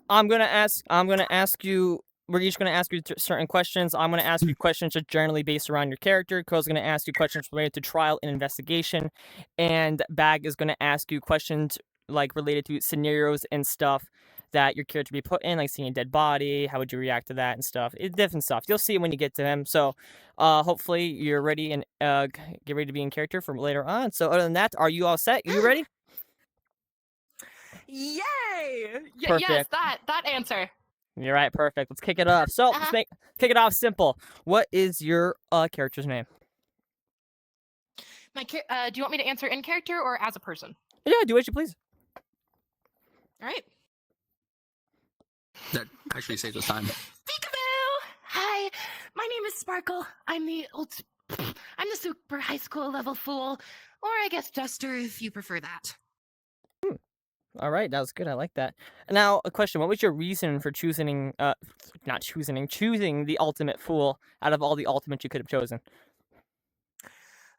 I'm gonna ask you. We're each gonna ask you certain questions. I'm gonna ask you questions just generally based around your character. Cole's gonna ask you questions related to trial and investigation, and Bag is gonna ask you questions like related to scenarios and stuff that your character be put in, like seeing a dead body. How would you react to that and stuff? It's different stuff. You'll see it when you get to him. So, hopefully you're ready and get ready to be in character for later on. So, other than that, are you all set? You ready? Yay! Yes, Perfect. that answer. You're right, perfect. Let's kick it off. So let's kick it off simple. What is your character's name? Do you want me to answer in character or as a person? Yeah, do what you please. All right. That actually saves us time. Peekaboo! Hi, my name is Sparkle. I'm the super high school level fool, or I guess Duster if you prefer that. All right, that was good. I like that. Now, a question: what was your reason for choosing the ultimate fool out of all the ultimates you could have chosen?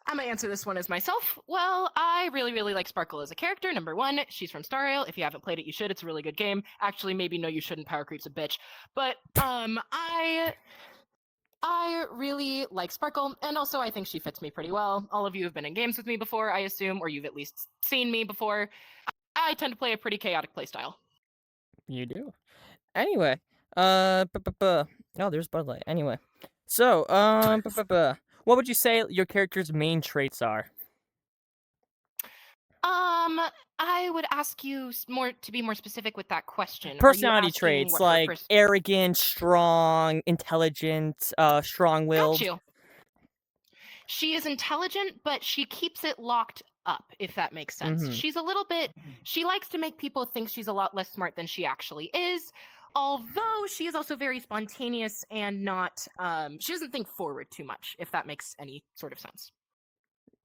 I'm gonna answer this one as myself. Well, I really, really like Sparkle as a character. Number one, she's from Star Rail. If you haven't played it, you should. It's a really good game. Actually, maybe no, you shouldn't. Power Creep's a bitch. But I really like Sparkle, and also I think she fits me pretty well. All of you have been in games with me before, I assume, or you've at least seen me before. I tend to play a pretty chaotic playstyle. You do. Anyway, oh, there's Budlight. Anyway, so what would you say your character's main traits are? I would ask you to be more specific with that question. Personality traits like arrogant, strong, intelligent, strong-willed. Got you. She is intelligent, but she keeps it locked up, if that makes sense. Mm-hmm. She's a little bit... She likes to make people think she's a lot less smart than she actually is, although she is also very spontaneous and not... she doesn't think forward too much, if that makes any sort of sense.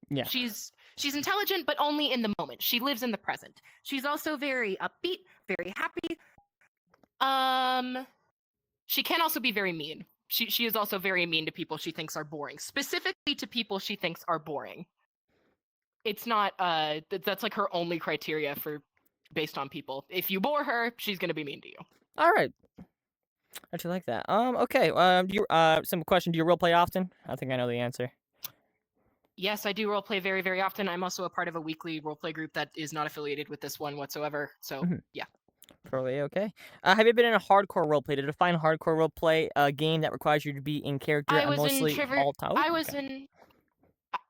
Yeah. She's intelligent, but only in the moment. She lives in the present. She's also very upbeat, very happy. She can also be very mean. She is also very mean to people she thinks are boring. Specifically to people she thinks are boring. It's not, that's like her only criteria for based on people. If you bore her, she's gonna be mean to you. All right. I actually like that. Okay. Simple question. Do you roleplay often? I think I know the answer. Yes, I do roleplay very, very often. I'm also a part of a weekly roleplay group that is not affiliated with this one whatsoever. So, yeah. Probably okay. Have you been in a hardcore roleplay? Did you define hardcore roleplay a game that requires you to be in character and mostly all time?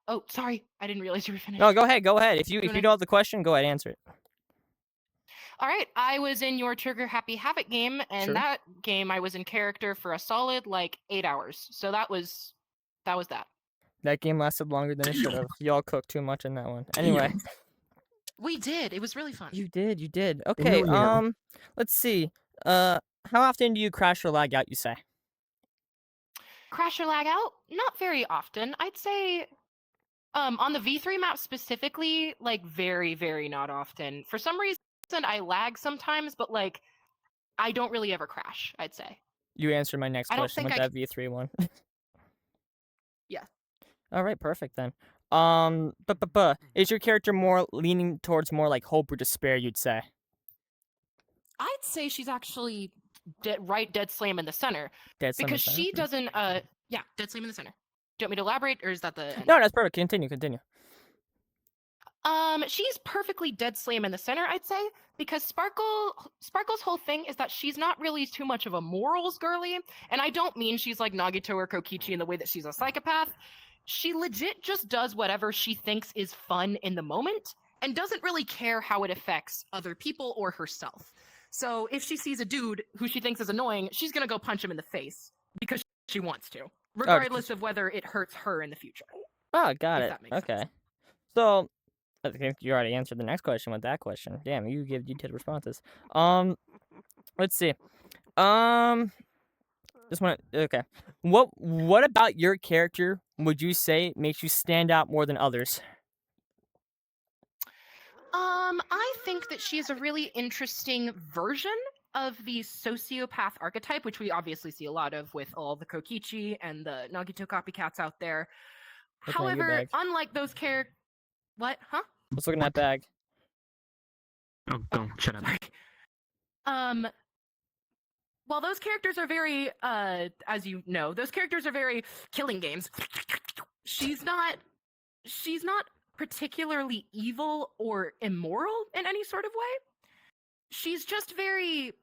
Oh, sorry. I didn't realize you were finished. No, go ahead. If you don't have the question, go ahead, answer it. All right. I was in your Trigger Happy Havoc game, and that game I was in character for a solid 8 hours. So that was that. That game lasted longer than it should have. Y'all cooked too much in that one. Anyway. We did. It was really fun. You did. Okay, let's see. How often do you crash or lag out, you say? Crash or lag out? Not very often. I'd say on the V3 map specifically, very, very not often. For some reason, I lag sometimes, but I don't really ever crash, I'd say. You answered my next question with that V3 one. Yeah. All right, perfect then. Is your character more leaning towards more like hope or despair, you'd say? I'd say she's actually dead slam in the center. Because she doesn't, yeah, dead slam in the center. Do you want me to elaborate, or is that the end? No, that's perfect. Continue. She's perfectly dead slam in the center, I'd say, because Sparkle's whole thing is that she's not really too much of a morals girly, and I don't mean she's like Nagito or Kokichi in the way that she's a psychopath. She legit just does whatever she thinks is fun in the moment, and doesn't really care how it affects other people or herself. So if she sees a dude who she thinks is annoying, she's gonna go punch him in the face, because she wants to, regardless of whether it hurts her in the future. Oh, got it. Okay. So, I think you already answered the next question with that question. Damn, you give detailed responses. Let's see. Okay. What about your character would you say makes you stand out more than others? I think that she is a really interesting version of the sociopath archetype, which we obviously see a lot of with all the Kokichi and the Nagito copycats out there. However, unlike those characters... What? Huh? Let's look in that bag. Oh, don't. Shut up. while those characters are very, as you know, those characters are very killing games. She's not particularly evil or immoral in any sort of way. She's just very,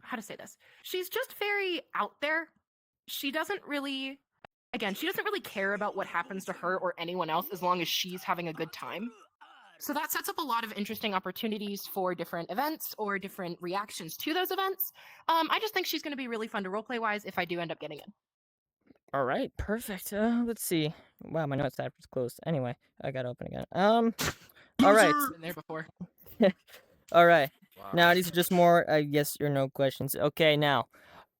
how to say this? She's just very out there. She doesn't really care about what happens to her or anyone else as long as she's having a good time. So that sets up a lot of interesting opportunities for different events or different reactions to those events. I just think she's going to be really fun to roleplay-wise if I do end up getting in. All right, perfect. Let's see. Wow, my notes app is closed. Anyway, I gotta open again. All right. Been there before. All right. Wow. Now these are just more yes or no questions. Okay, now,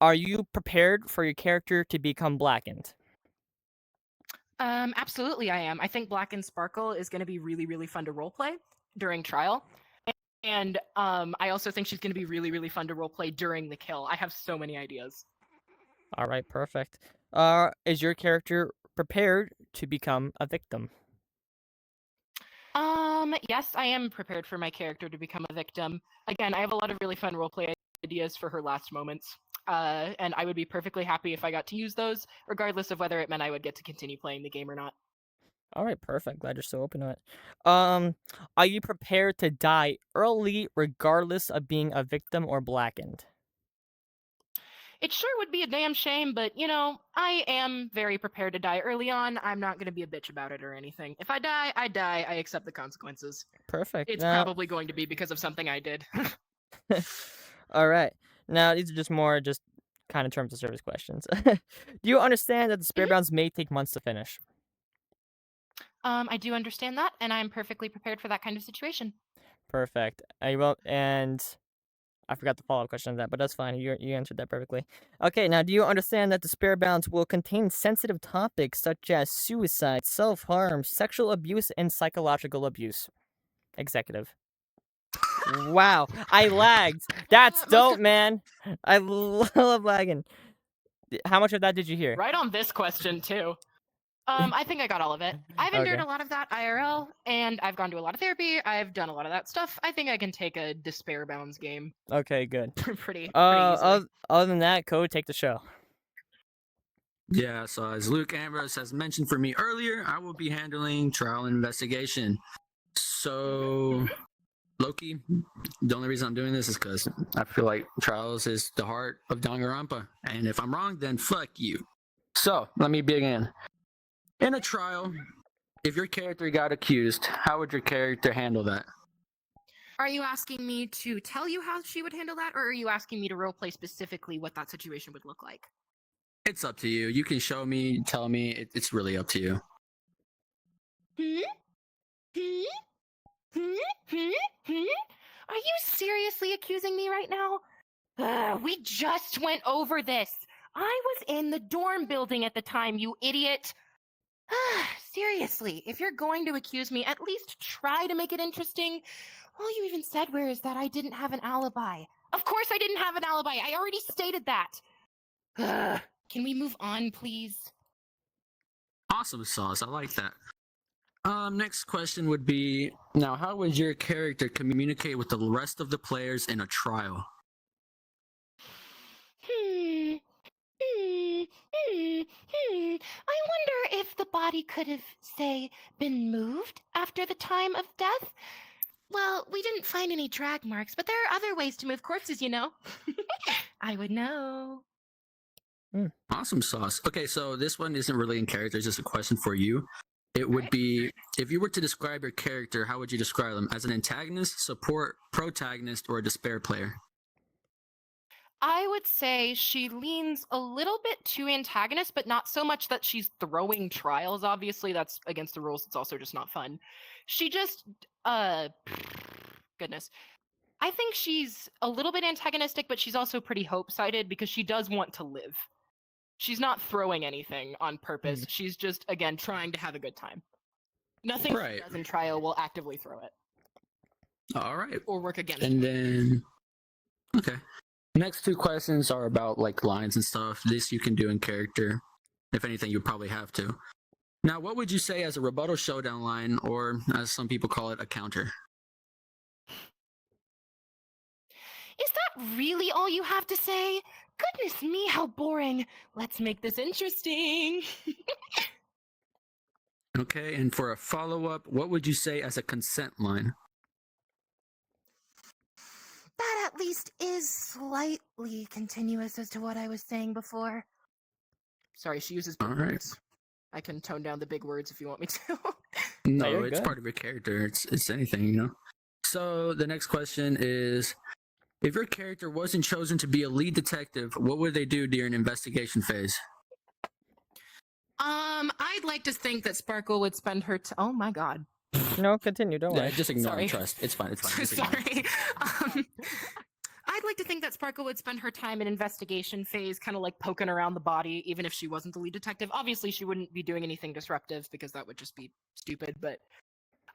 are you prepared for your character to become blackened? Absolutely, I am. I think Black and Sparkle is going to be really, really fun to roleplay during trial. And I also think she's going to be really, really fun to roleplay during the kill. I have so many ideas. All right, perfect. Is your character prepared to become a victim? Yes, I am prepared for my character to become a victim. Again, I have a lot of really fun roleplay ideas for her last moments. And I would be perfectly happy if I got to use those, regardless of whether it meant I would get to continue playing the game or not. All right, perfect. Glad you're so open to it. Are you prepared to die early, regardless of being a victim or blackened? It sure would be a damn shame, but, you know, I am very prepared to die early on. I'm not going to be a bitch about it or anything. If I die, I die. I accept the consequences. Perfect. It's probably going to be because of something I did. All right. Now, these are just more kind of terms of service questions. Do you understand that the spare bounds may take months to finish? I do understand that, and I'm perfectly prepared for that kind of situation. Perfect. And I forgot the follow-up question of that, but that's fine. You answered that perfectly. Okay, now do you understand that the spare bounds will contain sensitive topics such as suicide, self-harm, sexual abuse, and psychological abuse? Executive. Wow, I lagged. That's dope, man. I love lagging. How much of that did you hear? Right on this question, too. I think I got all of it. I've endured a lot of that IRL, and I've gone to a lot of therapy. I've done a lot of that stuff. I think I can take a Despair Bounds game. Okay, good. pretty easily. Other than that, Code, take the show. Yeah, so as Luke Ambrose has mentioned for me earlier, I will be handling trial and investigation. So, Loki, the only reason I'm doing this is because I feel like trials is the heart of Danganronpa. And if I'm wrong, then fuck you. So, let me begin. In a trial, if your character got accused, how would your character handle that? Are you asking me to tell you how she would handle that, or are you asking me to roleplay specifically what that situation would look like? It's up to you. You can show me, tell me. It's really up to you. Are you seriously accusing me right now? We just went over this. I was in the dorm building at the time, you idiot. Seriously, if you're going to accuse me, at least try to make it interesting. All you even said is that I didn't have an alibi. Of course I didn't have an alibi. I already stated that. Can we move on, please? Awesome sauce. I like that. Next question would be, now, how would your character communicate with the rest of the players in a trial? I wonder if the body could have, say, been moved after the time of death. Well, we didn't find any drag marks, but there are other ways to move corpses, you know. I would know. Awesome sauce. Okay, so this one isn't really in character, it's just a question for you. It would be, if you were to describe your character, how would you describe them? As an antagonist, support, protagonist, or a despair player? I would say she leans a little bit to antagonist, but not so much that she's throwing trials. Obviously, that's against the rules. It's also just not fun. She just, goodness. I think she's a little bit antagonistic, but she's also pretty hope-sided because she does want to live. She's not throwing anything on purpose. She's just, again, trying to have a good time. Nothing she does in trial will actively throw it. All right. Or work against And it. then, okay. Next two questions are about like lines and stuff. This you can do in character. If anything, you probably have to. Now, what would you say as a rebuttal showdown line, or as some people call it, a counter? Is that that really all you have to say? Goodness me, how boring. Let's make this interesting. Okay, and for a follow-up, what would you say as a consent line? That at least is slightly continuous as to what I was saying before. Sorry, she uses big All right. words. I can tone down the big words if you want me to. No, you're it's good. part of your character. It's anything, you know. So the next question is, if your character wasn't chosen to be a lead detective, what would they do during investigation phase? I'd like to think that Sparkle would spend her oh my god. No, continue. Don't worry. Just ignore Sorry. it. Trust. It's fine. It's fine. Just ignore it. Sorry. I'd like to think that Sparkle would spend her time in investigation phase, kind of like poking around the body, even if she wasn't the lead detective. Obviously, she wouldn't be doing anything disruptive because that would just be stupid, but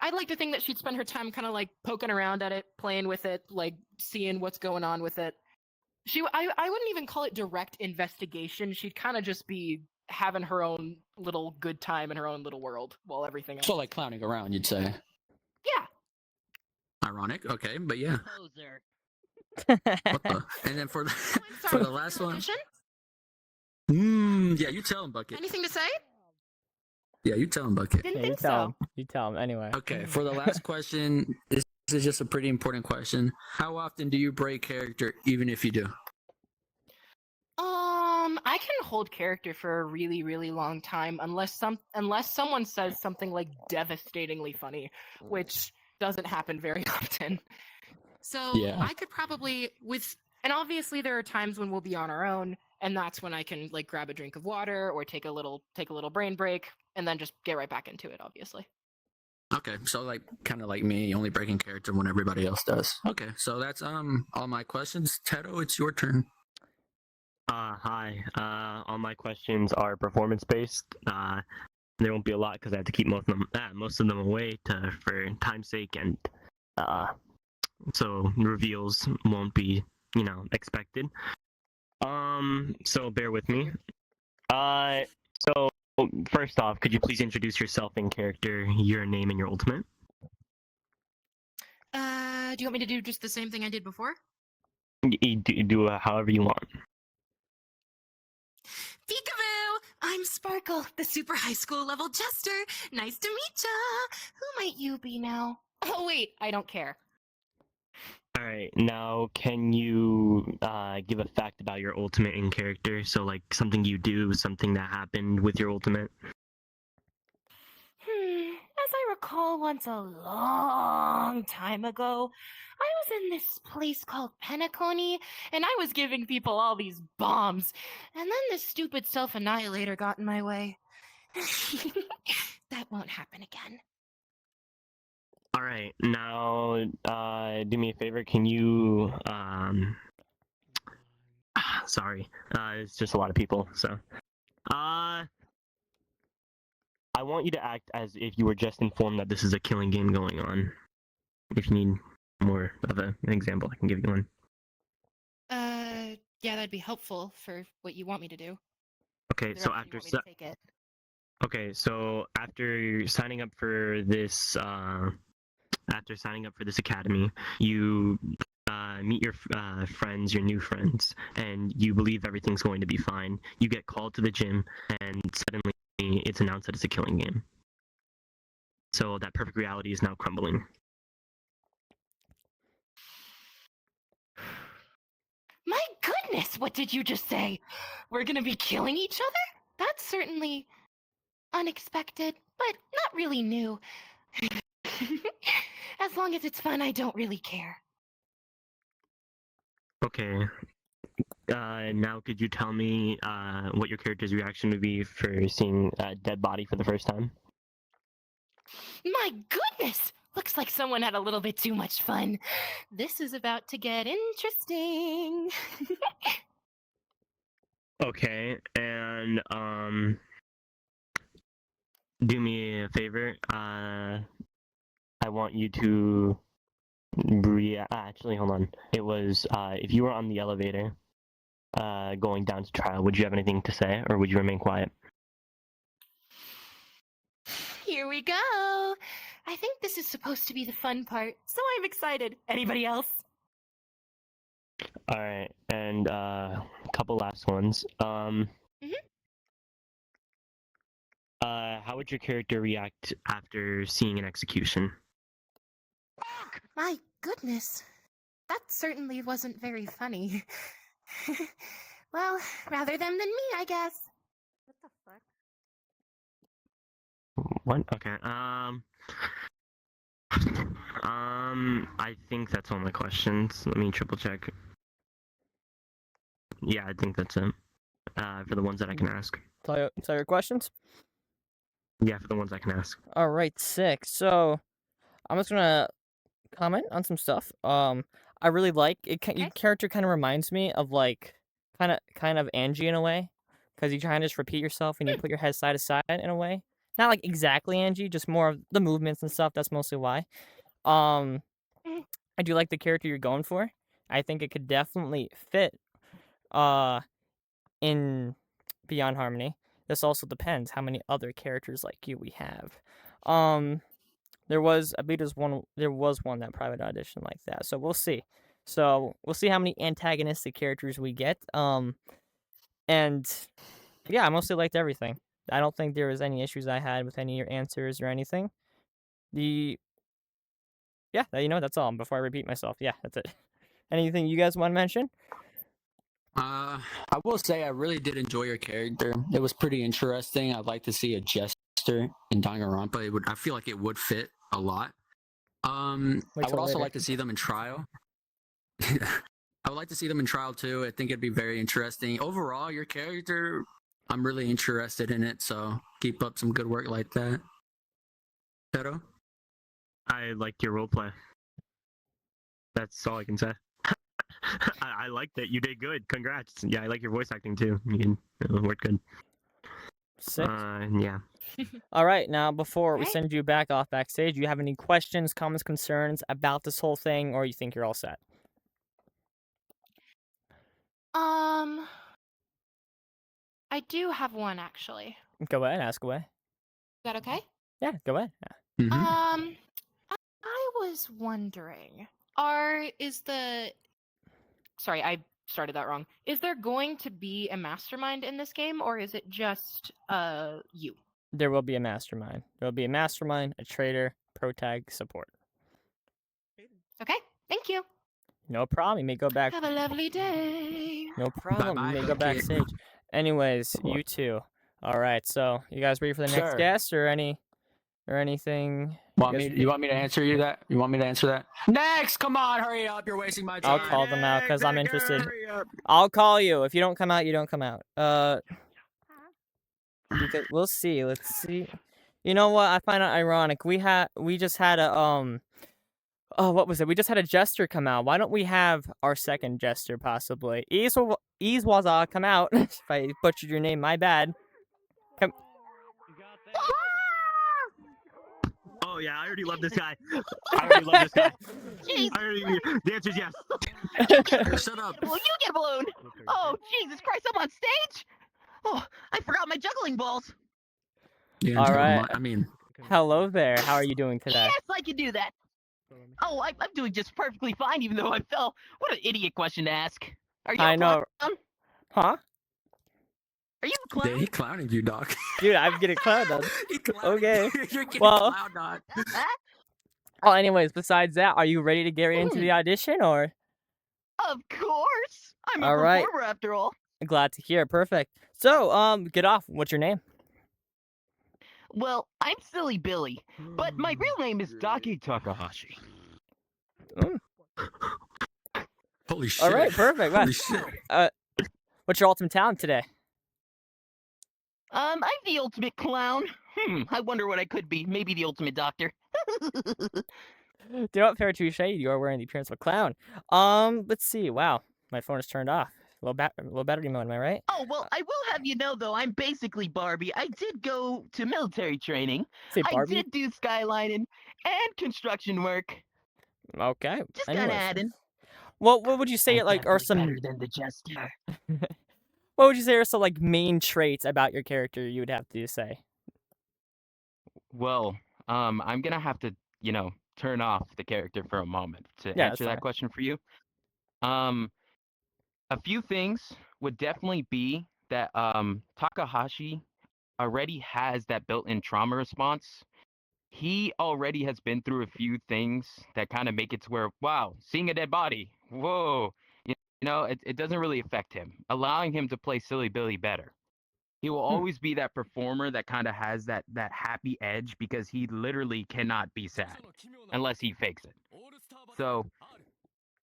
I'd like to think that she'd spend her time kind of like poking around at it, playing with it, like seeing what's going on with it. I wouldn't even call it direct investigation. She'd kind of just be having her own little good time in her own little world while everything else. So like clowning around, you'd say. Yeah. Ironic. Okay, but yeah. Poser. What the? And then for the Oh, I'm for sorry. the last one. Audition? Yeah, you tell him, Bucket. Anything to say? Yeah, you tell him, Bucket. Didn't Yeah, you think tell so. him. You tell him anyway. Okay, for the last question, this is just a pretty important question. How often do you break character, even if you do? I can hold character for a really, really long time unless someone says something like devastatingly funny, which doesn't happen very often. So Yeah. I could probably and obviously there are times when we'll be on our own, and that's when I can like grab a drink of water or take a little brain break and then just get right back into it, obviously. Okay, so like kind of like me, only breaking character when everybody else does. Okay, so that's all my questions. Teto, it's your turn. Hi. All my questions are performance based. There won't be a lot because I have to keep most of them away for time's sake, and so reveals won't be, expected. So bear with me. So first off, could you please introduce yourself in character, your name, and your ultimate? Do you want me to do just the same thing I did before? Do however you want. Peekaboo! I'm Sparkle, the super high school level jester. Nice to meet ya! Who might you be now? Oh wait, I don't care. All right. Now, can you give a fact about your ultimate in character? So, like something you do, something that happened with your ultimate. As I recall, once a long time ago, I was in this place called Penacony, and I was giving people all these bombs, and then this stupid self-annihilator got in my way. That won't happen again. All right. Now, do me a favor. Can you? Sorry. It's just a lot of people. So, I want you to act as if you were just informed that this is a killing game going on. If you need more of an example, I can give you one. Yeah, that'd be helpful for what you want me to do. Okay. The So direction you want me to take it. Okay, so after signing up for this, academy, you meet your friends, your new friends, and you believe everything's going to be fine. You get called to the gym, and suddenly it's announced that it's a killing game. So that perfect reality is now crumbling. My goodness, what did you just say? We're gonna be killing each other? That's certainly unexpected, but not really new. As long as it's fun, I don't really care. Okay. Now could you tell me what your character's reaction would be for seeing a dead body for the first time? My goodness! Looks like someone had a little bit too much fun. This is about to get interesting. Okay, and do me a favor. I want you to actually, hold on. It was if you were on the elevator going down to trial, would you have anything to say, or would you remain quiet? Here we go. I think this is supposed to be the fun part, so I'm excited. Anybody else? All right, and a couple last ones. How would your character react after seeing an execution? My goodness. That certainly wasn't very funny. Well, rather them than me, I guess. What the fuck? What? Okay. I think that's all my questions. Let me triple check. Yeah, I think that's it. For the ones that I can ask. Tell your questions. Yeah, for the ones I can ask. All right, sick. So I'm just gonna comment on some stuff. I really like it. Your Okay. character kind of reminds me of like kind of Angie in a way, because you try and just repeat yourself and you put your head side to side in a way. Not like exactly Angie, just more of the movements and stuff. That's mostly why. Um, Mm. I do like the character you're going for. I think it could definitely fit in Beyond Harmony. This also depends how many other characters like you we have. There was, I believe there was one that private audition like that. So we'll see. So we'll see how many antagonistic characters we get. And yeah, I mostly liked everything. I don't think there was any issues I had with any of your answers or anything. Yeah, that's all. Before I repeat myself, yeah, that's it. Anything you guys want to mention? I will say I really did enjoy your character. It was pretty interesting. I'd like to see a jester in Danganronpa. I feel like it would fit a lot. I Wait would till also later. like to see them in trial. I would like to see them in trial too. I think it'd be very interesting. Overall, your character, I'm really interested in it. So keep up some good work like that. Pero? I liked your roleplay. That's all I can say. I liked it. You did good. Congrats. Yeah, I like your voice acting too. It worked good. Sick. Yeah. All right, now before we Alright. send you back off backstage, do you have any questions, comments, concerns about this whole thing, or you think you're all set? I do have one actually. Go ahead, ask away. Is that okay? Yeah, go ahead. Mhm. I was wondering, sorry, I started that wrong. Is there going to be a mastermind in this game, or is it just you? There will be a mastermind. There will be a mastermind, a trader, pro tag, support. Okay, thank you. No problem. You may go back. Have a lovely day. No problem. Bye-bye, You may go kid. backstage. Anyways, you two. All right. So you guys ready for the next Sure. guest or anything? You want me to answer you that? You want me to answer that? Next! Come on, hurry up! You're wasting my time. I'll call them out because I'm Next, interested. hurry up. I'll call you. If you don't come out, you don't come out. Because we'll see. Let's see. You know what? I find it ironic. We just had a oh, what was it? We just had a jester come out. Why don't we have our second jester possibly? Izawaza, come out. If I butchered your name, my bad. Come. Oh yeah, I already love this guy. I already love this guy. Jeez. The answer is yes. Shut up. Will you get balloon? Oh, Jesus Christ, I'm on stage? Oh, I forgot my juggling balls. Yeah, All right. I mean, Hello there. How are you doing today? Yes, I can do that. Oh, I'm doing just perfectly fine, even though I fell. What an idiot question to ask. Are you I a know. clown? Huh? Are you a yeah, clown? he clowning you, Doc. Dude, I'm getting clowned on. He clowning Okay. you. You're getting Well- clowned on. Oh, anyways, besides that, are you ready to get into the audition or? Of course. I'm a All right. performer after all. Glad to hear. Perfect. So, get off. What's your name? Well, I'm Silly Billy, but my real name is Daki Takahashi. Holy shit. All right, perfect. Wow. Holy shit. What's your ultimate talent today? I'm the ultimate clown. I wonder what I could be. Maybe the ultimate doctor. Do you know what, fair touche? You are wearing the appearance of a clown. Let's see. Wow, my phone is turned off. Low battery mode. Am I right? Oh, well, I will have you know, though, I'm basically Barbie. I did go to military training. Say Barbie. I did do skylining and construction work. Okay. Just kind of Anyways. adding. What would you say like are some better than the jester. what would you say are some like main traits about your character you would have to say? Well, I'm gonna have to, turn off the character for a moment to Yeah, answer that's that fine. question for you. A few things would definitely be that Takahashi already has that built-in trauma response. He already has been through a few things that kind of make it to where, wow, seeing a dead body, whoa, it doesn't really affect him, allowing him to play Silly Billy better. He will always be that performer that kind of has that happy edge because he literally cannot be sad unless he fakes it. So,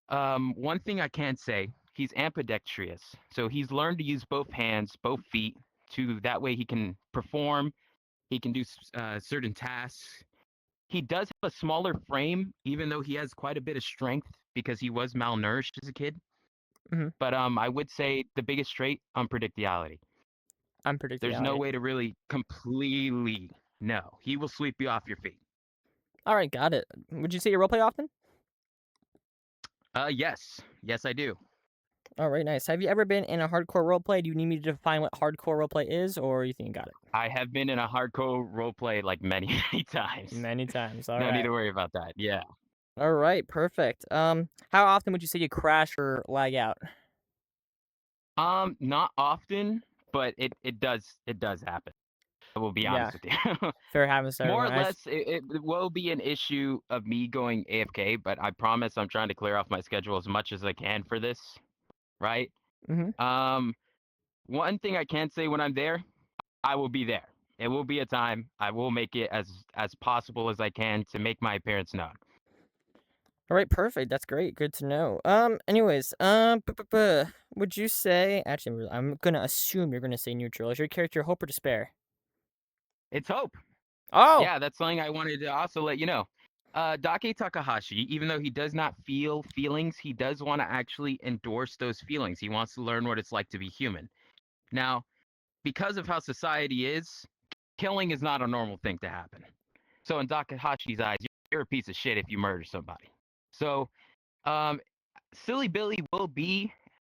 one thing I can say, he's ambidextrous. So he's learned to use both hands, both feet, to that way he can perform. He can do certain tasks. He does have a smaller frame, even though he has quite a bit of strength because he was malnourished as a kid. Mhm. But I would say the biggest trait, unpredictability. There's no Unpredictability. way to really completely know. He will sweep you off your feet. All right, got it. Would you say you roleplay often? Yes, I do. All right, nice. Have you ever been in a hardcore roleplay? Do you need me to define what hardcore roleplay is, or you think you got it? I have been in a hardcore roleplay like many, many times. Many times. All No need right. to worry about that. Yeah. All right, perfect. How often would you say you crash or lag out? Not often, but it does happen. I will be honest with you. Fair happens to More or everyone. less, it will be an issue of me going AFK, but I promise I'm trying to clear off my schedule as much as I can for this, right? Mm-hmm. One thing I can say when I'm there, I will be there. It will be a time. I will make it as possible as I can to make my appearance known. All right, perfect. That's great. Good to know. Anyways, would you say? Actually, I'm gonna assume you're gonna say neutral. Is your character hope or despair? It's hope. Oh. Yeah, that's something I wanted to also let you know. Dake Takahashi, even though he does not feel feelings, he does want to actually endorse those feelings. He wants to learn what it's like to be human. Now, because of how society is, killing is not a normal thing to happen. So in Takahashi's eyes, you're a piece of shit if you murder somebody. So, Silly Billy will be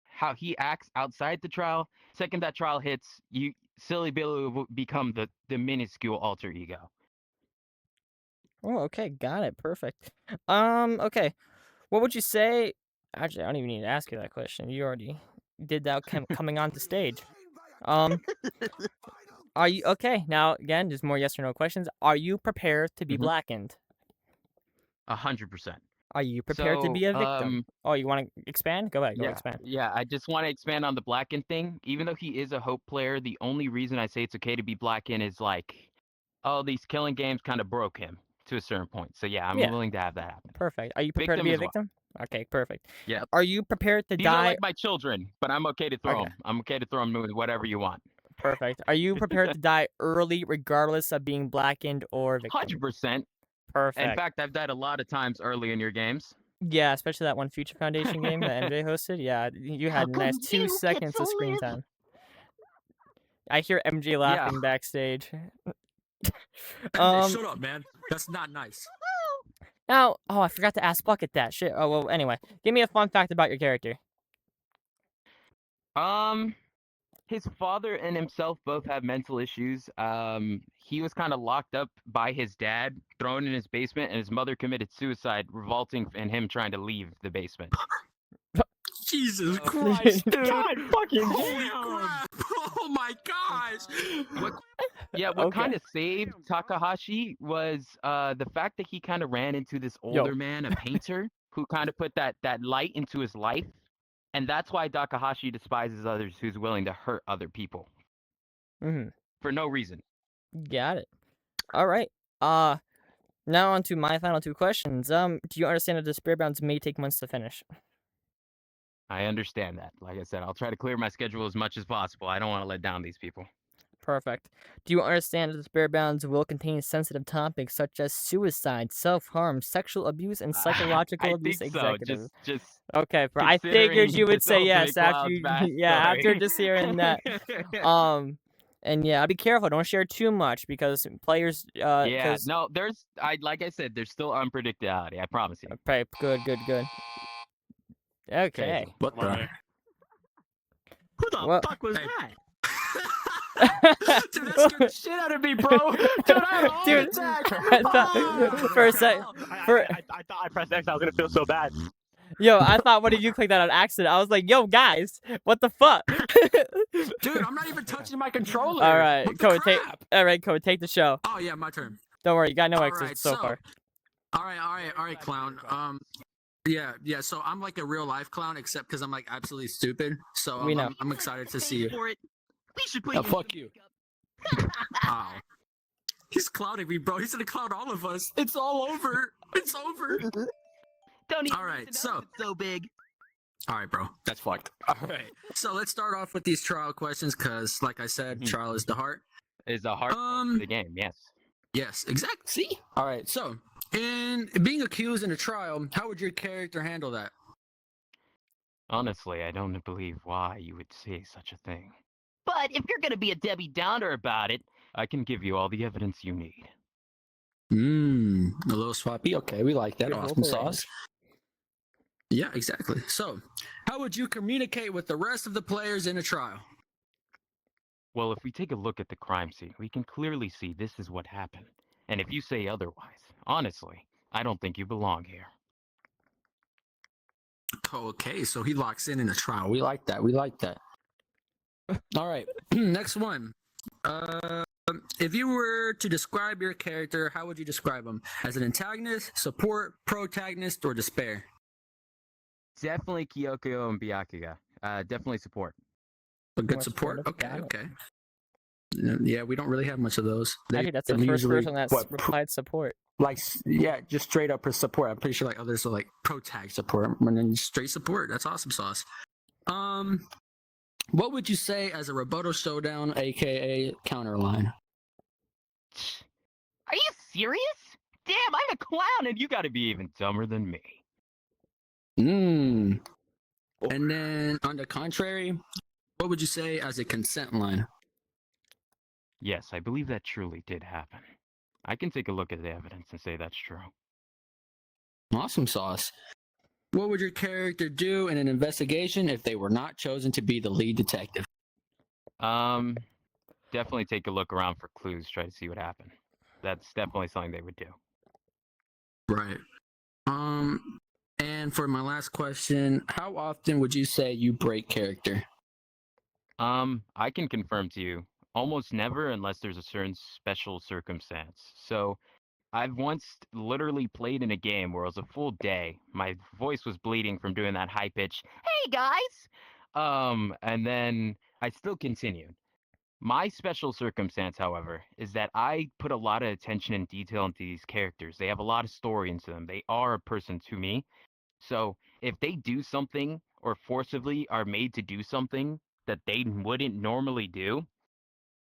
how he acts outside the trial. Second that trial hits, Silly Billy will become the minuscule alter ego. Oh, okay, got it. Perfect. Okay. What would you say? Actually, I don't even need to ask you that question. You already did that coming onto stage. Are you okay? Now, again, just more yes or no questions. Are you prepared to be blackened? 100%. Are you prepared to be a victim? So, you want to expand? Go ahead. Go expand. Yeah, I just want to expand on the Blacken thing. Even though he is a hope player, the only reason I say it's okay to be Blacken is like, oh, these killing games kind of broke him to a certain point. So yeah, I'm willing to have that happen. Perfect. Are you prepared to be a victim? Okay, perfect. Yeah. Are you prepared to These die? are like my children, but I'm okay to throw them. I'm okay to throw them with whatever you want. Perfect. Are you prepared to die early, regardless of being blackened or victim? 100%. Perfect. In fact, I've died a lot of times early in your games. Yeah, especially that one Future Foundation game that MJ hosted. Yeah, you had a nice 2 seconds of screen time. I hear MJ laughing backstage. MJ, shut up, man. That's not nice. Now, I forgot to ask Bucket that shit. Oh well. Anyway, give me a fun fact about your character. His father and himself both have mental issues. He was kind of locked up by his dad, thrown in his basement, and his mother committed suicide, revolting in him trying to leave the basement. Jesus Christ, dude. God fucking Holy crap. Oh my gosh. What kind of saved Takahashi was the fact that he kind of ran into this older man, a painter, who kind of put that light into his life. And that's why Takahashi despises others who's willing to hurt other people. For no reason. Got it. All right. Now on to my final 2 questions. Do you understand that the Spirit Bounds may take months to finish? I understand that. Like I said, I'll try to clear my schedule as much as possible. I don't want to let down these people. Perfect. Do you understand that the Spirit Bounds will contain sensitive topics such as suicide, self-harm, sexual abuse, and psychological abuse? I think so. Executive? Just okay. I figured you would say yes after after just hearing that. And yeah, I'll be careful. Don't share too much because players. No, like I said, there's still unpredictability. I promise you. Okay, good. Okay. Crazy. What the? Who the fuck was that? Dude, that scared the shit out of me, bro. Dude, I thought for a second. I thought I pressed X. I was gonna feel so bad. Yo, I thought, what did you click that on accident? I was like, yo, guys, what the fuck? Dude, I'm not even touching my controller. All right, What the Code, take. crap? All right, Code, take the show. Oh yeah, my turn. Don't worry, you got no All exes right, so far. All right, clown. Yeah. So I'm like a real life clown, except because I'm like absolutely stupid. So We know. I'm excited to see you. For it. We should put Oh, you. fuck you. Wow. He's clowning me, bro. He's gonna clown all of us. It's all over. It's over. Don't even All right, listen to us, it's so big. All right, bro. That's fucked. All right. So let's start off with these trial questions, because, like I said, trial is the heart. Is a hard part of the game, yes. Yes, exactly. See? All right. So, in being accused in a trial, how would your character handle that? Honestly, I don't believe why you would say such a thing. But if you're gonna be a Debbie Downer about it, I can give you all the evidence you need. A little swappy. Okay, we like that. Good Awesome Wolverine. sauce. Yeah, exactly. So, how would you communicate with the rest of the players in a trial? Well, if we take a look at the crime scene, we can clearly see this is what happened. And if you say otherwise, honestly, I don't think you belong here. Okay, so he locks in a trial. We like that. We like that. All right, next one. If you were to describe your character, how would you describe him? As an antagonist, support, protagonist, or despair? Definitely Kyoko and Byakuya. Definitely support. A good More support? supportive, Okay, got it. okay. Yeah, we don't really have much of those. Actually, that's the they're first usually, person that's what, replied support. like, yeah, just straight up for support. I'm pretty sure like others are like protag support, and then straight support. That's awesome sauce. What would you say as a rebuttal showdown, aka counterline? are you serious? Damn, I'm a clown and you gotta be even dumber than me. And then on the contrary, what would you say as a consent line? Yes, I believe that truly did happen. I can take a look at the evidence and say that's true. Awesome sauce. What would your character do in an investigation if they were not chosen to be the lead detective? Definitely take a look around for clues, try to see what happened. That's definitely something they would do. Right. And for my last question, how often would you say you break character? I can confirm to you, almost never unless there's a certain special circumstance. So, I've once literally played in a game where it was a full day. My voice was bleeding from doing that high pitch, "Hey guys!" And then I still continued. My special circumstance, however, is that I put a lot of attention and detail into these characters. They have a lot of story into them. They are a person to me. So if they do something or forcibly are made to do something that they wouldn't normally do,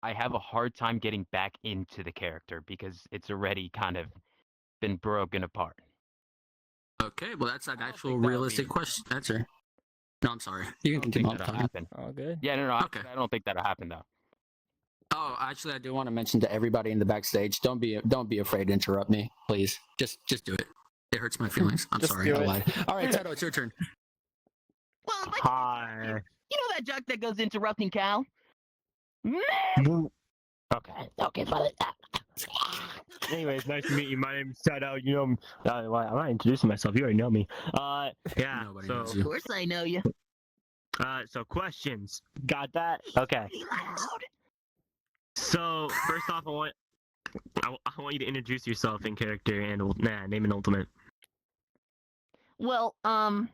I have a hard time getting back into the character because it's already kind of been broken apart. Okay, well that's an I don't actual think that'll realistic be- question answer. No, I'm sorry. You can I don't think continue on that'll time. happen. All good. Yeah, no, Okay. I don't think that'll happen though. Oh, actually, I do want to mention to everybody in the backstage: don't be afraid to interrupt me, please. Just do it. It hurts my feelings. I'm Just sorry. do I it. lied. All right, Tato, it's your turn. Well, if I can Hi. interrupt you know that joke that goes interrupting Cal? Okay, fine. Anyways, nice to meet you. My name's Sato. You know, I'm not introducing myself. You already know me. Yeah. Nobody So, knows Of you. course I know you. so questions. Got that? Okay. Pretty loud. So first off, I want you to introduce yourself in character and name and ultimate. Well, no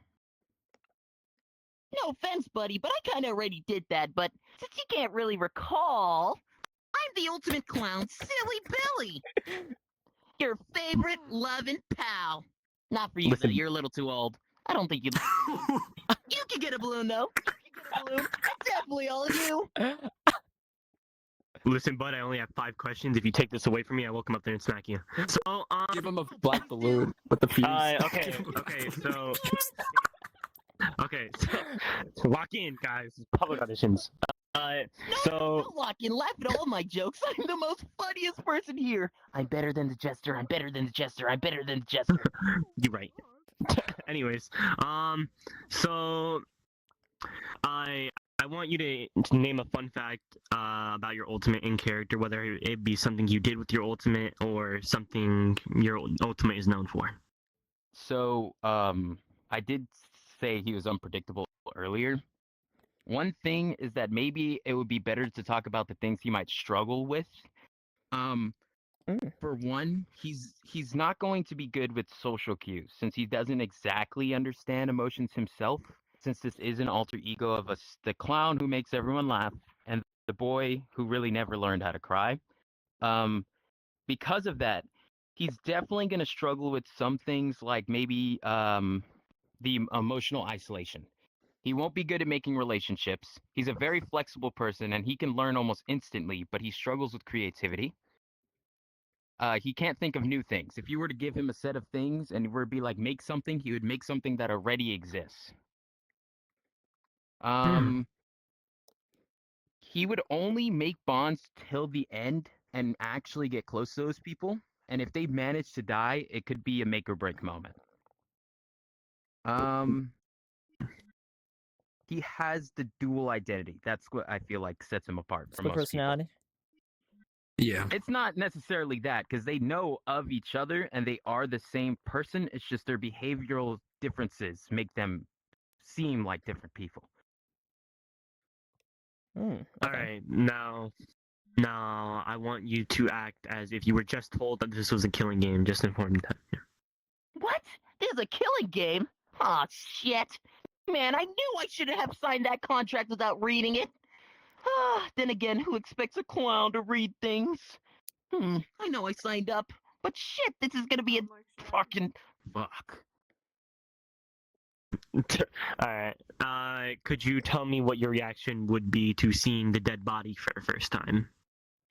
offense, buddy, but I kind of already did that. But since you can't really recall, I'm the ultimate clown, Silly Billy. Your favorite loving pal. Not for you, Listen. though. You're a little too old. I don't think you'd like a balloon. You can get a balloon, though. You can get a balloon. Definitely all of you. Listen, bud, I only have 5 questions. If you take this away from me, I will come up there and smack you. So, Give him a black balloon with the fuse. okay, so lock in, guys. Public auditions. No, So don't lock in. Laugh at all my jokes. I'm the most funniest person here. I'm better than the jester. I'm better than the jester. I'm better than the jester. you're right. Anyways, so I want you to name a fun fact about your ultimate in character, whether it be something you did with your ultimate or something your ultimate is known for. So, I did say he was unpredictable earlier. One thing is that maybe it would be better to talk about the things he might struggle with. For one, he's not going to be good with social cues since he doesn't exactly understand emotions himself. Since this is an alter ego of the clown who makes everyone laugh and the boy who really never learned how to cry. Because of that, he's definitely going to struggle with some things like maybe the emotional isolation. He won't be good at making relationships. He's a very flexible person and he can learn almost instantly, but he struggles with creativity. He can't think of new things. If you were to give him a set of things and you were to be like, make something, he would make something that already exists. He would only make bonds till the end and actually get close to those people. And if they manage to die, it could be a make or break moment. He has the dual identity. That's what I feel like sets him apart from Split most personality. people. Yeah. It's not necessarily that, because they know of each other and they are the same person. It's just their behavioral differences make them seem like different people. Okay. All right, now I want you to act as if you were just told that this was a killing game. Just inform that. What? This is a killing game? Aw, shit. Man, I knew I shouldn't have signed that contract without reading it. Then again, who expects a clown to read things? I know I signed up, but shit, this is gonna be a fucking fuck. All right. Could you tell me what your reaction would be to seeing the dead body for the first time?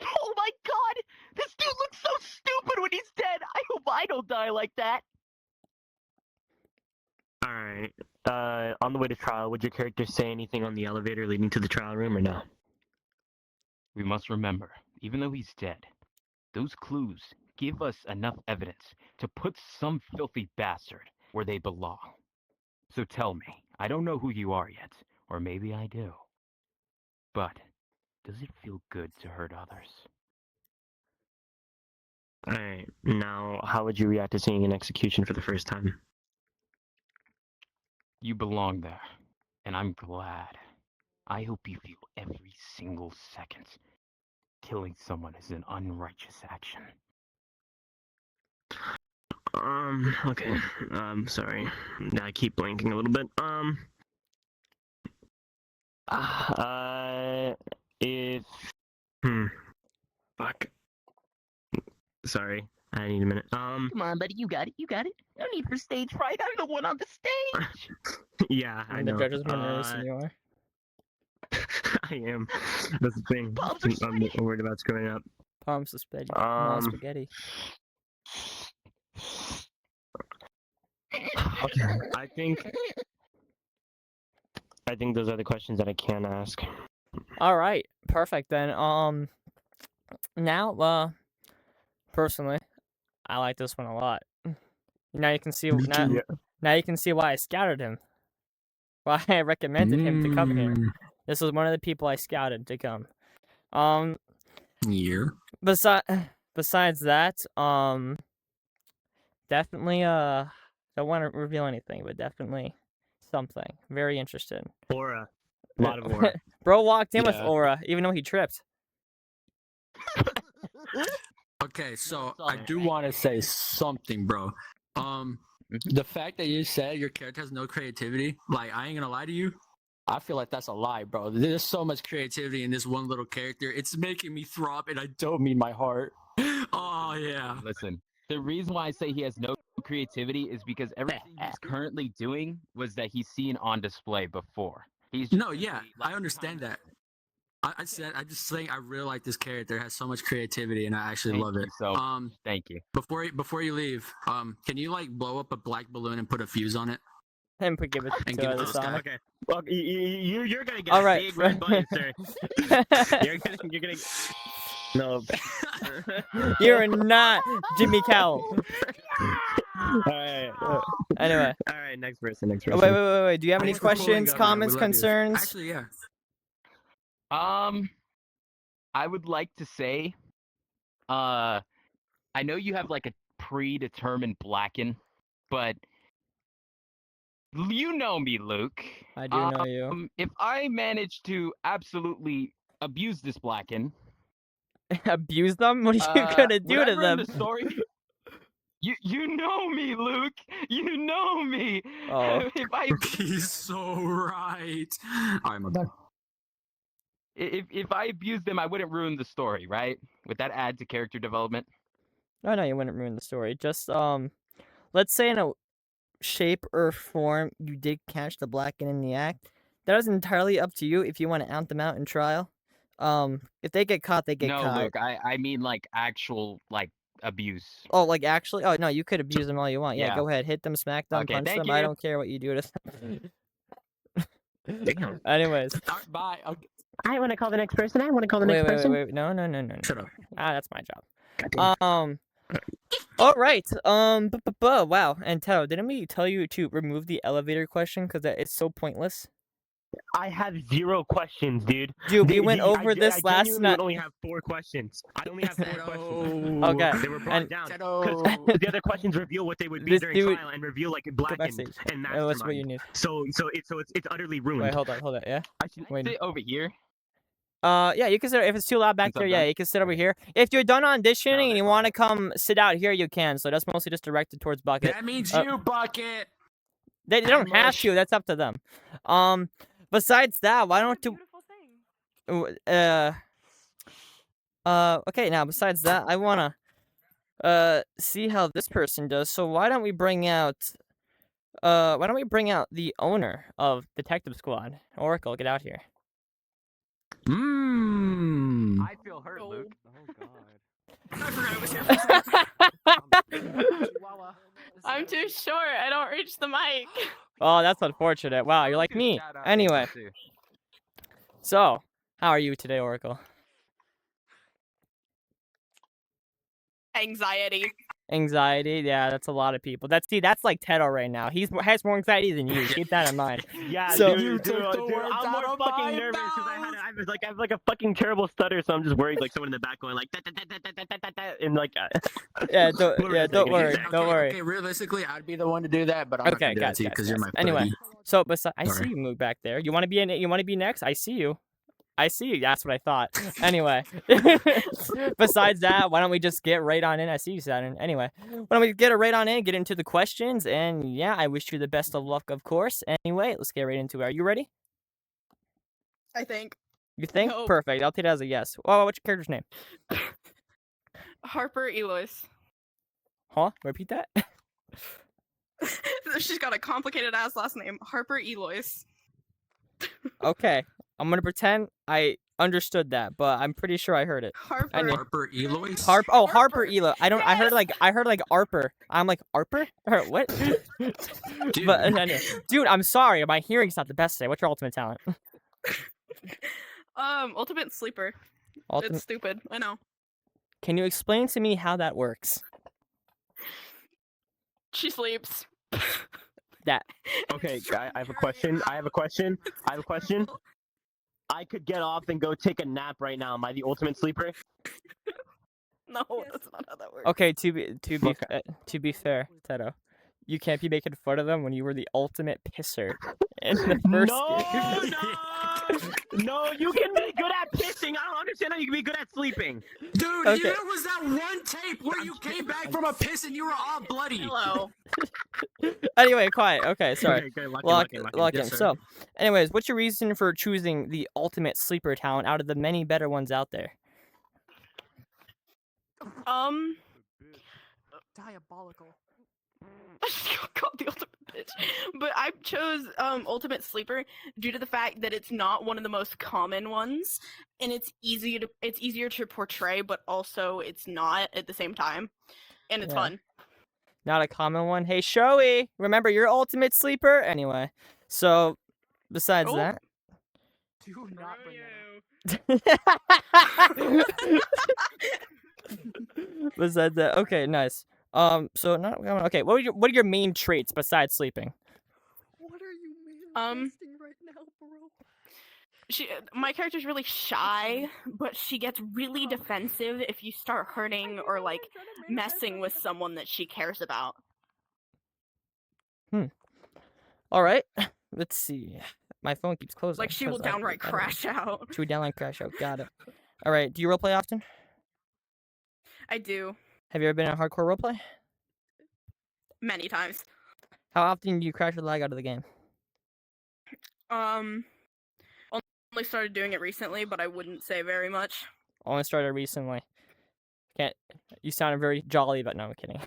Oh my god! This dude looks so stupid when he's dead! I hope I don't die like that! All right. On the way to trial, would your character say anything on the elevator leading to the trial room or no? We must remember, even though he's dead, those clues give us enough evidence to put some filthy bastard where they belong. So tell me, I don't know who you are yet, or maybe I do. But does it feel good to hurt others? All right. Now, how would you react to seeing an execution for the first time? You belong there, and I'm glad. I hope you feel every single second. Killing someone is an unrighteous action. Okay. Sorry. I keep blanking a little bit. If... Fuck. Sorry. I need a minute. Come on, buddy, you got it, No need for stage fright, I'm the one on the stage! Yeah, I know. The judges are more nervous than you are. I am. That's the thing. Palms are I'm sweaty. worried about screwing up. Palms to spaghetti. No spaghetti. Okay. I think those are the questions that I can ask. All right, perfect then. Now, personally, I like this one a lot. Now you can see now you can see why I scouted him. Why I recommended him to come here. This was one of the people I scouted to come. Besides that, definitely don't want to reveal anything, but definitely something. Very interested. Aura. A lot of aura. Bro walked in with aura, even though he tripped. Okay, so I do want to say something, bro. The fact that you said your character has no creativity, like, I ain't gonna lie to you, I feel like that's a lie, bro. There's so much creativity in this one little character. It's making me throb, and I don't mean my heart. Oh, yeah. Listen, the reason why I say he has no creativity is because everything he's currently doing was that he's seen on display before. No, yeah, I understand that. I just saying I really like this character. It has so much creativity, and I actually love it. Thank you. Before you leave, can you like blow up a black balloon and put a fuse on it? And give it And to give it to other this guy. Sonic. Okay. Well, you're gonna get All a right. big red button, sir. You're gonna. No. You're not Jimmy Cowell. All right. Anyway. All right. Next person. Wait. Wait. Do you have any Thanks for pulling questions, up, man. We comments, love you. concerns? Actually, yeah. I would like to say, I know you have like a predetermined blacken, but You know me, Luke. I do know you. If I manage to absolutely abuse this Blacken, Abuse them? What are you gonna would do I to ruin them? the story? You know me, Luke. You know me. Oh. If I He's so right. All right, my bad. if I abused them, I wouldn't ruin the story, right? Would that add to character development? No, you wouldn't ruin the story. Just let's say in a shape or form you did catch the Blacken in the act. That is entirely up to you if you want to out them out in trial. If they get caught, they get No, caught. Luke. I mean like actual like abuse. Oh, like actually? Oh no, you could abuse them all you want. Yeah, Yeah. go ahead, hit them, smack them, Okay, punch thank them. I you. don't care what you do to Damn. Anyways. Bye. I want to call the next person. I want to call the next person. Wait. No. Shut up. That's my job. God damn. All right. Wow. And Tao, didn't we tell you to remove the elevator question because it's so pointless? I have 0 questions, dude. Dude, we went over this I last genuinely night. would only have 4 questions. I only have 4 questions. Okay. They were brought And down. Shadow. The other questions reveal what they would be This during dude- trial and reveal like Go Black and backstage. Mastermind. What's what you need? So it's utterly ruined. Wait, hold on. Yeah. I should Wait. sit over here. Yeah, you can sit if it's too loud back Since there. I'm Yeah, done. you can sit over here. If you're done auditioning and that's you want to come sit out here, you can. So that's mostly just directed towards Bucket. That means Uh, you, Bucket. They don't have Ambush. to. That's up to them. Besides that, why don't you? Okay. Now, besides that, I wanna see how this person does. So why don't we bring out the owner of Detective Squad, Oracle? Get out here. I feel hurt, Oh. Luke. I forgot I was here. I'm too short. I don't reach the mic. Oh, that's unfortunate. Wow, you're like Dude, me. shout out Anyway, too. so how are you today, Oracle? Anxiety. Anxiety, yeah, that's a lot of people. That's like Tedo right now. Has more anxiety than you. Keep that in mind. Yeah, So- You dude, took the words I'm out more of my fucking nervous because mouth. I have like a fucking terrible stutter, so I'm just worried like someone in the back going like and like Yeah, don't worry, Okay, don't worry. Okay, realistically, I'd be the one to do that, but I'm not Okay, gonna do that guys, to you because you're my Anyway, buddy. so I Sorry. see you move back there. You want to be in? You want to be next? I see you. That's what I thought. Anyway, besides that, why don't we just get right on in? I see you, Saturn. Anyway, why don't we get it right on in, get into the questions, and yeah, I wish you the best of luck, of course. Anyway, let's get right into it. Are you ready? I think. You think? Nope. Perfect. I'll take it as a yes. Oh, what's your character's name? Harper Elois. Huh? Repeat that. She's got a complicated ass last name. Harper Elois. Okay, I'm gonna pretend I understood that, but I'm pretty sure I heard it. Harper. knew- Harper Elois. Harper Harper. Elo. I heard like Arper. I'm like Arper? Or what? Dude. But anyway. Dude, I'm sorry. My hearing's not the best today. What's your ultimate talent? Ultimate sleeper. Ultimate. It's stupid. I know. Can you explain to me how that works? She sleeps. okay, I have a question. I could get off and go take a nap right now. Am I the ultimate sleeper? No, that's not how that works. Okay, to be fair, Tedo, you can't be making fun of them when you were the ultimate pisser in the first game. No, you can be good at pissing. I don't understand how you can be good at sleeping. Dude, Okay. there was that one tape where you came back from a piss and you were all bloody. Hello. Anyway, quiet. Okay, sorry. Okay, Lock in. in. Yes, sir. So, anyways, what's your reason for choosing the ultimate sleeper talent out of the many better ones out there? Diabolical. I just got called the ultimate bitch. But I chose ultimate sleeper due to the fact that it's not one of the most common ones, and it's easier to portray, but also it's not at the same time, and it's Yeah. fun. Not a common one. Hey, Showy, remember your ultimate sleeper? Anyway, so besides Oh. that. Do not bring Besides that, okay, nice. So not okay. What are your main traits besides sleeping? What are you manifesting right now, bro? My character's really shy, but she gets really defensive if you start hurting or like messing with someone that she cares about. All right. Let's see. My phone keeps closing. Like she will 'cause I- downright I don't- crash out. She would downright crash out. Got it. All right. Do you roleplay often? I do Have you ever been in a hardcore roleplay? many times. How often do you crash or lag out of the game? Only started doing it recently, but I wouldn't say very much. Only started recently. Can't. You sounded very jolly, but no, I'm kidding.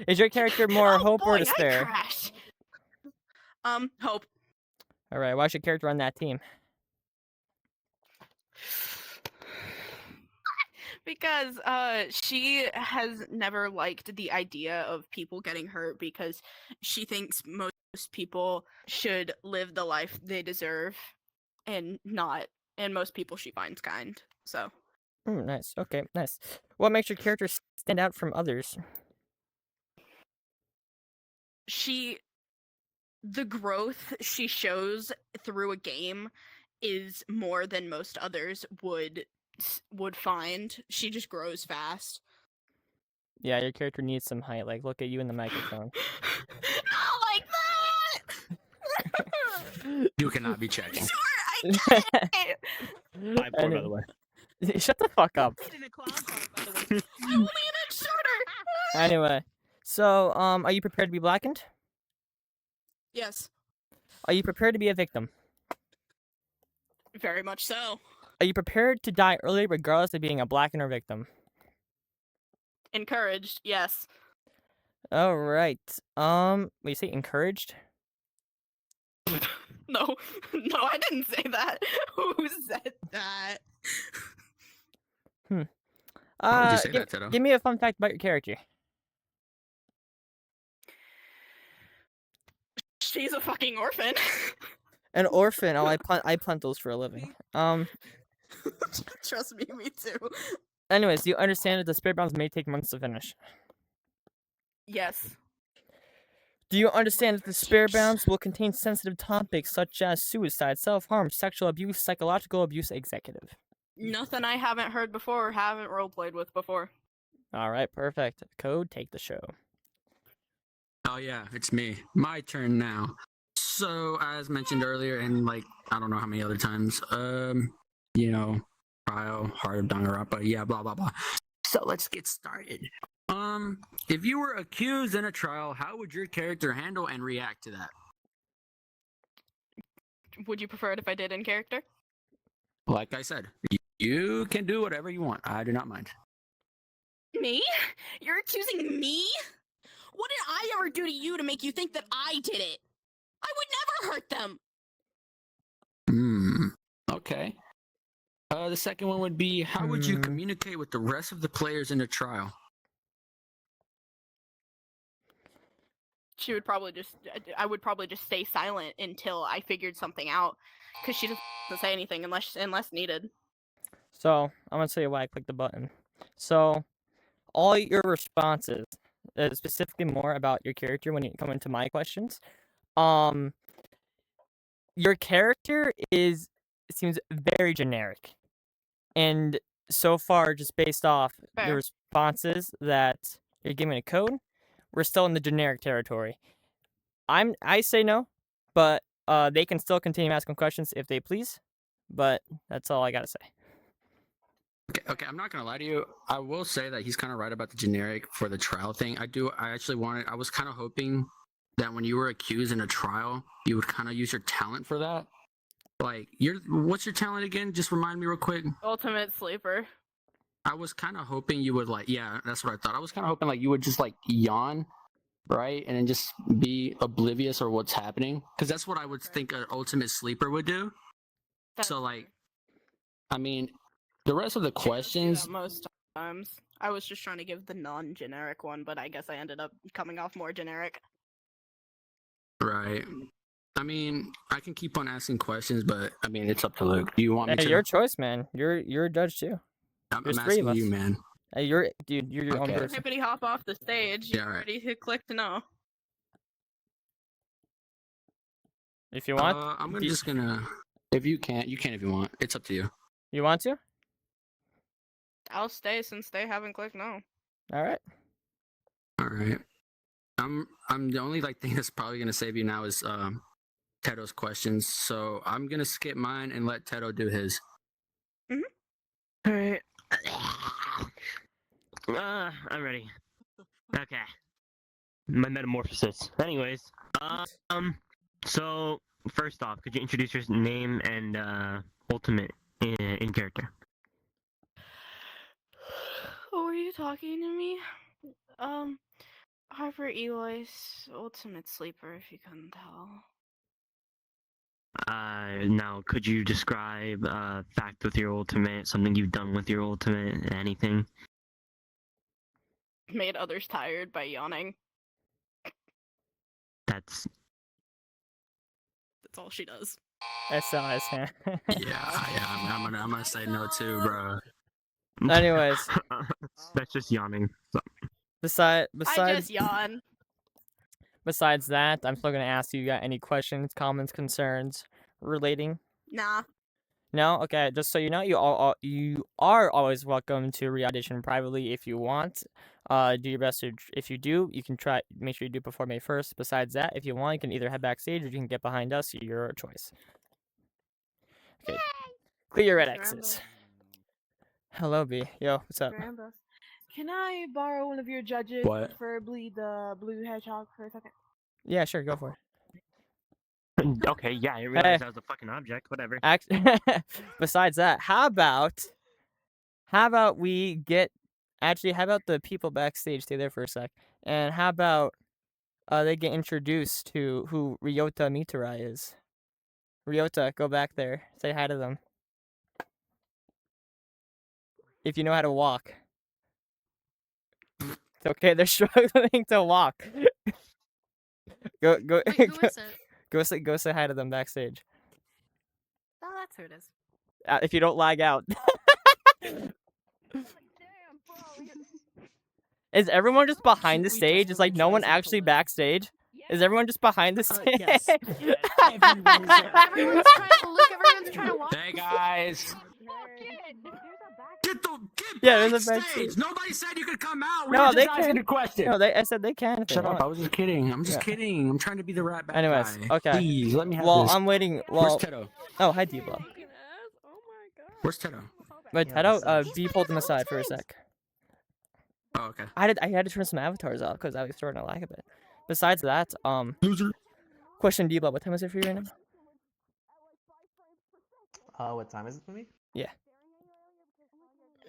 Is your character more Oh, hope boy, or I despair? crashed. Hope. All right. Why's your character on that team? Because she has never liked the idea of people getting hurt because she thinks most people should live the life they deserve and most people she finds kind. So Nice. Okay. Nice. What makes your character stand out from others? the growth she shows through a game is more than most others would find. She just grows fast. Yeah, your character needs some height. Like, look at you in the microphone. Not like that. You cannot be checking. Sure, I get it. 5'4", by the way. Shut the fuck up. In a clown car, by the way. I'm only an inch shorter. Anyway, so are you prepared to be blackened? Yes, Are you prepared to be a victim? very much so. Are you prepared to die early, regardless of being a blackened or victim? Encouraged, yes. All right. You say encouraged? No, no, I didn't say that. Who said that? Why would you say Give, that, Tito? give me a fun fact about your character. She's a fucking orphan. An orphan. Oh, I punt those for a living. Trust me, me too. Anyways, do you understand that the spirit bounds may take months to finish? Yes. Do you understand that the spirit bounds will contain sensitive topics such as suicide, self-harm, sexual abuse, psychological abuse, executive? Nothing I haven't heard before or haven't roleplayed with before. All right, perfect. Code, take the show. Oh yeah, it's me. My turn now. So as mentioned earlier, and like I don't know how many other times, trial, heart of Danganronpa, yeah, blah blah blah. So let's get started. If you were accused in a trial, how would your character handle and react to that? Would you prefer it if I did in character? Like I said, you can do whatever you want. I do not mind. Me? You're accusing me? What did I ever do to you to make you think that I did it? I would never hurt them. Okay. The second one would be, how would you Hmm. communicate with the rest of the players in the trial? She would probably I would probably just stay silent until I figured something out, because she doesn't say anything unless needed. So I'm gonna tell you why I clicked the button. So all your responses, specifically more about your character when you come into my questions, your character seems very generic, and so far, just based off the Fair. responses that you're giving a code, we're still in the generic territory. I say no, but they can still continue asking questions if they please. But that's all I gotta say. Okay, I'm not gonna lie to you. I will say that he's kind of right about the generic for the trial thing. I was kind of hoping that when you were accused in a trial, you would kind of use your talent for that. Like, what's your talent again? Just remind me real quick. Ultimate sleeper. I was kind of hoping you would yeah, that's what I thought. I was kind of hoping like you would just like yawn, right, and then just be oblivious of what's happening, because that's what I would think an ultimate sleeper would do. That's So like, fair. I mean, the rest of the She does do questions. that most times. I was just trying to give the non-generic one, but I guess I ended up coming off more generic. Right. I mean, I can keep on asking questions, but I mean, it's up to Luke. Do you want me Hey, to? your choice, man. You're a judge too. I'm there's three of asking you, us. man. Hey, you're your own Okay. person. Hippity hop off the stage. Yeah, You're right. ready to click to know. If you want, I'm do- just gonna. If you can't, you can if you want. It's up to you. you want to? I'll stay since they haven't clicked no. All right. All right. I'm the only thing that's probably gonna save you now is Tedo's questions. So I'm gonna skip mine and let Tedo do his. Alright. I'm ready. Okay. My metamorphosis. Anyways, so first off, could you introduce your name and ultimate in character? Oh, were you talking to me? Harper Eloy's ultimate sleeper, if you couldn't tell. Now, could you describe fact with your ultimate, something you've done with your ultimate, anything? Made others tired by yawning. That's That's all she does. SLS, huh? Yeah. I'm gonna say no too, bro. Anyways. That's just yawning. So. I Besides just yawn. Besides that, I'm still gonna ask you got any questions, comments, concerns relating? Nah. No? Okay, just so you know, you are always welcome to re-audition privately if you want. Do your best to, if you do, you can make sure you do it before May 1st. Besides that, if you want, you can either head backstage or you can get behind us, your choice. Okay. Clear your red X's. Hello, B. Yo, what's up? Rambus. Can I borrow one of your judges, What? preferably the blue hedgehog, for a second? Yeah, sure, go for it. Okay, yeah, I realized that was a fucking object. Whatever. Besides that, how about we get, actually, how about the people backstage stay there for a sec, and how about they get introduced to who Ryota Mitarai is. Ryota, go back there, say hi to them. If you know how to walk. It's okay, they're struggling to walk. Go. Wait, who is it? Go say hi to them backstage. Oh, that's who it is. If you don't lag out. Is everyone just behind the stage? Is like no one actually backstage? Is everyone just behind the stage? Yes. Everyone's trying to look, everyone's trying to watch. Hey guys, get Yeah, there's a backstage. backstage. Nobody said you could come out. We No, were they just asking can. a question. No, I said they can. If they Shut up! want. I was just kidding. I'm just Yeah. kidding. I'm trying to be the right bad Anyways, guy. okay. Please let me have Well, this. I'm waiting. Where's Well, Tedo? oh, hi, Deblo. Where's Tedo? Wait, Yeah, Tedo, this B pulled him aside for a sec. Oh, okay. I had to turn some avatars off because I was starting to lag a bit. Besides that, Loser. question Deblo, what time is it for you right now? What time is it for me? Yeah.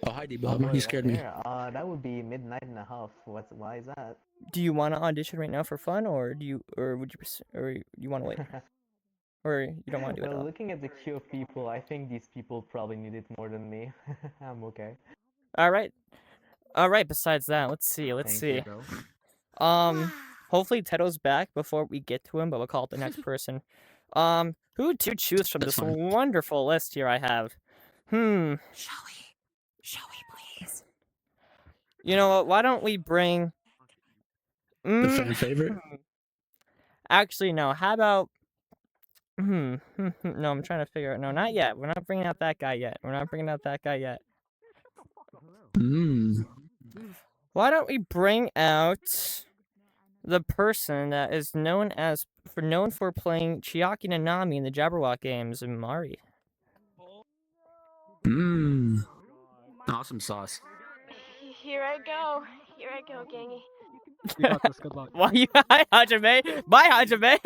Oh, hi, D-Blob. You scared me. That would be midnight and a half. Why is that? Do you want to audition right now for fun, or you want to wait, or you don't want to do it at Well, all? looking at the queue of people, I think these people probably need it more than me. I'm okay. All right. Besides that, let's see. Thank you, bro. Hopefully Tedo's back before we get to him, but we'll call it the next person. Who to choose from That's this fine. wonderful list here I have? Showy, please. You know what? Why don't we bring? The fan favorite. Actually, no. How about? No, I'm trying to figure out. No, not yet. We're not bringing out that guy yet. Why don't we bring out the person that is known for playing Chiaki Nanami in the Jabberwock games, Mari? Awesome sauce. Here I go, gangy. Good luck. Why you? Hi, Hajime. Bye, Hajime.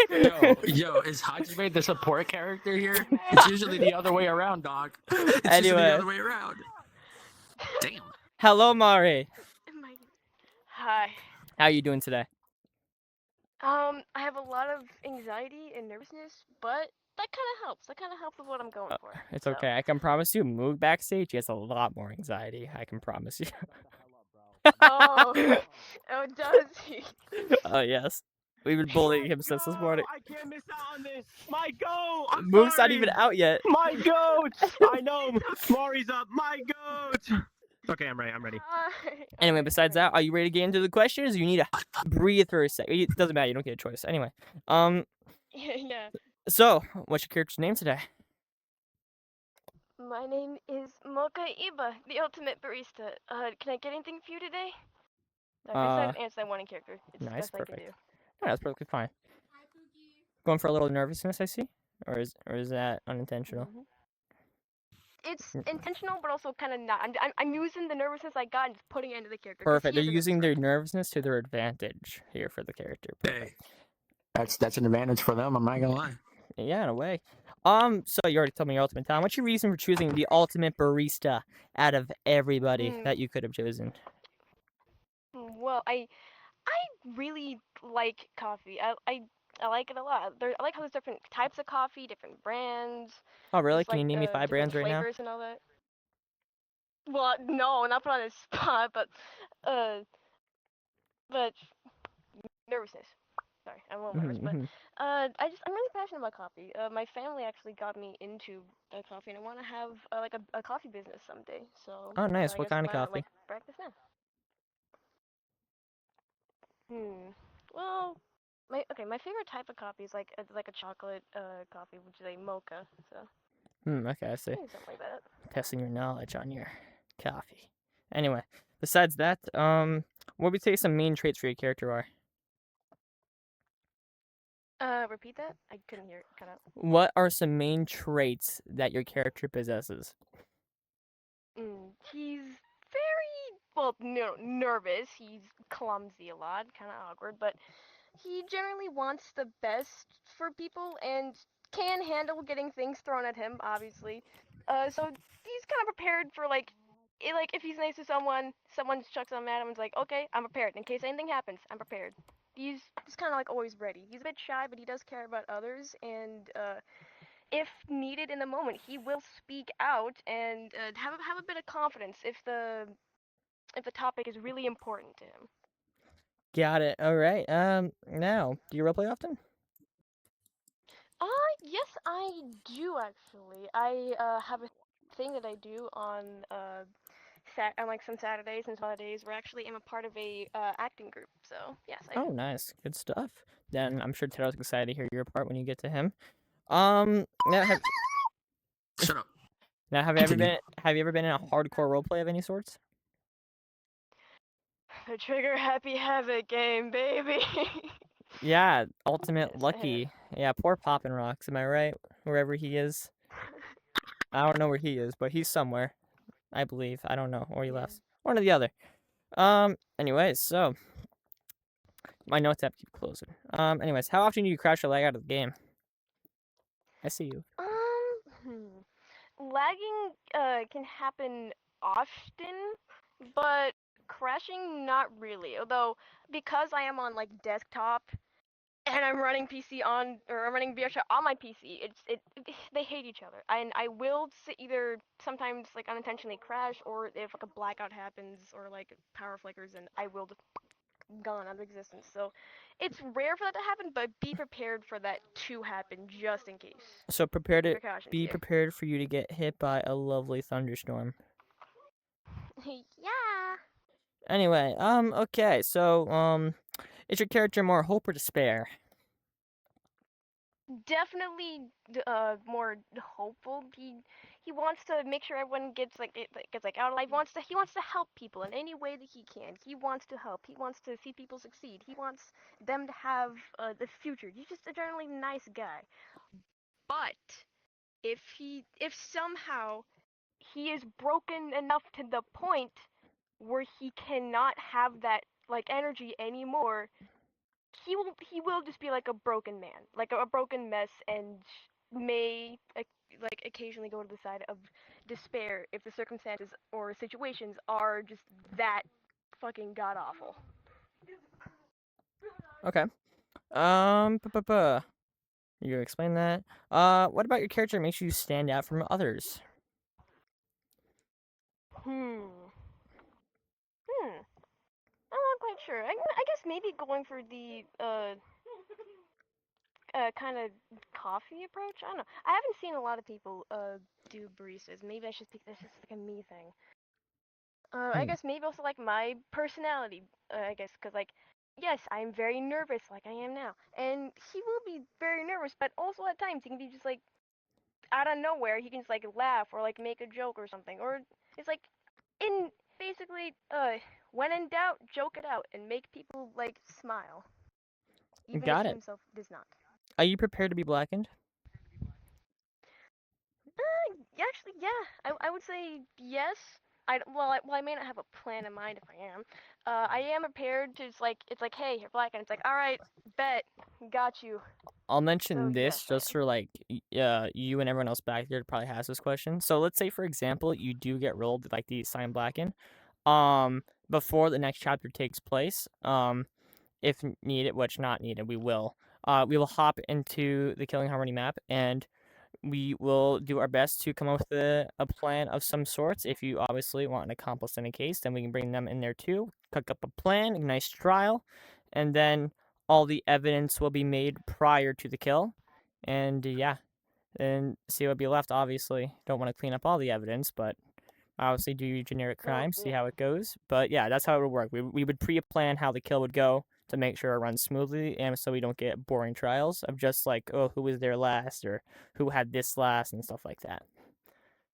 Yo, is Hajime the support character here? It's usually the other way around, dog. It's usually Anyway. the other way around. Damn. Hello, Mari. Hi. How you doing today? I have a lot of anxiety and nervousness, but that kind of helps. That kind of helps with what I'm going for. It's so. okay. I can promise you, Moog backstage, he has a lot more anxiety. I can promise you. Oh, does he? Oh, yes. We've been bullying him since this morning. I can't miss out on this. My goat. I'm Moog's not sorry. even out yet. My goat. I know. Mari's up. My goat. Okay, I'm ready. Anyway, besides that, are you ready to get into the questions? You need to breathe for a sec. It doesn't matter. You don't get a choice. Anyway, Yeah. so what's your character's name today? My name is Mocha Iba, the ultimate barista. Can I get anything for you today? I just have to answer that one in character. It's the Nice, best I can perfect. do. Yeah, that's perfectly fine. Going for a little nervousness, I see, or is that unintentional? Mhm. It's intentional, but also kind of not. I'm using the nervousness I got and just putting it into the character. 'cause Perfect. he They're is a using their nervous nervousness to their advantage here for the character. Hey, Perfect. that's an advantage for them. I'm not gonna lie. Yeah, in a way. So you already told me your ultimate talent. What's your reason for choosing the ultimate barista out of everybody Hmm. that you could have chosen? Well, I really like coffee. I like it a lot. I like how there's different types of coffee, different brands, Oh, really? just Can you like name me 5 different brands right now? flavors and all that. Well, no, not put on the spot, uh, but nervousness. Sorry, I'm a little nervous, but I'm really passionate about coffee. My family actually got me into coffee, and I want to have like a coffee business someday. So Oh, nice. I What guess kind of why not coffee? like practice now? Well, my favorite type of coffee is like a chocolate coffee, which is a mocha. So Okay, I see. something like that. Testing your knowledge on your coffee. Anyway, besides that, what would you say some main traits for your character are? Repeat that? I couldn't hear it cut out. What are some main traits that your character possesses? He's very nervous. He's clumsy a lot, kind of awkward, but he generally wants the best for people and can handle getting things thrown at him, obviously. So he's kind of prepared for like if he's nice to someone chucks something at him and it's like, okay, I'm prepared. In case anything happens, I'm prepared. He's just kind of like always ready. He's a bit shy, but he does care about others, and if needed in the moment, he will speak out and have a bit of confidence if the topic is really important to him. Got it. All right. Now, do you roleplay often? Yes, I do actually. I have a thing that I do on on like some Saturdays and holidays. Where actually I'm a part of a acting group. So yes, I Oh, do. nice. Good stuff. Then I'm sure Ted's excited to hear your part when you get to him. Now have Shut up. now have you ever Continue. been in a hardcore roleplay of any sorts? The Trigger Happy Havoc game, baby. Yeah, Ultimate Yes, I have. Lucky. Yeah, poor Poppin' Rocks, am I right? Wherever he is. I don't know where he is, but he's somewhere. I believe. I don't know. Or he Yeah. left. One or the other. Anyways, so my notes app keep closing. Anyways, how often do you crash or lag out of the game? I see you. Lagging can happen often, but crashing not really. Although because I am on like desktop and I'm running PC on or I'm running VRChat on my PC, they hate each other. And I will either sometimes like unintentionally crash, or if like a blackout happens or like power flickers, and I will just gone out of existence. So it's rare for that to happen, but be prepared for that to happen just in case. So Precautions be here. prepared for you to get hit by a lovely thunderstorm. Yeah. Anyway, okay, so, is your character more hope or despair? Definitely more hopeful. He wants to make sure everyone gets like out alive. He wants to help people in any way that he can. He wants to help. He wants to see people succeed. He wants them to have the future. He's just a generally nice guy. But if somehow he is broken enough to the point where he cannot have that like energy anymore, he will just be like a broken man, like a broken mess, and may like occasionally go to the side of despair if the circumstances or situations are just that fucking god awful. Okay. You explain that. What about your character makes you stand out from others? I'm not quite sure. I guess maybe going for the kind of coffee approach. I don't know. I haven't seen a lot of people do baristas. Maybe I should think this is like a me thing. I guess maybe also like my personality. I guess because like yes, I'm very nervous like I am now, and he will be very nervous, but also at times he can be just like out of nowhere he can just like laugh or like make a joke or something, or it's like in basically, when in doubt, joke it out and make people like smile, even Got if he it. himself does not. Are you prepared to be blackened? Actually, yeah, I would say yes. I may not have a plan in mind if I am. I am prepared to it's like, hey, you're black, and it's like, all right, bet, got you. I'll mention So, this yes, I just for like you and everyone else back there probably has this question. So let's say for example you do get rolled like the sign blacken, before the next chapter takes place, if needed, which not needed, we will hop into the Killing Harmony map and we will do our best to come up with a plan of some sorts. If you obviously want an accomplice in a case, then we can bring them in there too. Cook up a plan, a nice trial, and then all the evidence will be made prior to the kill. And yeah, and see what will be left. Obviously, don't want to clean up all the evidence, but obviously do generic crime, see how it goes. But yeah, that's how it would work. We would pre-plan how the kill would go to make sure it runs smoothly, and so we don't get boring trials of just like, oh, who was there last, or who had this last, and stuff like that.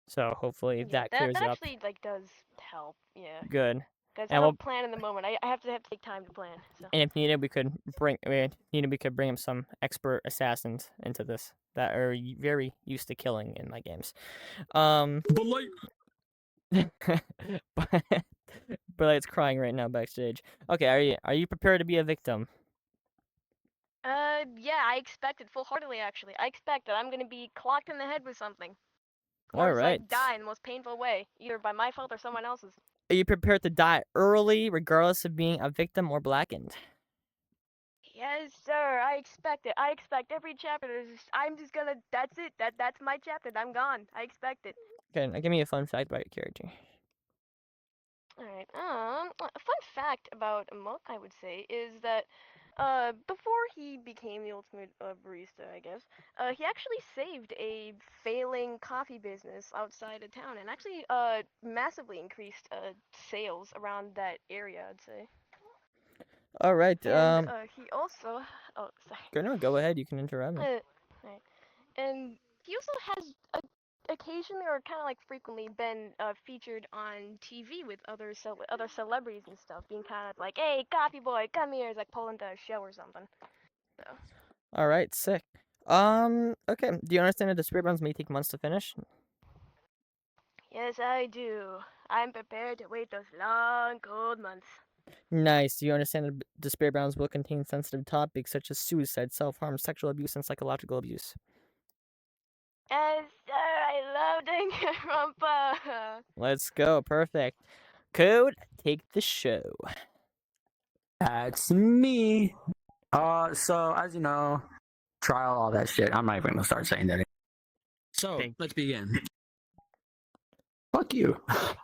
So hopefully Yeah, that that clears up. actually does help. Yeah. Good. Because And I we'll, don't plan in the moment. I have to take time to plan. So. and if needed, we could bring him some expert assassins into this that are very used to killing in my games. Budlight. But it's crying right now backstage. Okay, are you prepared to be a victim? Yeah, I expect it full-heartedly, actually. I expect that I'm gonna be clocked in the head with something. Or just, Alright. like, die in the most painful way, either by my fault or someone else's. Are you prepared to die early, regardless of being a victim or blackened? Yes, sir, I expect it. I expect every chapter, I'm just gonna, that's it, that's my chapter, I'm gone. I expect it. Okay, now give me a fun fact about your character. Alright, a fun fact about Moog, I would say, is that, before he became the ultimate barista, I guess, he actually saved a failing coffee business outside of town and actually, massively increased, sales around that area, I'd say. Alright, And, he also, oh, sorry. go ahead, you can interrupt me. Right. And he also has occasionally or kind of like frequently been featured on TV with other celebrities and stuff, being kind of like, "Hey, coffee boy, come here," it's like pulling to a show or something. So. Alright, sick. Okay, do you understand that the spirit rounds may take months to finish? Yes, I do. I'm prepared to wait those long, cold months. Nice. Do you understand that the spirit rounds will contain sensitive topics such as suicide, self-harm, sexual abuse, and psychological abuse? Yes, sir, I love Danganronpa. Let's go. Perfect. Code, take the show. That's me. So as you know, trial, all that shit. I'm not even gonna start saying that anymore. So let's begin. Fuck you.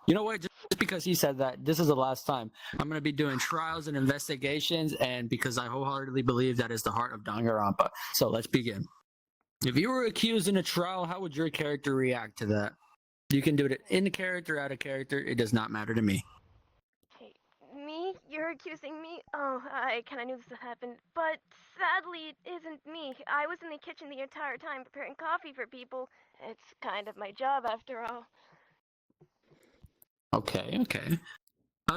You know what? Just because he said that, this is the last time. I'm gonna be doing trials and investigations, and because I wholeheartedly believe that is the heart of Danganronpa. So let's begin. If you were accused in a trial, how would your character react to that? You can do it in character, out of character. It does not matter to me. Hey, me? You're accusing me? Oh, I kind of knew this would happen, but sadly, it isn't me. I was in the kitchen the entire time preparing coffee for people. It's kind of my job, after all. Okay.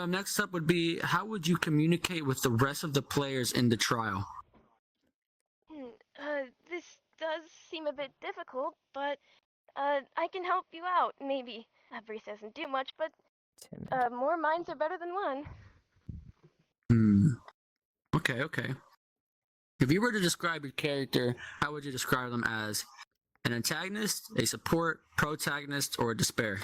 Next up would be, how would you communicate with the rest of the players in the trial? This does seem a bit difficult, but I can help you out, maybe. Breeze doesn't do much, but more minds are better than one. Okay. If you were to describe your character, how would you describe them as an antagonist, a support, protagonist, or a despair?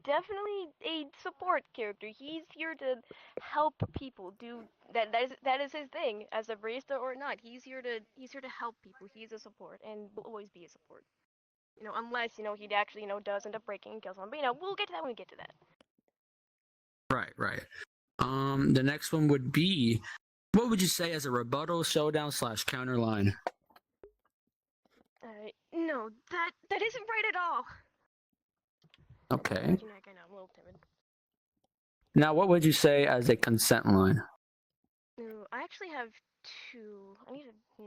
Definitely a support character. He's here to help people do that. That is his thing. As a barista or not, he's here to help people. He's a support and will always be a support. Unless he actually does end up breaking and kills someone. But we'll get to that when we get to that. Right. The next one would be, what would you say as a rebuttal, showdown / counter line? No, that isn't right at all. Okay. I know, I'm a little timid. Now, what would you say as a consent line? No, I actually have two. I need to.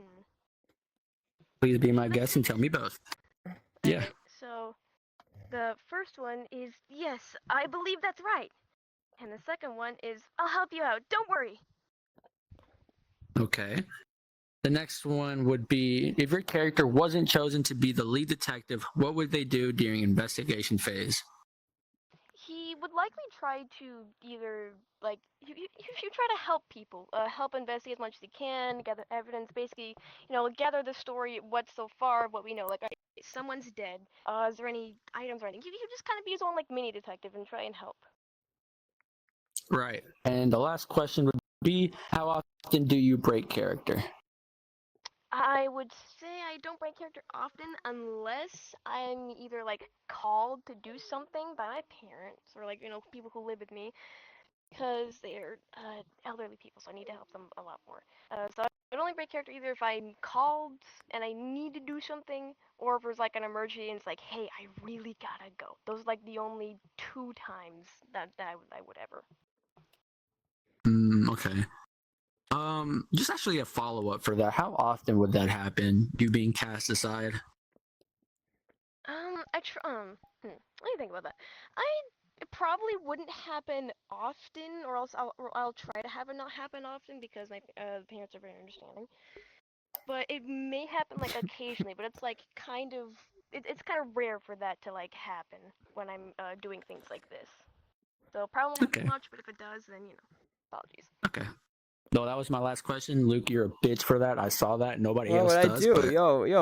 Please be my guest and tell me both. Okay, Yeah. so The first one is yes, I believe that's right. And the second one is I'll help you out. Don't worry. Okay. The next one would be if your character wasn't chosen to be the lead detective, what would they do during investigation phase? He would likely try to either like you try to help people, help investigate as much as he can, gather evidence, basically, gather the story, what's so far, what we know. Like, alright, someone's dead. Is there any items or anything? You just kind of be his own like mini detective and try and help. Right. And the last question would be, how often do you break character? I would say I don't break character often unless I'm either like called to do something by my parents or like people who live with me because they're elderly people, so I need to help them a lot more. So I would only break character either if I'm called and I need to do something, or if there's like an emergency and it's like, hey, I really gotta go. Those are like the only 2 times that I would ever. Okay. Just actually a follow-up for that. How often would that happen? You being cast aside? Let me think about that. It probably wouldn't happen often, or else I'll try to have it not happen often because my parents are very understanding. But it may happen like occasionally, but it's like it's kind of rare for that to like happen when I'm doing things like this. So probably not Okay. much, but if it does, then apologies. Okay. No, that was my last question. Luke, you're a bitch for that. I saw that. Nobody What else would I does. do? But...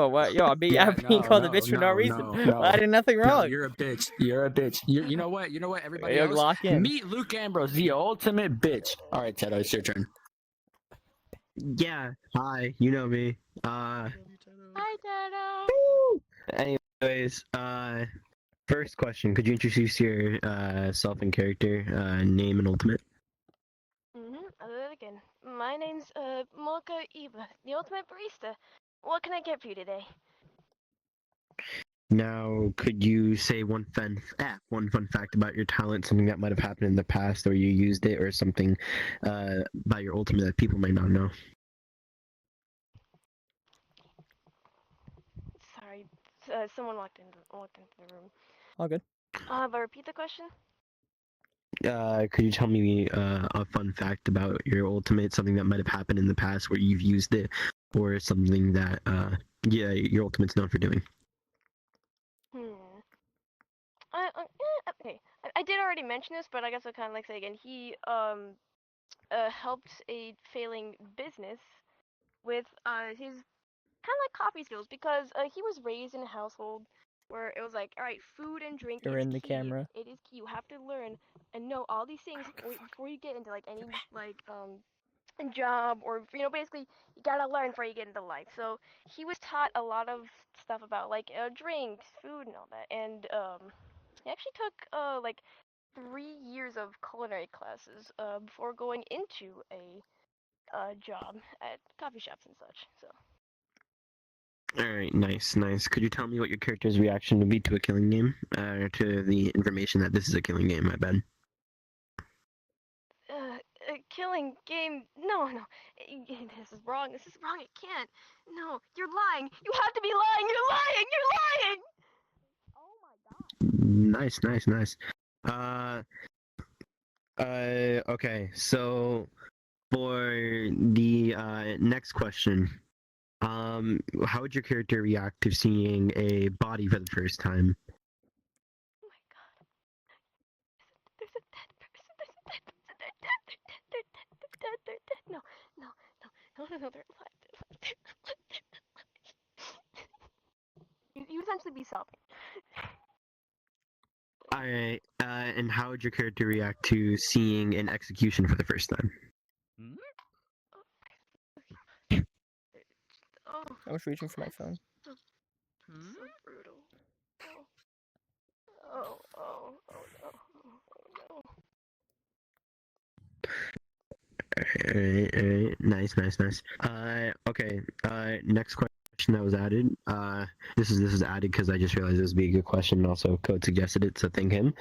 What? I'm being called a bitch for no reason. No. I did nothing wrong. No, you're a bitch. You're a bitch. You know what? Everybody else, lock in. meet Luke Ambrose, the ultimate bitch. All right, Tedo, it's your turn. Yeah. Hi. You know me. Hi, Dada. Anyways, first question: could you introduce your self and character, name and ultimate? I'll do it again. My name's Mocha Iba, the ultimate barista. What can I get for you today? Now, could you say one fun fact about your talent, something that might have happened in the past, or you used it, or something about your ultimate that people might not know? Sorry, someone walked into the room. All good. But repeat the question. Could you tell me a fun fact about your ultimate, something that might have happened in the past where you've used it, or something that your ultimate's known for doing? Okay. I did already mention this, but I guess I'll kind of like say again. He helped a failing business with his kind of like coffee skills because he was raised in a household where it was like, all right, food and drink You're is in the key. camera. It is key. You have to learn and know all these things before you get into like any like job or basically you gotta learn before you get into life. So he was taught a lot of stuff about like drinks, food, and all that. And he actually took like 3 years of culinary classes before going into a job at coffee shops and such. So. Alright, nice. Could you tell me what your character's reaction would be to a killing game? To the information that this is a killing game, my bad. A killing game? No. This is wrong. It can't. No, you're lying. You have to be lying. You're lying. Oh my Nice. Okay, so for the next question, how would your character react to seeing a body for the first time? Oh my god. There's a dead person. They're dead. No, they're alive. You essentially be sobbing. Alright, and how would your character react to seeing an execution for the first time? Oh, I was reaching for my phone. so brutal. Oh no. Alright, nice. Okay, next question that was added. This is added because I just realized this would be a good question, and also Code suggested it, so thank him.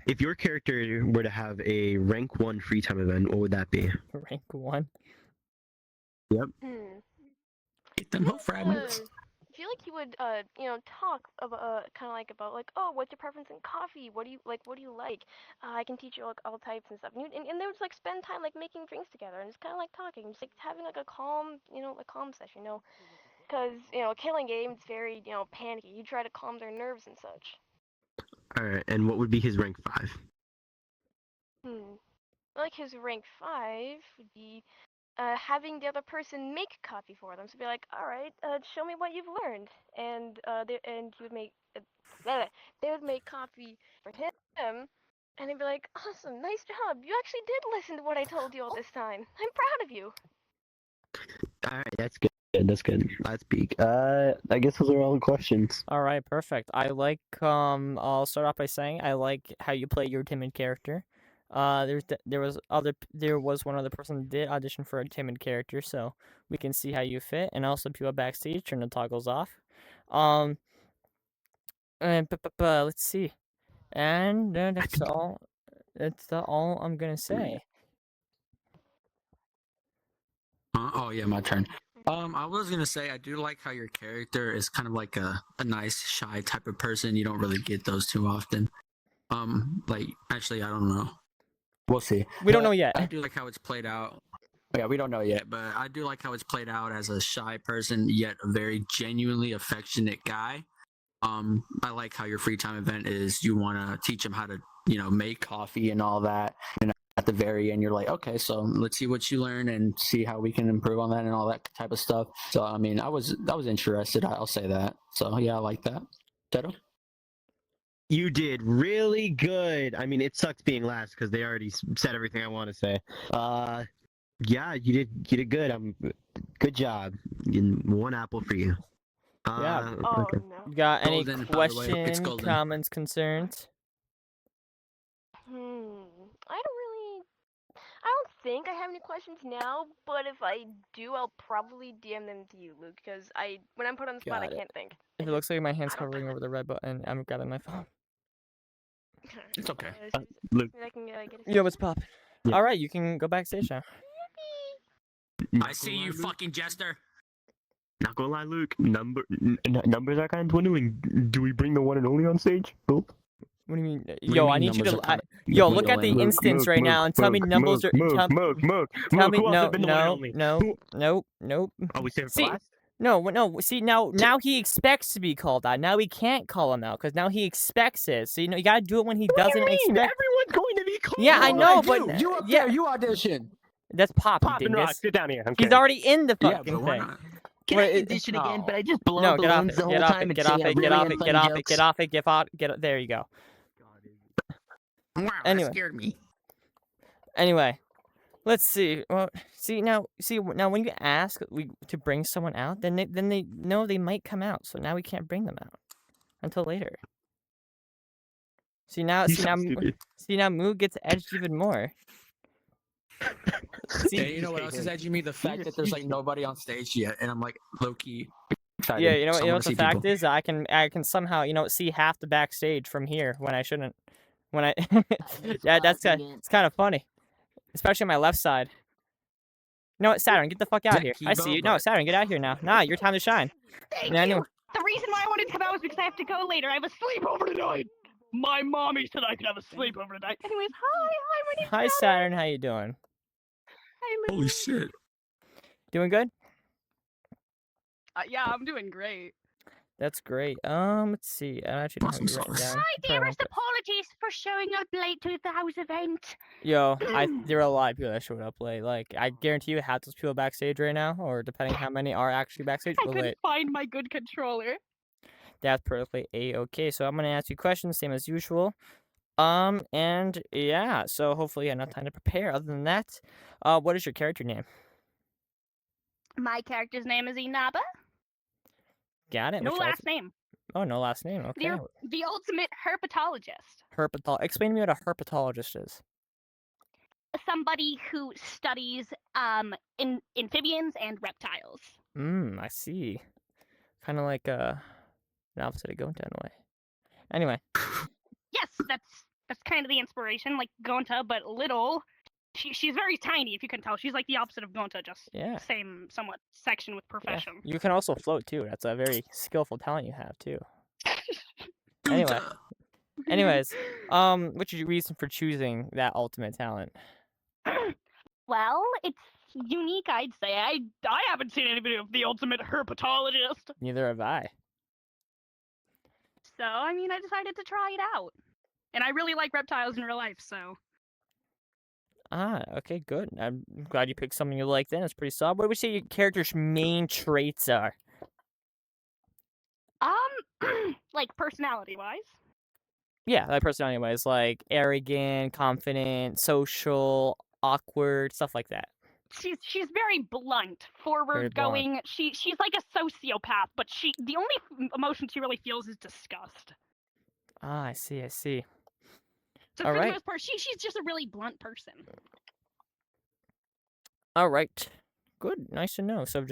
If your character were to have a rank 1 free time event, what would that be? Rank 1? Yep. Get them whole fragments. If feel like he would, talk about, kind of like about like, oh, what's your preference in coffee? What do you like? What do you like? I can teach you like all types and stuff. And they would just like spend time like making drinks together and just kind of like talking, just like having like a calm, a calm session, because killing game it's very panicky. You try to calm their nerves and such. All right, and what would be his rank 5? Like his rank 5 would be having the other person make coffee for them. So be like, all right, show me what you've learned, and he would make they would make coffee for him, and he'd be like, awesome, nice job. You actually did listen to what I told you all this time. I'm proud of you. All right, that's good. That's good. Let's peek. I guess those are all the questions. All right, perfect. I like. I'll start off by saying I like how you play your timid character. There was one other person that did audition for a timid character, so we can see how you fit. And also, people backstage turn the toggles off. And let's see. And that's all. That's all I'm gonna say. Oh yeah, my turn. I was gonna say I do like how your character is kind of like a nice, shy type of person. You don't really get those too often. Like actually, I don't know. We'll see. We don't know yet. I do like how it's played out. Yeah, we don't know yet, but I do like how it's played out as a shy person, yet a very genuinely affectionate guy. I like how your free time event is you want to teach him how to, make coffee and all that. And at the very end, you're like, okay, so let's see what you learn and see how we can improve on that and all that type of stuff. So, I mean, I was interested. I'll say that. So, yeah, I like that. Teto? You did really good. I mean, it sucks being last because they already said everything I want to say. Yeah, you did good. Good job. 1 apple for you. Yeah. Okay. No. You got any Golden, by the way. It's questions, golden. comments, concerns? I don't think I have any questions now, but if I do, I'll probably DM them to you, Luke, because when I'm put on the spot, Got I it. can't think. If it looks like my hand's hovering over the red button, I'm grabbing my phone. It's okay. Luke. I can, get a Yo, what's poppin'? Yeah. All right, you can go backstage now. I see you, fucking jester. Not gonna lie, Luke. Numbers are kind of dwindling. Do we bring the one and only on stage? Oh. What do you mean? do you Yo, I mean need you numbers to. are kinda Yo, look at the dwindling? instance right now and tell me numbers are. Tell me no. Nope. Oh, we saved it for See, last? no. See, now he expects to be called out. Now we can't call him out because now he expects it. So you gotta do it when he doesn't expect. Everyone's going to be called. Yeah, I know, Like but you up yeah, there, you audition. that's Pop. Pop You and rock. dingus. Sit down here. I'm He's kidding. already in the Yeah, fucking but why thing. not? Can Wait, I audition again? oh. But I just blow No, get off balloons it. the whole Get off time it. and Get say off really it. Get off it. unfunny Get off it. jokes. Get off it. Get off. There you go. Wow, Anyway. that scared me. Anyway, let's see. Well, now when you ask to bring someone out, then they know they might come out. So now we can't bring them out until later. See now Moog gets edged even more. See, And you know what else is edging me? The fact that there's like nobody on stage yet, and I'm like low key excited. yeah, you know So I what wanna the see fact people. is? I can somehow see half the backstage from here when I shouldn't. When I yeah, it's kind of funny, especially on my left side. You know what, Saturn, get the fuck out of here. I see you. No, Saturn, get out of here now. Nah, your time to shine. Thank Yeah, you. anyway. The reason why I wanted to come out was because I have to go later. I have a sleepover tonight. My mommy said I could have a sleepover tonight. Anyways, hi, my name's Hi, Saturn. How you doing? Hi, Lou. Holy shit. Doing good? Yeah, I'm doing great. That's great. Let's see. I actually don't have it written down. Hi, Probably dearest. won't Apologies for showing up late to the house event. Yo, there are a lot of people that showed up late. Like, I guarantee you half those people backstage right now, or depending how many are actually backstage, I were couldn't late. find my good controller. That's perfectly a-okay. So I'm gonna ask you questions, same as usual. And yeah, so hopefully you have enough time to prepare. Other than that, what is your character name? My character's name is Inaba. Got it. No Which last name. Oh, no last name. Okay. The ultimate herpetologist. Explain to me what a herpetologist is. Somebody who studies amphibians and reptiles. I see. Kind of like the opposite of Gonta in a way. Anyway. Yes, that's kind of the inspiration, like Gonta, but little. She's very tiny, if you can tell. She's like the opposite of Gonta, just Yeah. same somewhat section with Yeah. profession. You can also float too. That's a very skillful talent you have too. Anyway. Anyways, what's your reason for choosing that ultimate talent? Well, it's unique, I'd say. I haven't seen anybody of the ultimate herpetologist. Neither have I. So, I mean, I decided to try it out. And I really like reptiles in real life, so. Okay, good. I'm glad you picked something you like then. It's pretty solid. What would you say your character's main traits are? Like personality-wise. Yeah, like personality-wise, like arrogant, confident, social, awkward, stuff like that. She's very blunt, forward-going. She's like a sociopath, but the only emotion she really feels is disgust. I see. So All for right. the most part, she's just a really blunt person. All right. Good. Nice to know. So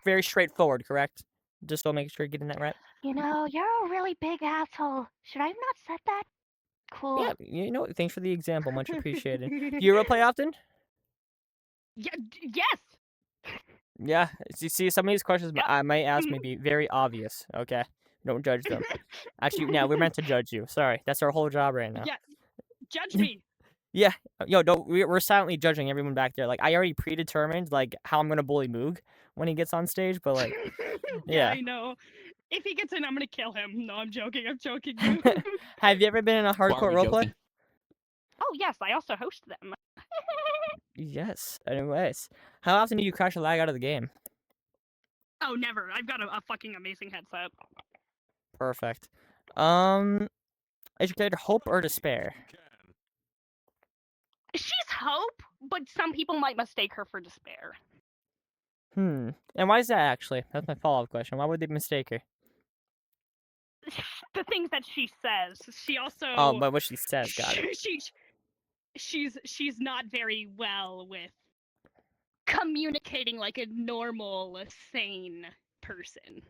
very straightforward, correct? Just don't make sure you're getting that right. You know, you're a really big asshole. Should I have not said that? Cool. Yeah, you know, thanks for the example. Much appreciated. Do you roleplay often? Yeah, yes. Yeah. You see, some of these questions I might ask may be very obvious. Okay, don't judge them. Actually, no, we're meant to judge you. Sorry, that's our whole job right now. Yeah, judge me. Yeah, yo, no, we're silently judging everyone back there. Like, I already predetermined like how I'm gonna bully Moog when he gets on stage, but like, Yeah, yeah. I know. If he gets in, I'm gonna kill him. No, I'm joking. Have you ever been in a Why are hardcore we roleplay? joking? Oh yes, I also host them. Yes. Anyways, how often do you crash or lag out of the game? Oh, never. I've got a fucking amazing headset. Perfect. Is your character hope or despair? She's hope, but some people might mistake her for despair. And why is that actually? That's my follow-up question. Why would they mistake her? The things that she says. She also. Oh, but what she says, got it. She's not very well with communicating like a normal, sane person.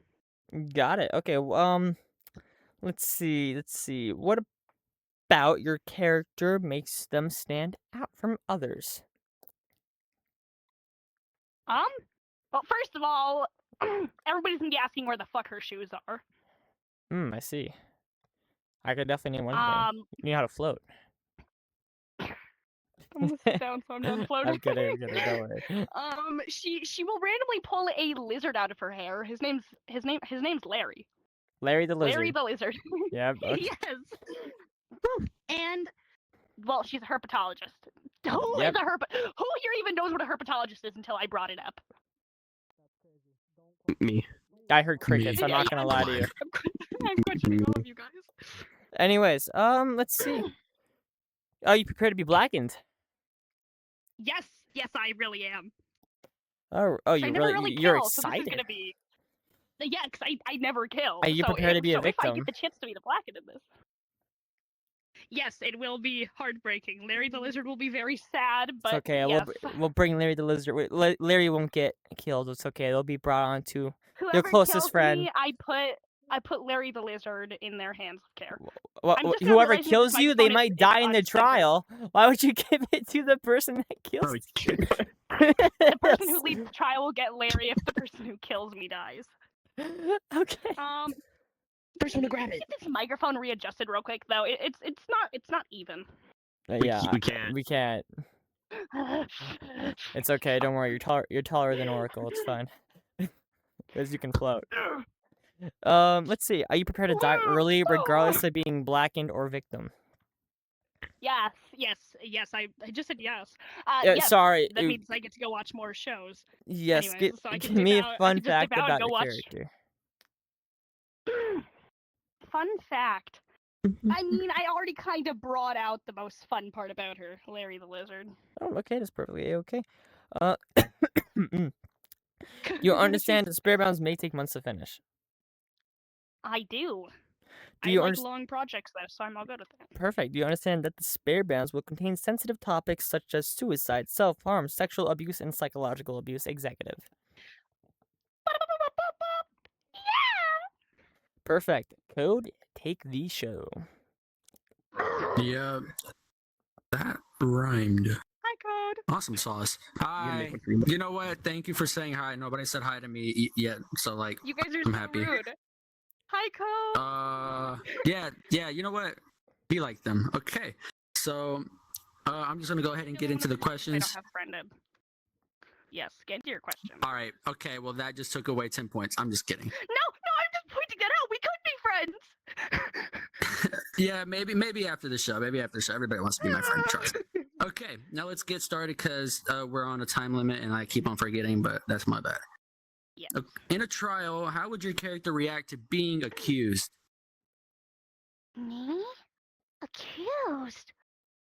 Got it. Okay. Let's see. What about your character makes them stand out from others? Well, first of all, everybody's gonna be asking where the fuck her shoes are. I see. I could definitely name one thing. You know how to float. I'm gonna sit down so I'm done floating. I'm kidding. Don't worry. She will randomly pull a lizard out of her hair. His name's Larry. Larry the lizard. Larry the lizard. Yeah. Okay. Yes. And well, she's a herpetologist. Who Yep. is a Who here even knows what a herpetologist is until I brought it up? Me. I heard crickets. I'm not gonna lie to you. I'm questioning all of you guys. Anyways, let's see. Oh, you prepared to be blackened? Yes, I really am. Oh, I you never really? kill, You're so this is excited. gonna be. Yeah, because I never kill. Are you so prepared to be a so if I victim? get the chance to be the blackened in this. Yes, it will be heartbreaking. Larry the lizard will be very sad, but It's okay. yes. We'll bring Larry the lizard. Larry won't get killed. It's okay. They'll be brought on to Whoever your closest kills friend. me, I put Larry the lizard in their hands with care. Well, I'm just now whoever realizing kills this you, they microphone might is die in the on trial. Why would you give it to the person that kills you? The person who leads the trial will get Larry if the person who kills me dies. Okay. First one to grab it. Get this microphone readjusted real quick though. It's not even. Yeah. We can't. We can't. It's okay. Don't worry. You're taller than Oracle. It's fine. Because you can float. Let's see. Are you prepared to die early, regardless of being blackened or victim? Yes. I just said yes. Yeah, sorry. That means I get to go watch more shows. Yes. Anyways, so I can give me dip a out- I fun can just fact dip out and about go your watch. character. Fun fact. I mean, I already kind of brought out the most fun part about her, Larry the lizard. Oh, okay. That's perfectly okay. You understand that spare bounds may take months to finish. I do. Do you I like underst- long projects though, so I'm all good with that. Perfect. Do you understand that the spare bounds will contain sensitive topics such as suicide, self-harm, sexual abuse, and psychological abuse? Executive. Perfect. Code, take the show. Yeah, that rhymed. Hi, Code. Awesome sauce. Hi. You know what? Thank you for saying hi. Nobody said hi to me yet, so like, You guys are I'm so happy. rude. Hi, Ko. Yeah. You know what? Be like them. Okay. So, I'm just gonna go ahead and get into the I don't questions. have friended. Yes, get into your question. All right. Okay. Well, that just took away 10 points. I'm just kidding. No, I'm just pointing that out. We could be friends. Yeah, maybe after the show. Maybe after the show. Everybody wants to be my friend. Trust. Okay. Now let's get started because we're on a time limit and I keep on forgetting, but that's my bad. Yeah. In a trial, how would your character react to being accused? Me? Accused?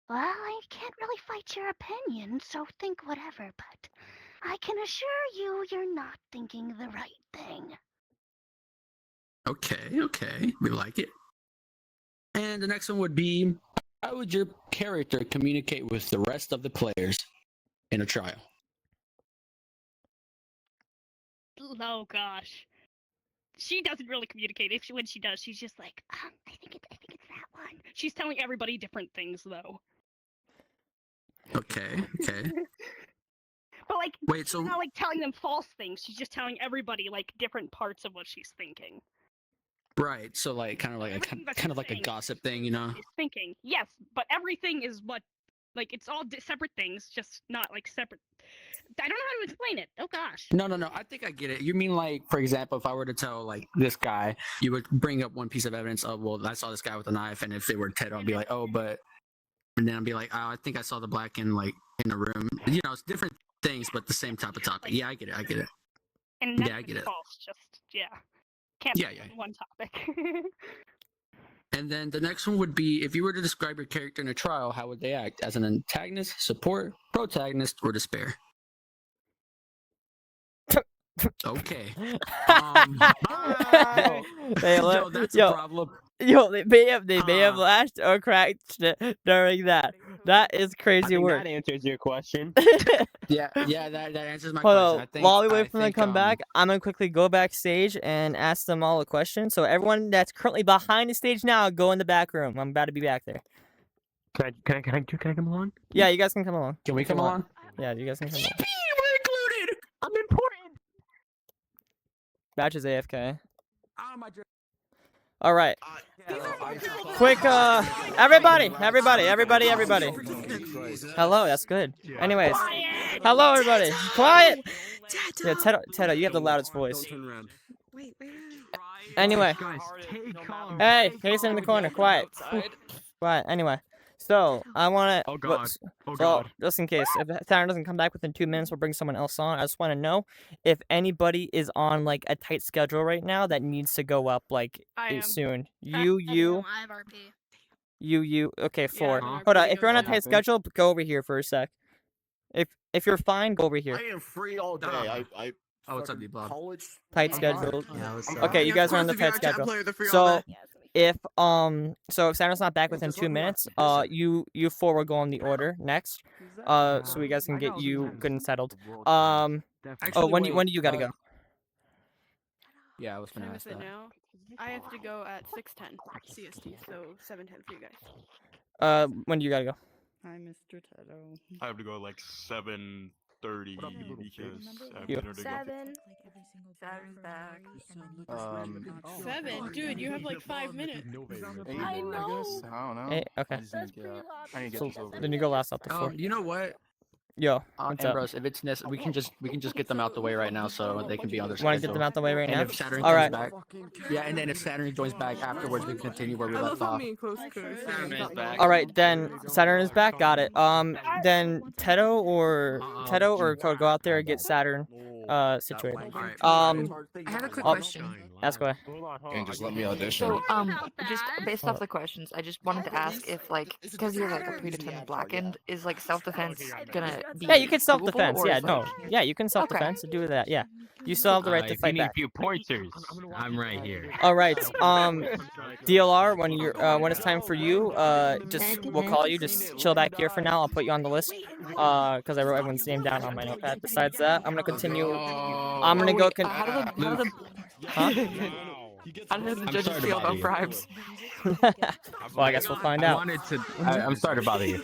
Well, I can't really fight your opinion, so think whatever, but I can assure you you're not thinking the right thing. Okay. We like it. And the next one would be, how would your character communicate with the rest of the players in a trial? Oh gosh. She doesn't really communicate. When she does, she's just like, I think it's that one. she's telling everybody different things though. Okay. But like, Wait, she's so not like telling them false things. She's just telling everybody like different parts of what she's thinking. right, so like kind of like Everything that a she's saying, gossip thing, you know? She's thinking, yes, but everything is what, like, it's all separate things, just not like separate. I don't know how to explain it. Oh gosh. No. I think I get it. You mean like, for example, if I were to tell like this guy, you would bring up one piece of evidence of, well, I saw this guy with a knife, and if it were Ted, I'd be like, oh, but, and then I'd be like, oh, I think I saw the black in like in the room. You know, it's different things, but the same type of topic. Yeah, I get it. And Yeah, none I of get it's it. false. Just can't Yeah. be on one topic. And then the next one would be, if you were to describe your character in a trial, how would they act? As an antagonist, support, protagonist, or despair? Okay. That's a problem. They may have lashed or cracked during that. That is crazy work. That answers your question. Yeah, that answers my Hold question. on. I think, While we wait for them to come back, I'm gonna quickly go backstage and ask them all a question. So everyone that's currently behind the stage now, go in the back room. I'm about to be back there. Can I come along? Yeah, you guys can come along. Can we come along? Yeah, you guys can come along. We're included. I'm important. Batch is AFK. Oh, my. All right. Quick, everybody. Hello, that's good. Anyways, hello everybody. Quiet. Yeah, Tedo, you have the loudest voice. Wait. Anyway. Hey, Kasen in the corner. Quiet. Quiet. Anyway. So, I want to... Oh, God. So, just in case, if Saturn doesn't come back within 2 minutes, we'll bring someone else on. I just want to know if anybody is on, like, a tight schedule right now that needs to go up, like, soon. I have RP. You. Okay, 4. Yeah, Hold on. RP If you're on a goes tight schedule, go over here for a sec. If you're fine, go over here. I am free all day. Oh, what's up, D-Blob? College. Tight schedule. Yeah, what's up? Okay, you guys are on the tight schedule. So, if Saturn's not back within 2 minutes, you 4 will go on the order next. So we guys can get you good and settled. When do you gotta go? Yeah, I was gonna ask that. Now, I have to go at 6:10 CST, so 7:10 for you guys. When do you gotta go? Hi, Mr. Tedo. I have to go at like 7:30 because I have You. dinner to go. 7. Saturn's back. 7? Dude, you have like 5 minutes. I know. I don't know. 8? Okay. I need to get So, this over. then you go last up to 4. You know what? Yo, what's up? Ambrose, if it's necessary, we can just get them out the way right now so they can be on their schedule. Want to get them out the way right and now? If Saturn All right. comes back, yeah, and then if Saturn joins back afterwards, we can continue where we left off. All right, then Saturn is back. Got it. Then Tedo or Code go out there and get Saturn situated. I have a quick question. Ask away. And just let me audition. So, just based off the questions, I just wanted to ask if, like, because you're like a predetermined blackened, is like self-defense gonna be? Yeah, you can doable, self-defense. or Yeah, is, no. like- Yeah, you can self-defense. Do that. Yeah, you still have the right to If you fight need a back. few pointers, I'm right here. All right. DLR, when it's time for you, we'll call you. Just chill back here for now. I'll put you on the list. Because I wrote everyone's name down on my notepad. Besides that, I'm gonna continue. I'm gonna go. Huh? How did the I'm judges sorry to feel bother about you. bribes? Well, I guess we'll find out. I'm sorry to bother you.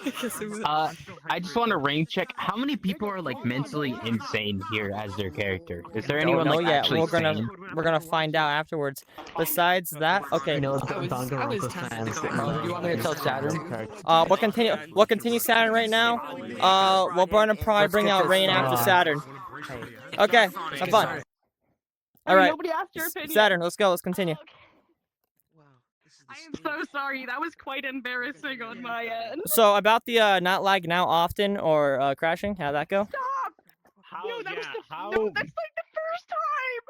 I just want to rank check. How many people are like mentally insane here as their character? Is there Don't anyone know like yet. actually sane? We're gonna find out afterwards. Besides that, okay. You want me to tell Saturn? We'll continue Saturn right now. We're gonna probably bring out Rein after Saturn. Okay, have fun. All right, Nobody asked your opinion. Saturn, let's go. Let's continue. I am so sorry. That was quite embarrassing on my end. So about the not lagging out often or crashing, how'd that go? Stop! No, that's like the first time.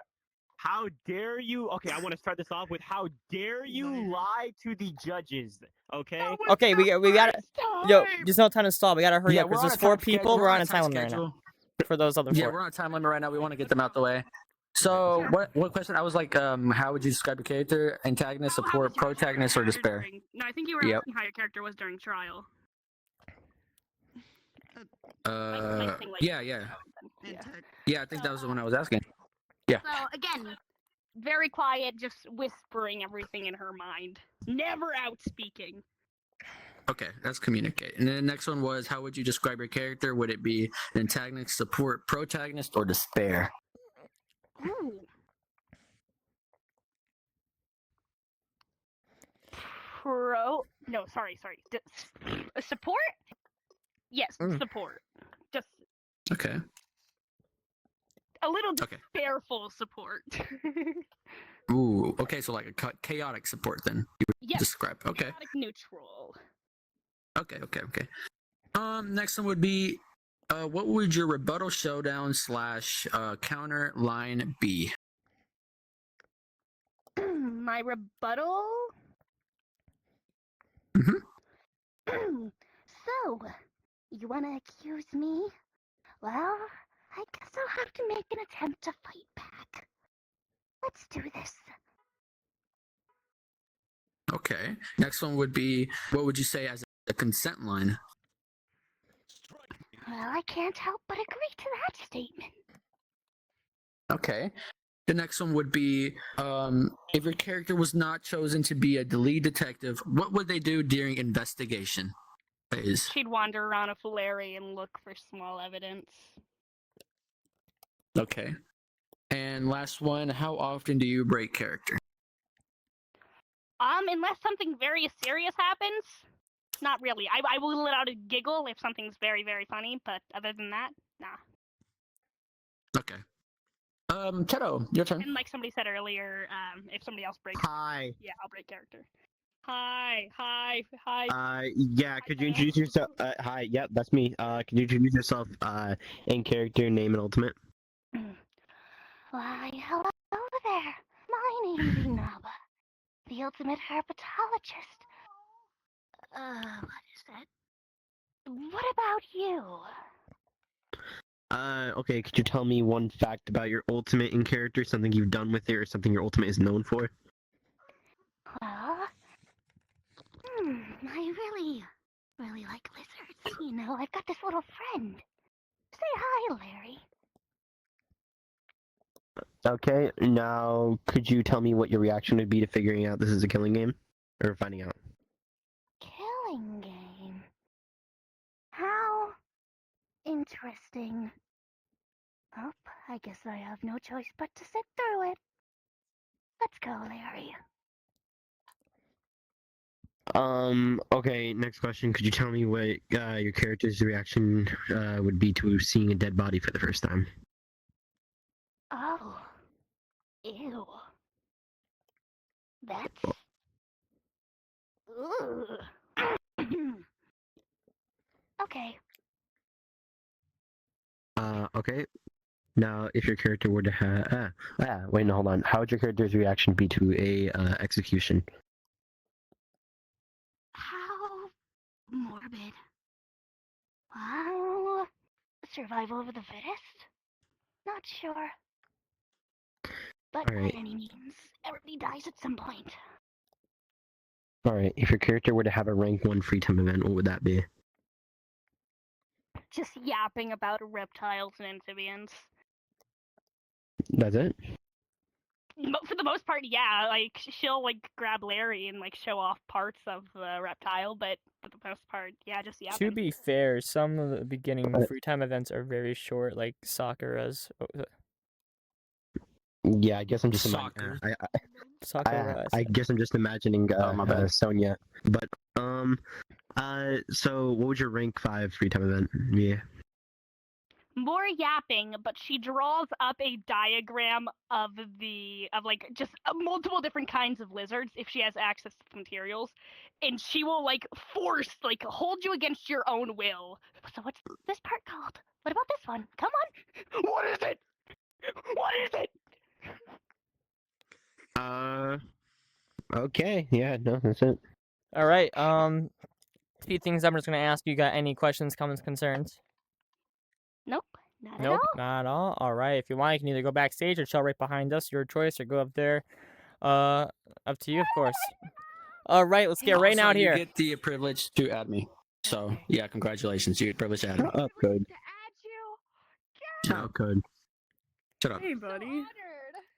How dare you? Okay, I want to start this off with how dare you lie to the judges? Okay. Okay, we gotta. Yo, there's no time to stall. We gotta hurry up because we're on there's a 4 time people. schedule. We're on a time limit right now. For those other 4. Yeah, we're on a time limit right now. We want to get them out the way. So, what question? I was like, how would you describe your character? Antagonist, support, protagonist, or despair? No, I think you were Yep. asking how your character was during trial. Yeah. Yeah, I think that was the one I was asking. Yeah. So again, very quiet, just whispering everything in her mind, never out speaking. Okay, that's communicate. And then the next one was, how would you describe your character? Would it be an antagonist, support, protagonist, or despair? Ooh. Support? Yes, support. Just Okay. a little despairful support. Ooh, okay, so like a chaotic support then. You would Yes. describe. Okay. Chaotic neutral. Okay. Next one would be, what would your rebuttal showdown / counter line be? My rebuttal? So, you wanna accuse me? Well, I guess I'll have to make an attempt to fight back. Let's do this. Okay. Next one would be, what would you say as a consent line? Well, I can't help but agree to that statement. Okay. The next one would be, if your character was not chosen to be a lead detective, what would they do during investigation phase? She'd wander around a Fulleri and look for small evidence. Okay. And last one, how often do you break character? Unless something very serious happens, not really. I will let out a giggle if something's very, very funny, but other than that, nah. Okay. Teto, your turn. And like somebody said earlier, if somebody else breaks, Hi. yeah, I'll break character. Hi. Yeah, could you introduce yourself? Hi, yep, that's me. Could you introduce yourself, in character, name, and ultimate? Why, hello there. My name's Inaba, the ultimate herpetologist. What is that? What about you? Okay, could you tell me one fact about your ultimate in character, something you've done with it, or something your ultimate is known for? Well, I really like lizards. You know, I've got this little friend. Say hi, Larry. Okay, now, could you tell me what your reaction would be to figuring out this is a killing game? Or finding out? Killing game. How interesting. Oh, I guess I have no choice but to sit through it. Let's go, Larry. Okay, next question. Could you tell me what your character's reaction would be to seeing a dead body for the first time? Oh. Ew. That's... Ooh. Okay. Okay. Now, if your character were to have... wait, no, hold on. How would your character's reaction be to a execution? How morbid. Well, survival of the fittest? Not sure. But Alright. by any means, everybody dies at some point. Alright, if your character were to have a rank 1 free time event, what would that be? Just yapping about reptiles and amphibians. That's it? For the most part, yeah. Like she'll like grab Larry and like show off parts of the reptile, but for the most part, yeah, just To yapping. be fair, some of the beginning free time events are very short, like Sakura's. Yeah, I guess I'm just Soccer. Sakura. guess I'm just imagining my bad. Sonya. But so what would your rank 5 free time event be? More yapping, but she draws up a diagram of like just multiple different kinds of lizards if she has access to the materials, and she will like hold you against your own will. So what's this part called? What about this one? Come on. What is it? What is it? Okay, yeah, no, that's it. All right. A few things I'm just gonna ask you. Got any questions, comments, concerns? Nope. Not Nope, at all. not at all. All right. If you want, you can either go backstage or chill right behind us. Your choice, or go up there. Up to you, of course. All right. Let's get Rein Also, out here. You get the privilege to add me. So yeah, congratulations. You get privilege to add me. Shut up, Code. Shut up, Code. Shut up. Hey, buddy.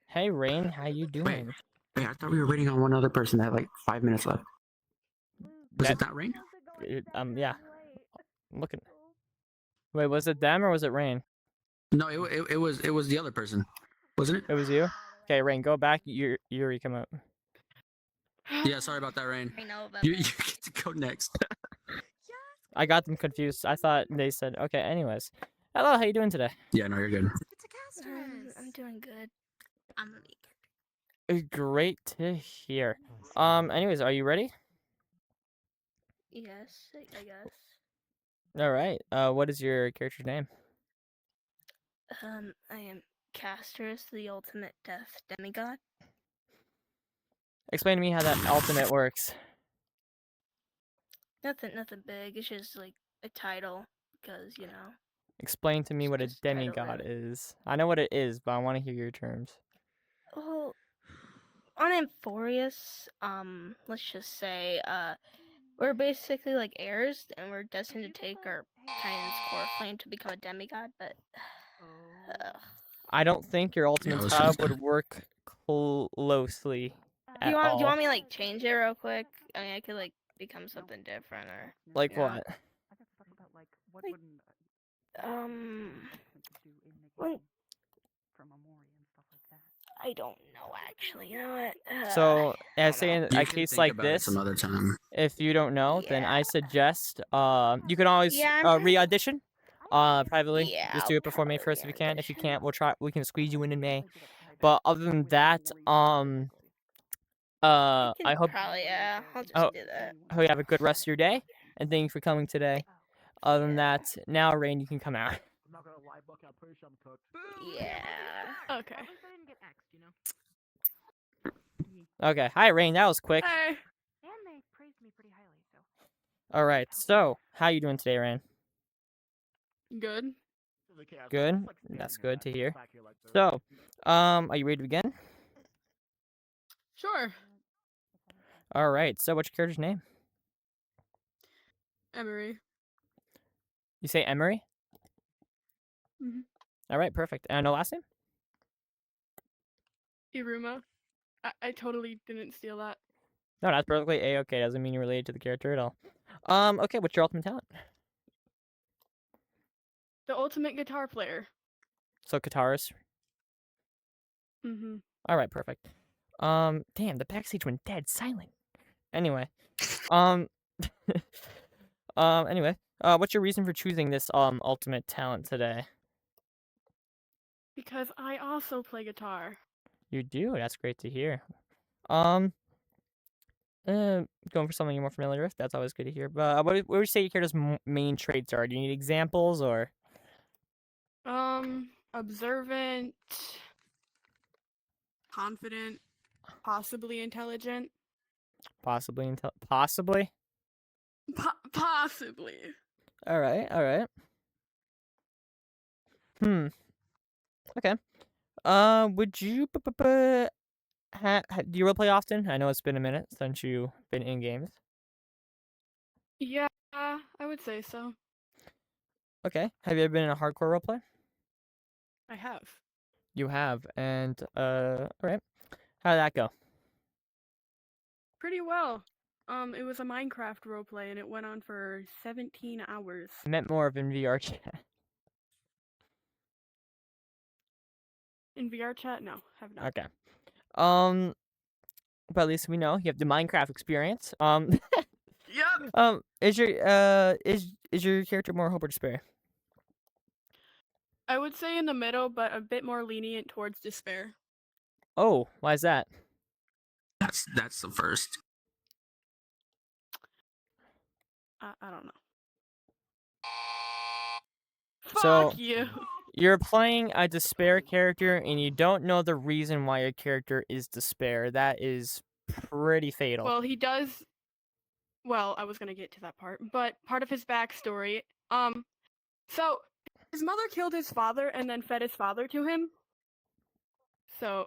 Hey, Rein. How you doing? Wait, I thought we were waiting on one other person that had like 5 minutes left. Was it that Rein? Yeah. I'm looking. Wait, was it them or was it Rein? No, it was the other person, wasn't it? It was you. Okay, Rein, go back. Yuri, come up. Yeah, sorry about that, Rein. I know about You get to go next. I got them confused. I thought they said okay. Anyways, hello. How you doing today? Yeah, no, you're good. I'm doing good. I'm weak. Great to hear. Anyways, are you ready? Yes, I guess. All right. What is your character's name? I am Castrus, the ultimate death demigod. Explain to me how that ultimate works. Nothing big. It's just like a title, because Explain to me what a just title demigod it. is. I know what it is, but I want to hear your terms. Well, on Amphorius, let's just say, we're basically like heirs, and we're destined to take our Titan's core flame to become a demigod, but I don't think your ultimate let's style just- would work closely do at you all. want me like change it real quick? I mean, I could like become something different, or Like you know. what? Like, I don't know actually. You know what? So, as saying You a can case think like about it this, some other time. if you don't know, then I suggest you can always Yeah, I'm re-audition privately. Yeah, Just I'll do it before May probably 1st if you can. If you can't, we can squeeze you in May. But other than that, I hope probably I'll just oh, do that. hope you have a good rest of your day, and thank you for coming today. Other than that, now Rein, you can come out. Yeah. Okay. Okay, hi Rein, that was quick. Hey. All right, so how you doing today, Rein? Good. Good. That's good to hear. So, are you ready to begin? Sure. All right. So, what's your character's name? Emery. You say Emery? Mhm. All right, perfect. And no last name? Iruma. I totally didn't steal that. No, that's perfectly a-okay. Doesn't mean you're related to the character at all. Okay. What's your ultimate talent? The ultimate guitar player. So, guitarist. Mhm. All right, perfect. Damn, the backstage went dead silent. Anyway, anyway, what's your reason for choosing this ultimate talent today? Because I also play guitar. You do. That's great to hear. Going for something you're more familiar with. That's always good to hear. But what would you say your character's main traits are? Do you need examples or? Observant, confident, possibly intelligent. Possibly possibly. Possibly. All right. All right. Okay. Would you do you roleplay often? I know it's been a minute since you've been in games. Yeah, I would say so. Okay. Have you ever been in a hardcore roleplay? I have. You have, and all right. How'd that go? Pretty well. It was a Minecraft roleplay and it went on for 17 hours. I meant more of in VR chat. In VR chat? No, have not. Okay. But at least we know you have the Minecraft experience. Yep. Is your character more hope or despair? I would say in the middle, but a bit more lenient towards despair. Oh, why is that? That's the first. I don't know. So Fuck you. you're playing a despair character and you don't know the reason why your character is despair. That is pretty fatal. Well, he does. Well, I was gonna get to that part, but part of his backstory. So his mother killed his father and then fed his father to him. So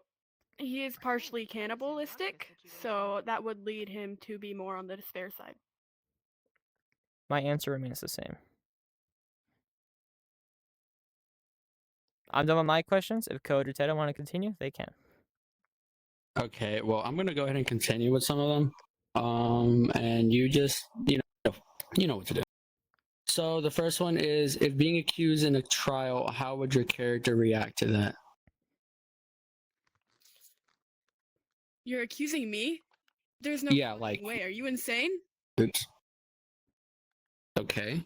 he is partially cannibalistic. So that would lead him to be more on the despair side. My answer remains the same. I'm done with my questions. If Code or Teda want to continue, they can. Okay, well, I'm gonna go ahead and continue with some of them. And you just, you know what to do. So the first one is, if being accused in a trial, how would your character react to that? You're accusing me? There's no Yeah, fucking like- way. Are you insane? Oops. Okay.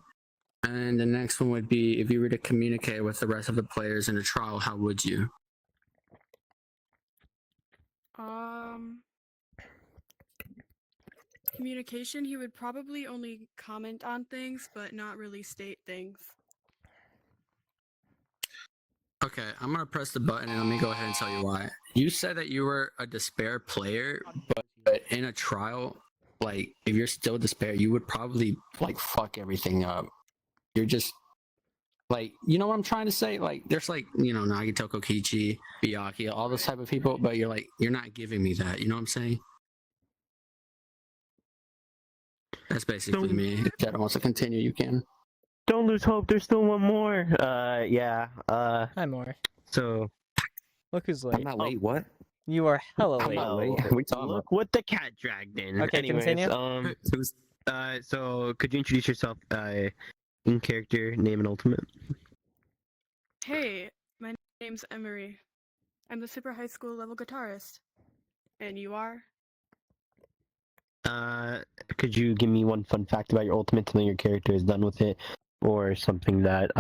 And the next one would be, if you were to communicate with the rest of the players in a trial, how would you? Communication, he would probably only comment on things, but not really state things. Okay, I'm gonna press the button and let me go ahead and tell you why. You said that you were a despair player, but in a trial, like, if you're still despair, you would probably, like, fuck everything up. You're just, like, you know what I'm trying to say? Like, there's, like, Nagito Kokichi, Byakuya, all those type of people, but you're like, you're not giving me that, you know what I'm saying? That's basically me. If Shadow wants to continue, you can. Don't lose hope. There's still one more. Yeah. Hi, more. So. Look who's late. I'm not late. What? You are hella late. I'm not late. What are we talking Look about? what the cat dragged in. Okay, Anyways, continue. So could you introduce yourself, in character, name, and ultimate? Hey, my name's Emery. I'm the super high school level guitarist. And you are? Could you give me one fun fact about your ultimate, something your character has done with it, or something that,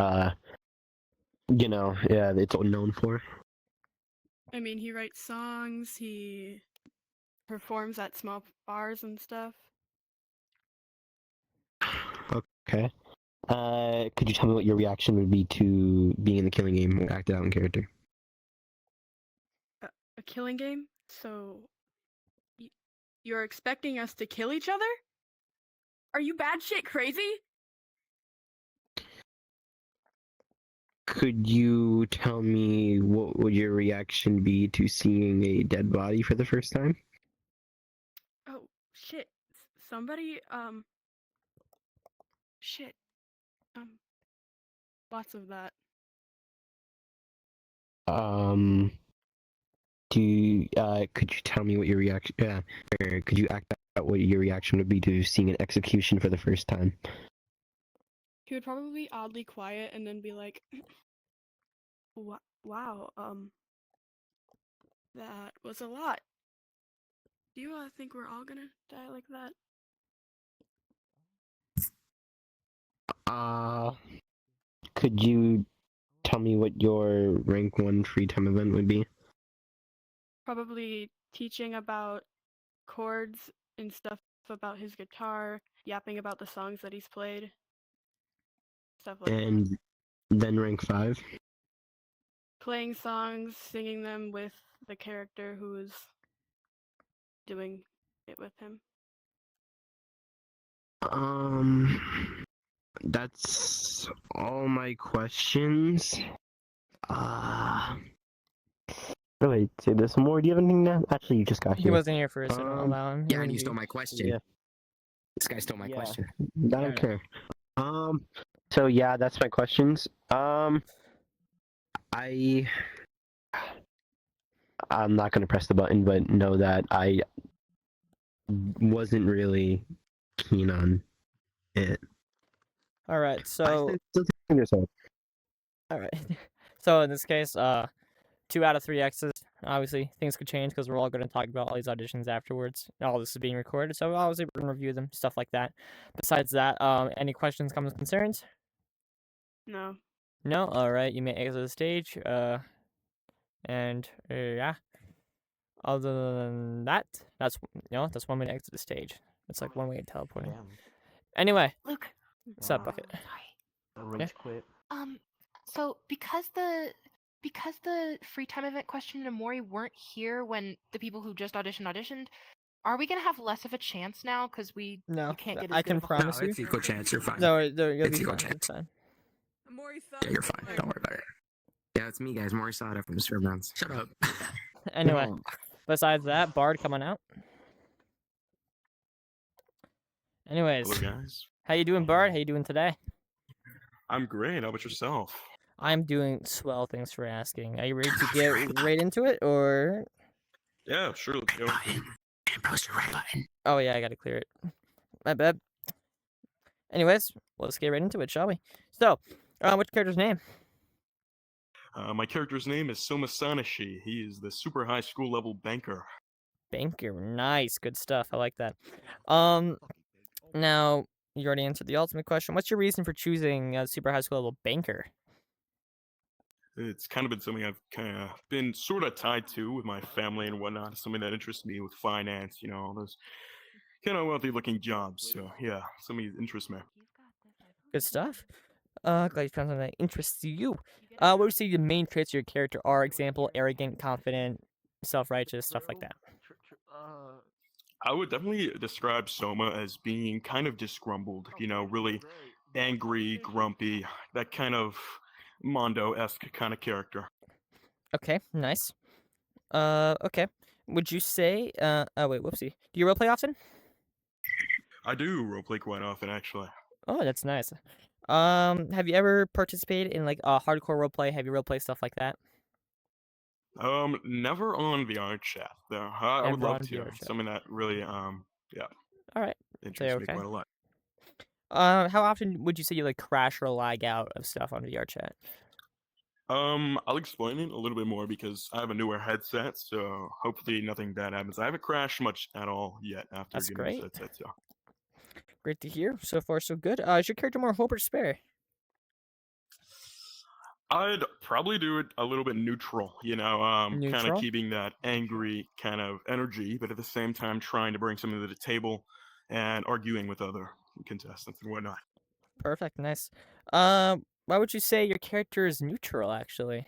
it's known for? I mean, he writes songs, he performs at small bars and stuff. Okay. Could you tell me what your reaction would be to being in the killing game or acted out in character? A killing game? So, you're expecting us to kill each other? Are you batshit crazy? Could you tell me what would your reaction be to seeing a dead body for the first time? Oh, shit. Somebody, shit. Lots of that. Could you tell me what your reaction, or could you act out what your reaction would be to seeing an execution for the first time? He would probably be oddly quiet and then be like, wow, that was a lot. Do you think we're all gonna die like that? Could you tell me what your rank 1 free time event would be? Probably teaching about chords and stuff about his guitar, yapping about the songs that he's played. Stuff like that. And then rank 5? Playing songs, singing them with the character who's doing it with him. That's all my questions. Wait, say this more. Do you have anything now? Actually, you just got here. He wasn't here first, so don't allow him. Yeah, and you stole my question. Yeah. This guy stole my question. I don't care. So yeah, that's my questions. I'm not gonna press the button, but know that I wasn't really keen on it. All right, so Still think yourself. all right, so in this case, 2 out of 3 X's. Obviously, things could change because we're all going to talk about all these auditions afterwards. All this is being recorded, so obviously we're going to review them, stuff like that. Besides that, any questions, comments, concerns? No. No. All right, you may exit the stage. And yeah. Other than that, that's that's one way to exit the stage. It's like one way of teleporting. Damn. Anyway, Luke. what's up, Bucket? Rage quit. So because the free time event question and Mori weren't here when the people who just auditioned, are we gonna have less of a chance now? Because we can't get. As I good can of a promise you. It's equal chance. You're fine. No, you'll It's be equal fine. chance. It's fine. Yeah, you're fine. Don't worry about it. Yeah, it's me, guys. Maury Sada from the Fairgrounds. Shut up. Anyway, besides that, Bard coming out. Anyways, Hello, guys. how you doing, Bard? How you doing today? I'm great. How about yourself? I'm doing swell. Thanks for asking. Are you ready to get right into it, or? Yeah, sure. Let's go. Oh yeah, I gotta clear it. My bad. Anyways, let's get right into it, shall we? So, what's your character's name? My character's name is Soma Sanashi. He is the super high school level banker. Banker, nice, good stuff. I like that. Now you already answered the ultimate question. What's your reason for choosing a super high school level banker? It's kind of been something I've kind of been sort of tied to with my family and whatnot. It's something that interests me with finance, all those kind of wealthy looking jobs. So yeah, something that interests me. Good stuff. Glad you found something that interests you. What would you say the main traits of your character are? Example: arrogant, confident, self-righteous, stuff like that. I would definitely describe Soma as being kind of disgruntled, really angry, grumpy, that kind of Mondo-esque kind of character. Okay, nice. Okay. Would you say, oh wait, whoopsie. Do you roleplay often? I do roleplay quite often, actually. Oh, that's nice. Have you ever participated in like a hardcore roleplay, heavy roleplay, stuff like that? Never on VR chat though. I would Never love on to. VR chat. Something that really, yeah, All right. interests me okay. quite a lot. How often would you say you like crash or lag out of stuff on VR chat? I'll explain it a little bit more because I have a newer headset, so hopefully nothing bad happens. I haven't crashed much at all yet after That's getting great. this headset. So. Great to hear. So far, so good. Is your character more hope or despair? I'd probably do it a little bit neutral, kind of Neutral? keeping that angry kind of energy, but at the same time trying to bring something to the table and arguing with other contestants and whatnot. Perfect. Nice. Why would you say your character is neutral, actually?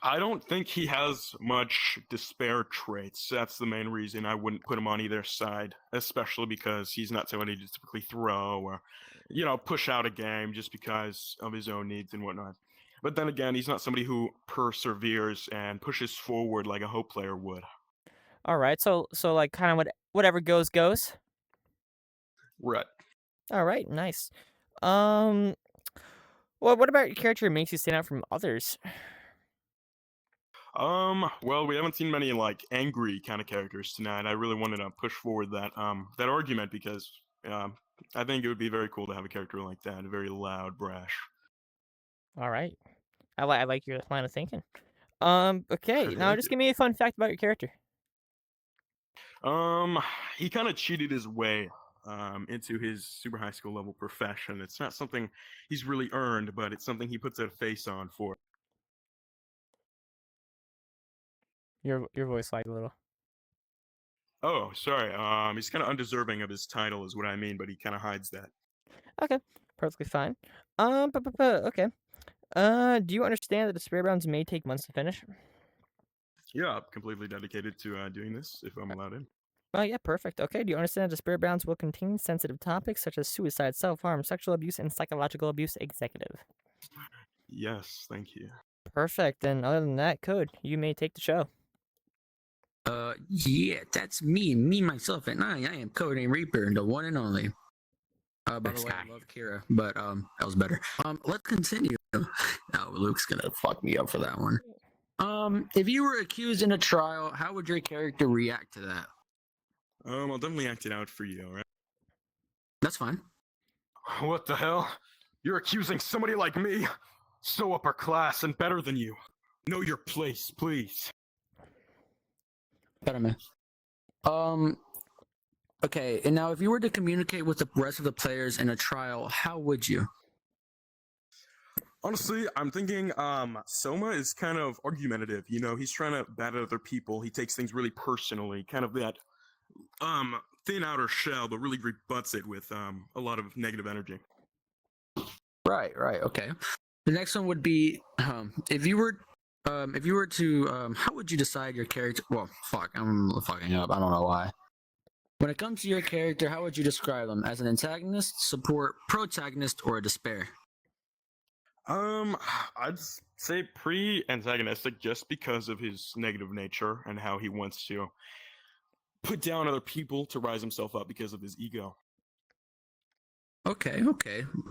I don't think he has much despair traits. That's the main reason I wouldn't put him on either side, especially because he's not somebody to typically throw or, push out a game just because of his own needs and whatnot. But then again, he's not somebody who perseveres and pushes forward like a hope player would. All right. So like kind of whatever goes goes. Right. All right. Nice. Well, what about your character makes you stand out from others? Well, we haven't seen many like angry kind of characters tonight. I really wanted to push forward that argument because I think it would be very cool to have a character like that, very loud, brash. All right. I like your line of thinking. Okay. Now Thank just you. give me a fun fact about your character. He kind of cheated his way into his super high school level profession. It's not something he's really earned, but it's something he puts a face on for. Your voice lagged a little. Oh, sorry. He's kind of undeserving of his title, is what I mean, but he kind of hides that. Okay. Perfectly fine. Okay. Do you understand that the Spirit Rounds may take months to finish? Yeah, I'm completely dedicated to doing this if I'm allowed in. Oh, yeah, perfect. Okay, do you understand that the Spirit Rounds will contain sensitive topics such as suicide, self-harm, sexual abuse, and psychological abuse executive? Yes, thank you. Perfect. And other than that, Code, you may take the show. Yeah, that's me, myself, and I am Codename Reaper, the one and only. By the way, I love Kira, but that was better. Let's continue. Oh, Luke's gonna fuck me up for that one. If you were accused in a trial, how would your character react to that? I'll definitely act it out for you, alright? That's fine. What the hell? You're accusing somebody like me? So upper class and better than you. Know your place, please. Espérame. Okay, and now if you were to communicate with the rest of the players in a trial, how would you? Honestly, I'm thinking, Soma is kind of argumentative, you know, he's trying to bat at other people, he takes things really personally, kind of that, thin outer shell, but really rebuts it with, a lot of negative energy. Right, okay. The next one would be, if you were to, how would you decide your character, well, fuck, I'm fucking up, I don't know why. When it comes to your character, how would you describe them? As an antagonist, support, protagonist, or a despair? I'd say pre-antagonistic just because of his negative nature and how he wants to put down other people to rise himself up because of his ego. Okay.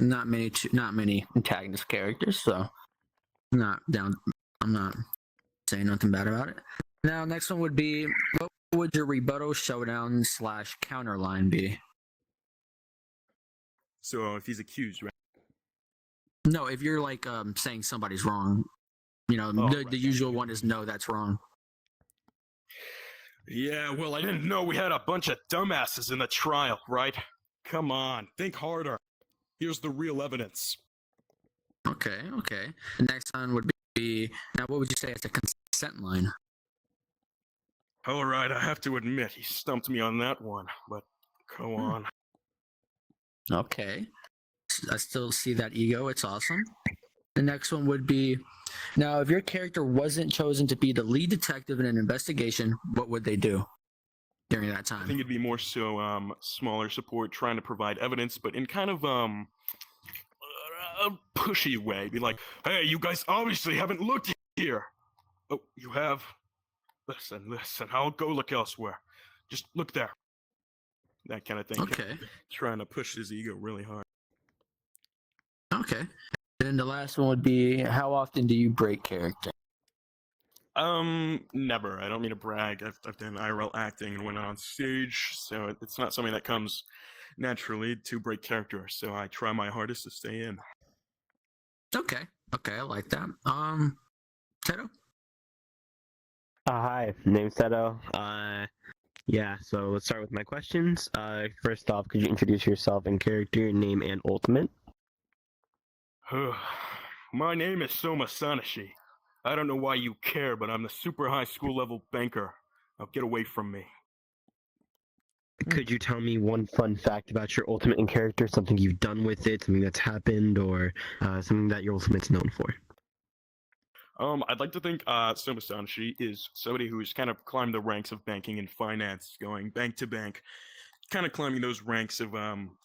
Not many antagonist characters, so I'm not saying nothing bad about it. Now, next one would be, what would your rebuttal, showdown / counter line be? So if he's accused, right? No, if you're like saying somebody's wrong, you know, the usual one is no, that's wrong. Yeah, well, I didn't know we had a bunch of dumbasses in the trial, right? Come on, think harder. Here's the real evidence. Okay. The next one would be, now what would you say as a consent line? Alright, I have to admit, he stumped me on that one, but go on. Okay. I still see that ego, it's awesome. The next one would be, now if your character wasn't chosen to be the lead detective in an investigation, what would they do during that time? I think it'd be more so smaller support, trying to provide evidence, but in kind of a pushy way. Be like, hey, you guys obviously haven't looked here. Oh, you have? Listen, I'll go look elsewhere. Just look there. That kind of thing. Okay. Trying to push his ego really hard. Okay. Then the last one would be, how often do you break character? Never. I don't mean to brag. I've done IRL acting and went on stage, so it's not something that comes naturally to break character, so I try my hardest to stay in. Okay, I like that. Teto? Hi, name's Teto. Yeah, so let's start with my questions. First off, could you introduce yourself in character, name, and ultimate? My name is Soma Sanashi. I don't know why you care, but I'm the super high school level banker. Now get away from me. Could you tell me one fun fact about your ultimate in character? Something you've done with it, something that's happened, or something that your ultimate's known for? I'd like to think Soma Sanashi is somebody who's kind of climbed the ranks of banking and finance, going bank to bank, kind of climbing those ranks of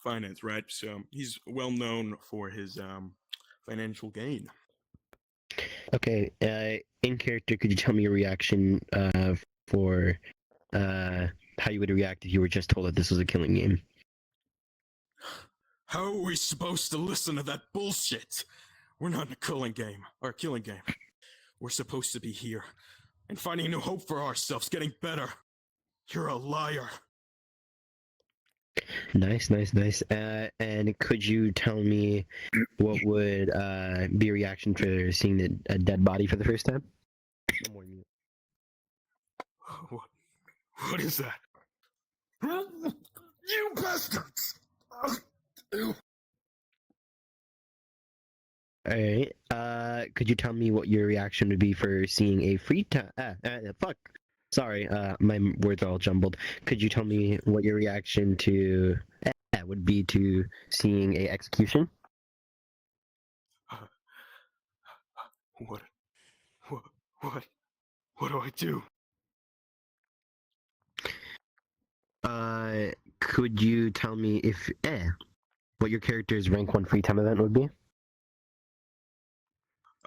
finance, right? So he's well known for his financial gain. Okay, in character, could you tell me your reaction for how you would react if you were just told that this was a killing game? How are we supposed to listen to that bullshit? We're not in a killing game. We're supposed to be here and finding new hope for ourselves, getting better. You're a liar. Nice. And could you tell me what would be a reaction for seeing a dead body for the first time? What is that? You bastards! Alright, could you tell me what your reaction would be for seeing a free time? Fuck. Sorry, my words are all jumbled. Could you tell me what your reaction to would be to seeing a execution? What do I do? Could you tell me if what your character's rank 1 free time event would be?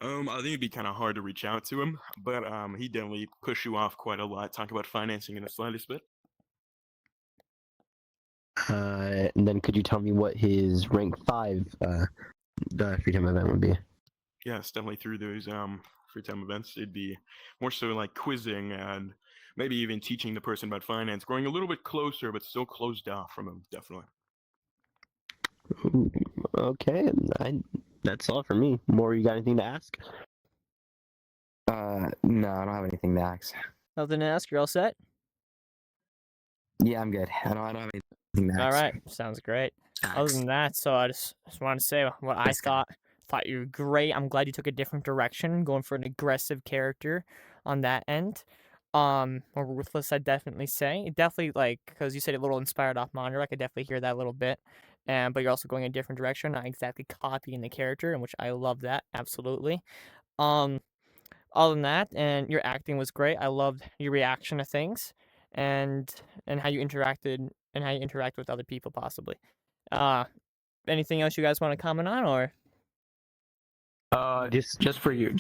I think it'd be kind of hard to reach out to him, but he'd definitely push you off quite a lot, talk about financing in the slightest bit. And then could you tell me what his rank 5 free time event would be? Yes, definitely through those free time events. It'd be more so like quizzing and maybe even teaching the person about finance, growing a little bit closer, but still closed off from them, definitely. Ooh, okay, that's all for me. More, you got anything to ask? No, I don't have anything to ask. Nothing to ask. You're all set. Yeah, I'm good. I don't have anything to ask. All right, sounds great. Other than that, so I just wanted to say what I thought. Thought you were great. I'm glad you took a different direction, going for an aggressive character on that end. More ruthless, I'd definitely say. Definitely, like, because you said a little inspired off Mondra, I could definitely hear that a little bit. But you're also going a different direction, not exactly copying the character, in which I love that, absolutely. Other than that, and your acting was great. I loved your reaction to things, and how you interacted, and how you interact with other people, possibly. Anything else you guys want to comment on, or? Just for you.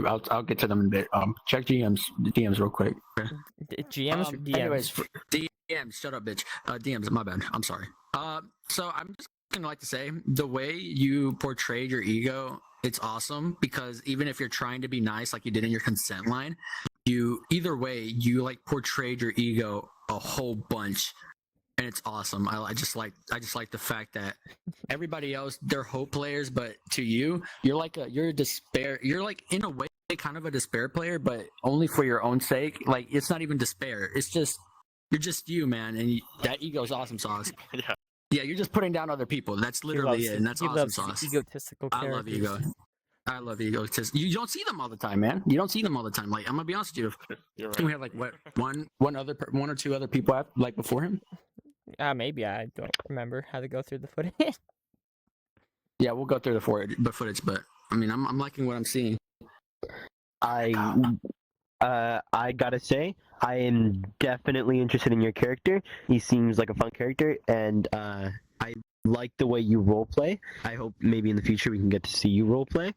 I'll get to them in a bit. Check DMs real quick. GMs or DMs? Anyways, DMs. Shut up, bitch. DMs. My bad. I'm sorry. So I'm just gonna like to say the way you portrayed your ego, it's awesome, because even if you're trying to be nice, like you did in your consent line, either way you like portrayed your ego a whole bunch. And it's awesome. I just like the fact that everybody else, they're hope players, but to you, you're a despair. You're like, in a way, kind of a despair player, but only for your own sake. Like, it's not even despair. It's just, you're just you, man. And that ego is awesome sauce. Yeah, you're just putting down other people. That's literally it. And that's awesome sauce. Egotistical characters. I love ego. I love ego. You don't see them all the time, man. You don't see them all the time. Like, I'm gonna be honest with you. You're We have like one or two other people like before him. Maybe I don't remember how to go through the footage. Yeah, we'll go through the footage, but I mean, I'm liking what I'm seeing. I gotta say, I am definitely interested in your character. He seems like a fun character, and I like the way you roleplay. I hope maybe in the future we can get to see you roleplay.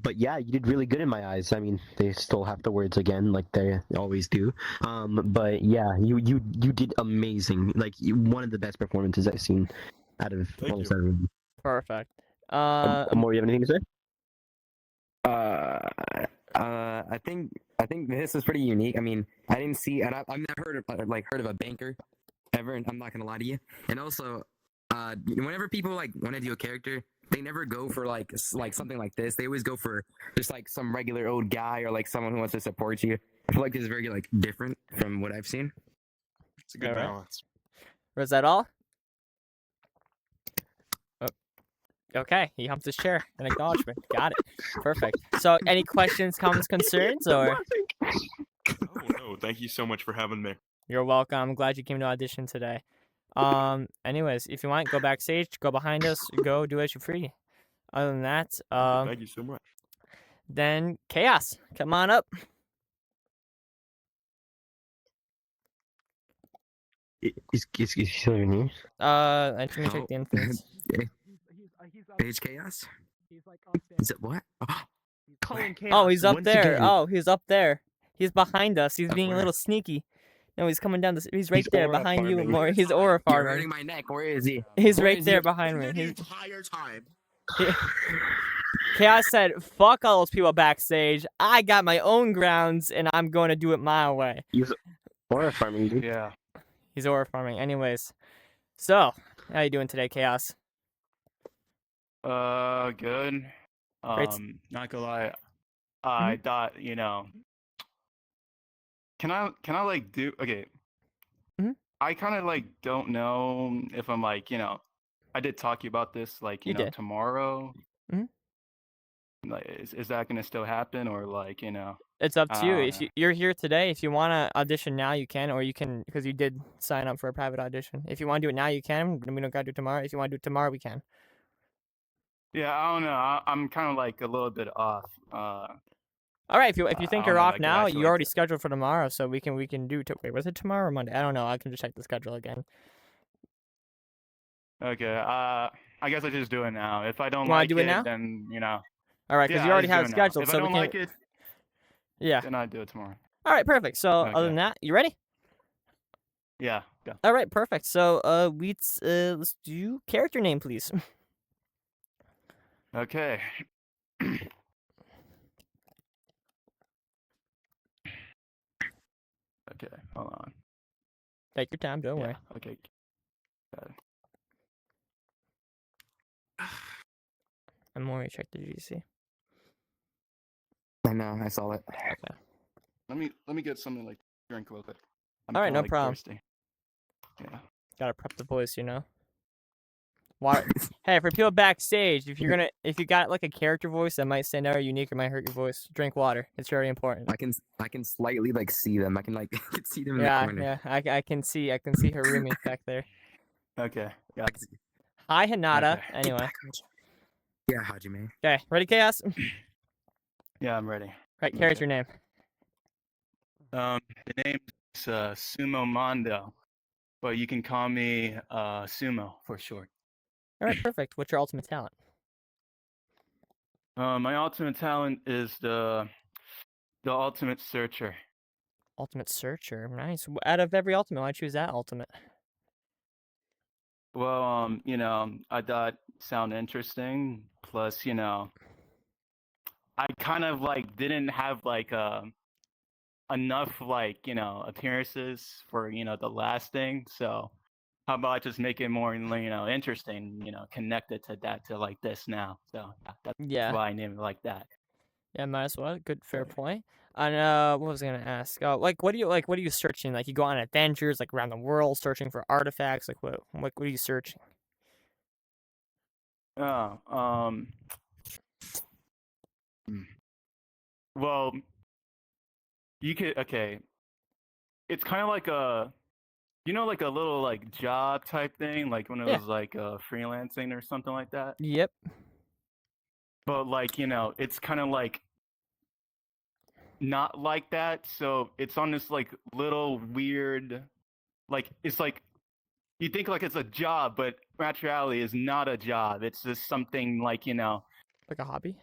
But yeah, you did really good in my eyes. I mean, they still have the words again, like they always do. But yeah, you did amazing. Like, one of the best performances I've seen out of almost everyone. Perfect. More, you have anything to say? I think this is pretty unique. I mean, I didn't see, and I've never heard of a banker ever. And I'm not gonna lie to you. And also, whenever people like want to do a character, they never go for like something like this. They always go for just like some regular old guy, or like someone who wants to support you. I feel like this is very like different from what I've seen. It's a good balance. Was that all? Oh. Okay, he humped his chair. An acknowledgement. Got it. Perfect. So, any questions, comments, concerns, or? Oh no! Thank you so much for having me. You're welcome. I'm glad you came to audition today. Anyways, if you want, go backstage, go behind us, go do as you're free. Other than that, Thank you so much. Then Chaos, come on up. Is your name? I can check the influence. HChaos? Is it what? Oh, he's up there. Oh, he's up there. He's behind us. He's being a little sneaky. No, he's coming down. He's right there behind you. More. He's aura farming. You're hurting my neck. Where is he? He's right there behind me. The entire time. Chaos said, "Fuck all those people backstage. I got my own grounds, and I'm going to do it my way." He's aura farming, dude. Yeah. He's aura farming. Anyways, so how you doing today, Chaos? Good. Not gonna lie, I thought, can I like do okay? I kind of like don't know if I'm like, I did talk to you about this, like, You did. tomorrow. Like, is that gonna still happen, or like, It's up to you. I If you're here today, if you want to audition now, you can, or you can, because you did sign up for a private audition. If you want to do it now, you can. We don't got to do it tomorrow. If you want to do it tomorrow, we can. Yeah, I don't know. I'm kind of like a little bit off. All right, if you I think don't you're know if off I can now, actually, you're already scheduled for tomorrow, so we can do. Wait, was it tomorrow or Monday? I don't know. I can just check the schedule again. Okay. I guess I just do it now. If I don't You wanna like do it it, now? then All right, because yeah, you I already just do have it it now. scheduled, If so I we don't can. like it, Yeah. then I do it tomorrow. All right, perfect. So other Okay. than that, you ready? Yeah. Go. All right, perfect. So let's do character name, please. Okay. Hold on. Take your time. Don't worry. Okay. Got it. I'm going to check the GC. I know. I saw it. Okay. Let me get something like drink real quick. I'm All right, kinda, no like, problem. thirsty. Yeah. Gotta prep the voice, you know. Water. Hey, for people backstage, if you got like a character voice that might stand out or unique or might hurt your voice, drink water. It's very important. I can slightly like see them. I can like see them in Yeah, the corner. yeah. I can see Harumi back there. Okay. Yeah. Hi, Hinata. Okay. Anyway. Yeah, Hajime. Okay, ready, Chaos? Yeah, I'm ready. Right, carries your name. The name's Sumo Mondo, but you can call me Sumo for short. All right, perfect. What's your ultimate talent? My ultimate talent is the ultimate searcher. Ultimate searcher. Nice. Out of every ultimate, why choose that ultimate? Well, you know, I thought it sounded interesting. Plus, you know, I kind of like didn't have like enough like, you know, appearances for, you know, the last thing. So how about just make it more, you know, interesting, you know, connected to that to like this now. So that's Yeah. why I named it like that. Yeah, might as well. Good, fair point. And what was I gonna ask? Like, what are you searching? Like, you go on adventures, like around the world, searching for artifacts. Like, what are you searching? Oh, well, you could, okay. It's kind of like a, you know, like a little like job type thing, like when it Yeah. was like freelancing or something like that. Yep. But like, you know, it's kind of like not like that. So it's on this like little weird, like it's like you think like it's a job, but in actuality is not a job. It's just something like, you know, Like a hobby.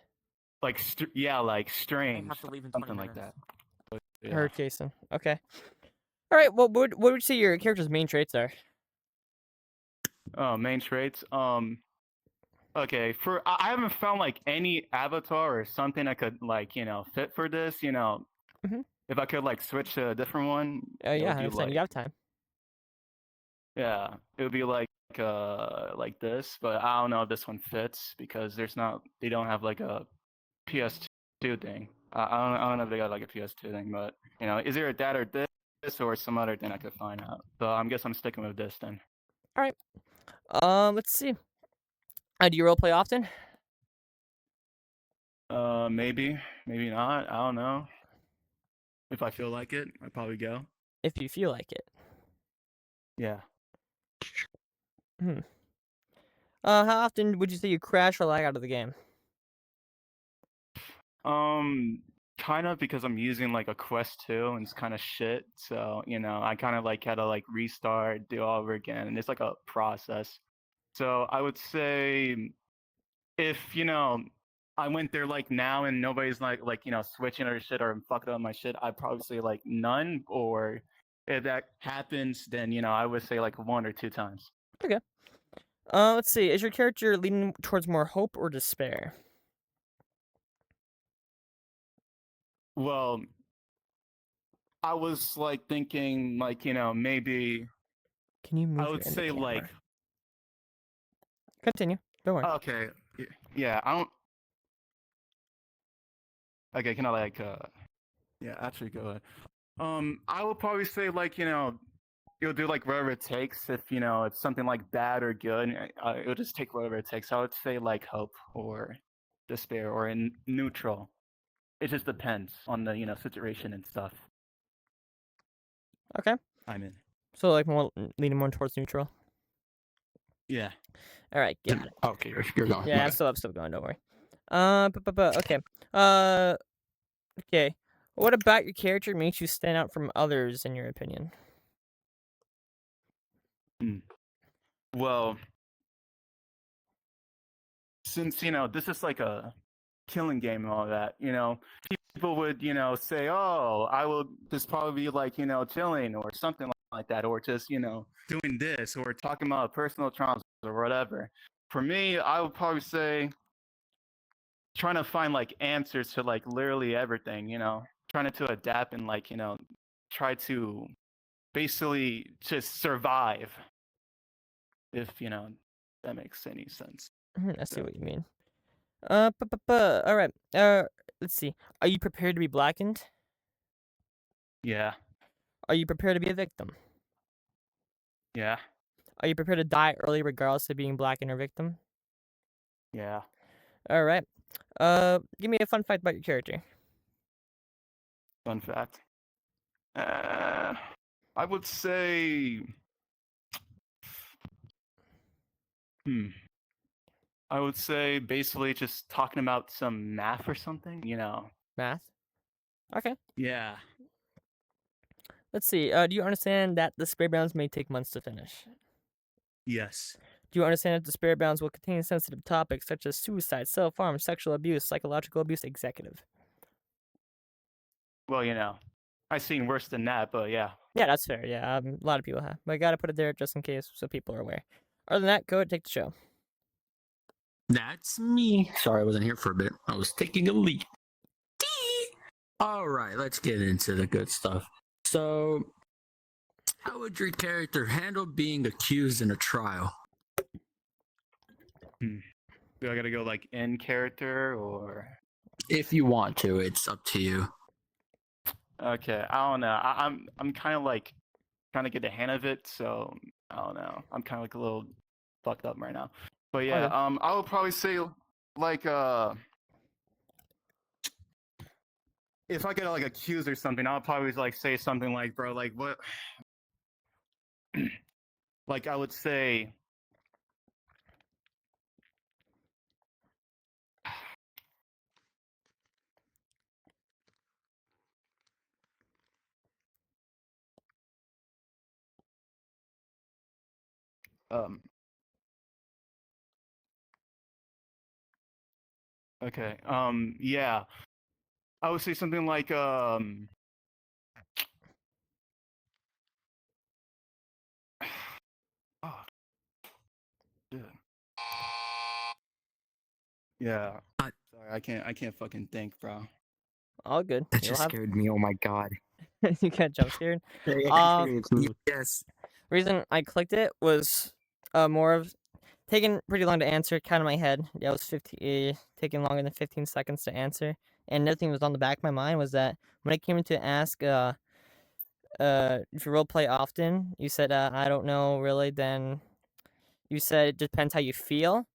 like yeah, like strange, have to leave in 20 something like that. But, yeah. Heard, Kasen. Okay. All right. Well, what would you say your character's main traits are? Oh, main traits. Okay, I haven't found like any avatar or something that could like, you know, fit for this. You know, Mhm. if I could like switch to a different one, it Yeah, would be 100%. You have time. yeah, it would be like this, but I don't know if this one fits because they don't have like a PS2 thing. I don't know if they got like a PS2 thing, but you know, is there a that or this or some other thing I could find out? So I guess I'm sticking with this then. All right. Let's see. Do you roleplay often? Maybe not. I don't know. If I feel like it, I'd probably go. If you feel like it. Yeah. How often would you say you crash or lag out of the game? Kind of because I'm using like a Quest 2 and it's kind of shit. So, you know, I kind of like had to like restart, do all over again. And it's like a process. So I would say if, you know, I went there like now and nobody's like, you know, switching or shit or fucking up my shit, I'd probably say like none. Or if that happens, then, you know, I would say like 1 or 2 times. Okay. Let's see. Is your character leaning towards more hope or despair? Well, I was like thinking like, you know, maybe Can you move? I would your say camera? like Continue. Don't worry. okay. Yeah, I don't okay, can I like yeah, actually go ahead. I would probably say like, you know, you'll do like whatever it takes if, you know, it's something like bad or good, it'll just take whatever it takes. I would say like hope or despair or in neutral. It just depends on the, you know, situation and stuff. Okay. I'm in. So like more leaning more towards neutral. Yeah. All right, got it. Okay, you're going. Yeah, I'm still going. Don't worry. Okay. Okay. What about your character makes you stand out from others, in your opinion? Well, since, you know, this is like a killing game and all that, you know, people would, you know, say, oh, I will just probably be like, you know, chilling or something like that, or just, you know, doing this or talking about personal traumas or whatever. For me, I would probably say trying to find like answers to like literally everything, you know, trying to adapt and like, you know, try to basically just survive. If that makes any sense. I see what you mean. All right. Let's see. Are you prepared to be blackened? Yeah. Are you prepared to be a victim? Yeah. Are you prepared to die early regardless of being blackened or victim? Yeah. All right. Give me a fun fact about your character. Fun fact. I would say. I would say basically just talking about some math or something. Math? Okay. Yeah. Let's see. Do you understand that the spare bounds may take months to finish? Yes. Do you understand that the spare bounds will contain sensitive topics such as suicide, self-harm, sexual abuse, psychological abuse, executive? Well, I've seen worse than that, but yeah. Yeah, that's fair. Yeah, a lot of people have. But I gotta put it there just in case so people are aware. Other than that, go ahead, take the show. That's me. Sorry, I wasn't here for a bit. I was taking a leak. All right, let's get into the good stuff. So, how would your character handle being accused in a trial? Do I gotta go like in character or? If you want to, it's up to you. Okay, I don't know. I'm kind of like trying to get the hang of it, so I don't know. I'm kind of like a little fucked up right now. But yeah, Okay. I would probably say like if I get like accused or something, I'll probably like say something like, bro, like what? Like I would say. Okay. Yeah. I would say something like oh, shit. Yeah. Sorry, I can't fucking think, bro. All good. That You'll just have... scared me. Oh my god. You got jump scared. Yes. Reason I clicked it was more of taking pretty long to answer. Kind of my head. Yeah, it was 50 taking longer than 15 seconds to answer. And another thing that was on the back of my mind was that when it came to ask if you role play often, you said I don't know really. Then you said it depends how you feel.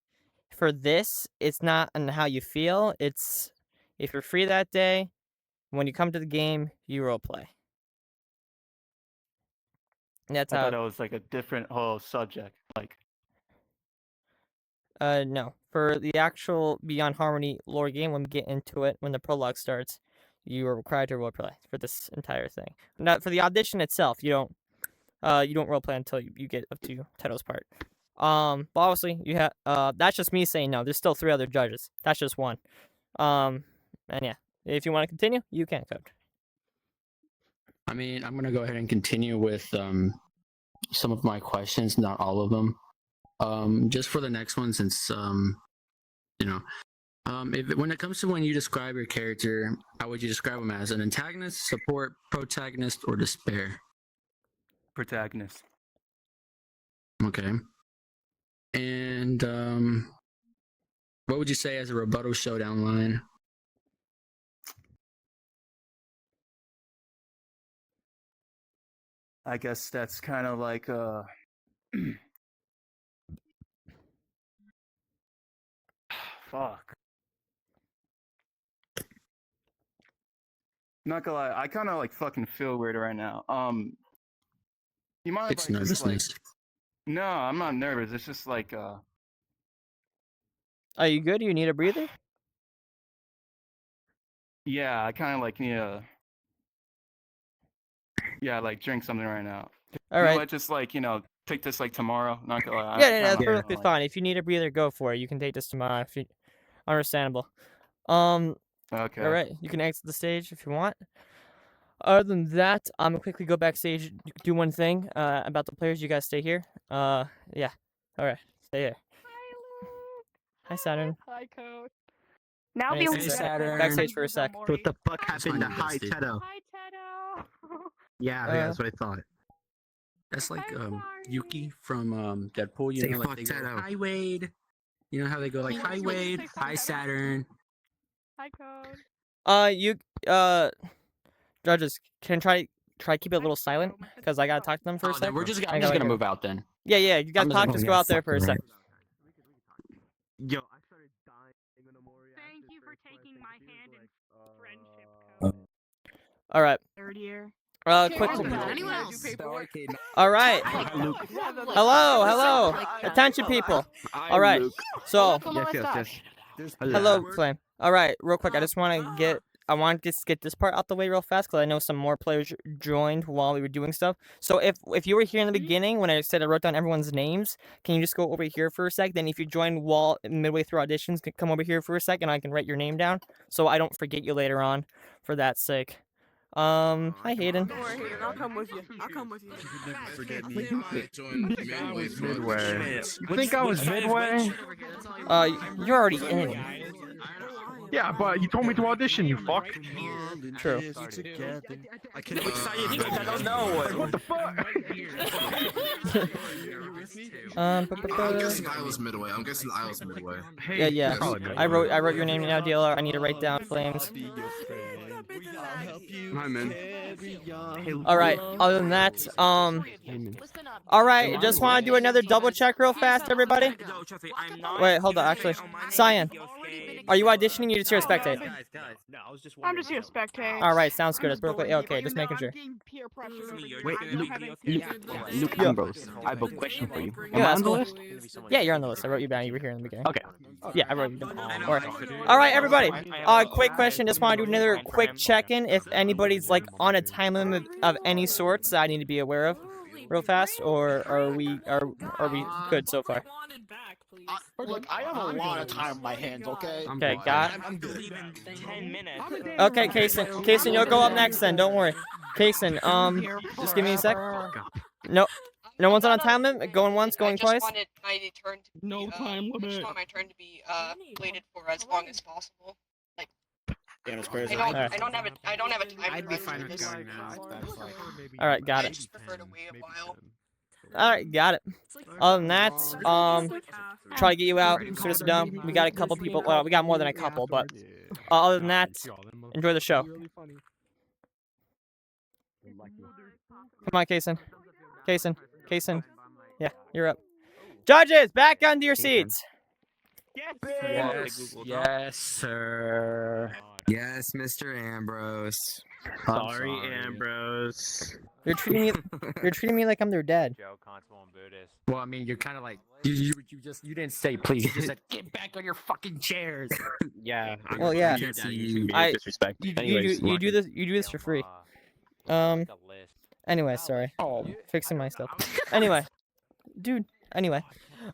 For this, it's not on how you feel. It's if you're free that day, when you come to the game, you role play. And that's I how. thought it was like a different whole subject. Like, No. For the actual Beyond Harmony lore game, when we get into it, when the prologue starts, you are required to roleplay for this entire thing. Not for the audition itself. You don't roleplay until you get up to Teto's part. But obviously you have. That's just me saying no. There's still 3 other judges. That's just one. And yeah, if you want to continue, you can, Coach. I mean, I'm gonna go ahead and continue with some of my questions, not all of them. Just for the next one, since when it comes to when you describe your character, how would you describe him as an antagonist, support, protagonist, or despair? protagonist. Okay. And what would you say as a rebuttal showdown line? I guess that's kind of like fuck. Not gonna lie, I kind of like fucking feel weird right now. You mind It's if I just like? nervousness. No, I'm not nervous. It's just like Are you good? You need a breather? yeah, I kind of like need a like drink something right now. All right. I just like take this like tomorrow. Not gonna lie. Yeah, that's perfectly fine. If you need a breather, go for it. You can take this tomorrow. If you... Understandable. Okay. All right, you can exit the stage if you want. Other than that, I'm gonna quickly go backstage, do one thing about the players. You guys stay here. Yeah. All right, stay here. Hi, Saturn. Hi, Coach. Now Hey, the stay backstage for a sec. What the fuck happened to Hi Teto? Hi, Teto. Yeah, that's what I thought. That's like Yuki from Deadpool. You Say know, like fuck they go, Tato. "Hi Wade." You know how they go like, "Hi Wade," "Hi Saturn." Hi, Code. You judges can try keep it a little silent because I gotta talk to them for a Oh, then sec. we're just I I'm just gotta gonna go. move out then. Yeah, you guys I'm talk. just- Just oh, go yeah, out there fuck for a you, sec. Yo, Thank you for taking my hand in friendship. All right. Third year. Quick. Anyone else? All right. Hello. Attention, people. All right. So, hello, Flame. All right, real quick. I want to just get this part out the way real fast because I know some more players joined while we were doing stuff. So if you were here in the beginning when I said I wrote down everyone's names, can you just go over here for a sec? Then if you join while midway through auditions, come over here for a sec and I can write your name down so I don't forget you later on. For that sake. Hi Hayden. Don't worry, Hayden. I'll come with you. Forget me. I joined midway through Midway. auditions. You think I was midway? You're already in. Yeah, but you told me to audition, you fuck. True. I can excited because I don't know. Like, what the fuck? I'm guessing I was midway. Yeah. I wrote your name now, DLR. I need to write down Flames. Hi, man. All right. Other than that, all right. Just want to do another double check real fast, everybody. Wait, hold on. Actually, Cyan, are you auditioning? You just here to spectate. I'm just here to spectate. All right. Sounds good. It's perfectly okay. Just making sure. Wait, Luke Ambrose, I have a question for you. Am Yeah, I that's on the cool. list? Yeah, you're on the list. I wrote you down. You were here in the beginning. Okay. Yeah, I wrote you down. All right, everybody. Quick question. Just want to do another quick check-in. If anybody's like on a time limit of any sorts that I need to be aware of, real fast, or are we good so far? Look, I have a lot of time on my hands, okay? Okay, got it. I'm good. 10 minutes. Okay, Kasen, you'll go up next then. Don't worry. Kasen, just give me a sec. No one's on a time limit. Going once, going twice. I just wanted my turn to be, No time limit. I just want my turn to be waited for as long as possible. Like, Yeah, it's crazy. I don't have a time. I'd be crunch fine for with this. going now. That's like... All right, got I it. just prefer to wait a while. All right, got it. Other than that, try to get you out as soon as we're done. We got a couple people. Well, we got more than a couple, but other than that, enjoy the show. Come on, Kasen. Yeah, you're up. Judges, back onto your seats. Yes, sir. Yes, Mr. Ambrose. Sorry, Ambrose. You're treating me like I'm their dad. Well, I mean, you're kind of like you didn't say please. You just said get back on your fucking chairs. Yeah. Well, yeah. Disrespect. You do this for free. Anyway, sorry. Fixing my stuff. Anyway, dude. Anyway.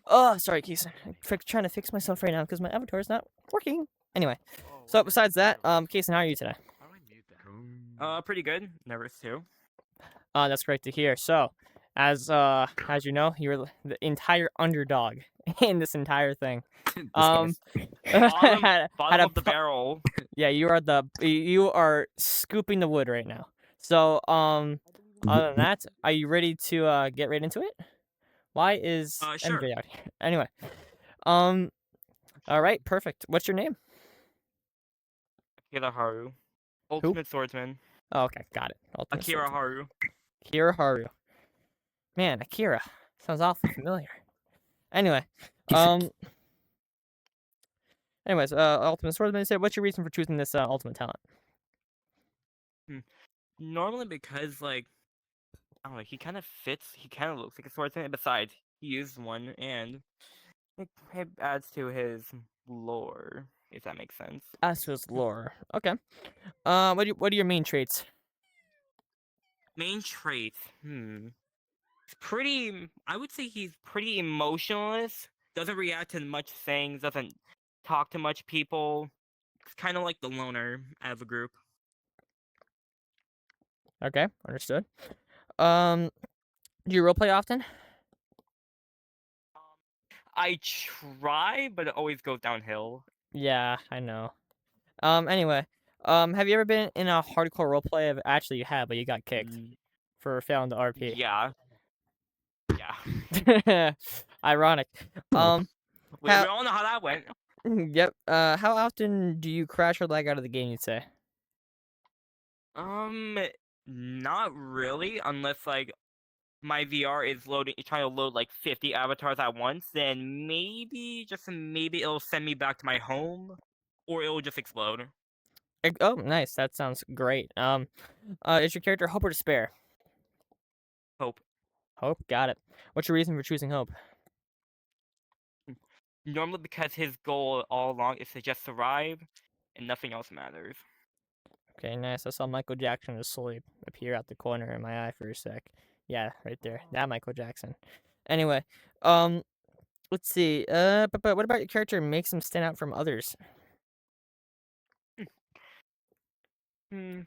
Oh, sorry, Kasen. I'm trying to fix myself right now because my avatar is not working. Anyway. So besides that, Kasen, how are you today? Pretty good. Nervous too. That's great to hear. So, as you know, you're the entire underdog in this entire thing. Bottom of the barrel. Yeah, you are scooping the wood right now. So, other than that, are you ready to get right into it? Why is sure. MJ out here? Anyway, all right, perfect. What's your name? Akira Haru. Ultimate Swordsman. Oh, okay, got it. Ultimate Akira Swordsman. Haru. Akira Haru. Man, Akira sounds awfully familiar. Anyway, Ultimate Swordsman said, "What's your reason for choosing this ultimate talent?" Normally because, like, I don't know, he kind of fits, he kind of looks like a swordsman, and besides, he used one, and it adds to his lore, if that makes sense. As to his lore. Okay. What are your main traits? Main traits? I would say he's pretty emotionless, doesn't react to much things, doesn't talk to much people. It's kind of like the loner out of a group. Okay, understood. Do you roleplay often? I try, but it always goes downhill. Yeah, I know. Anyway, have you ever been in a hardcore roleplay? Actually, you have, but you got kicked for failing the RP. Yeah. Ironic. We all know how that went. Yep. How often do you crash or lag out of the game, you'd say? Not really, unless like my VR is trying to load like 50 avatars at once, then maybe, just maybe it'll send me back to my home, or it'll just explode. Oh, nice. That sounds great. Is your character Hope or Despair? Hope. Hope. Got it. What's your reason for choosing Hope? Normally because his goal all along is to just survive, and nothing else matters. Okay, nice. I saw Michael Jackson just slowly appear out the corner of my eye for a sec. Yeah, right there. That Michael Jackson. Anyway, let's see. But what about your character makes him stand out from others? Let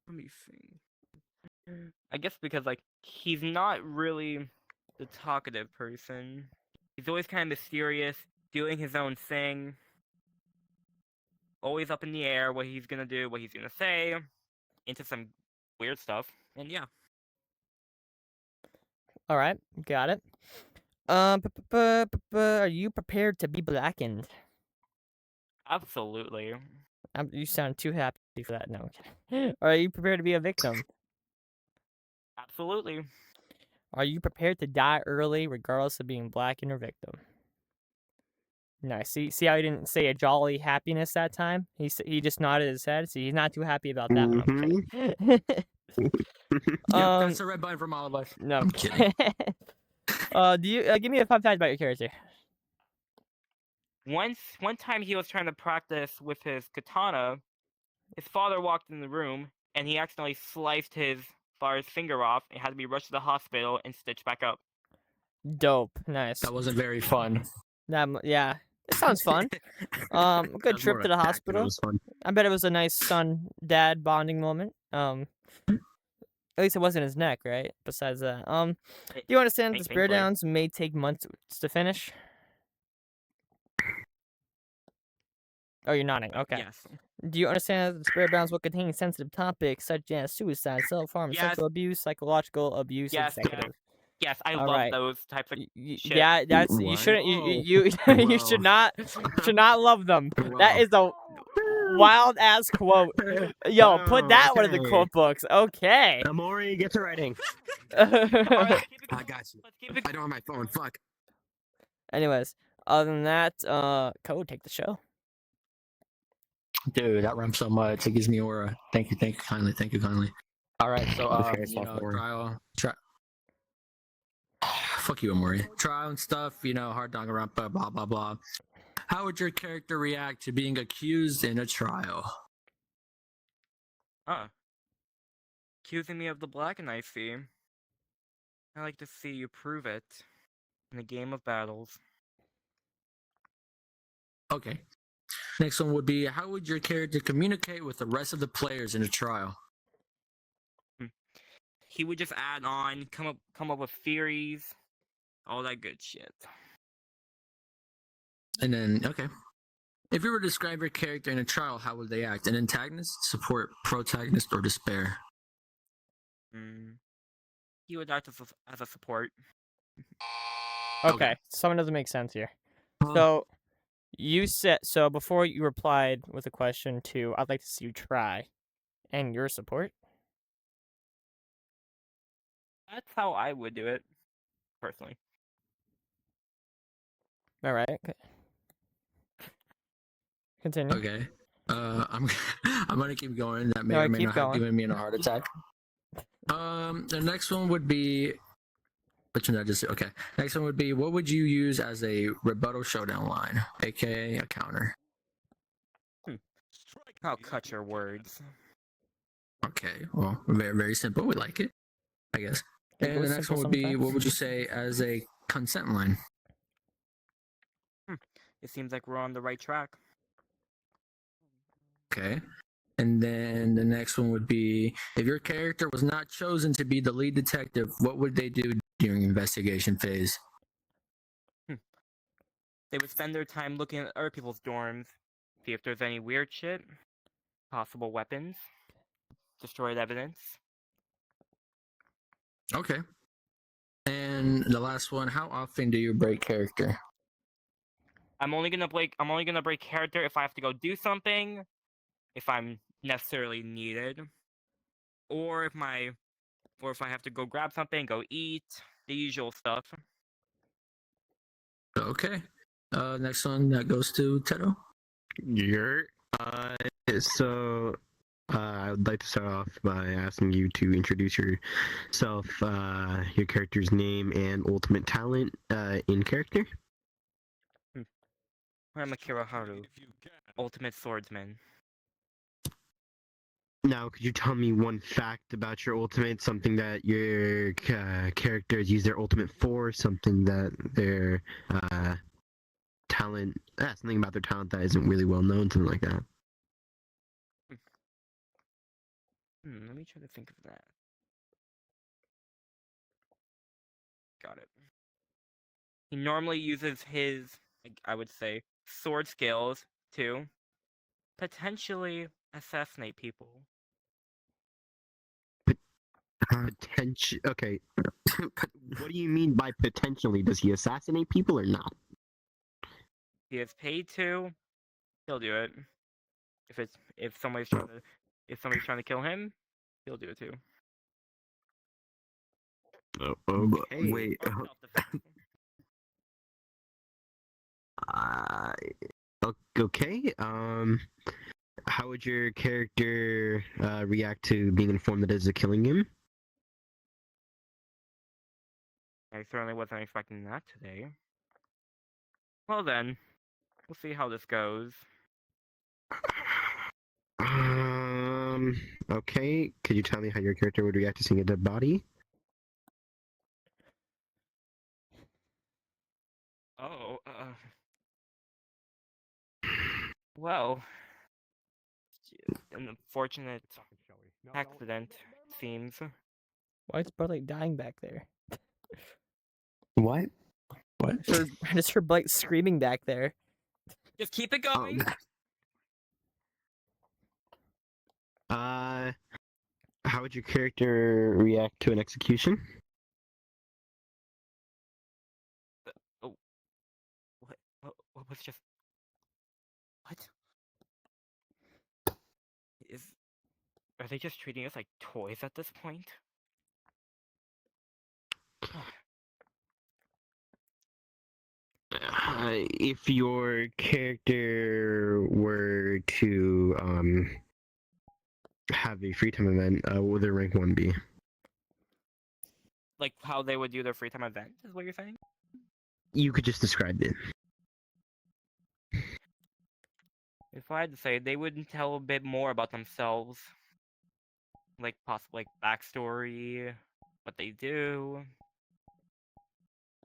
me see. I guess because like he's not really the talkative person. He's always kind of mysterious, doing his own thing. Always up in the air, what he's gonna do, what he's gonna say, into some weird stuff, and yeah. All right, got it. Are you prepared to be blackened? Absolutely. You sound too happy for that. No. Are you prepared to be a victim? Absolutely. Are you prepared to die early, regardless of being blackened or victim? Nice. See how he didn't say a jolly happiness that time? He just nodded his head. See, he's not too happy about that one. Yep, that's a red button from all of us. No. I'm kidding. Do you give me a fun fact about your character? One time he was trying to practice with his katana. His father walked in the room, and he accidentally sliced his father's finger off and had to be rushed to the hospital and stitched back up. Dope. Nice. That wasn't very fun. Yeah. It sounds fun. Good trip to the hospital. I bet it was a nice son-dad bonding moment. At least it wasn't his neck, right? Besides that. Do you understand that the Spirit Downs may take months to finish? Oh, you're nodding. Okay. Yes. Do you understand that the Spirit Downs will contain sensitive topics such as suicide, self-harm, sexual abuse, psychological abuse, executive? Yes, I All love right. those types of shit. Yeah, that's you shouldn't you should not love them. That is a wild ass quote. Yo, put that one in the quote books. Okay. Amori, get to writing. I got you. I don't have my phone. Fuck. Anyways, other than that, Code, take the show. Dude, that rhymes so much. It gives me aura. Thank you kindly. Thank you kindly. All right, so fuck you, Amori. Trial and stuff, hard dog around, blah blah blah. How would your character react to being accused in a trial? Accusing me of the black and I see. I like to see you prove it in a game of battles. Okay. Next one would be, how would your character communicate with the rest of the players in a trial? He would just add on, come up with theories, all that good shit. And then, okay. If you were to describe your character in a trial, how would they act? An antagonist, support, protagonist, or despair? He would act as a support. Okay, something doesn't make sense here. So, you said, before you replied with a question to, I'd like to see you try, and your support? That's how I would do it, personally. All right. Okay. Continue. Okay. I'm gonna keep going. That may or may not have given me a heart attack. The next one would be. Which one did I just? Okay. Next one would be, what would you use as a rebuttal showdown line, aka a counter? I'll cut your words. Okay. Well, very very simple. We like it, I guess. And the next one would be, what would you say as a consent line? It seems like we're on the right track. Okay. And then the next one would be, if your character was not chosen to be the lead detective, what would they do during investigation phase? They would spend their time looking at other people's dorms, see if there's any weird shit, possible weapons, destroyed evidence. Okay. And the last one, how often do you break character? I'm only gonna break character if I have to go do something, if I'm necessarily needed, or if I have to go grab something, go eat, the usual stuff. Okay. Next one that goes to Teto. So I would like to start off by asking you to introduce yourself, your character's name, and ultimate talent in character. I'm Akira Haru, ultimate swordsman. Now, could you tell me one fact about your ultimate, something that your characters use their ultimate for, something that their talent, something about their talent that isn't really well known, something like that? Let me try to think of that. Got it. He normally uses his, I would say, sword skills to potentially assassinate people. Potential. Okay. What do you mean by potentially? Does he assassinate people or not? He is paid to. He'll do it. If somebody's trying to kill him, he'll do it too. Okay. Wait. Okay. How would your character react to being informed that it is killing him? I certainly wasn't expecting that today. Well then, we'll see how this goes. Okay. Could you tell me how your character would react to seeing a dead body? Oh, well, an unfortunate accident, it seems. Why is Budlight dying back there? What? What? I just heard Blight screaming back there. Just keep it going. How would your character react to an execution? What was just? What? Are they just treating us like toys at this point? If your character were to have a free time event, what would their rank 1 be? Like how they would do their free time event, is what you're saying? You could just describe it. If I had to say, they would tell a bit more about themselves. Like, possibly, like, backstory, what they do.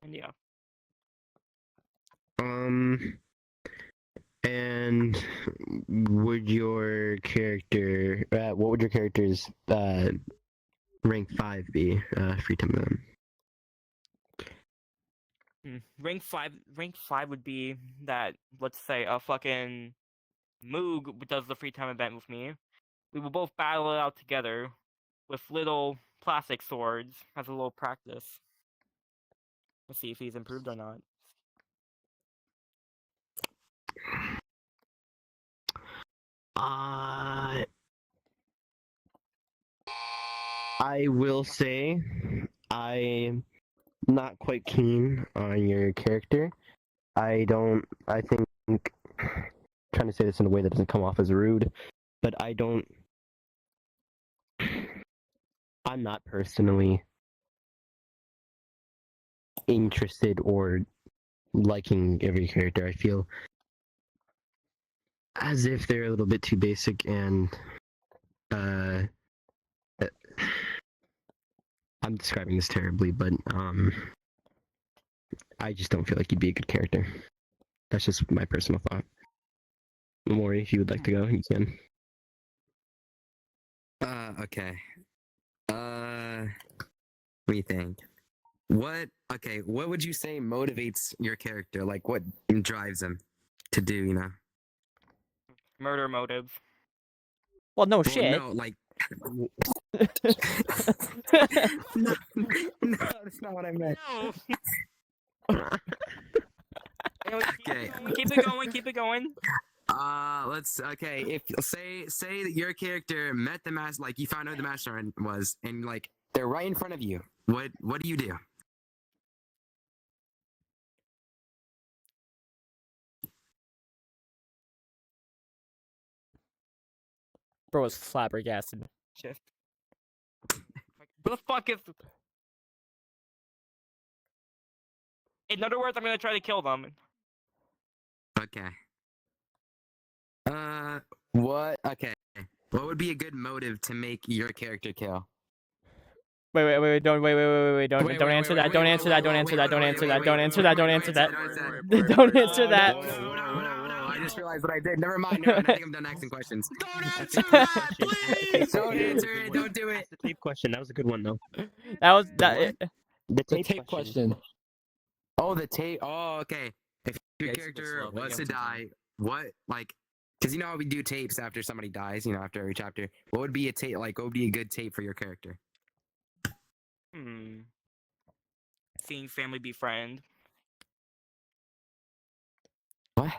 And yeah. And would your character, what would your character's rank 5 be, free time event? Rank 5 would be that, let's say, a fucking Moog does the free time event with me. We will both battle it out together with little plastic swords as a little practice. Let's see if he's improved or not. I will say I'm not quite keen on your character. I'm trying to say this in a way that doesn't come off as rude, but I'm not personally interested or liking every character. I feel as if they're a little bit too basic, and I'm describing this terribly, but I just don't feel like you'd be a good character. That's just my personal thought. Mori, if you would like to go, you can. Okay. What do you think? What would you say motivates your character? Like, what drives him to do, you know? Murder motive. Well, no shit. No, like, No, that's not what I meant. Okay. Keep it going. Keep it going. Okay. If say that your character met the master, like you found out who the mastermind was, and like they're right in front of you. What do you do? Bro is flabbergasted. Shift. What the fuck is? In other words, I'm gonna try to kill them. Okay. What? Okay. What would be a good motive to make your character kill? Wait, don't answer that. Don't answer that. Don't answer that. Don't answer that. Don't answer that. Don't answer that. Don't answer that. I just realized what I did. Never mind. I think I'm done asking questions. Don't answer that, please. Don't answer it. Don't do it. The tape question. That was a good one though. That was that. The tape question. Oh, the tape. Oh, okay. If your character was to die, what like? Because you know how we do tapes after somebody dies, you know, after every chapter. What would be a tape? Like, what would be a good tape for your character? Seeing family befriend. What?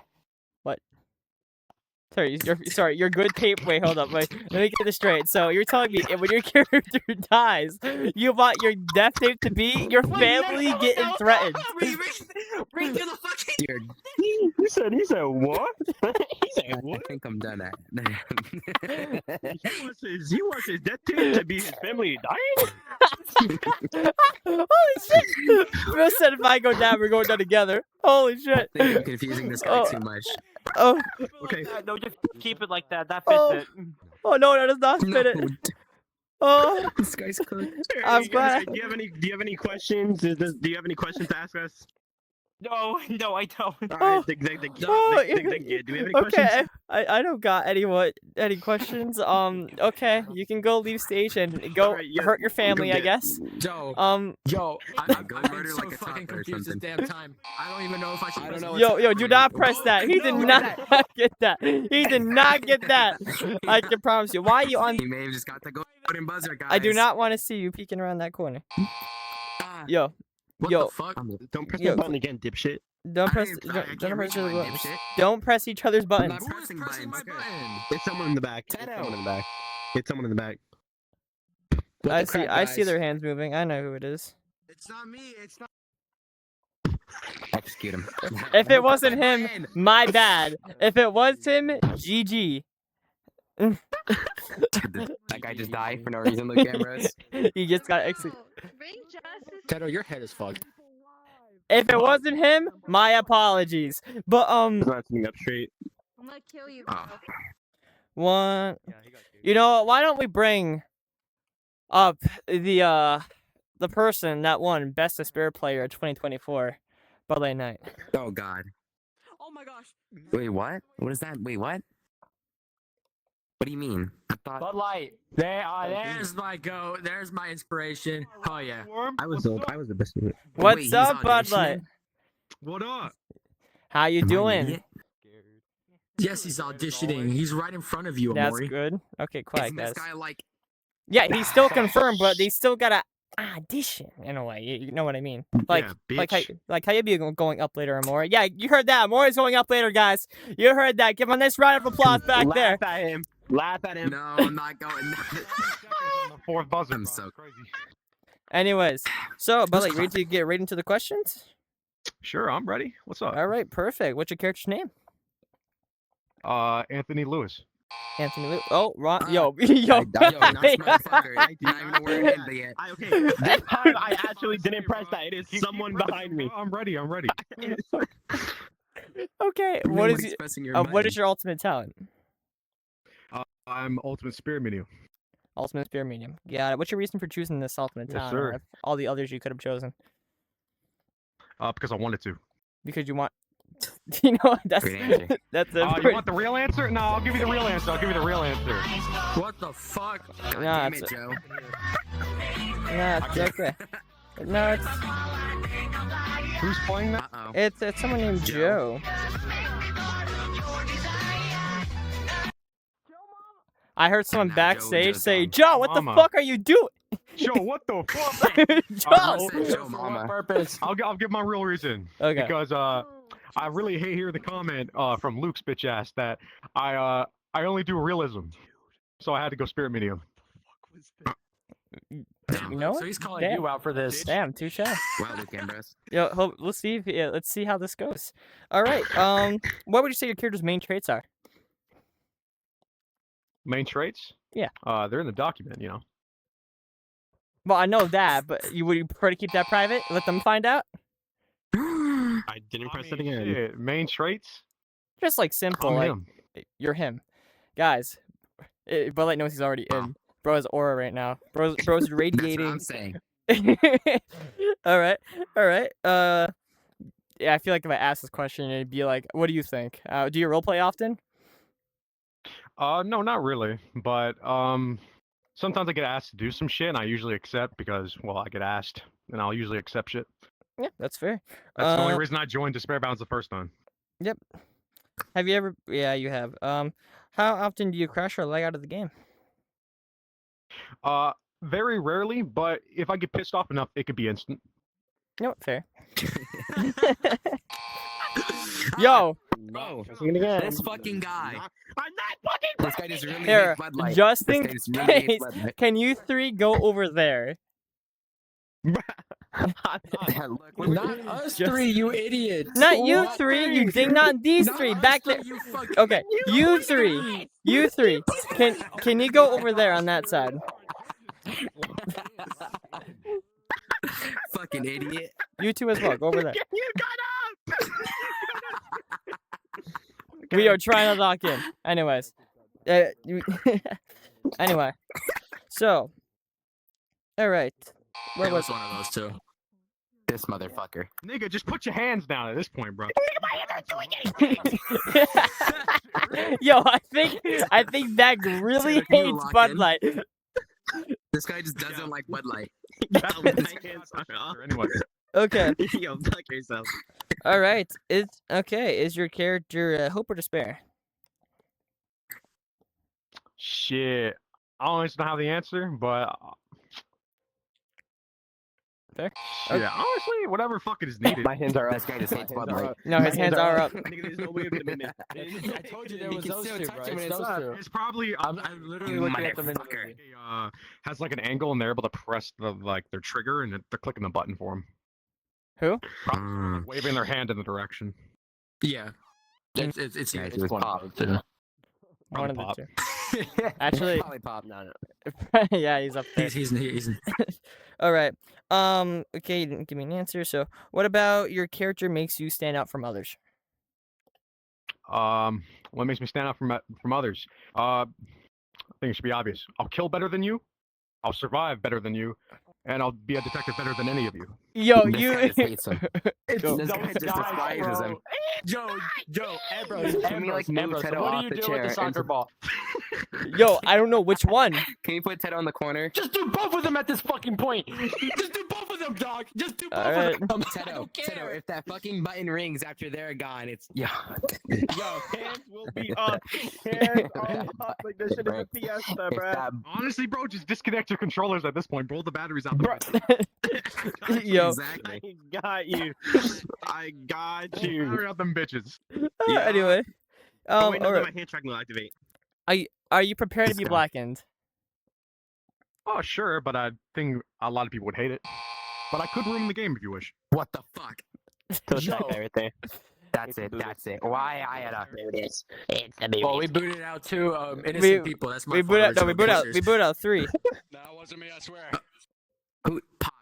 What? Sorry, your good tape. Wait, hold up. Wait, let me get this straight. So you're telling me when your character dies, you want your death tape to be your family getting threatened? Read through the fucking. He said what? He said what? I think I'm done at. He wants his death tape to be his family dying. Holy shit! Bro said if I go down, we're going down together. Holy shit! I think I'm confusing this guy too much. Oh. Okay. No, just keep it like that. That fits it. Oh no, that does not fit it. Oh, this guy's cooked. I'm glad. Do you have any questions? Do you have any questions to ask us? No, I don't. All right, do we have any questions? Okay, I don't got any questions. Okay, you can go leave stage and go hurt your family, I guess. Joe. I'm so fucking confused this damn time. I don't even know if I should. I don't know. Yo, do not press that. He did not get that. He did not get that. I can promise you. Why are you on? He may have just got the golden buzzer, guys. I do not want to see you peeking around that corner. Yo. What the fuck? Don't press the button again, dipshit. Don't press each other's buttons. I'm not pressing buttons. It's someone in the back. It's someone in the back. I see their hands moving. I know who it is. It's not me. It's not. Execute him. If it wasn't him, my bad. If it was him, GG. That guy just died for no reason. Look, cameras. He just got executed. Teto, your head is fucked. If it wasn't him, my apologies. But Not sitting up straight. I'm gonna kill you. One. You know what? Why don't we bring up the person that won Best Despair Player 2024, Budlight Night. Oh God. Oh my gosh. Wait, what? What is that? Wait, what? What do you mean? I thought. Budlight. There's my go. There's my inspiration. Oh yeah. I was the best. What's up, Budlight? What up? How you doing? Yes, he's auditioning. He's right in front of you, That's Amori. good. Okay, quiet, Isn't guys. this guy like? Yeah, he's still confirmed, but they still gotta audition in a way. You know what I mean? Like, how you be going up later, Amori? Yeah, you heard that. Amori's going up later, guys. You heard that. Give him a nice round of applause back there. Laugh at him. No, I'm not going. Fourth buzzer. I'm so crazy. Anyways, so Budlight, ready to get right into the questions? Sure, I'm ready. What's up? All right, perfect. What's your character's name? Anthony Lewis. Anthony Lewis. Oh, Ron. Yo. Nice motherfucker. Not even a word in yet. Okay, this time I actually didn't press that. It is someone behind me. I'm ready. Okay. What is your ultimate talent? I'm Ultimate Spear Medium. Ultimate Spear Medium. Yeah. What's your reason for choosing this ultimate talent? sir. Out of all the others you could have chosen? Because I wanted to. Because you want. You know that's Great answer. that's a You want the real answer? No, I'll give you the real answer. What the fuck? No, Damn it, Joe. it's okay. No, it's Who's playing that? Uh-oh. it's someone named Joe. I heard someone now Joe backstage just say, gone. "Joe, what the Mama. fuck are you doing?" Joe, what the fuck? Joe. Joe Mama. Purpose. I'll give my real reason. Okay. Because I really hate hearing the comment from Luke's bitch ass that I only do realism, so I had to go spirit medium. You know So what? he's calling Damn. you out for this. Damn, touche. Wow, Luke Ambrose. Yo, let's see. Let's see how this goes. All right. What would you say your character's main traits are? Main traits? Yeah. They're in the document, you know. Well, I know that, but would you prefer to keep that private? Let them find out. I didn't press it again. Shit, main traits? Just like simple. I'm like him. you're him, guys. Budlight knows he's already in. Bro has aura right now. Bro's radiating. That's what I'm saying. All right. Yeah, I feel like if I asked this question, it'd be like, "What do you think? Do you roleplay often?" No, not really. But sometimes I get asked to do some shit, and I usually accept because, well, I get asked, and I'll usually accept shit. Yeah, that's fair. That's the only reason I joined Despair Bounds the first time. Yep. Have you ever? Yeah, you have. How often do you crash or lag out of the game? Very rarely, but if I get pissed off enough, it could be instant. No, fair. Yo, Bro, again. this fucking guy. I'm not fucking. This guy just really here, hates Budlight. just This in guy just really hates case, Budlight. can you three go over there? Look, Not us Just- three, you idiot. Not you What three, three? you ding not these Not three us back three, there. you fucking- Okay, you three. Can you go over there on that side? Fucking idiot. You two as well. Go over there. You got up. We are trying to lock in. Anyways, anyway, so, all right. Where It was was one of those two. This motherfucker. Nigga, just put your hands down at this point, bro. Yo, I think Bag really Dude, you hates lock Bud in? Light. This guy just doesn't like Budlight. Anyway. Okay. Yo, fuck yourself. All right. Is your character hope or despair? Shit. I don't know how the answer, but Fair. yeah, honestly, whatever fucking is needed. My hands are up. This guy just hates Budlight. No, his hands are up. Nigga, there's no way of admitting it. I told you there You was can those still two, touch bro. him and It's it's those not. two. It's probably I'm literally You looking at them in the motherfucker. movie. has like an angle and they're able to press their trigger and they're clicking the button for him. Who? Probably waving their hand in the direction. Yeah. It's Yeah, it's he was one pop. of those two. One of the Pop. two. Actually, Probably pop. No. yeah, he's up there. He's All right. Okay, you didn't give me an answer. So, what about your character makes you stand out from others? What makes me stand out from others? I think it should be obvious. I'll kill better than you. I'll survive better than you, and I'll be a detective better than any of you. Yo, This you. guy just hates him. It's This those guy just guys, despises bro. him. Joe, Give Ambrose, me, Ambrose, like, move Ambrose. Tedo What off do you the do chair with the and soccer ball? Yo, I don't know which one. Can you put Tedo in the corner? Just do both of them at this fucking point. Just do both of them, dog. Just do both All right. of them. Tedo, if that fucking button rings after they're gone, it's Yo, hands will be up. Hands are up. Like this shit is a fiesta, if bro. that Honestly, bro, just disconnect your controllers at this point. Blow the batteries out. Yo. Exactly. I got you. I got you. Fire out them bitches. Anyway, Oh, wait, no, all then right. my hand track will activate. Are you prepared to be This guy. blackened? Oh, sure, but I think a lot of people would hate it. But I could ruin the game if you wish. What the fuck? Yo. Right there. That's it. That's it. Why I had a. It's the movie. Well, we booted out two innocent people. That's my We boot out. fault. No, we boot out. We boot out 3. That wasn't me, I swear. Who? Pop.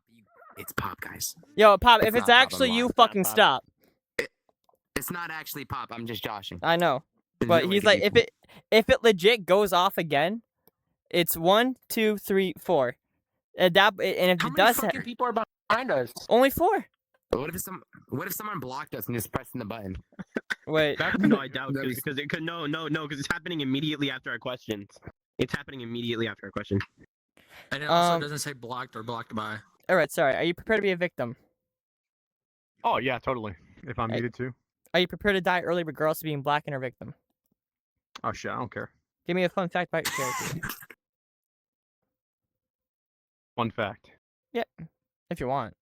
It's Pop, guys. Yo, Pop. If It's it's not Pop, actually I'm you, lying. fucking Pop. stop. It's not actually Pop. I'm just joshing. I know, There's but no way he's to like, be- if it legit goes off again, it's 1, 2, 3, 4. And if How it many does, fucking People are behind us. only 4. What if someone blocked us and just pressing the button? Wait. No, I doubt That'd be- because it could no, because it's happening immediately after our questions. It's happening immediately after our question. And it also doesn't say blocked or blocked by. All right. Sorry. Are you prepared to be a victim? Oh yeah, totally. If I'm Hey. needed to. Are you prepared to die early, regardless of being blackened or victim? Oh shit, I don't care. Give me a fun fact about your character. Fun fact. Yep, if you want.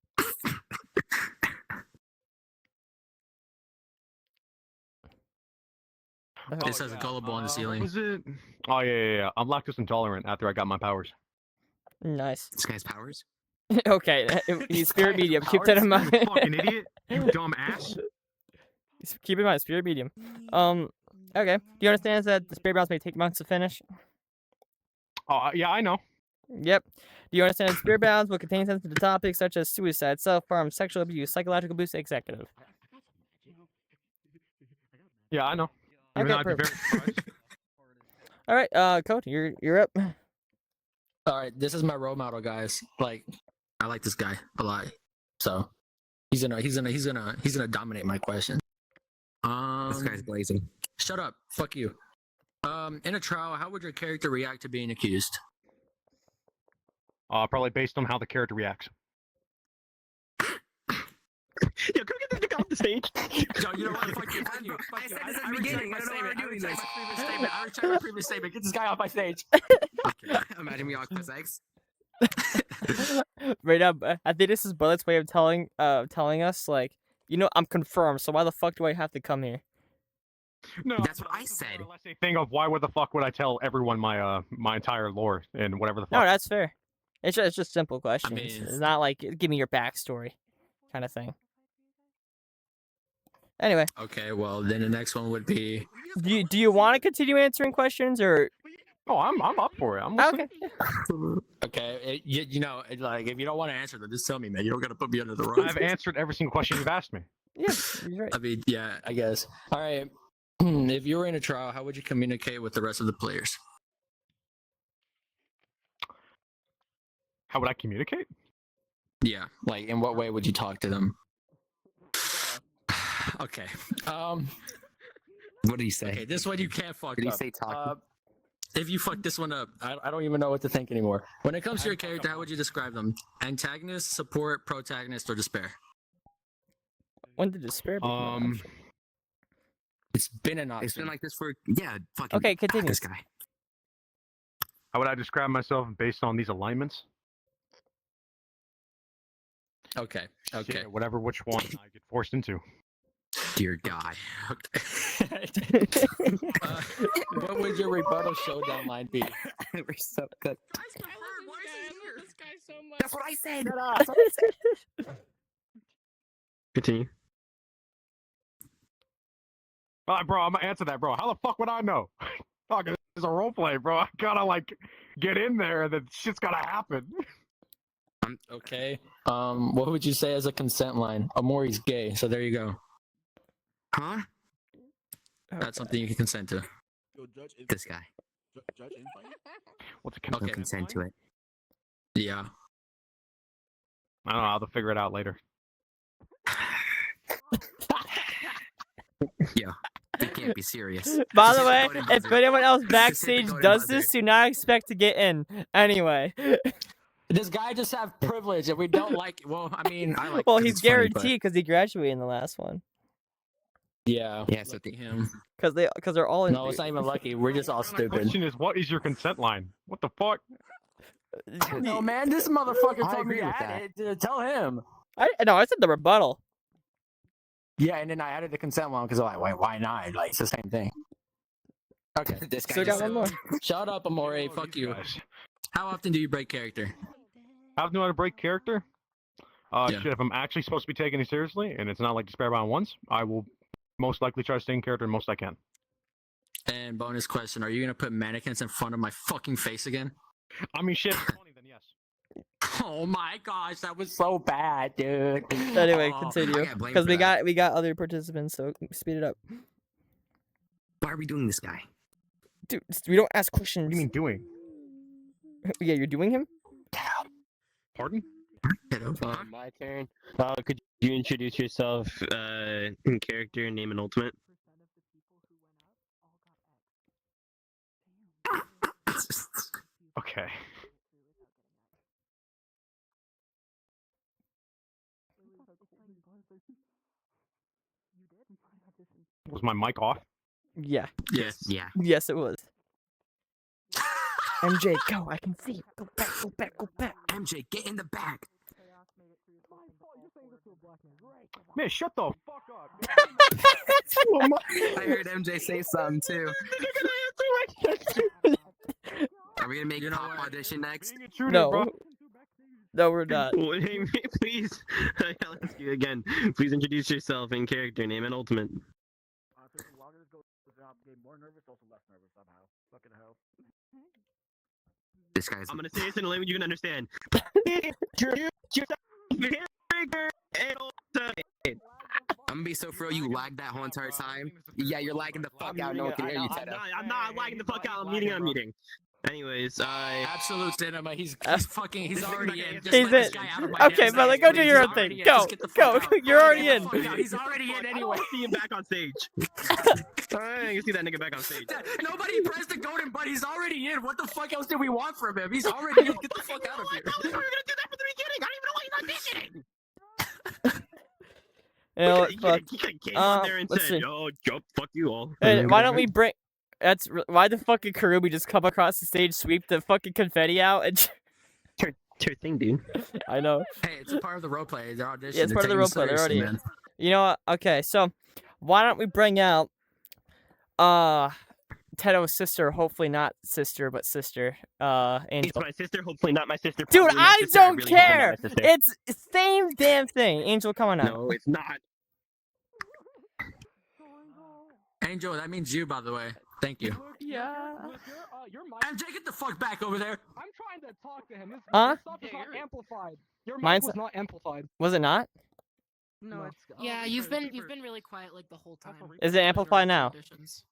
It says gullible on the ceiling. What was it? Oh yeah. I'm lactose intolerant after I got my powers. Nice. This guy's powers? Okay, he's spirit medium. Keep that in mind. You fucking idiot! You dumb ass. Keep in mind, spirit medium. Okay. Do you understand that the spirit rounds may take months to finish? Oh yeah, I know. Yep. Do you understand that spirit bounds will contain sensitive topics such as suicide, self-harm, sexual abuse, psychological abuse, executive? Yeah, I know. Even Okay, though I'd be very surprised. All right, Code, you're up. All right, this is my role model, guys. Like, I like this guy a lot, so he's gonna dominate my question. This guy's blazing. Shut up. Fuck you. In a trial, how would your character react to being accused? Probably based on how the character reacts. Yo, come get this guy off the stage. Yo, you know what? Fuck you. Fuck you. I said this at the beginning. I don't know why we're doing this. I retract my previous statement. Get this guy off my stage. Okay. Imagine we all quiz eggs. Right now, I think this is Budlight's way of telling us, like, you know, I'm confirmed, so why the fuck do I have to come here? No, that's what I said. Unless they think of why the fuck would I tell everyone my my entire lore and whatever the fuck. No, that's fair. It's just simple questions. mean- It's not like give me your backstory, kind of thing. Anyway, Okay, well then the next one would be. do you want to continue answering questions or? Oh, I'm up for it. I'm listening. Okay, you know, like if you don't want to answer them, just tell me, man. You don't gotta put me under the rug. I've answered every single question you've asked me. Yeah, you're right. I mean, yeah, I guess. All right. If you were in a trial, how would you communicate with the rest of the players? How would I communicate? Yeah, like in what way would you talk to them? Okay. What did he say? Okay, this one you can't fuck Did he up. say talk? If you fuck this one up, I don't even know what to think anymore. When it comes to your character, how would you describe them? Antagonist, support, protagonist, or despair? When did despair become an option? It's been an option. It's been like this for fucking. Okay, continue. This guy. How would I describe myself based on these alignments? Okay. Okay. Shit, whatever which one I get forced into. Dear God. What would your rebuttal showdown line be? We're so good. That's what I said. Continue. Bro, I'm gonna answer that, bro. How the fuck would I know? Fuck, this is a role play, bro. I gotta like get in there, and then shit's gotta happen. Okay. What would you say as a consent line? Amori's gay, so there you go. Huh? That's something you can consent to. This guy. What's a Don't consent? consent to it. Yeah. I don't know. I'll figure it out later. Yeah. They can't be serious. By the way, Golden if buzzer. anyone else Just hit the backstage golden does buzzer. this, do not expect to get in. Anyway. This guy just have privilege. If we don't like, well, I mean, I like. Well, 'cause he's it's funny, but- guaranteed because he graduated in the last one. Yeah. Yeah, so Lucky him. Because they're all in. No, it's not even lucky. We're just all The stupid. question is, what is your consent line? What the fuck? No, man, this motherfucker I told me agree to with add that. it. Tell him. I said the rebuttal. Yeah, and then I added the consent one because I'm like, why not? Like, it's the same thing. Okay. This guy Still just got one said- more. Shut up, Amore. Fuck you. Guys. How often do you break character? How to know how to break character? Yeah. Shit, if I'm actually supposed to be taking it seriously, and it's not like Despair Bound once, I will most likely try to stay in character the most I can. And bonus question: are you gonna put mannequins in front of my fucking face again? I mean, shit, if it's funny, then yes. Oh my gosh, that was so bad, dude. Anyway, Oh, continue. I got blamed Because for we that. got other participants, so speed it up. Why are we doing this guy? Dude, we don't ask questions. What do you mean doing? Yeah, you're doing him? Pardon? My turn. Could you introduce yourself in character, name, and ultimate? Okay. Was my mic off? Yeah. Yes. Yeah. Yes, it was. MJ, go! I can see you. Go back, go back, go back. MJ, get in the back. Man, shut the fuck up. I heard MJ say something too. Are we gonna make pop audition next? No. No, we're not. Hey, please, I'll ask you again. Please introduce yourself in character, name, and ultimate. This guy's. I'm gonna say this in a language you can understand. I'm gonna be so for real, you lagged that whole entire time. Yeah, you're lagging the fuck out. No one can hear you, Tedo. I'm not lagging the fuck out. I'm meeting. Anyways, Absolute cinema. He's fucking. He's already in. Just He's let this in. guy out of my Okay, hands. but like, go do your own thing. Go, go. You're already in. He's already in anyway. See him back on stage. I can see that nigga back on stage. Nobody pressed the golden button. He's already in. What the fuck else did we want from him? He's already in. Get the fuck out of here. We were gonna do that from the beginning. I don't even know why he's auditioning. You know what? He Fuck. came on there and let's said, see. "Oh, fuck you all." Hey, why don't we bring? Why the fucking Karubi just come across the stage, sweep the fucking confetti out, and It's your thing, dude. I know. Hey, it's a part of the roleplay. They're auditioning. Yeah, it's part of the roleplay. They're already in. You know what? Okay, so why don't we bring out Tedo's sister? Hopefully not sister, but sister. Angel. It's my sister. Hopefully not my sister. Dude, probably my I sister. don't really hope they're not care. my sister. It's same damn thing. Angel, come on out. No, it's not. Angel, that means you, by the way. Thank you. Yeah. MJ, get the fuck back over there. I'm trying to talk to him. This Huh? stuff is not amplified. Your mic Mine's- was not amplified. Was it not? No, it's. Yeah, you've been really quiet like the whole time. Is it amplified now?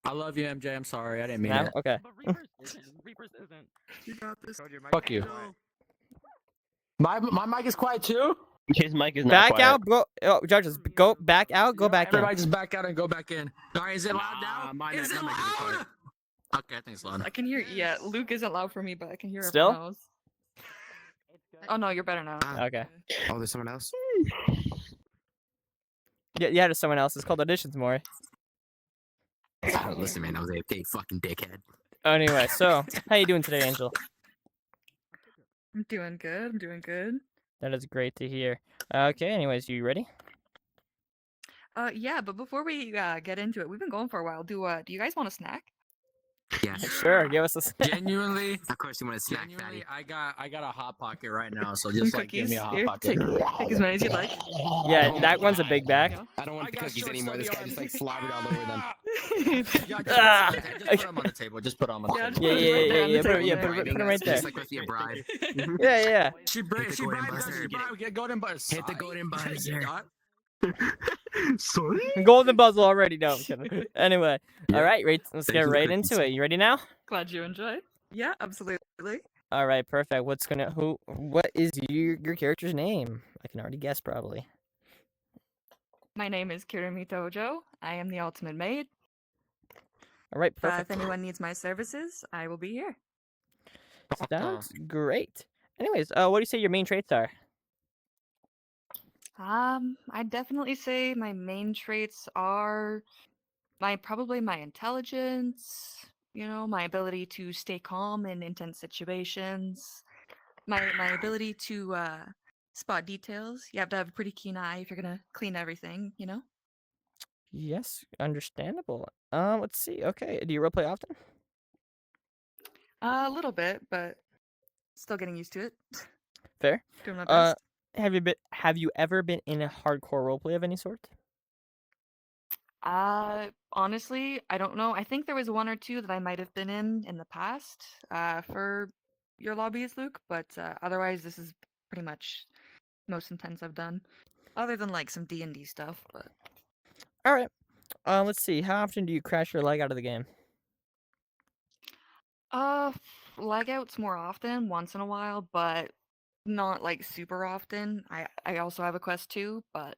I love you, MJ. I'm sorry. I didn't mean Now? it. Okay. Reapers isn't. You got this. Fuck you. My mic is quiet too. His mic is not Back quiet. out, go. Oh, judges, go back out, go back in. Everybody just back out and go back in. All right, is it loud now? mine- Is it my mic is quiet. loud? Okay, I think it's loud. I can hear. Yeah, Luke isn't loud for me, but I can hear Still? everyone else. Oh no, you're better now. Okay. Oh, there's someone else. Yeah, there's someone else. It's called Auditions, Maury. Listen, man, I was AFK, fucking dickhead. Anyway, so how you doing today, Angel? I'm doing good. I'm doing good. That is great to hear. Okay, anyways, you ready? Yeah, but before we get into it, we've been going for a while. Do you guys want a snack? Yeah. Sure, give us a Genuinely, Of course you want a snack, genuinely, fatty. I got a hot pocket right now, so just like give me a hot Here, pocket. take as many as you'd like. Yeah, that one's a big bag. I don't want the got cookies shorts anymore. on This the guy just arm. like slobbered all over them. Ah! Just put them on the table. Just put them on the Yeah, table. Yeah, Put it right there on the put table it there. put it right there. Just like with your bride. Yeah. She Hit the golden bribed us. buzzer. She bribed. Get golden buzzer. Hit the golden buzzer. Sorry? Golden buzzer already. No, I'm kidding. Anyway, Yeah. all right, let's Thanks get for the right cookies. into it. You ready now? Glad you enjoyed. Yeah, absolutely. All right, perfect. What is your character's name? I can already guess probably. My name is Kirimi Tojo. I am the ultimate maid. All right, If perfect. anyone needs my services, I will be here. Sounds great. Anyways, what do you say your main traits are? I'd definitely say my main traits are probably my intelligence, my ability to stay calm in intense situations, my ability to spot details. You have to have a pretty keen eye if you're gonna clean everything, Yes, understandable. Let's see. Okay, do you roleplay often? A little bit, but still getting used to it. Fair. Doing my best. Have you ever been in a hardcore roleplay of any sort? Honestly, I don't know. I think there was one or two that I might have been in the past, for your lobbies, Luke, but otherwise this is pretty much most intense I've done. Other than like some D&D stuff, but All right. Let's see. How often do you crash your leg out of the game? leg outs more often, once in a while, but not like super often. I also have a quest too, but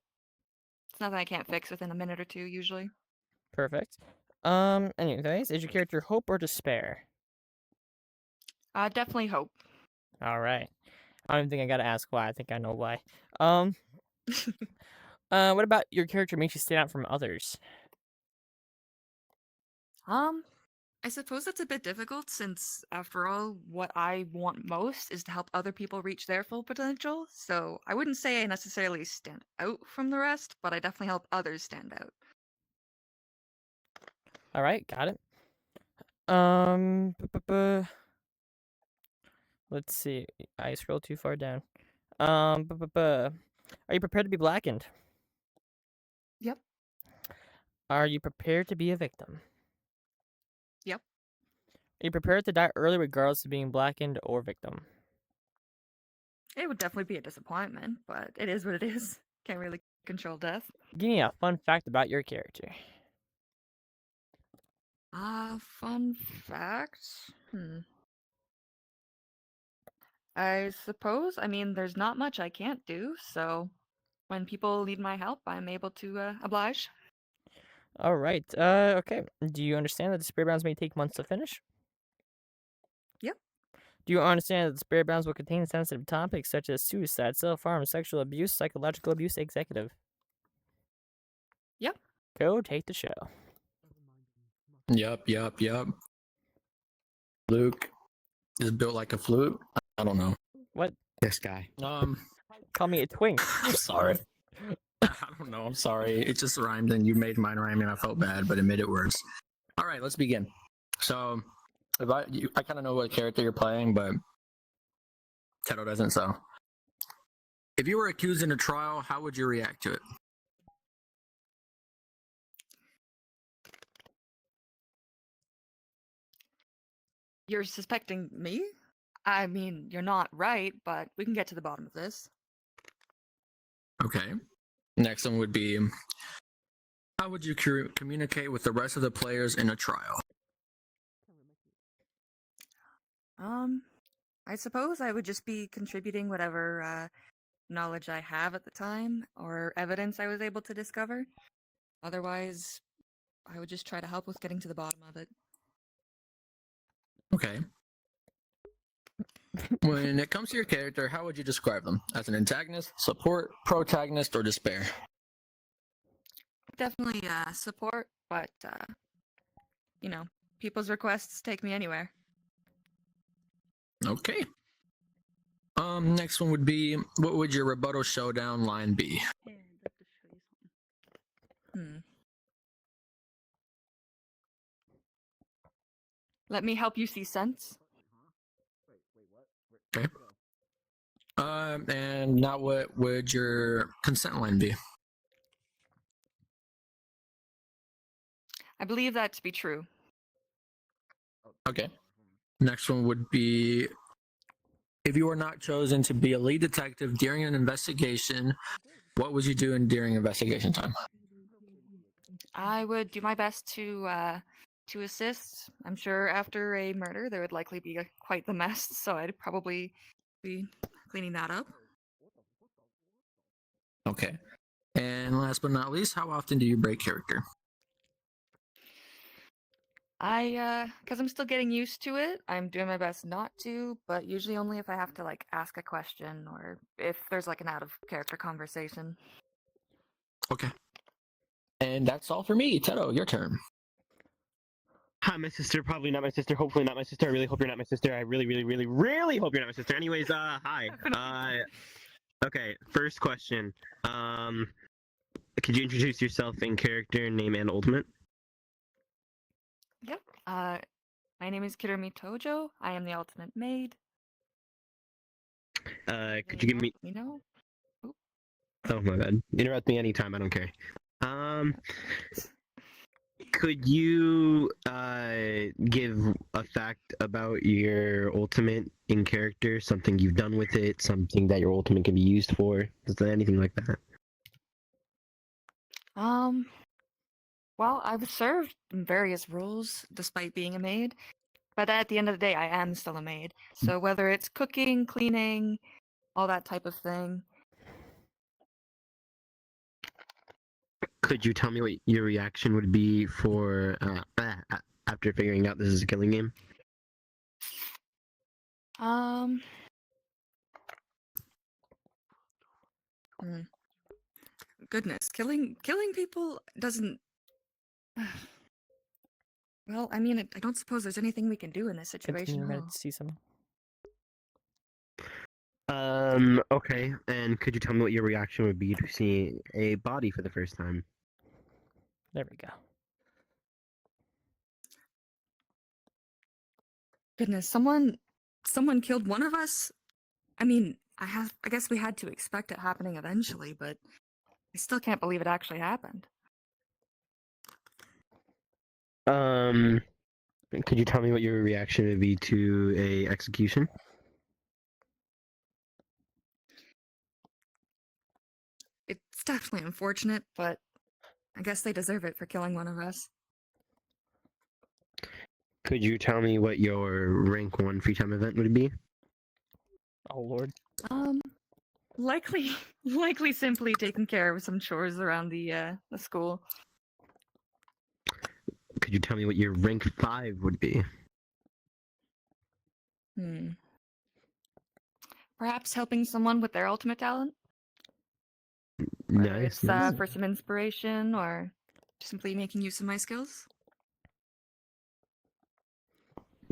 it's nothing I can't fix within a minute or two usually. Perfect. Anyways, is your character hope or despair? Definitely hope. All right. I don't even think I gotta ask why. I think I know why. What about your character makes you stand out from others? I I suppose that's a bit difficult since, after all, what I want most is to help other people reach their full potential. So I wouldn't say I necessarily stand out from the rest, but I definitely help others stand out. All right, got it. Let's see. I scrolled too far down. Are you prepared to be blackened? Yep. Are you prepared to be a victim? Yep. Are you prepared to die early regardless of being blackened or victim? It would definitely be a disappointment, but it is what it is. Can't really control death. Give me a fun fact about your character. Fun fact? I suppose, I mean, there's not much I can't do, so when people need my help, I'm able to oblige. All right. Okay. Do you understand that the spirit bounds may take months to finish? Yep. Do you understand that the spirit bounds will contain sensitive topics such as suicide, self-harm, sexual abuse, psychological abuse, executive? Yep. Go take the show. Yup. Luke is built like a flute. I don't know. What? This guy. Call me a twink. I'm sorry. I don't know. I'm sorry. It just rhymed, and you made mine rhyme, and I felt bad, but it made it worse. All right, let's begin. So, if I kind of know what character you're playing, but Teto doesn't. So, if you were accused in a trial, how would you react to it? You're suspecting me? I mean, you're not right, but we can get to the bottom of this. Okay. Next one would be, how would you communicate with the rest of the players in a trial? I suppose I would just be contributing whatever knowledge I have at the time or evidence I was able to discover. Otherwise, I would just try to help with getting to the bottom of it. Okay. When it comes to your character, how would you describe them? As an antagonist, support, protagonist, or despair? Definitely support, but you know, people's requests take me anywhere. Okay. Next one would be, what would your rebuttal showdown line be? Let me help you see sense. Okay. And now what would your consent line be? I believe that to be true. Okay. Next one would be, if you were not chosen to be a lead detective during an investigation, what would you do during investigation time? I would do my best to assist. I'm sure after a murder there would likely be quite the mess, so I'd probably be cleaning that up. Okay. And last but not least, how often do you break character? Because I'm still getting used to it, I'm doing my best not to, but usually only if I have to, like, ask a question or if there's, like, an out-of-character conversation. Okay. And that's all for me. Teto, your turn. Hi, my sister. Probably not my sister. Hopefully not my sister. I really hope you're not my sister. I really, really, really, really hope you're not my sister. Anyways, hi. Okay, first question. Could you introduce yourself in character, name, and ultimate? Yep. My name is Kirumi Tojo. I am the ultimate maid. Could you give me... You know? Oh, my bad. Interrupt me anytime. I don't care. Could you give a fact about your ultimate in character? Something you've done with it? Something that your ultimate can be used for? Is there anything like that? Well, I've served in various roles despite being a maid, but at the end of the day, I am still a maid. So whether it's cooking, cleaning, all that type of thing. Could you tell me what your reaction would be for after figuring out this is a killing game? Goodness, killing people doesn't. Well, I mean, I don't suppose there's anything we can do in this Continue situation. to huh? see some. Okay. And could you tell me what your reaction would be to seeing a body for the first time? There we go. Goodness, someone killed one of us. I mean, I guess we had to expect it happening eventually, but I still can't believe it actually happened. Could you tell me what your reaction would be to a execution? It's definitely unfortunate, but I guess they deserve it for killing one of us. Could you tell me what your rank 1 free time event would be? Oh lord. Likely simply taking care of some chores around the school. Could you tell me what your rank 5 would be? Perhaps helping someone with their ultimate talent? Nice. nice. For some inspiration, or simply making use of my skills?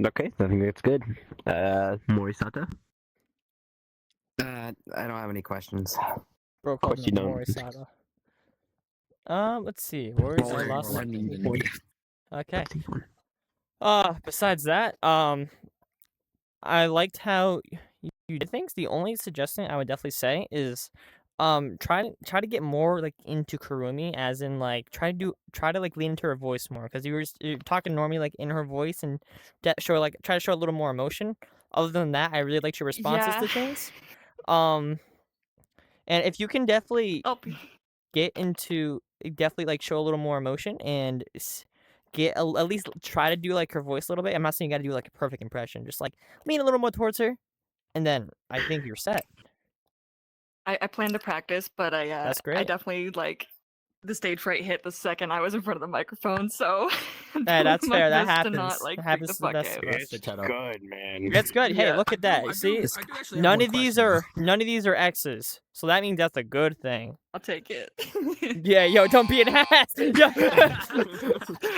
Okay, I think that's good. Morisata? I don't have any questions. Broke Of course you don't. Morisata. Let's see. Warriors are lost. Okay. Besides that, I liked how you did things. The only suggestion I would definitely say is, try to get more like into Kurumi, as in like try to like lean into her voice more, because you're talking normally like in her voice, and try to show a little more emotion. Other than that, I really liked your responses to things. And if you can definitely definitely like show a little more emotion and at least try to do like her voice a little bit. I'm not saying you got to do like a perfect impression. Just like lean a little more towards her, and then I think you're set. I plan to practice, but That's great. I definitely the stage fright hit the second I was in front of the microphone, so Hey, that's fair. That happens. Not, That freak happens the to the fuck best out. of us. It's good, man. It's good. Hey, Yeah, look at that. See, I do actually have none one of these question. are X's, so that means that's a good thing. I'll take it. Yeah, yo, don't be an ass. Yo.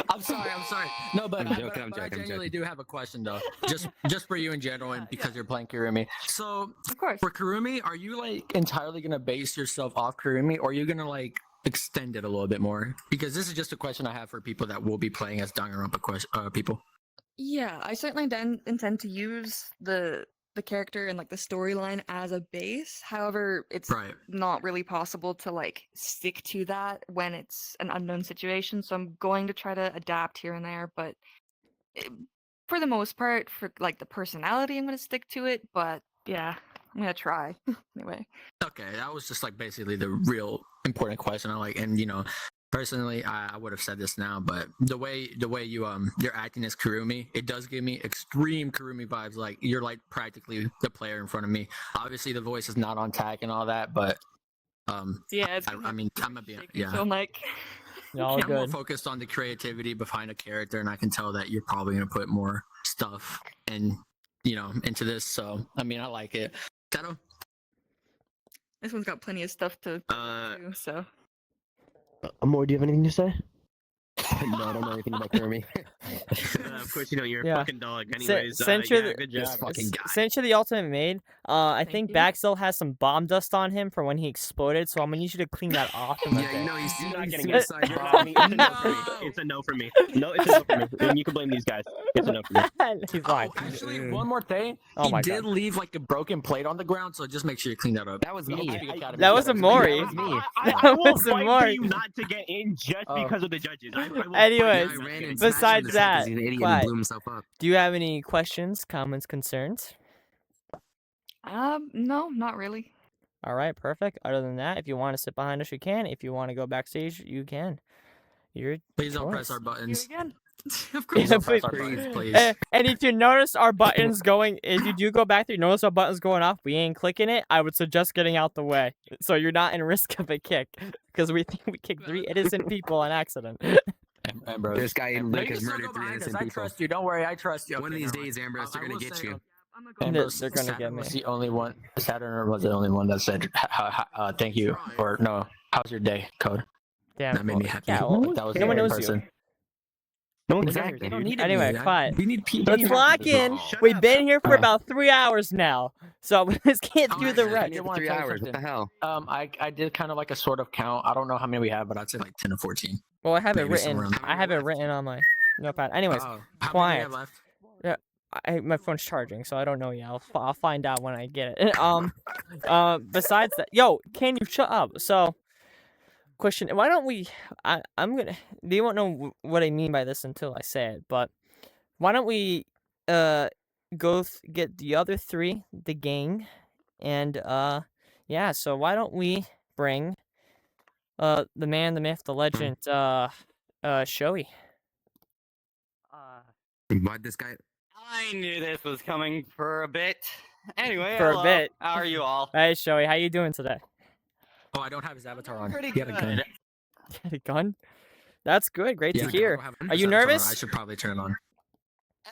I'm sorry. No, but I'm joking, I I'm genuinely joking. do have a question though. Just for you in general, and because you're playing Kurumi. So, of course, for Kurumi, are you like entirely gonna base yourself off Kurumi, or are you gonna like extend it a little bit more? Because this is just a question I have for people that will be playing as Danganronpa people. Yeah, I certainly intend to use the character and like the storyline as a base. However, it's not really possible to like stick to that when it's an unknown situation. So I'm going to try to adapt here and there, but for the most part, for like the personality, I'm going to stick to it. But yeah, I'm going to try anyway. Okay, that was just like basically the real important question. And personally, I would have said this now, but the way you're acting as Kurumi, it does give me extreme Kurumi vibes. Like you're like practically the player in front of me. Obviously, the voice is not on tag and all that, but yeah, I mean, I'm gonna be So I'm like, I'm more focused on the creativity behind a character, and I can tell that you're probably gonna put more stuff into this. So I mean, I like it. Kato? This one's got plenty of stuff to do, so. Amor, do you have anything to say? No, I don't know anything about Kurumi. Of course, you're a Yeah. fucking dog. Anyways, Since you're good job. Since you're the ultimate maid, I think Back still has some bomb dust on him from when he exploded, so I'm gonna need you to clean that off. Yeah, he's not getting it. It's a no for me. No, it's a no for me. And you can blame these guys. It's a no for me. He's like, actually, one more thing. Oh He my did God. leave like a broken plate on the ground, so just make sure you clean that up. That was me. That was Amori. I That will was fight for Amori. you not to get in just because of the judges. I will Anyways, fight you not to get in. besides that, He's an idiot and Clyde, blew himself up. do you have any questions, comments, concerns? No, not really. All right, perfect. Other than that, if you want to sit behind us, you can. If you want to go backstage, you can. Please don't press our buttons. Again. Of course, Yeah, don't press please. our buttons, please. And if you notice our buttons going, if you do go back there, you notice our buttons going off, we ain't clicking it, I would suggest getting out the way, so you're not in risk of a kick, because we think we kicked 3 innocent people on accident. Ambrose. This guy in No, Luke you has can still murdered go 3 behind us. innocent I people. trust you. Don't worry, I trust you. One of Okay, these never days, mind. Ambrose, they're I gonna will get say, you. Ambrose, They're gonna Saturn get me. was the only one. Saturn was the only one that said, "Thank you," or no, "How's your day?" Code. Damn. That made me happy. Yeah, well, That was no the one only knows person. No one Exactly. cares. They don't need Anyway, me. quiet. We need people. Let's lock in. We've been here for about 3 hours now, so let's get through the I've rest. been here for 3 hours. What the hell? I did kind of like a sort of count. I don't know how many we have, but I'd say like 10 or 14. Well, I have it Maybe written. somewhere around I have it written on my notepad. Anyways, Oh, how many do we quiet. have left? Yeah, my phone's charging, so I don't know yet. I'll find out when I get it. Besides that, yo, can you shut up? So, question: why don't we? I'm gonna. You won't know what I mean by this until I say it, but why don't we get the other three, the gang, and yeah. So why don't we bring the man, the myth, the legend, Showy. Why'd this guy? I knew this was coming for a bit. Anyway, For a hello. bit. How are you all? Hey, Showy, how you doing today? Oh, I don't have his avatar on. Pretty He had a gun. good. You had a gun? That's good. Great Yeah, to I hear. don't have Are you his avatar on. nervous? I should probably turn it on.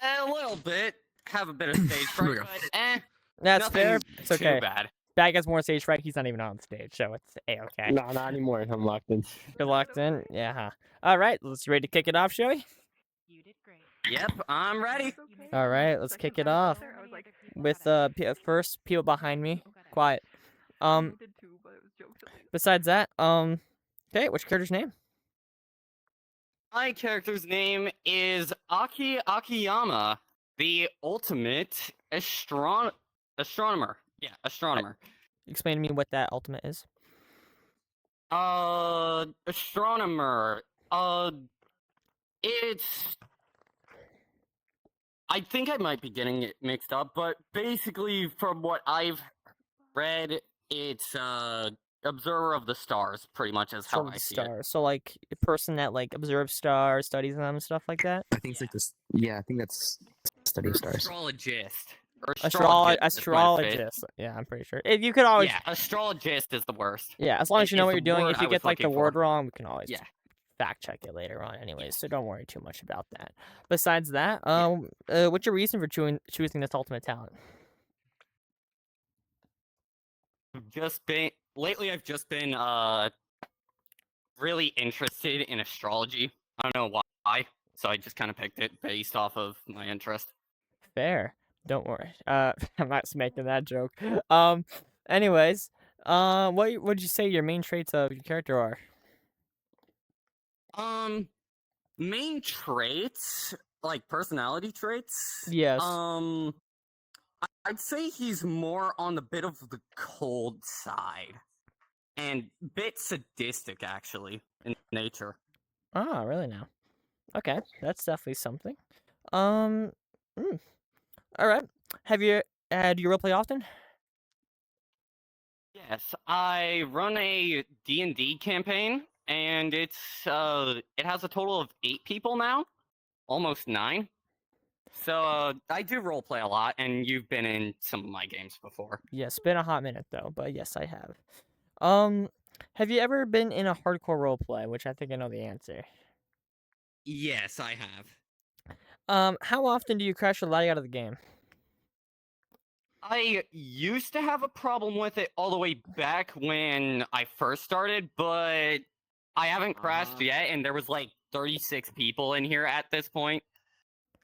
A little bit. Have a bit of stage fright, but That's nothing fair. It's okay. Too bad. Bag has more stage fright. He's not even on stage, so it's a-okay. No, not anymore. I'm locked in. You're locked in? Yeah, huh. All right, let's ready to kick it off, Showy? Yep, I'm ready. All right, let's kick it off with first people behind me. Quiet. Besides that, okay, what's your character's name? My character's name is Aki Akiyama, the ultimate astronomer. Yeah, astronomer. Explain to me what that ultimate is. Astronomer. It's. I think I might be getting it mixed up, but basically, from what I've read, it's observer of the stars, pretty much is how I see it. Stars. So like a person that like observes stars, studies them, and stuff like that. I think it's like this. Yeah, I think that's study of stars. Astrologist. Or astrologist. Astrologist. Yeah, I'm pretty sure. If you could always. Yeah, astrologist is the worst. Yeah, as long as you know what you're doing. If you get like the word wrong, wrong, we can always fact check it later on, anyways. So don't worry too much about that. Besides that, what's your reason for choosing this ultimate talent? Lately I've just been really interested in astrology. I don't know why, so I just kind of picked it based off of my interest. Fair. Don't worry. I'm not making that joke. Anyways, what would you say your main traits of your character are? Main traits, like personality traits? Yes. I'd say he's more on the bit of the cold side. And bit sadistic, actually, in nature. Oh, really now? Okay, that's definitely something. All right. Do you roleplay often? Yes, I run a D&D campaign, and it has a total of 8 people now, almost 9. So I do roleplay a lot, and you've been in some of my games before. Yes, been a hot minute though, but yes, I have. Have you ever been in a hardcore roleplay? Which I think I know the answer. Yes, I have. How often do you crash or lag out of the game? I used to have a problem with it all the way back when I first started, but I haven't crashed yet, and there was like 36 people in here at this point.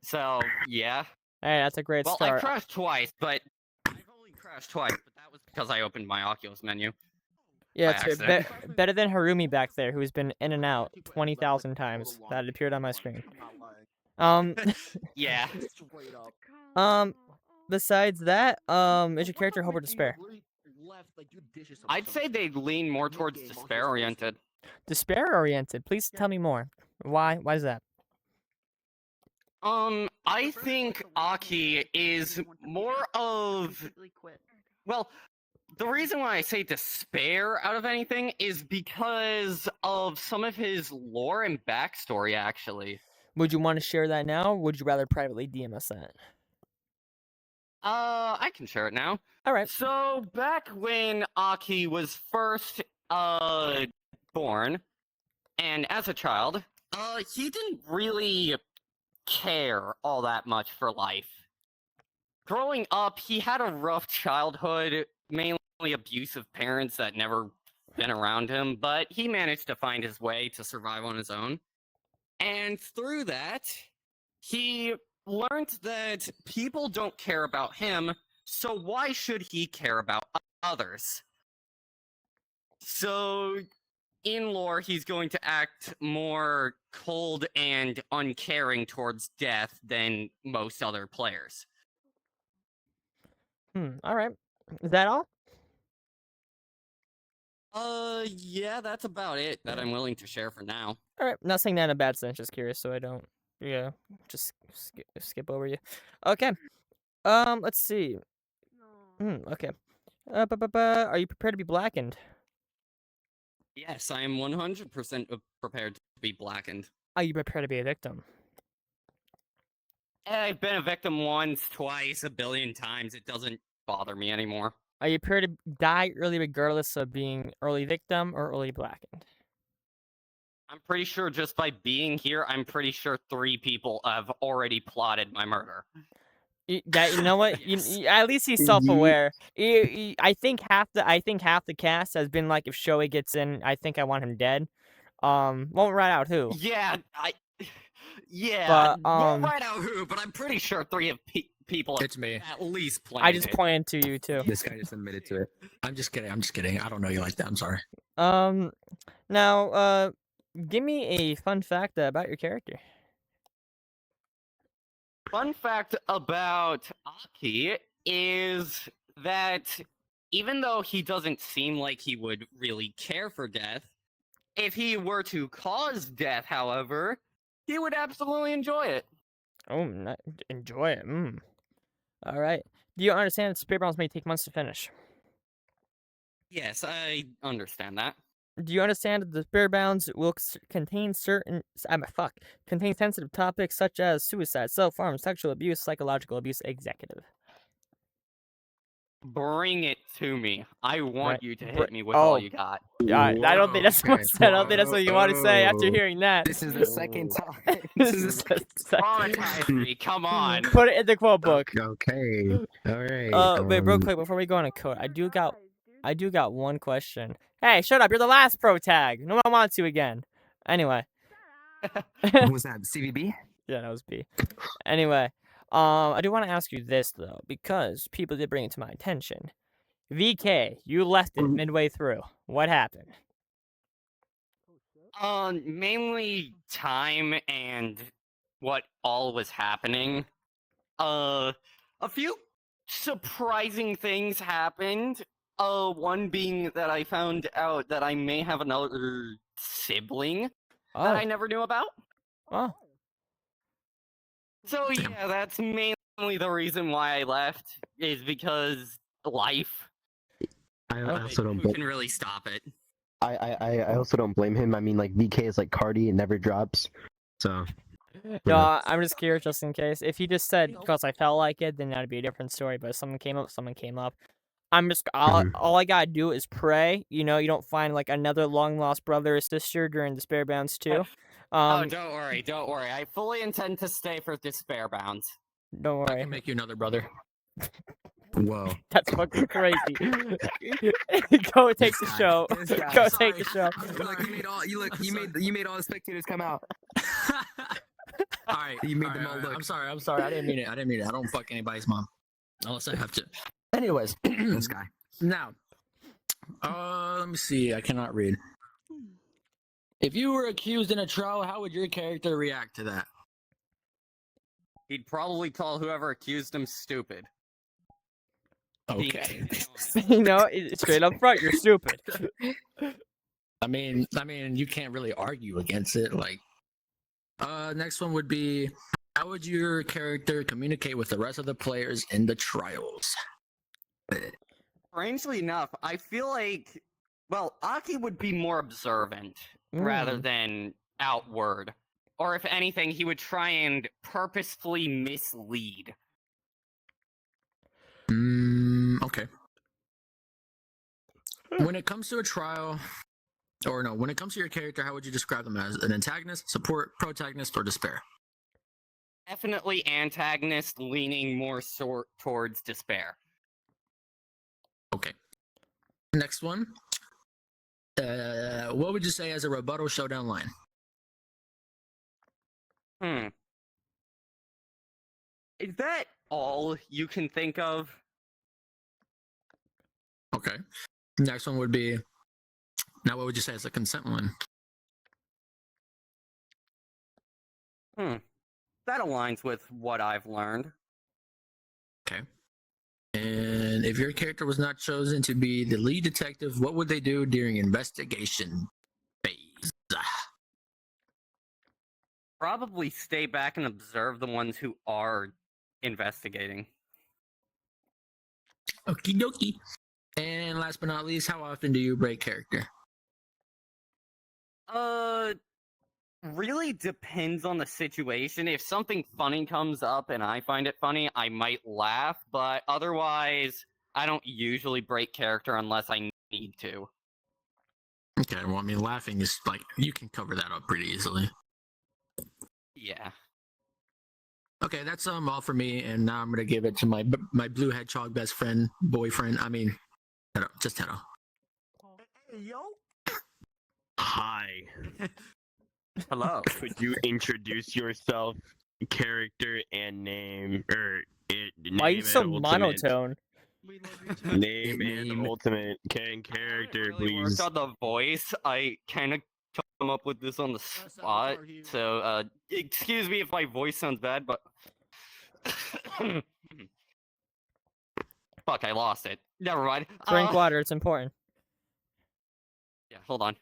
So, yeah. Hey, that's a great start. Well, I crashed twice, but I've only crashed twice, but that was because I opened my Oculus menu. Yeah, it's better than Harumi back there, who's been in and out 20,000 times. That appeared on my screen. Yeah. Besides that, is your character hope or despair? I'd say they lean more towards despair-oriented. Despair-oriented? Please tell me more. Why? Why is that? I think Aki is more of... Well, the reason why I say despair out of anything is because of some of his lore and backstory, actually. Would you want to share that now, or would you rather privately DM us that? I can share it now. Alright. So, back when Aki was first, born, and as a child, he didn't really care all that much for life. Growing up, he had a rough childhood, mainly abusive parents that never been around him, but he managed to find his way to survive on his own. And through that, he learned that people don't care about him, so why should he care about others? So, in lore, he's going to act more cold and uncaring towards death than most other players. All right. Is that all? Yeah, that's about it that I'm willing to share for now. All right. Not saying that in a bad sense. Just curious, so I don't. Yeah. Just skip over you. Okay. Let's see. Okay. Are you prepared to be blackened? Yes, I am 100% prepared to be blackened. Are you prepared to be a victim? I've been a victim once, twice, a billion times. It doesn't bother me anymore. Are you prepared to die early regardless of being early victim or early blackened? I'm pretty sure just by being here, I'm pretty sure 3 people have already plotted my murder. You know what? At least he's self-aware. I think half the cast has been like, if Showy gets in, I think I want him dead. Won't write out who. Yeah, But, won't write out who, but I'm pretty sure 3 of people It's me. at least planned I just it. pointed to you too. This guy just admitted to it. I'm just kidding. I don't know you like that. I'm sorry. Now, give me a fun fact about your character. Fun fact about Aki is that even though he doesn't seem like he would really care for death, if he were to cause death, however, he would absolutely enjoy it. Oh, enjoy it. All right. Do you understand that spirit rounds may take months to finish? Yes, I understand that. Do you understand that the spirit bounds will contain contain sensitive topics such as suicide, self-harm, sexual abuse, psychological abuse, executive? Bring it to me. I want Right. you to hit me with all you got. Yeah, I don't think that's what I said. I don't think that's what you want to say after hearing that. This is the second time. This is the second. Traumatized me, come on. Put it in the quote book. Okay. All right. Wait, real quick before we go on a code, I do got one question. Hey, shut up! You're the last pro tag. No one wants you again. Anyway. What was that? CVB? Yeah, that was B. Anyway, I do want to ask you this though, because people did bring it to my attention. VK, you left it midway through. What happened? Mainly time and what all was happening. A few surprising things happened. One being that I found out that I may have another sibling that I never knew about. Oh. So yeah, that's mainly the reason why I left, is because life. I also don't Who blame. can really stop it? I also don't blame him. I mean, like VK is like Cardi, it never drops. So. No, I'm just curious, just in case. If he just said because I felt like it, then that'd be a different story. But if someone came up. I'm just all I gotta do is pray. You know, you don't find like another long lost brother or sister during Despair Bounds too. Oh, don't worry. I fully intend to stay for Despair Bounds. Don't worry. I can make you another brother. Whoa. That's fucking crazy. Go take the show. Go take the show. Look, you made all the spectators come out. All right. You made them all look. I'm sorry. I didn't mean it. I don't fuck anybody's mom. Unless I have to. Anyways. This guy. Now. Let me see. I cannot read. If you were accused in a trial, how would your character react to that? He'd probably call whoever accused him stupid. Okay. You know, straight up front, you're stupid. I mean, you can't really argue against it. Like, next one would be, how would your character communicate with the rest of the players in the trials? Strangely enough, I feel like, well, Aki would be more observant rather than outward. Or if anything, he would try and purposefully mislead. Okay. When it comes to a trial, when it comes to your character, how would you describe them as? An antagonist, support, protagonist, or despair? Definitely antagonist, leaning more towards despair. Okay. Next one. What would you say as a rebuttal showdown line? Hmm. Is that all you can think of? Okay. Next one would be. Now, what would you say is the consent one? That aligns with what I've learned. Okay. And if your character was not chosen to be the lead detective, what would they do during investigation phase? Probably stay back and observe the ones who are investigating. Okie dokie. And last but not least, how often do you break character? Really depends on the situation. If something funny comes up and I find it funny, I might laugh, but otherwise, I don't usually break character unless I need to. Okay, well, I mean, laughing is like, you can cover that up pretty easily. Yeah. Okay, that's all for me, and now I'm gonna give it to my blue hedgehog best friend, boyfriend. I mean, just Teto. Hey, yo. Hi. Hello. Could you introduce yourself, character, and name, or name Why are you so and ultimate? monotone? Name and ultimate character, please. Worked on the voice. I kind of come up with this on the spot. So, excuse me if my voice sounds bad, but fuck, I lost it. Never mind. Drink water. It's important. Yeah, hold on.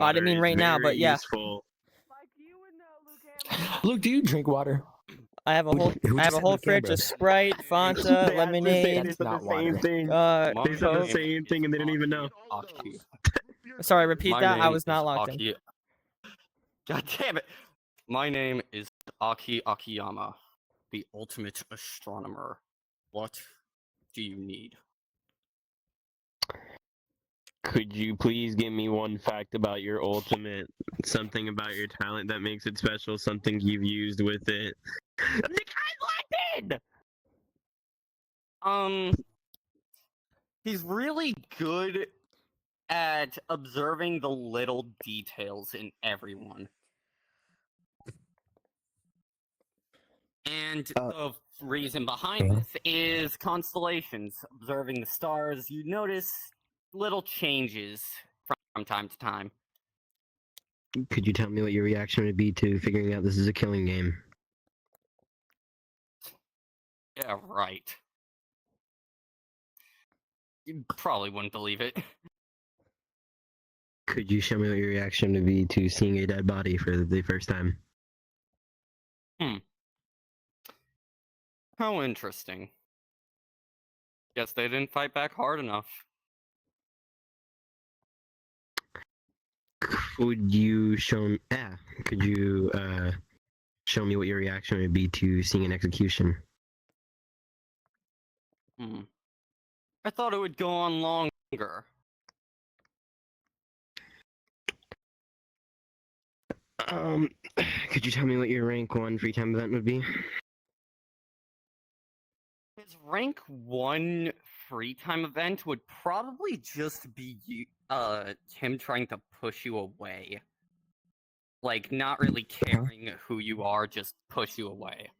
I didn't mean right now, but yeah. Luke, do you drink water? I have a whole fridge of Sprite, Fanta, lemonade. They said the same thing. They said the same thing, and they didn't even know. Sorry, repeat My that. I name was not is locked in. Aki. God damn it! My name is Aki Akiyama, the ultimate astronomer. What do you need? Could you please give me one fact about your ultimate? Something about your talent that makes it special, something you've used with it. The guy's locked in! He's really good at observing the little details in everyone. And the reason behind this is constellations. Observing the stars, you notice little changes from time to time. Could you tell me what your reaction would be to figuring out this is a killing game? Yeah, right. You probably wouldn't believe it. Could you show me what your reaction would be to seeing a dead body for the first time? How interesting. Guess they didn't fight back hard enough. Could you show me? Could you show me what your reaction would be to seeing an execution? I thought it would go on longer. Could you tell me what your rank 1 free time event would be? His rank 1 free time event would probably just be him trying to push you away. Like, not really caring who you are, just push you away.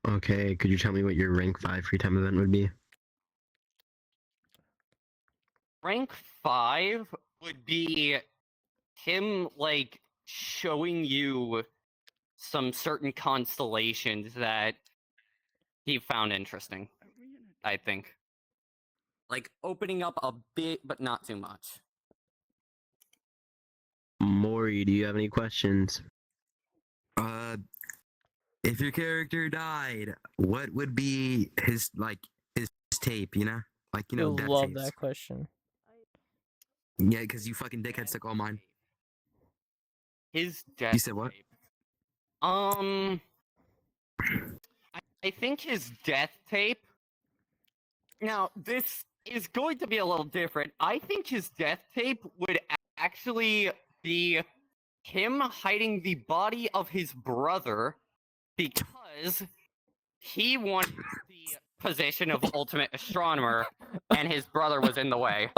Okay, could you tell me what your rank 5 free time event would be? Rank 5 would be him, like, showing you some certain constellations that he found interesting, I think. Like, opening up a bit, but not too much. Maury, do you have any questions? If your character died, what would be his tape, you know? Like, you know, I death love tapes. that question. Yeah, because you fucking dickheads took all mine. His death You said what? tape. I think his death tape. Now, this is going to be a little different. I think his death tape would actually be him hiding the body of his brother because he wanted the position of ultimate astronomer, and his brother was in the way.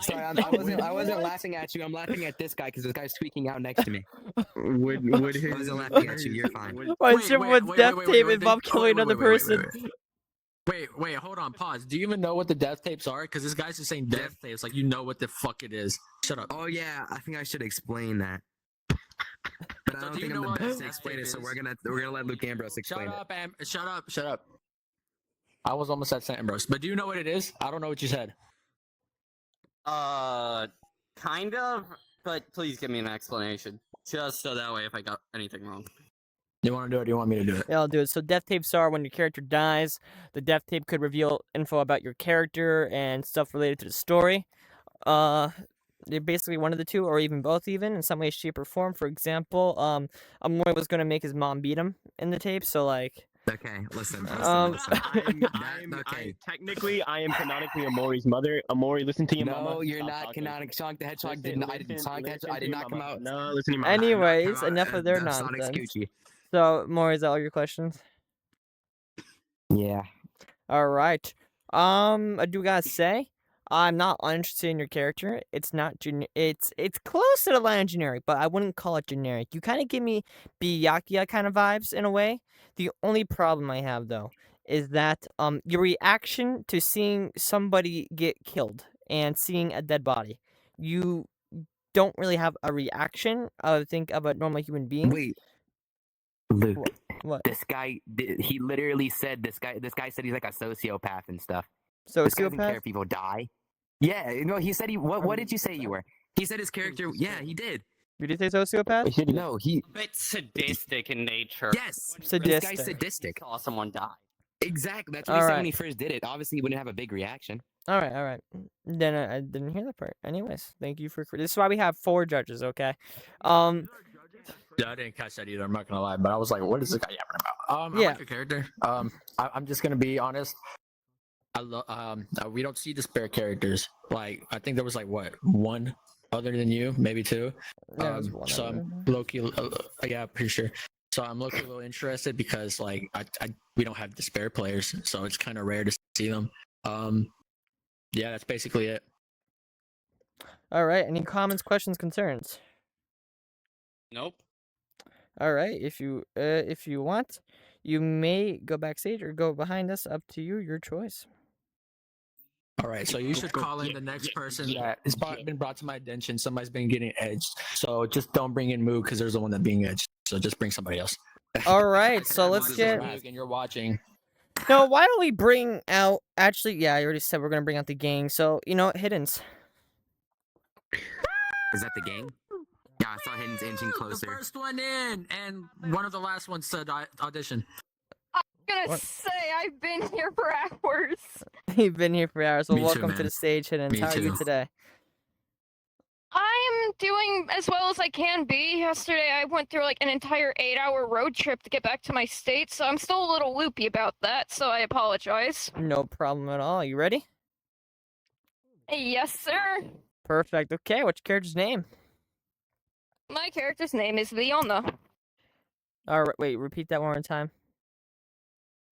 Sorry, I wasn't laughing at you. I'm laughing at this guy because this guy's tweaking out next to me. Would I wasn't laughing at you. You're fine. Why is someone's death tape involve killing another person? Wait, hold on, pause. Do you even know what the death tapes are? Because this guy's just saying death tapes, like you know what the fuck it is. Shut up. Oh yeah, I think I should explain that. But I don't think I'm the best to explain it, so we're gonna let Luke Ambrose explain it. Shut up. I was almost at St. Ambrose, but do you know what it is? I don't know what you said. Kind of, but please give me an explanation, just so that way if I got anything wrong. You want to do it? Or do you want me to do it? Yeah, I'll do it. So death tapes are when your character dies. The death tape could reveal info about your character and stuff related to the story. They're basically one of the two, or even both, even in some way, shape, or form. For example, Amoy was gonna make his mom beat him in the tape, so like. Okay, listen. Technically, I am canonically Amori's mother. Amori, listen to your mama. No, you're not canonic. Sonic the Hedgehog didn't. I didn't. Sonic the Hedgehog. I did not come out. No, listen to your mama. Anyways, enough of their nonsense. So, Maury, is that all your questions? Yeah. All right. I do gotta say, I'm not uninterested in your character. It's not it's close to the line of generic, but I wouldn't call it generic. You kind of give me Byakuya kind of vibes in a way. The only problem I have though is that your reaction to seeing somebody get killed and seeing a dead body, you don't really have a reaction. I would think of a normal human being. Wait. Luke, what? This guy, he literally said this guy said he's like a sociopath and stuff. Sociopath? This guy doesn't care if people die. Yeah, no, he said what did you say you were? He said his character, yeah, he did. Did he say sociopath? No, he... A bit sadistic in nature. Yes! Sadistic. This guy's sadistic. Saw someone die. Exactly, that's what he said when he first did it. Obviously, he wouldn't have a big reaction. Alright. Then I didn't hear that part. Anyways, thank you for... This is why we have 4 judges, okay? Yeah, I didn't catch that either. I'm not gonna lie, but I was like, "What is this guy yapping about?" Yeah. I like your character. I'm just gonna be honest. We don't see the spare characters. Like, I think there was like one other than you, maybe 2. Yeah, so I'm low-key, yeah, pretty sure. So I'm low-key a little interested because like we don't have the spare players, so it's kind of rare to see them. Yeah, that's basically it. All right. Any comments, questions, concerns? Nope. All right. If you want, you may go backstage or go behind us. Up to you. Your choice. All right. So you should call in the next person that has been brought to my attention. Somebody's been getting edged. So just don't bring in Moog because there's the one that's being edged. So just bring somebody else. All right. So let's get. And you're watching. No, why don't we bring out? Actually, yeah, I already said we're gonna bring out the gang. So you know, Hiddens. Is that the gang? Yeah, I saw Hayden's inching closer. The first one in, and one of the last ones said audition. I'm gonna say I've been here for hours. You've been here for hours. Well, Me too, welcome to man. the stage, Hiddens. Me How are you too. today? I'm doing as well as I can be. Yesterday I went through like an entire 8-hour road trip to get back to my state, so I'm still a little loopy about that, so I apologize. No problem at all. You ready? Yes, sir. Perfect. Okay. What's your character's name? My character's name is Leona. All right. Wait. Repeat that one more time.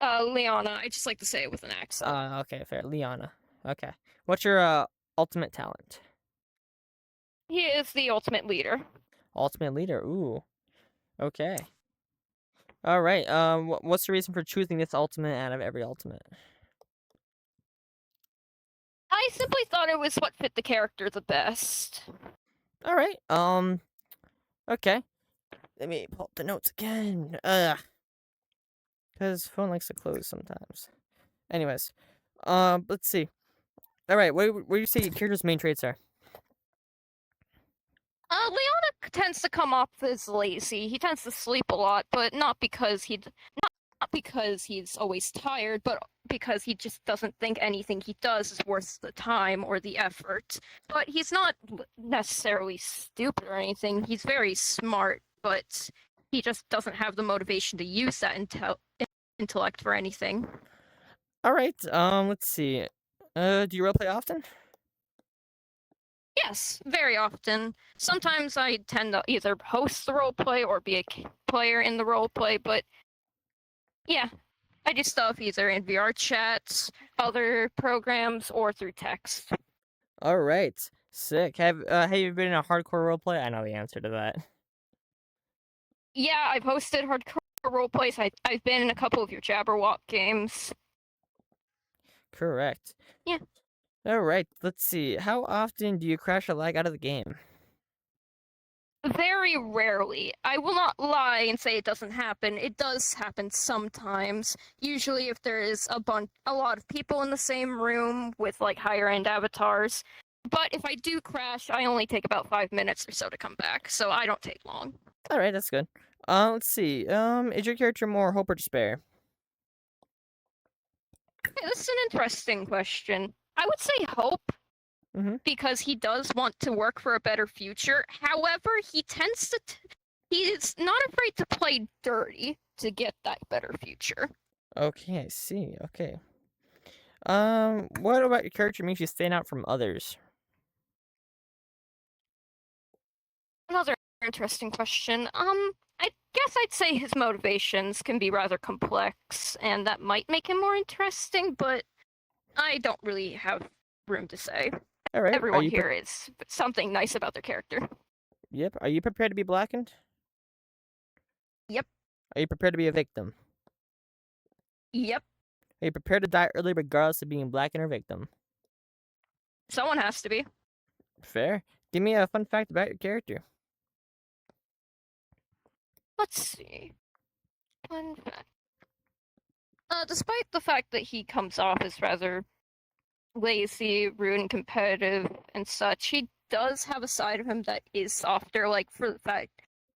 Leona. I just like to say it with an accent. Okay. Fair. Liana. Okay. What's your ultimate talent? He is the ultimate leader. Ultimate leader. Ooh. Okay. All right. What's the reason for choosing this ultimate out of every ultimate? I simply thought it was what fit the character the best. All right. Okay. Let me pull up the notes again. Because phone likes to close sometimes. Anyways. Let's see. All right. What do you say your character's main traits are? Leona tends to come off as lazy. He tends to sleep a lot, but not because he's always tired, but because he just doesn't think anything he does is worth the time or the effort. But he's not necessarily stupid or anything. He's very smart, but he just doesn't have the motivation to use that intellect for anything. All right. Let's see. Do you roleplay often? Yes, very often. Sometimes I tend to either host the roleplay or be a player in the roleplay, but yeah, I do stuff either in VR chats, other programs, or through text. All right, sick. Have you been in a hardcore roleplay? I know the answer to that. Yeah, I've hosted hardcore roleplays. I've been in a couple of your Jabberwock games. Correct. Yeah. All right, let's see. How often do you crash or lag out of the game? Very rarely. I will not lie and say it doesn't happen. It does happen sometimes. Usually if there is a lot of people in the same room with like higher end avatars. But if I do crash, I only take about 5 minutes or so to come back, so I don't take long. All right, that's good. Let's see. Is your character more hope or despair? Okay, this is an interesting question. I would say hope, because he does want to work for a better future. However, he tends to he is not afraid to play dirty to get that better future. Okay, I see. Okay. What about your character makes you stand out from others? Another interesting question. I guess I'd say his motivations can be rather complex, and that might make him more interesting, but I don't really have room to say. All right. Everyone here is something nice about their character. Yep. Are you prepared to be blackened? Yep. Are you prepared to be a victim? Yep. Are you prepared to die early regardless of being blackened or victim? Someone has to be. Fair. Give me a fun fact about your character. Let's see. Fun fact. Despite the fact that he comes off as rather lazy, rude, and competitive and such, he does have a side of him that is softer, like for the fact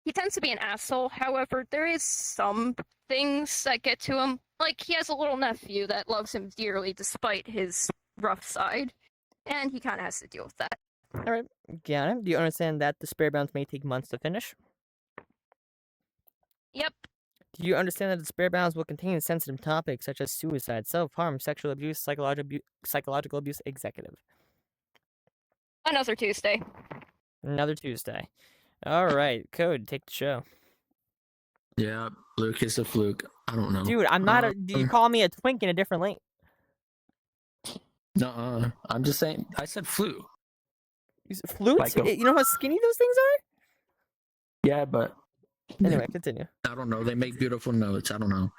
he tends to be an asshole. However, there is some things that get to him. Like, he has a little nephew that loves him dearly despite his rough side, and he kind of has to deal with that. Alright, got it. Do you understand that the spare bounds may take months to finish? Yep. Do you understand that the spare bounds will contain sensitive topics such as suicide, self-harm, sexual abuse, psychological abuse, executive? Another Tuesday. Another Tuesday. Alright, Code, take the show. Yeah, Luke is a fluke. I don't know. Dude, I'm not you call me a twink in a different lane. Nuh-uh. I'm just saying, I said flu. Flutes? You know how skinny those things are? Yeah, but... Anyway, continue. I don't know. They make beautiful notes. I don't know.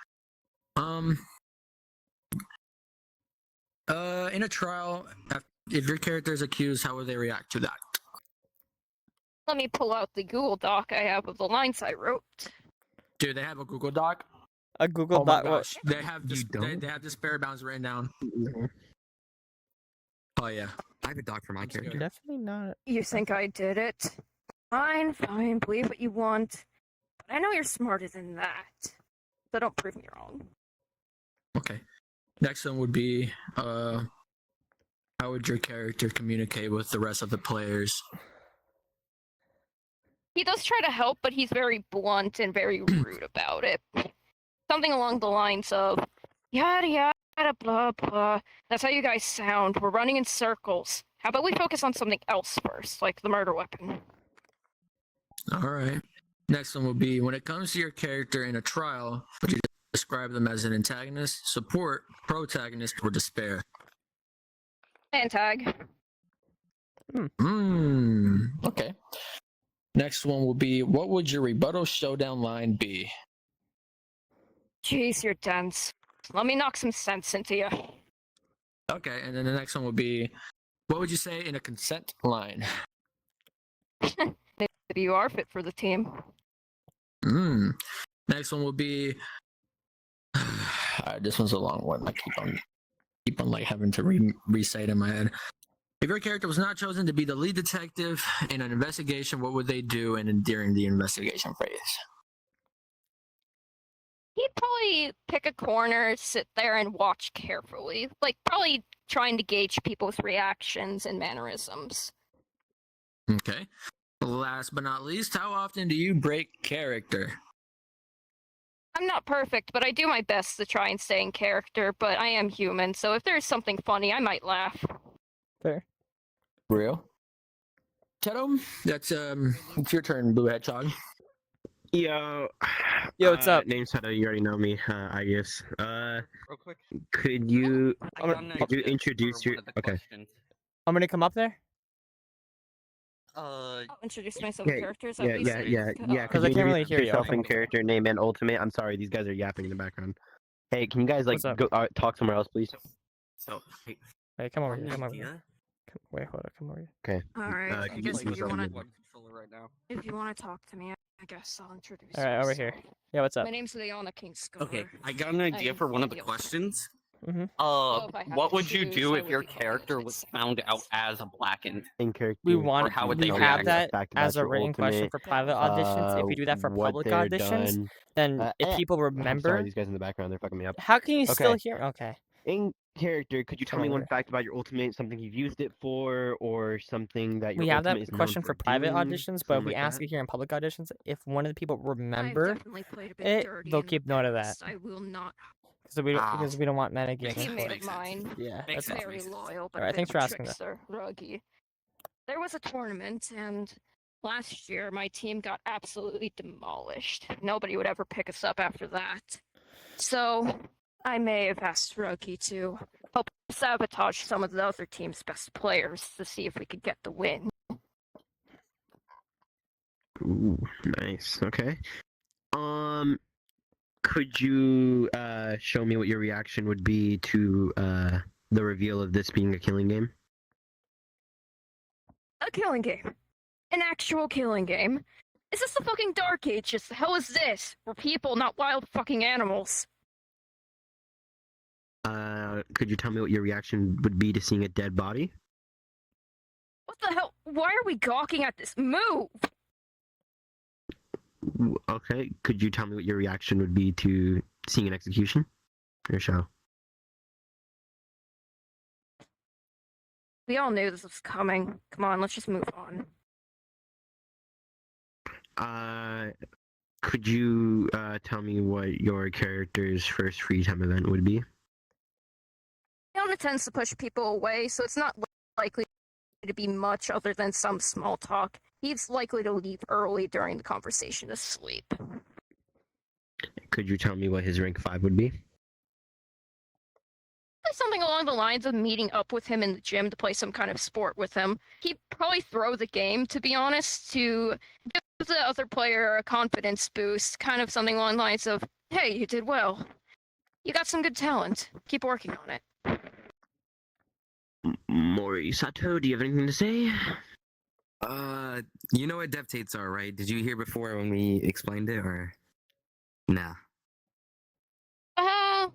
In a trial, if your character is accused, how would they react to that? Let me pull out the Google Doc I have of the lines I wrote. Do they have a Google Doc? A Google Oh my Doc? gosh. They have they have the spare bounds written down. Oh yeah. I have a doc for my character. Definitely not. You think I did it? Fine, fine, believe what you want. But I know you're smarter than that. So don't prove me wrong. Okay. Next one would be, how would your character communicate with the rest of the players? He does try to help, but he's very blunt and very rude about it. Something along the lines of, yada yada, blah blah. That's how you guys sound. We're running in circles. How about we focus on something else first, like the murder weapon? Alright. Next one will be, when it comes to your character in a trial, would you describe them as an antagonist, support, protagonist, or despair? Antag. Okay. Next one will be, what would your rebuttal showdown line be? Jeez, you're dense. Let me knock some sense into you. Okay, and then the next one will be, what would you say in a consent line? Maybe you are fit for the team. Next one will be, this one's a long one. I keep on like having to recite in my head. If your character was not chosen to be the lead detective in an investigation, what would they do during the investigation phase? He'd probably pick a corner, sit there, and watch carefully. Like, probably trying to gauge people's reactions and mannerisms. Okay. Last but not least, how often do you break character? I'm not perfect, but I do my best to try and stay in character, but I am human, so if there's something funny, I might laugh. Fair. Real? Teto, that's it's your turn, Blue Hedgehog. Yo. What's up? Name Shadow, you already know me, I guess. Real quick. Could you Could you introduce your okay? I'm gonna come up there. I'll introduce myself Yeah, characters. yeah, at least. yeah. Because Could I you can't really introduce hear you. yourself and character name and ultimate? I'm sorry, these guys are yapping in the background. Hey, can you guys like What's up? go talk somewhere else, please? So, hey, Wait, come over here. Come over here. Wait, hold on. Come over here. Okay. All right. I can guess you if you want to. right now. if you want to talk to me, I guess I'll introduce. All right, over here. Yeah, what's up? My name's Leona Kingscover. Okay, I got an idea for one of the deal. questions. Mm-hmm. Well, if I have What to would you choose, do I if would your be character was found out as a blackened? In character. We Or want how would we they have react? that Fact as about a your written question ultimate, for private auditions. If you do that for what public they're auditions, done. then if people I'm remember, sorry, these guys in the background, they're fucking me up. how can you still Okay. hear? Okay. In character, could you tell Come me over one here. fact about your ultimate, something you've used it for, or something that your We have that ultimate is known question for private doing, auditions, but if something we like ask that? it here in public auditions, if one of the people I've remember definitely played a bit it, dirty they'll in the keep note of that. past. I will not. Because we don't want A metagaming. teammate of mine, Yeah, that's very makes sense. loyal, but All right, a bit thanks of for a asking that. trickster, ruggy. There was a tournament, and last year my team got absolutely demolished. Nobody would ever pick us up after that. So I may have asked Ruggy to help sabotage some of the other team's best players to see if we could get the win. Ooh, nice. Okay. Could you show me what your reaction would be to the reveal of this being a killing game? A killing game. An actual killing game. Is this the fucking Dark Ages? The hell is this? We're people, not wild fucking animals. Could you tell me what your reaction would be to seeing a dead body? What the hell? Why are we gawking at this? Move! Okay. Could you tell me what your reaction would be to seeing an execution? Or show? We all knew this was coming. Come on, let's just move on. Could you tell me what your character's first free time event would be? Leona tends to push people away, so it's not likely to be much other than some small talk. He's likely to leave early during the conversation to sleep. Could you tell me what his rank 5 would be? Something along the lines of meeting up with him in the gym to play some kind of sport with him. He'd probably throw the game, to be honest, to give the other player a confidence boost. Kind of something along the lines of, hey, you did well. You got some good talent. Keep working on it. Morisato, do you have anything to say? You know what dev tates are, right? Did you hear before when we explained it, or nah? I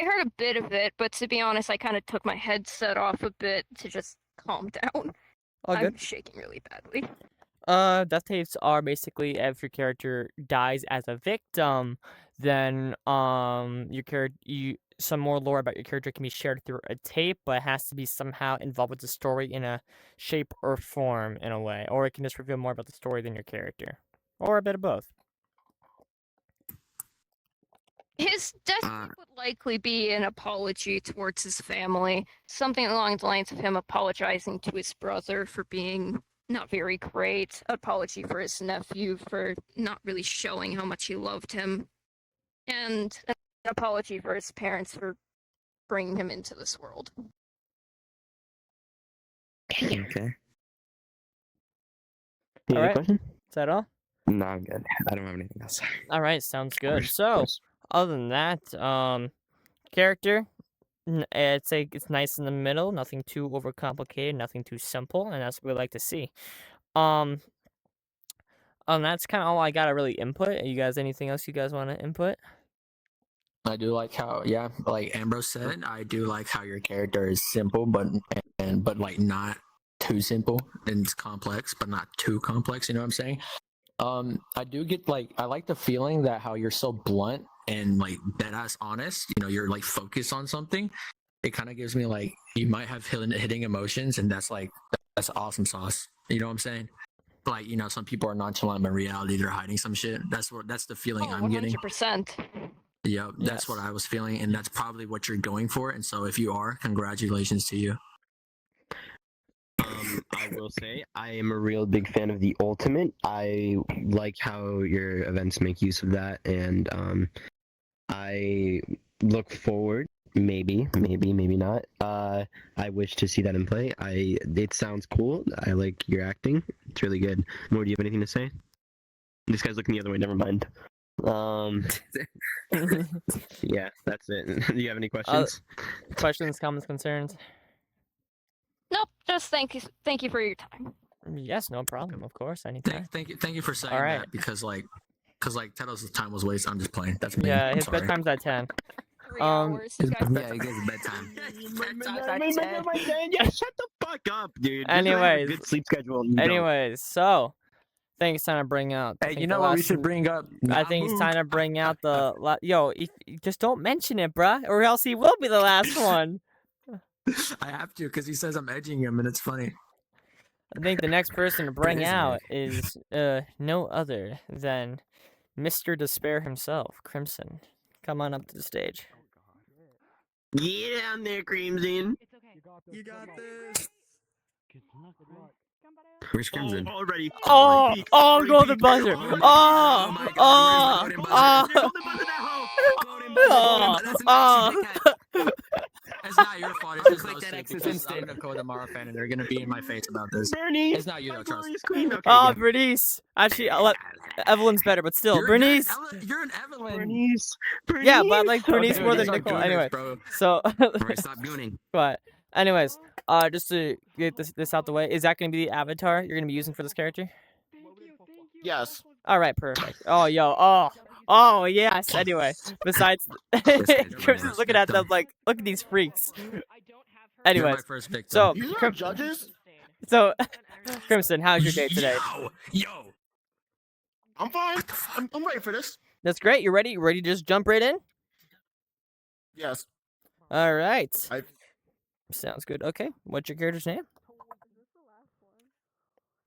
heard a bit of it, but to be honest, I kind of took my headset off a bit to just calm down. All I'm good. shaking really badly. Death tapes are basically if your character dies as a victim, then some more lore about your character can be shared through a tape, but it has to be somehow involved with the story in a shape or form in a way, or it can just reveal more about the story than your character, or a bit of both. His death would likely be an apology towards his family, something along the lines of him apologizing to his brother for being not very great, apology for his nephew for not really showing how much he loved him, and an apology for his parents for bringing him into this world. Okay. All right. Is that all? No, I'm good. I don't have anything else. All right, sounds good. So, other than that, character, it's nice in the middle, nothing too overcomplicated, nothing too simple, and that's what we like to see. That's kind of all I gotta really input. You guys, anything else you guys want to input? I do like how, yeah, like Ambrose said, I do like how your character is simple, but like not too simple, and it's complex, but not too complex. You know what I'm saying? I do get I like the feeling that how you're so blunt and like dead ass honest. You know, you're like focused on something. It kind of gives me like you might have hitting emotions, and that's awesome sauce. You know what I'm saying? Like, you know, some people are nonchalant, but in reality they're hiding some shit. That's the feeling I'm getting. 100%. Yeah, that's what I was feeling, and that's probably what you're going for. And so, if you are, congratulations to you. I I will say I am a real big fan of the ultimate. I like how your events make use of that, and I look forward. Maybe not. I wish to see that in play. It sounds cool. I like your acting. It's really good. More, do you have anything to say? This guy's looking the other way. Never mind. Yeah, that's it. Do you have any questions? Questions, comments, concerns? Nope. Just thank you for your time. Yes, no problem. Of course, anytime. Thank you for saying All right. that because Teddo's time was wasted. I'm just playing. That's me. Yeah, I'm his sorry. bedtime's at 10. Yeah, he gets bedtime. Yeah, shut the fuck up, dude. Anyways, good sleep schedule. and you don't. Anyways, so I think it's time to bring out. Hey, you know what we should bring up? I think it's time to bring out the. Yo, just don't mention it, bruh, or else he will be the last one. I have to because he says I'm edging him, and it's funny. I think the next person to bring is out is no other than Mr. Despair himself, Crimson. Come on up to the stage. Get down there, Crimson. You got this. Where's Crimson? Already. Oh, golden buzzer. It's not your fault. It's just those two because I'm a Kodamara fan and they're gonna be in my face about this. Bernice. It's not you though, trust. Oh, Bernice. Actually, Evelyn's better, but still, Bernice. You're an Evelyn. Bernice. Yeah, but I like Bernice more than Stop Nicole. doing Anyway, this, bro. so. Alright, stop gooning. But, anyways, just to get this out the way, is that going to be the avatar you're going to be using for this character? Yes. All right, perfect. Oh, oh, yes. Anyway, besides, Crimson's looking at them like, look at these freaks. Anyways, You're my first victim. so, You are judges? so, Crimson, how's your day today? Yo. I'm fine. I'm ready for this. That's great. You ready? You ready to just jump right in? Yes. All right. I Sounds good. Okay. What's your character's name?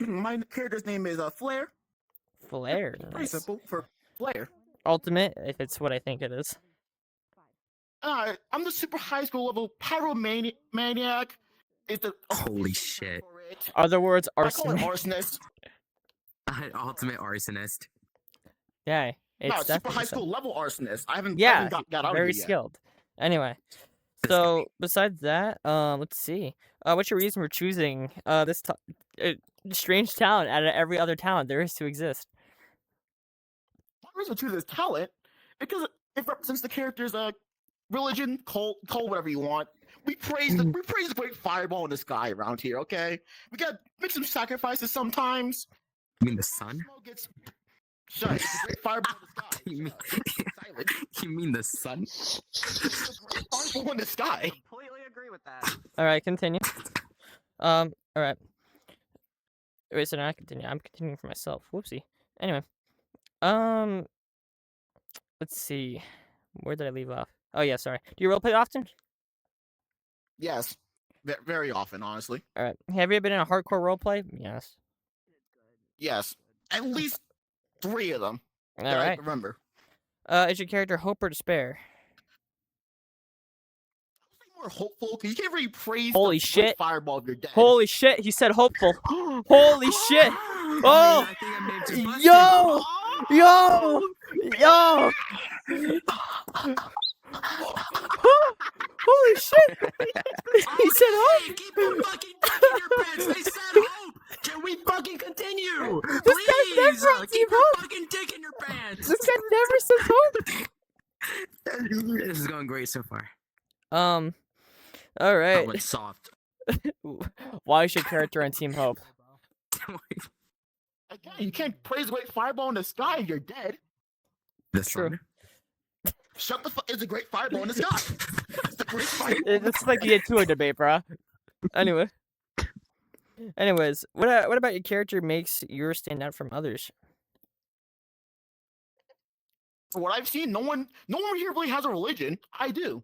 My character's name is Flare. Flare. Pretty Nice. simple for Flare. Ultimate, if it's what I think it is. I'm the super high school level pyromaniac. It's the Holy shit. Other words, I call it arson. arsonist. Ultimate arsonist. Yeah, it's No, super definitely high so. school level arsonist. I haven't got out very of it yet. skilled. Anyway, so besides that, let's see. What's your reason for choosing this strange talent out of every other talent there is to exist? My reason to choose this talent because it represents the character's religion, cult, whatever you want. We praise the great fireball in the sky around here. Okay, we gotta make some sacrifices sometimes. You mean the sun? Shush, it's a great fireball in the sky. You mean the sun? Fireball in the sky. Completely agree with that. All right, continue. All right. Wait, so now I continue. I'm continuing for myself. Whoopsie. Anyway, let's see. Where did I leave off? Oh yeah, sorry. Do you roleplay often? Yes, very often, honestly. All right. Have you ever been in a hardcore roleplay? Yes. Yes, at least 3 of them. All that I right. remember. Is your character hope or despair? More hopeful, because you can't really praise Holy the shit. great fireball if you're dead. Holy shit! He said hopeful. Holy shit! Oh! Yo! Holy shit! He said hope. Keep your fucking dick in your pants. They said hope. Can we fucking continue? This Please, guy never keep your fucking dick in your pants. This guy never says hope. This is going great so far. All That right. went soft. Why is your character on Team Hope? Again, you can't praise the great fireball in the sky if you're dead. The True. sun. Shut the fuck! It's a great fireball in the sky. It's a great fireball. It's like you get to a debate, bro. Anyways, what about your character makes yours stand out from others? From what I've seen, no one here really has a religion. I do.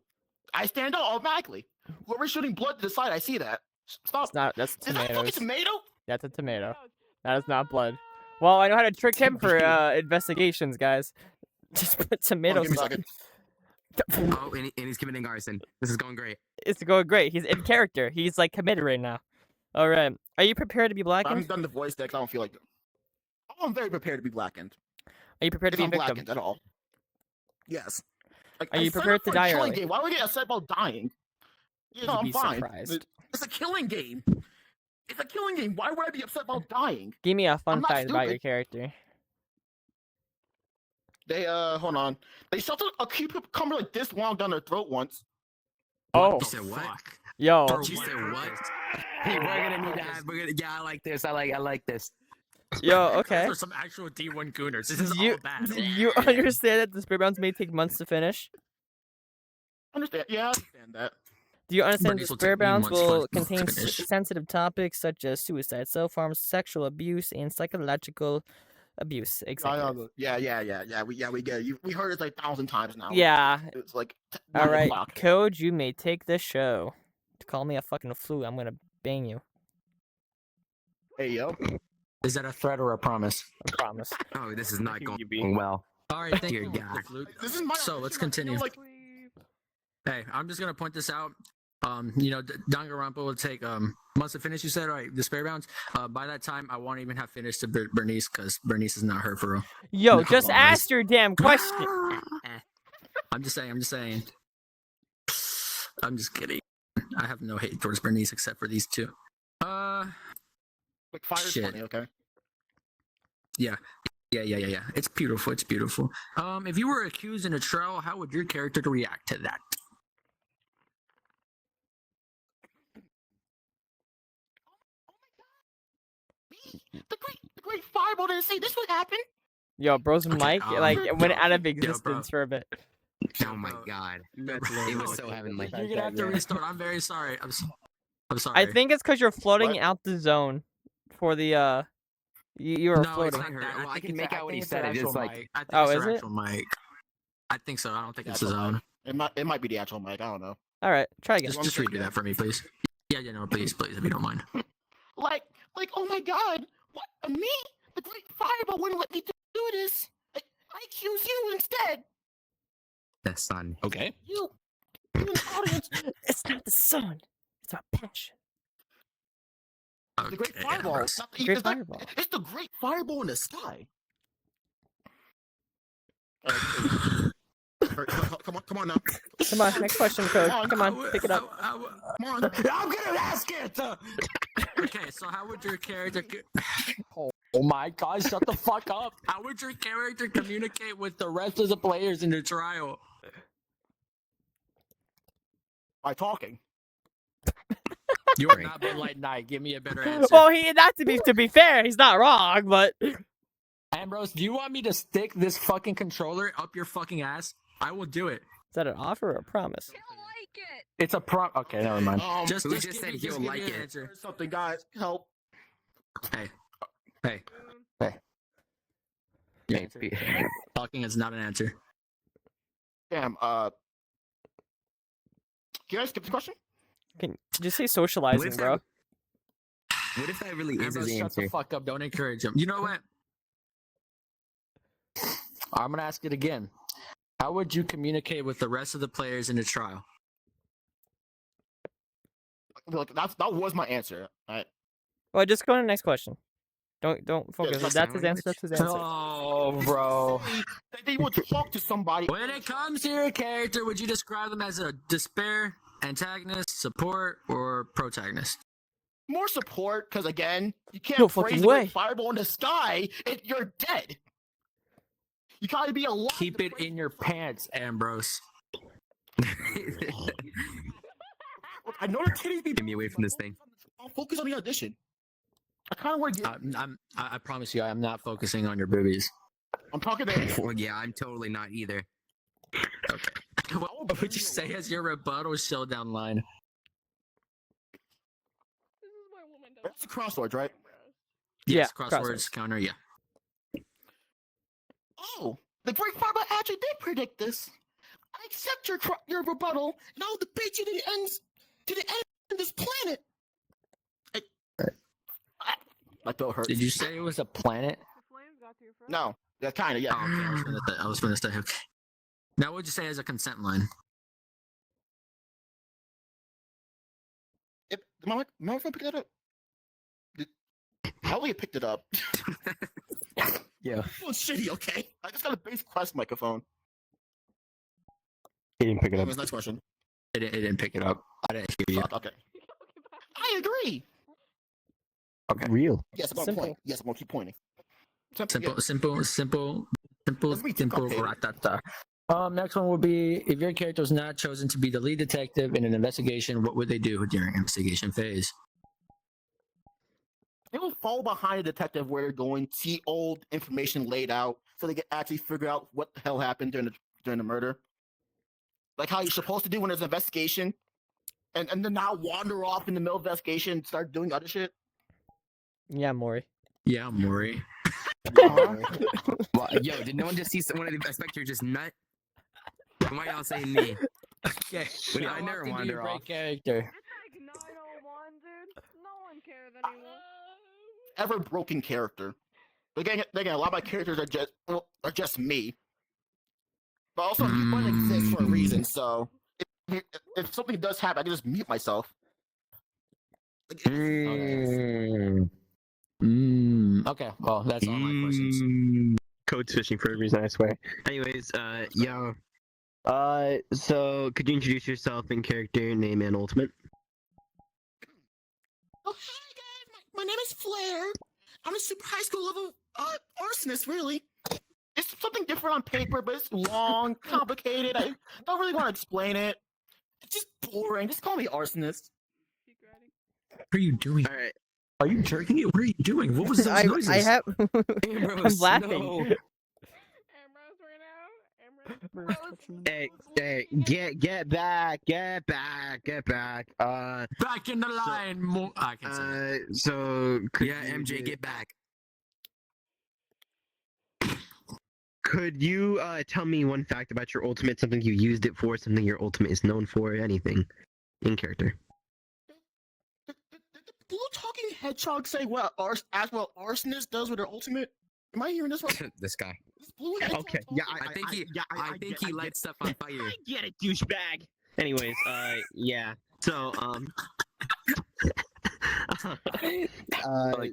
I stand out automatically. Whoever's shooting blood to the side, I see that. Stop. It's not. That's Is that fucking tomatoes. tomato? That's a tomato. That is not blood. Well, I know how to trick him for investigations, guys. Just put tomatoes. Give me a second. Oh, and he's committing arson. This is going great. It's going great. He's in character. He's like committed right now. All right. Are you prepared to be I haven't blackened? done the voice deck. I don't feel like. Oh, I'm very prepared to be blackened. Are you prepared to If be a I'm victim? blackened at all. Yes. Like, Are I you signed prepared up to for a die killing early? game. Why would I get upset about dying? You know, You'd I'm be fine. surprised. It's a killing game. It's a killing game. Why would I be upset about dying? Give me a I'm fun not fact about your stupid. character. They hold on. They shoved a cucumber like this long down their throat once. Oh, You said what? yo. You said what? Hey, we're gonna need to have. Yeah, I like this. I like this. Yo, okay. Those are some actual D1 gooners. This is You all bad. you understand that the spirit rounds may take months to finish? Understand? Yeah, I understand that. Do you understand Bernice the will spirit take me rounds months will to contain finish. sensitive topics such as suicide, self-harm, sexual abuse, and psychological abuse, etc. Yeah. We get it. We heard it like 1,000 times now. Yeah. It's like All 9 right, o'clock. Code, you may take this show. Call me a fucking flu. I'm gonna bang you. Hey yo. Is that a threat or a promise? I promise. Oh, this is not going well. All right, thank Dear you, God. Mr. Fluke. This is my So let's audition, continue. like, Hey, I'm just gonna point this out. Danganronpa will take months to finish. You said, all right, the spare rounds. By that time, I won't even have finished to Bernice because Bernice is not her for real. Yo, No, just Bernice. ask your damn question. I'm just saying. I'm just kidding. I have no hate towards Bernice except for these two. like fire's Shit. funny, okay? Yeah. It's beautiful. If you were accused in a trial, how would your character react to that? The great fireball didn't say this would happen. Yo, bro's mic went out of existence for a bit. Oh my God. It was so heavenly. You're gonna have to restart. I'm very sorry. I'm sorry. I think it's because you're floating out the zone for the you were No, it's floating. not that. Well, I think can it's make a- out what I he think said. it's It's an just actual like- mic. I think Oh, it's is an it? actual mic. I think so. I don't think it's That's his okay. own. It might be the actual mic. I don't know. All right, try again. Just redo that for me, please. Yeah, no, please, if you don't mind. Like, oh my God, what? Me? The great fireball wouldn't let me do this. I accuse you instead. The sun. Okay. You in the audience. It's not the sun. It's our passion. The great Okay, fireball. Ambrose. Not Great it's not- fireball. It's the great fireball in the sky. Come on now. Come on, next question, Code. Come on, pick it up. Come on. I'm gonna ask it. Okay, so how would your character? Oh my God! Shut the fuck up. How would your character communicate with the rest of the players in the trial? By talking. You are not Budlight Knight. Give me a better answer. Well, not to be fair, he's not wrong, but Ambrose, do you want me to stick this fucking controller up your fucking ass? I will do it. is that an offer or a promise? It's a Okay, never mind. Just Who just just give said me- he'll just give like me an it? answer. Something, guys. Help. Hey. Maybe. Talking is not an answer. Damn. Can you guys skip the question? Can just say socializing, What if bro? What if that really is Ambrose, his shut answer? the fuck up. Don't encourage him. You know what? I'm gonna ask it again. How would you communicate with the rest of the players in the trial? Look, that was my answer. Alright. Well, just go to the next question. Don't focus. it's That's not his answer. That's his answer. Oh, bro. They would talk to somebody. When it comes to your character, would you describe them as a despair, antagonist, support, or protagonist? More support, because again, you can't No praise fucking a way. great fireball in the sky if you're dead. You gotta be alive. Keep it in your pants, Ambrose. I know the titties be. Get me away from this thing. I'll focus on the audition. I kind of want to get. I promise you, I am not focusing on your boobies. I'm talking to. Well, yeah, I'm totally not either. Okay. What would you say as your rebuttal showdown line? That's the crosswords, right? Yes, Yeah, crosswords counter, yeah. Oh, the great fireball actually did predict this. I accept your rebuttal, and I'll debate you to the end of this planet. My throat hurts. Did you say it was a planet? No, yeah, kind of, yeah. Oh, okay, I was gonna say, okay. Now, what would you say as a consent line? Am I pick that up? I only picked it up. Yeah. Oh, shitty, okay. I just got a base quest microphone. He didn't pick it up. Anyways, next question. It didn't pick it up. I didn't hear you. Fuck, okay. I agree. Okay. Real. Yes, I'm gonna point. Yes, I'm gonna keep pointing. Simple. Let's be complicated. Ratata. Next one would be, if your character was not chosen to be the lead detective in an investigation, what would they do during investigation phase? They will fall behind a detective where they're going, see old information laid out, so they can actually figure out what the hell happened during the murder. Like how you're supposed to do when there's an investigation, and then not wander off in the middle of the investigation and start doing other shit. Yeah, Maury. Yeah, Maury. Well, yo, did no one just see one of the inspectors just nut? Why y'all saying me? Okay. I never wander off. Character. Ever broken character. Again, a lot of my characters are just me. But also, mute button exists for a reason. So if something does happen, I can just mute myself. Okay, well, that's all my questions. Code's fishing for a reason, I swear. Anyways, yo. So could you introduce yourself in character, name, and ultimate? Oh, hi guys, my name is Flair. I'm a super high school level arsonist, really. It's something different on paper, but it's long, complicated. I don't really want to explain it. It's just boring. Just call me arsonist. What are you doing? All right. Are you jerking it? What are you doing? What was those noises? I have. Ambrose, I'm laughing. no. Hey, get back. Back in the line. I can say. So could Yeah, you MJ, get back. Could you tell me one fact about your ultimate, something you used it for, something your ultimate is known for, anything in character? Blue talking hedgehog say what arsonist does with their ultimate? Am I hearing this right? This guy. Blue hedgehog Okay, talking? I think he lights stuff on fire. I get it, douchebag. Anyways, yeah. So,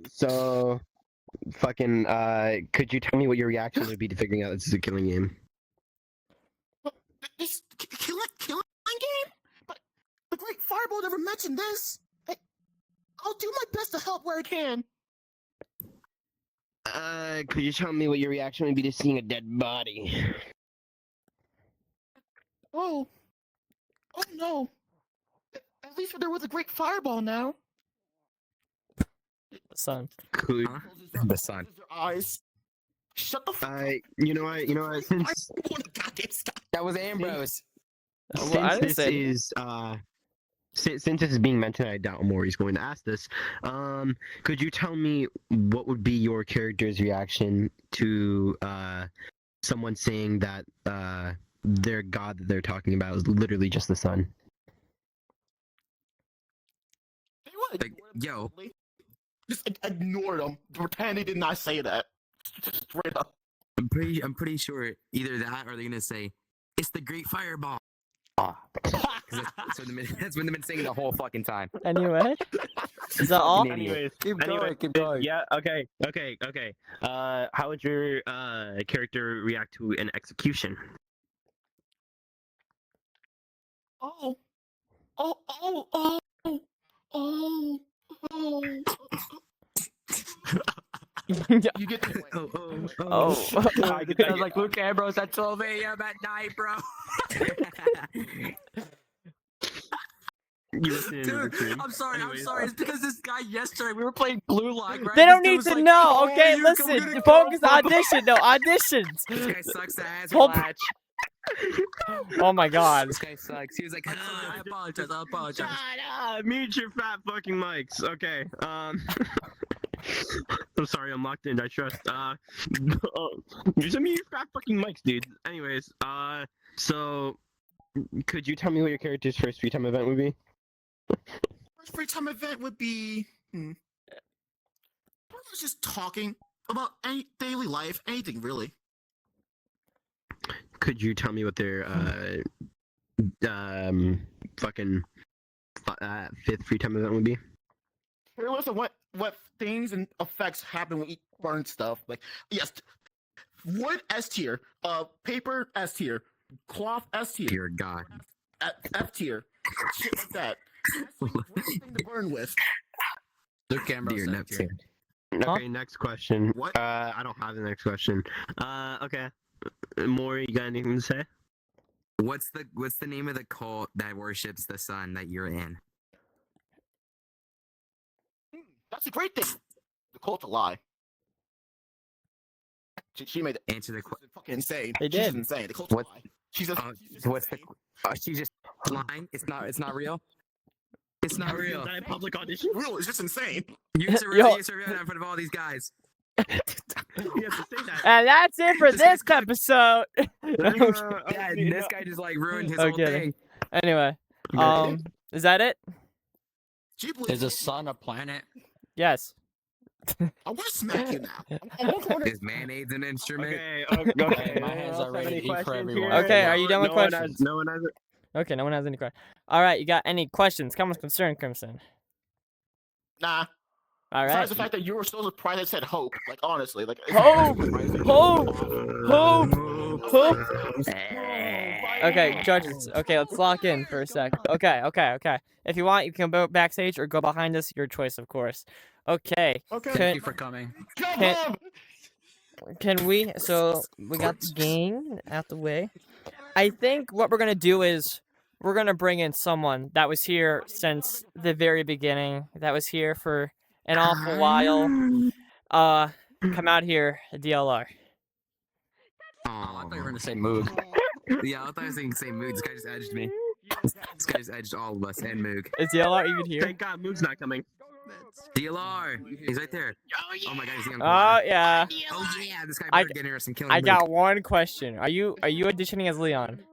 so, fucking, could you tell me what your reaction would be to figuring out this is a killing game? This killing game? But the Great Fireball never mentioned this. I'll do my best to help where I can. Could you tell me what your reaction would be to seeing a dead body? Oh no. At least there was a Great Fireball now. Son. Could the sun. Eyes. Shut the fuck up. You know what? Since That was Ambrose. since I didn't this say is since this is being mentioned, I doubt Maury's going to ask this. Could you tell me what would be your character's reaction to someone saying that their god that they're talking about is literally just the sun? Like, yo. Just ignore them. Pretend they did not say that. Straight up. I'm pretty sure either that or they're gonna say it's the Great Fireball. That's what they've been saying the whole fucking time. Anyway, is that all? Anyways, Keep going. Yeah. Okay. How would your character react to an execution? You get the I was like Luke Ambrose at 12 a.m. at night, bro. Dude, I'm sorry. It's because this guy yesterday we were playing Blue Lock, right? They don't This dude need was to like, know. "Oh, Okay, you're listen. gonna Focus. go." Audition. No auditions. This guy sucks ass. Hold- Watch. Oh my god. This guy sucks. He was like, I apologize. Shut up! Mute your fat fucking mics. Okay. I'm sorry, I'm locked in. I trust. Just mute your fat fucking mics, dude. Anyways, so could you tell me what your character's first free time event would be? first free time event would be. I was just talking about any daily life, anything really. Could you tell me what their fucking fifth free time event would be? careless of what things and effects happen when you burn stuff. Like, yes, wood S tier, paper S tier, cloth S tier. Dear God. F tier. Shit like that. Worst thing to burn with. Luke Ambrose. Dear F tier. Okay, next question. What? I don't have the next question. Okay. Maury, you got anything to say? What's the name of the cult that worships the sun that you're in? That's a great thing. The cult's a lie. She made it. Answer the question. Fucking insane. They She's did. insane. The cult's a lie. She's just. What's the? She's just lying. It's not real. It's not real. Public audition. Real. It's just insane. Use a real in front of all these guys. You have to say that. And that's it for this episode. Yeah, this guy just like ruined his whole thing. Anyway, is that it? Is the sun a planet? Yes. I want to smack you now. Is mayonnaise an instrument? Okay, my hands are ready to eat for everyone. Okay, are you done with questions? No one has it. Okay, no one has any questions. All right, you got any questions, comments, concern, Crimson? Nah. All right. Besides the fact that you were so surprised I said hope. Like, honestly. Like, Hope! Okay, judges. Okay, let's lock in for a sec. Okay. If you want, you can go backstage or go behind us. Your choice, of course. Okay. Thank you for coming. Can we? So we got the game out the way. I think what we're gonna do is we're gonna bring in someone that was here since the very beginning. That was here for an awful while. Come out here, DLR. Oh, I thought you were gonna say Moog. Yeah, I thought I was going to say Moog. This guy just edged me. This guy just edged all of us and Moog. Is DLR even here? Thank God Moog's not coming. DLR, he's right there. Oh my God, he's the young Oh yeah. Oh yeah, this guy better get interested in killing I Moog. got one question. Are you auditioning as Leon?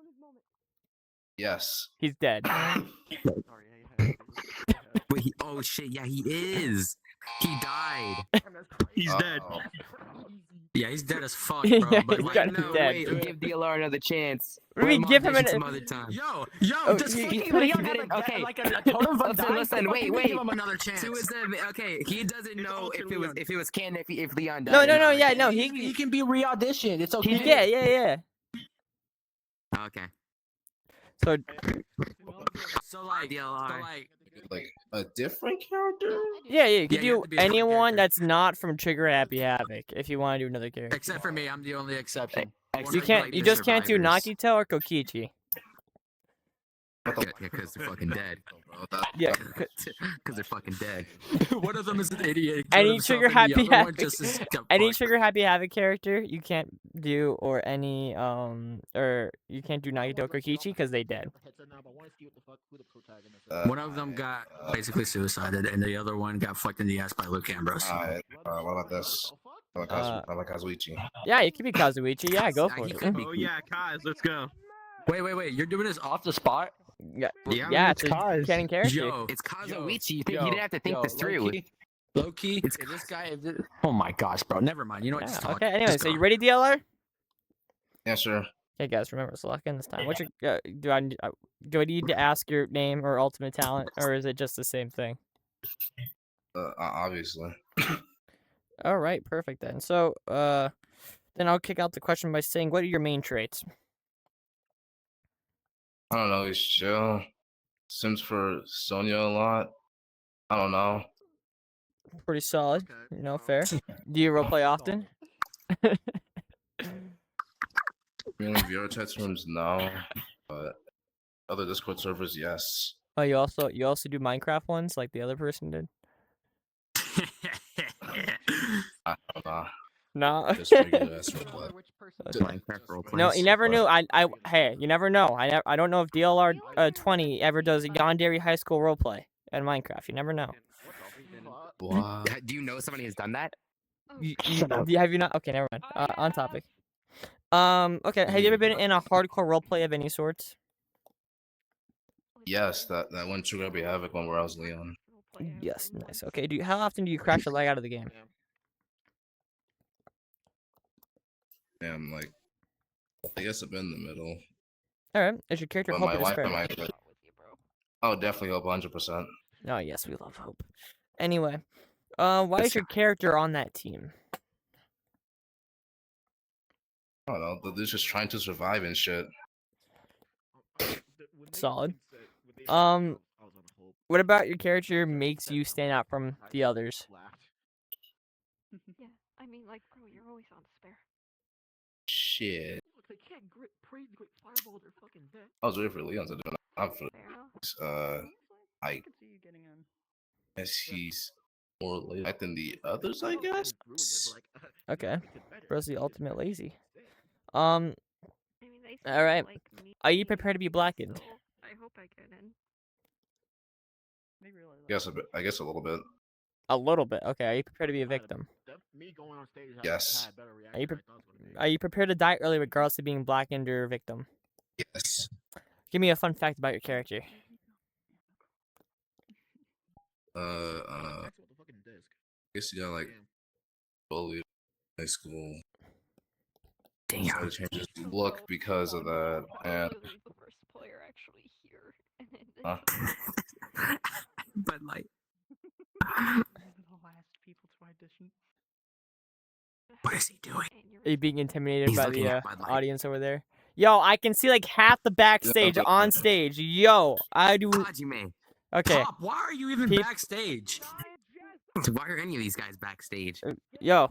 Yes. He's dead. Wait, oh shit, yeah, he is. He died. He's dead. Yeah, he's dead as fuck, Yeah, bro. But he's like, gotta be No, dead. wait, give DLR another chance. We give him some other time. Yo, Oh, just he- fucking he Leon didn't- had okay. like a totem of Listen, wait. Give him another chance. So it's okay. He doesn't know if it was canon if Leon died. No, yeah, no, he can be re-auditioned. It's okay. Yeah. Okay. So Like a different character? yeah, you can Yeah, you have do to be a different anyone that's not from Trigger Happy Havoc if you want to do another character. Except for me, I'm the only exception. You can't. You just can't do Nagito or Kokichi. Yeah, because they're fucking dead. Yeah. Because they're fucking dead. One of them is an idiot. Any Trigger Happy Havoc, Just is any Trigger Happy Havoc character you can't do, or any or you can't do Nagito or Kokichi because they dead. One of them got basically suicided, and the other one got fucked in the ass by Luke Ambrose. Alright, what about this? I like Kazuichi. Yeah, you could be Kazuichi. Yeah, go for it. Oh yeah, Kaz, let's go. Wait, you're doing this off the spot? Yeah, Yeah, it's a canon character. Yo, It's Kazuichi. You didn't have to think this through. Low key. Is this guy? Oh my gosh, bro. Never mind. You know what? Just Yeah, talk. okay, anyway, Just so you talk. ready, DLR? Yeah, sure. Okay, guys, remember, let's lock in this time. What's your, do I need to ask your name or ultimate talent, or is it just the same thing? Obviously. All right, perfect then. So, then I'll kick out the question by saying, what are your main traits? I don't know, he's chill. Sims for Sonya a lot. I don't know. Pretty solid, you know, fair. Do you roleplay often? In VR chat rooms, no. But other Discord servers, yes. Oh, you also do Minecraft ones like the other person did? I don't know. No. Just regular ass roleplay. Minecraft roleplays. No, you never knew. Hey, you never know. I don't know if DLR 20 ever does a Yandere High School roleplay in Minecraft. You never know. What? Do you know somebody has done that? Have you not? Okay, never mind. On topic. Okay. Have you ever been in a hardcore roleplay of any sorts? Yes, that one True Happy Havoc one where I was Leon. Yes, nice. Okay. How often do you crash the leg out of the game? Yeah, I'm like, I guess I've been in the middle. All right. Is your character But Hope my or wife Despair? and my, oh, definitely hope 100%. Oh yes, we love Hope. Anyway, why is your character on that team? I don't know. They're just trying to survive and shit. Solid. What about your character makes you stand out from the others? Yeah, I mean, like, bro, you're always on spare. Shit. They can't praise the great fireball. They're fucking dead. I was waiting for Leon to do it. I'm for I can see you getting in. guess he's more laid back than the others, I guess. Okay, bro's the ultimate lazy. I mean, they All right. like me, Are you prepared to be blackened? so I hope I get in. I guess a little bit. A little bit. Okay. Are you prepared to be a victim? Yes. Are you prepared to die early regardless of being blackened or a victim? Yes. Give me a fun fact about your character. I guess you got like bullied in high school. Damn. Decided to change his look because of that, and Literally the first player actually here. And then Budlight. The last people to audition. What is he doing? Are you being intimidated He's by looking the at Budlight. audience over there? Yo, I can see like half the backstage on stage. Yo, I do. Hajime. Okay. Top, why are you even Peep- backstage? Why are any of these guys backstage? Yo.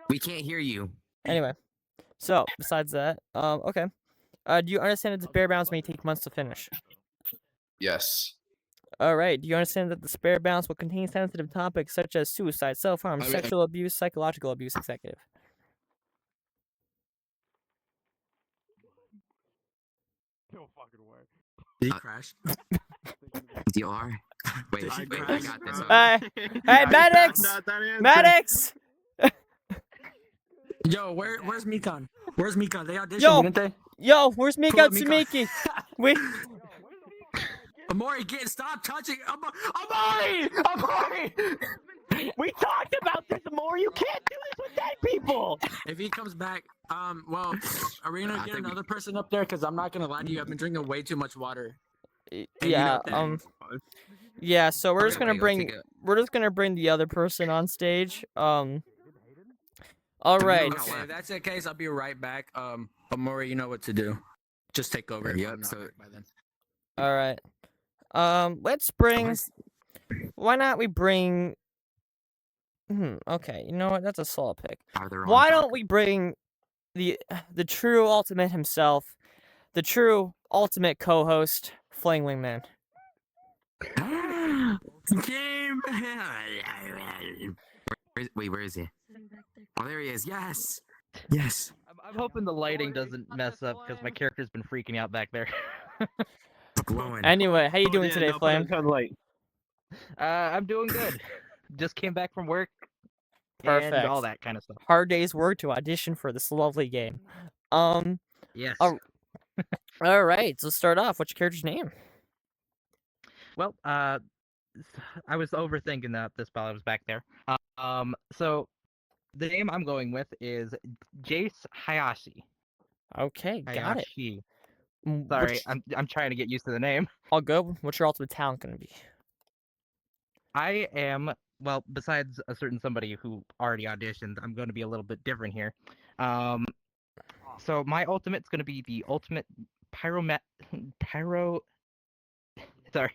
We can't hear you. Anyway, so besides that, okay. Do you understand that the spare bounce may take months to finish? yes. All right. Do you understand that the spare bounce will contain sensitive topics such as suicide, self-harm, I mean- sexual abuse, psychological abuse, executive? No fucking way. Did he crash? DLR? Wait, I got this. Hey, medics! Medics! Yo, where's Mikan? Where's Mikan? They auditioned, Yo, didn't they? Yo, where's Mika Pull up Mika. Tsumiki? We. Amori, stop touching. Amori! We talked about this more. You can't do this with dead people. If he comes back, well, are we gonna get another person up there? Because I'm not gonna lie to you, I've been drinking way too much water. And you Yeah. know that. Yeah. So we're just Okay, gonna wait, bring. let's take a- We're just gonna bring the other person on stage. All right. Okay, if that's the case, I'll be right back. Amori, you know what to do. Just take over. Yep, I'm not so- back by then. All right. Let's bring. Why not we bring? Okay. You know what? That's a solid pick. Why don't we bring the true ultimate himself, the true ultimate co-host, Fling Wingman? Game. Where is he? Oh, there he is. Yes. Yes. I'm hoping the lighting doesn't mess up because my character's been freaking out back there. Glowing. Anyway, how you doing yeah, today, no, Flame? I'm doing good. Just came back from work. Perfect. And all that kind of stuff. Hard day's work to audition for this lovely game. Yes. All right. So start off. What's your character's name? Well, I was overthinking this while I was back there. So the name I'm going with is Jace Hayashi. Okay, got it. Hayashi. Sorry, Which- I'm trying to get used to the name. All good. What's your ultimate talent gonna be? I am, well, besides a certain somebody who already auditioned, I'm going to be a little bit different here. So my ultimate's going to be the ultimate pyro. Sorry.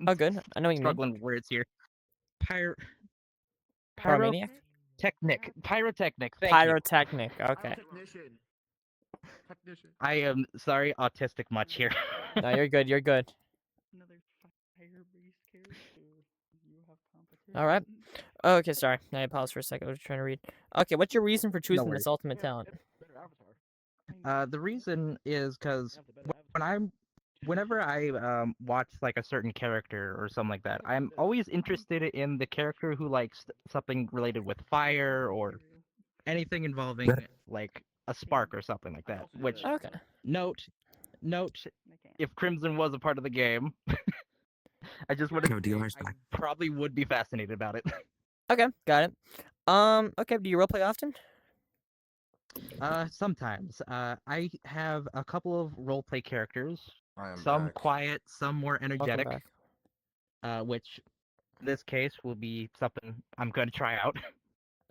Oh, good. I know what you mean. Struggling with words here. Pyromaniac? Pyrotechnic. Thank you. Pyrotechnic. Okay. I am sorry, autistic much here. No, you're good. You're good. All right. Okay, sorry. I paused for a second. I was trying to read. Okay, what's your reason for choosing worries. this ultimate talent? The reason is because whenever I watch like a certain character or something like that, I'm always interested in the character who likes something related with fire or anything involving like a spark or something like that. Which Okay. note, if Crimson was a part of the game, I just would No, DLR's back. probably would be fascinated about it. Okay, got it. Okay. Do you roleplay often? Sometimes. I have a couple of roleplay characters. I am Some back. quiet, some more Welcome energetic. back. Which this case will be something I'm going to try out.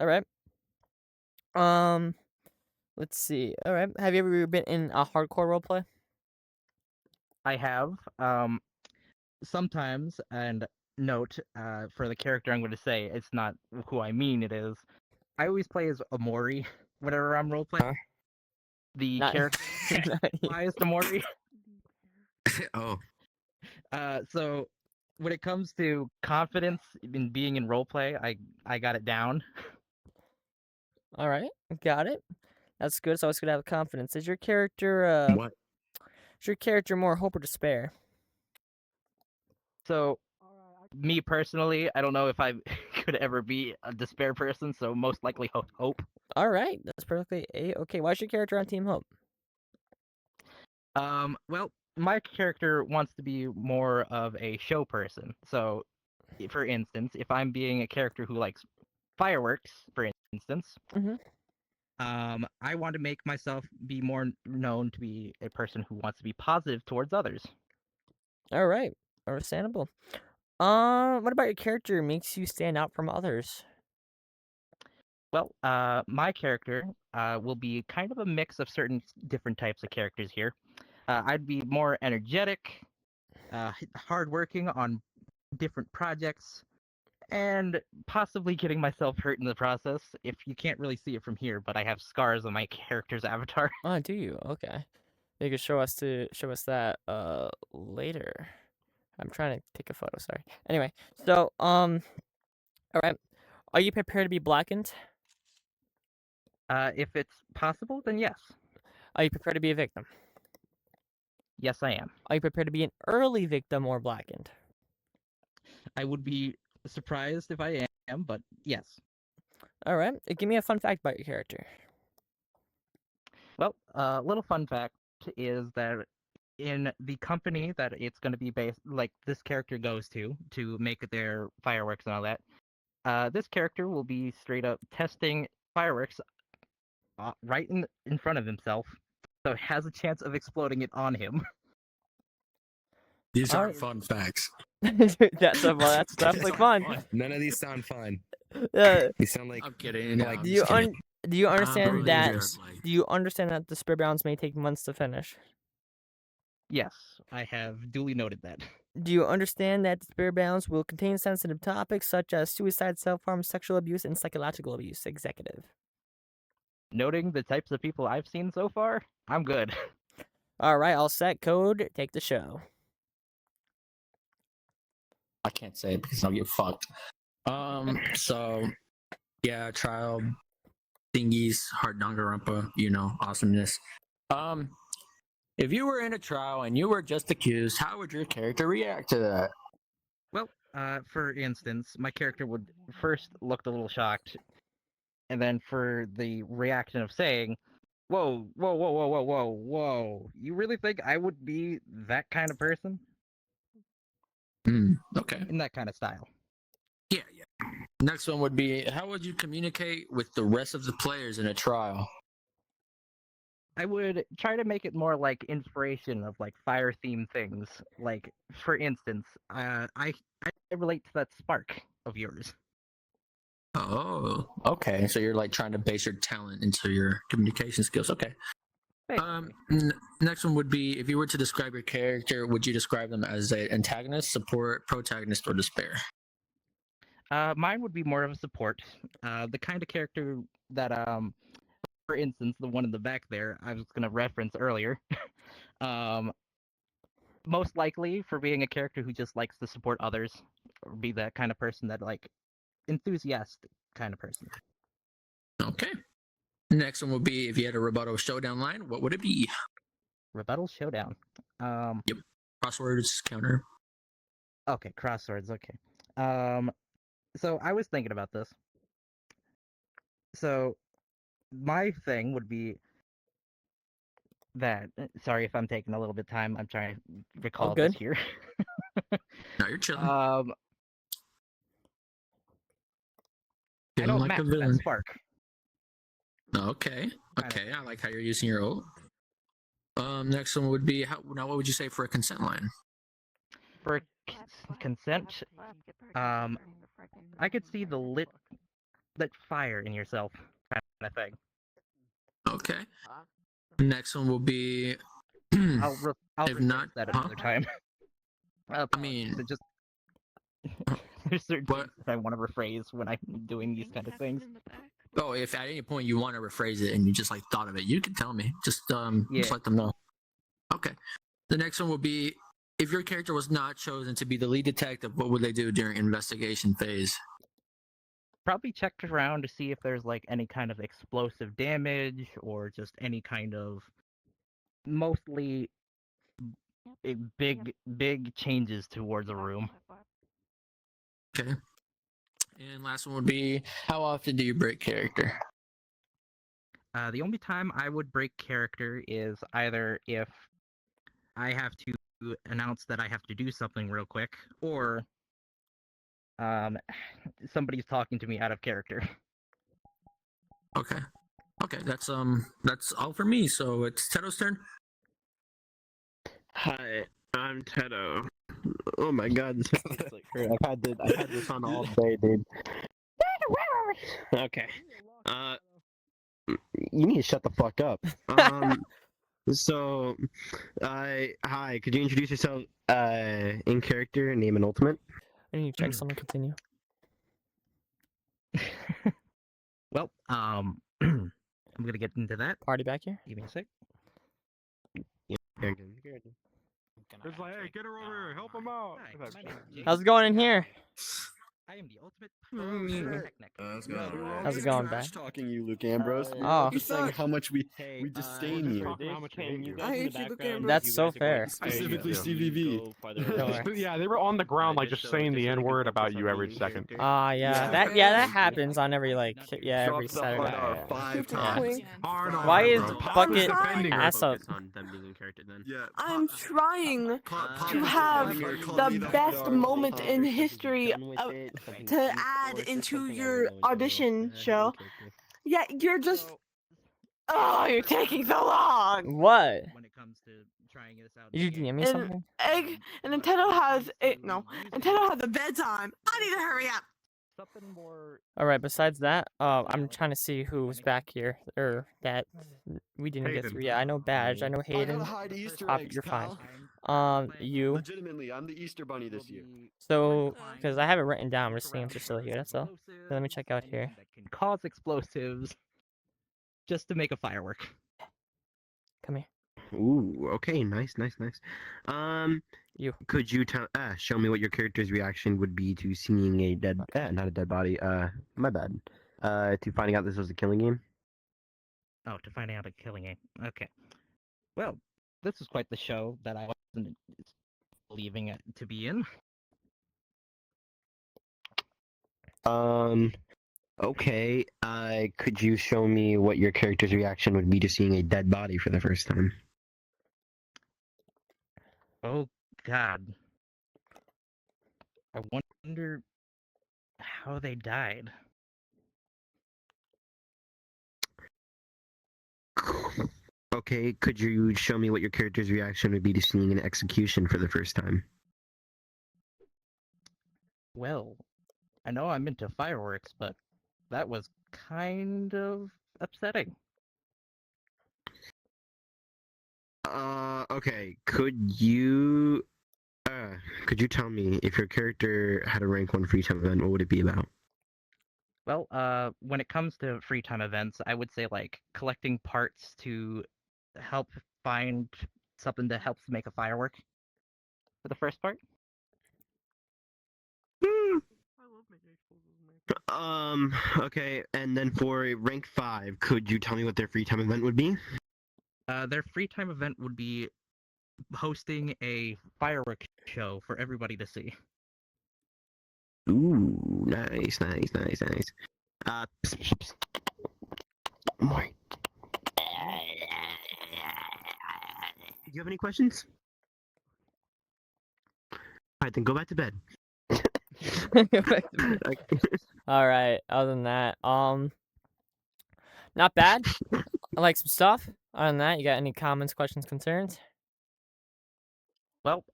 All right. Let's see. All right. Have you ever been in a hardcore roleplay? I have sometimes, and note for the character I'm going to say, it's not who I mean it is. I always play as Amori whenever I'm roleplaying. The Not- character applies to Mori. Oh. So when it comes to confidence in being in roleplay, I got it down. All right. Got it. That's good. It's always good to have confidence. Is your character What? Is your character more hope or despair? So me personally, I don't know if I could ever be a despair person, so most likely hope. All right. That's perfectly okay. Why's your character on Team Hope? Well, my character wants to be more of a show person. So, for instance, if I'm being a character who likes fireworks, for instance, I want to make myself be more known to be a person who wants to be positive towards others. All right. Understandable. What about your character makes you stand out from others? Well, my character will be kind of a mix of certain different types of characters here. I'd be more energetic, hardworking on different projects, and possibly getting myself hurt in the process. If you can't really see it from here, but I have scars on my character's avatar. Oh, do you? Okay. You can show us that later. I'm trying to take a photo, sorry. Anyway, so all right. Are you prepared to be blackened? If it's possible, then yes. Are you prepared to be a victim? Yes, I am. Are you prepared to be an early victim or blackened? I would be surprised if I am, but yes. All right. Give me a fun fact about your character. Well, a little fun fact is that in the company that it's going to be based, like this character goes to make their fireworks and all that, this character will be straight up testing fireworks right in front of himself, so it has a chance of exploding it on him. These aren't fun facts. That's definitely fun. None of these sound fun. These sound like I'm kidding. Like, Do you understand that? just Do you understand that the spirit bounds may take months to finish? Yes, I have duly noted that. Do you understand that the spirit bounds will contain sensitive topics such as suicide, self-harm, sexual abuse, and psychological abuse? Executive. Noting the types of people I've seen so far, I'm good. All right, all set. Code, take the show. I can't say it because I'll get fucked. So yeah, trial thingies, hard dangarumpa, awesomeness. If you were in a trial and you were just accused, how would your character react to that? Well, for instance, my character would first look a little shocked, and then for the reaction of saying, whoa, whoa, whoa, whoa, whoa, whoa, whoa, you really think I would be that kind of person? Okay. In that kind of style. Yeah. Next one would be, how would you communicate with the rest of the players in a trial? I would try to make it more like inspiration of like fire themed things. Like, for instance, I relate to that spark of yours. Oh, okay. So you're like trying to base your talent into your communication skills. Okay. Next one would be, if you were to describe your character, would you describe them as an antagonist, support, protagonist, or despair? Mine would be more of a support. The kind of character that, for instance, the one in the back there, I was going to reference earlier. Most likely for being a character who just likes to support others, or be that kind of person that, like, enthusiastic kind of person. Okay. Next one would be, if you had a rebuttal showdown line, what would it be? Rebuttal showdown. Yep. Crosswords, counter. Okay, crosswords. Okay. So I was thinking about this. So my thing would be that. Sorry if I'm taking a little bit of time. I'm trying to recall this here. No, you're chilling. I don't like match a villain. that spark. Okay. Okay. I like how you're using your ult. Next one would be, what would you say for a consent line? for consent, I could see the lit fire in yourself kind of thing. Okay. Next one will be. I'll if not, that huh? another time. I mean, so just there's certain things that I want to rephrase when I'm doing these kind of things. Oh, if at any point you want to rephrase it and you just like thought of it, you can tell me. Just let them know. Okay. The next one will be, if your character was not chosen to be the lead detective, what would they do during investigation phase? Probably checked around to see if there's like any kind of explosive damage or just any kind of mostly big changes towards a room. Okay. And last one would be, how often do you break character? The only time I would break character is either if I have to announce that I have to do something real quick, or somebody's talking to me out of character. Okay. Okay, that's all for me. So it's Tedo's turn. Hi, I'm Tedo. Oh my god, this is like hurt. I've had this on all day, dude. Okay. You need to shut the fuck up. So, hi, could you introduce yourself in character, name and ultimate? I need to check someone. Continue. Well, I'm gonna get into that. Party back here. Give me a sec. It's like, hey, get her over here, help him out. How's it going in here? I am the ultimate. How's it going, back? Talking you, Luke Ambrose. Oh. You're saying how much we disdain you. I hate you, Luke Ambrose. That's so fair. Specifically CVV. Yeah, they were on the ground, like just saying the N word about you every second. Yeah, that happens on every every Saturday. 5 times. Why is Bucket ass up? I'm trying to have the best moment in history to add into your audition show. Yeah, you're just. Oh, you're taking so long. What? When it comes to trying this out. Did you DM me something? And Nintendo has Nintendo has a bedtime. I need to hurry up. Something more. All right. Besides that, I'm trying to see who's back here or that we didn't get through. Yeah, I know Badge. I know Hayden. You're fine. You. Legitimately, I'm the Easter Bunny this year. So, because I have it written down, I'm just seeing if they're still here. That's all. So let me check out here. That can cause explosives, just to make a firework. Come here. Ooh, okay, nice. You. Could you show me what your character's reaction would be to seeing a not a dead body, my bad. To finding out this was a killing game? Oh, to finding out a killing game. Okay. Well, this was quite the show that I wasn't believing it to be in. Okay, could you show me what your character's reaction would be to seeing a dead body for the first time? Oh, God. I wonder how they died. Okay, could you show me what your character's reaction would be to seeing an execution for the first time? Well, I know I'm into fireworks, but that was kind of upsetting. Okay, could you tell me if your character had a rank 1 free time event, what would it be about? Well, when it comes to free time events, I would say like collecting parts to help find something that helps make a firework for the first part. Okay, and then for a rank 5, could you tell me what their free time event would be? Their free time event would be hosting a firework show for everybody to see. Ooh, nice. More. Do you have any questions? Alright, then go back to bed. All right. Other than that, not bad. I like some stuff. Other than that, you got any comments, questions, concerns? Well,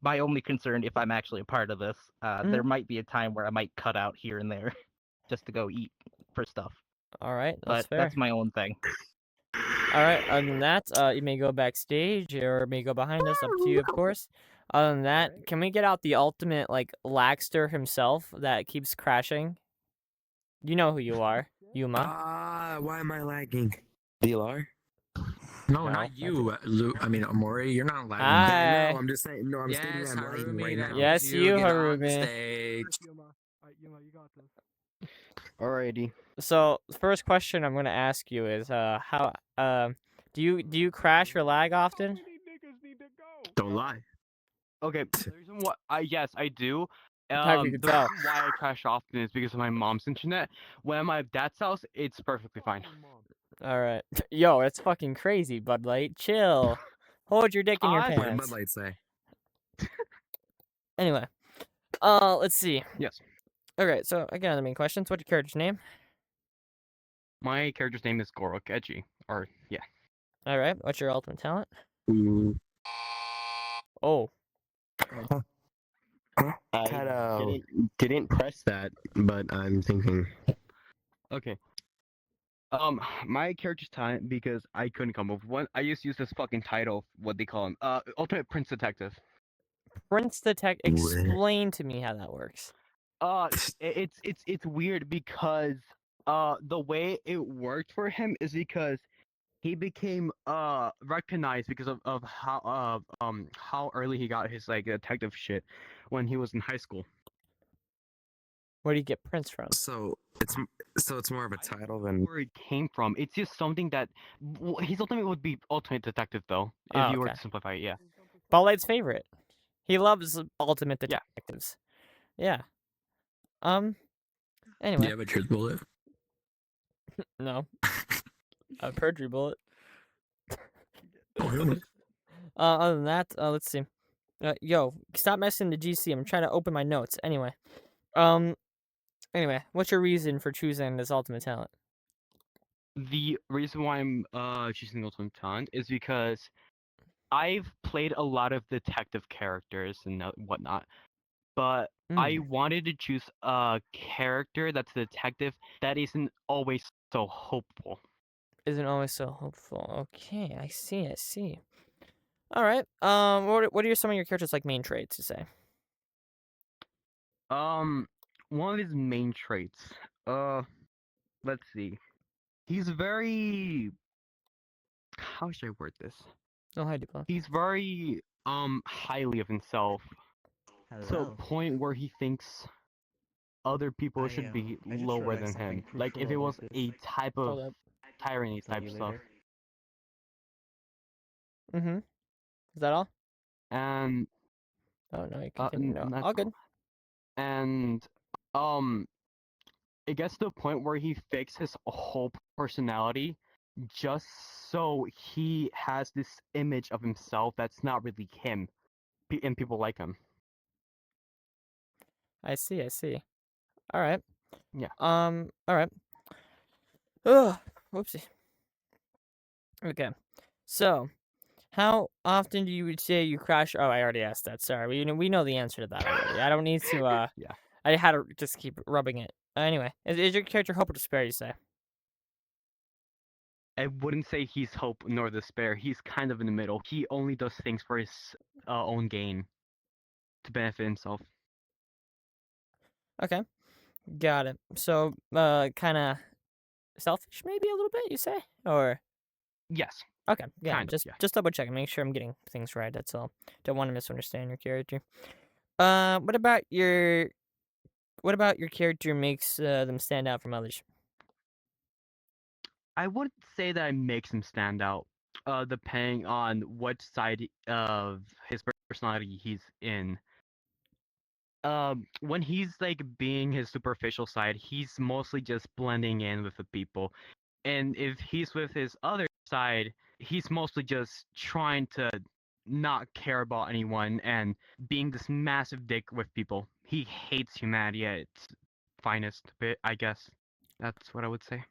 my only concern, if I'm actually a part of this, there Mhm. might be a time where I might cut out here and there just to go eat for stuff. All right, that's But fair. that's my own thing. All right. Other than that, you may go backstage or may go behind us. Up to you, of course. Other than that, can we get out the ultimate like lagster himself that keeps crashing? You know who you are, Yuma. Why am I lagging? DLR? No, No, not you, Luke. I mean, Amori. You're not lagging. Hi. No, I'm just saying. No, I'm stating Yes, that I'm lagging right Harumi, that now. Yes, means you, get on Harumi. stage. Alrighty. So the first question I'm gonna ask you is, how do you crash or lag often? Don't lie. Okay, the reason why yes, I do. How you can The tell. reason why I crash often is because of my mom's internet. When I'm at dad's house, it's perfectly fine. All right. Yo, it's fucking crazy, Budlight. Chill. Hold your dick in your I- What did pants. Budlight say? Anyway, let's see. Yes. Okay, so again, the main questions. What's your character's name? My character's name is Gorok Edgy. Or yeah. All right. What's your ultimate talent? Mm, Oh. I didn't press that, but I'm thinking. Okay. My character's talent, because I couldn't come up with one. I just use this fucking title, what they call him, Ultimate Prince Detective. Prince Detective. Explain to me how that works. It's weird because the way it worked for him is because he became recognized because of how early he got his like detective shit when he was in high school. Where do you get Prince from? So it's more of a title than Where it came from. It's just something that his ultimate would be Ultimate Detective though, if Oh, you were okay. to simplify it. Yeah. Budlight's favorite. He loves ultimate detectives. Yeah. Do Anyway. you have a truth bullet? No. A perjury bullet. Oh, really? Other than that, let's see. Yo, stop messing the GC. I'm trying to open my notes. Anyway. Anyway, what's your reason for choosing this ultimate talent? The reason why I'm choosing Ultimate Talent is because I've played a lot of detective characters and whatnot, but I wanted to choose a character that's a detective that isn't always so hopeful. Isn't always so hopeful. Okay, I see. All right. What are some of your characters' like main traits? You say? One of his main traits. Let's see. He's very. How should I word this? Oh, hi, Duplo. He's very highly of himself. To a point where he thinks other people should be lower than him. Like if it was a type of tyranny type stuff. Mm-hmm. Is that all? And oh no, you continue. No, that's all good. And it gets to a point where he fakes his whole personality just so he has this image of himself that's not really him, and people like him. I see. All right. Yeah. All right. Ugh. Whoopsie. Okay. So, how often do you say you crash? Oh, I already asked that. Sorry. We know the answer to that already. I don't need to. Yeah. I had to just keep rubbing it. Anyway, is your character hope or despair? You say? I wouldn't say he's hope nor despair. He's kind of in the middle. He only does things for his own gain, to benefit himself. Okay. Got it. So, kind of selfish, maybe a little bit. You say, or? Yes. Okay. Yeah. Kind of, yeah. Just double checking, make sure I'm getting things right. That's all. Don't want to misunderstand your character. What about your character makes them stand out from others? I wouldn't say that it makes him stand out, depending on what side of his personality he's in. When he's like being his superficial side, he's mostly just blending in with the people. And if he's with his other side, he's mostly just trying to not care about anyone and being this massive dick with people. He hates humanity at its finest bit, I guess. That's what I would say.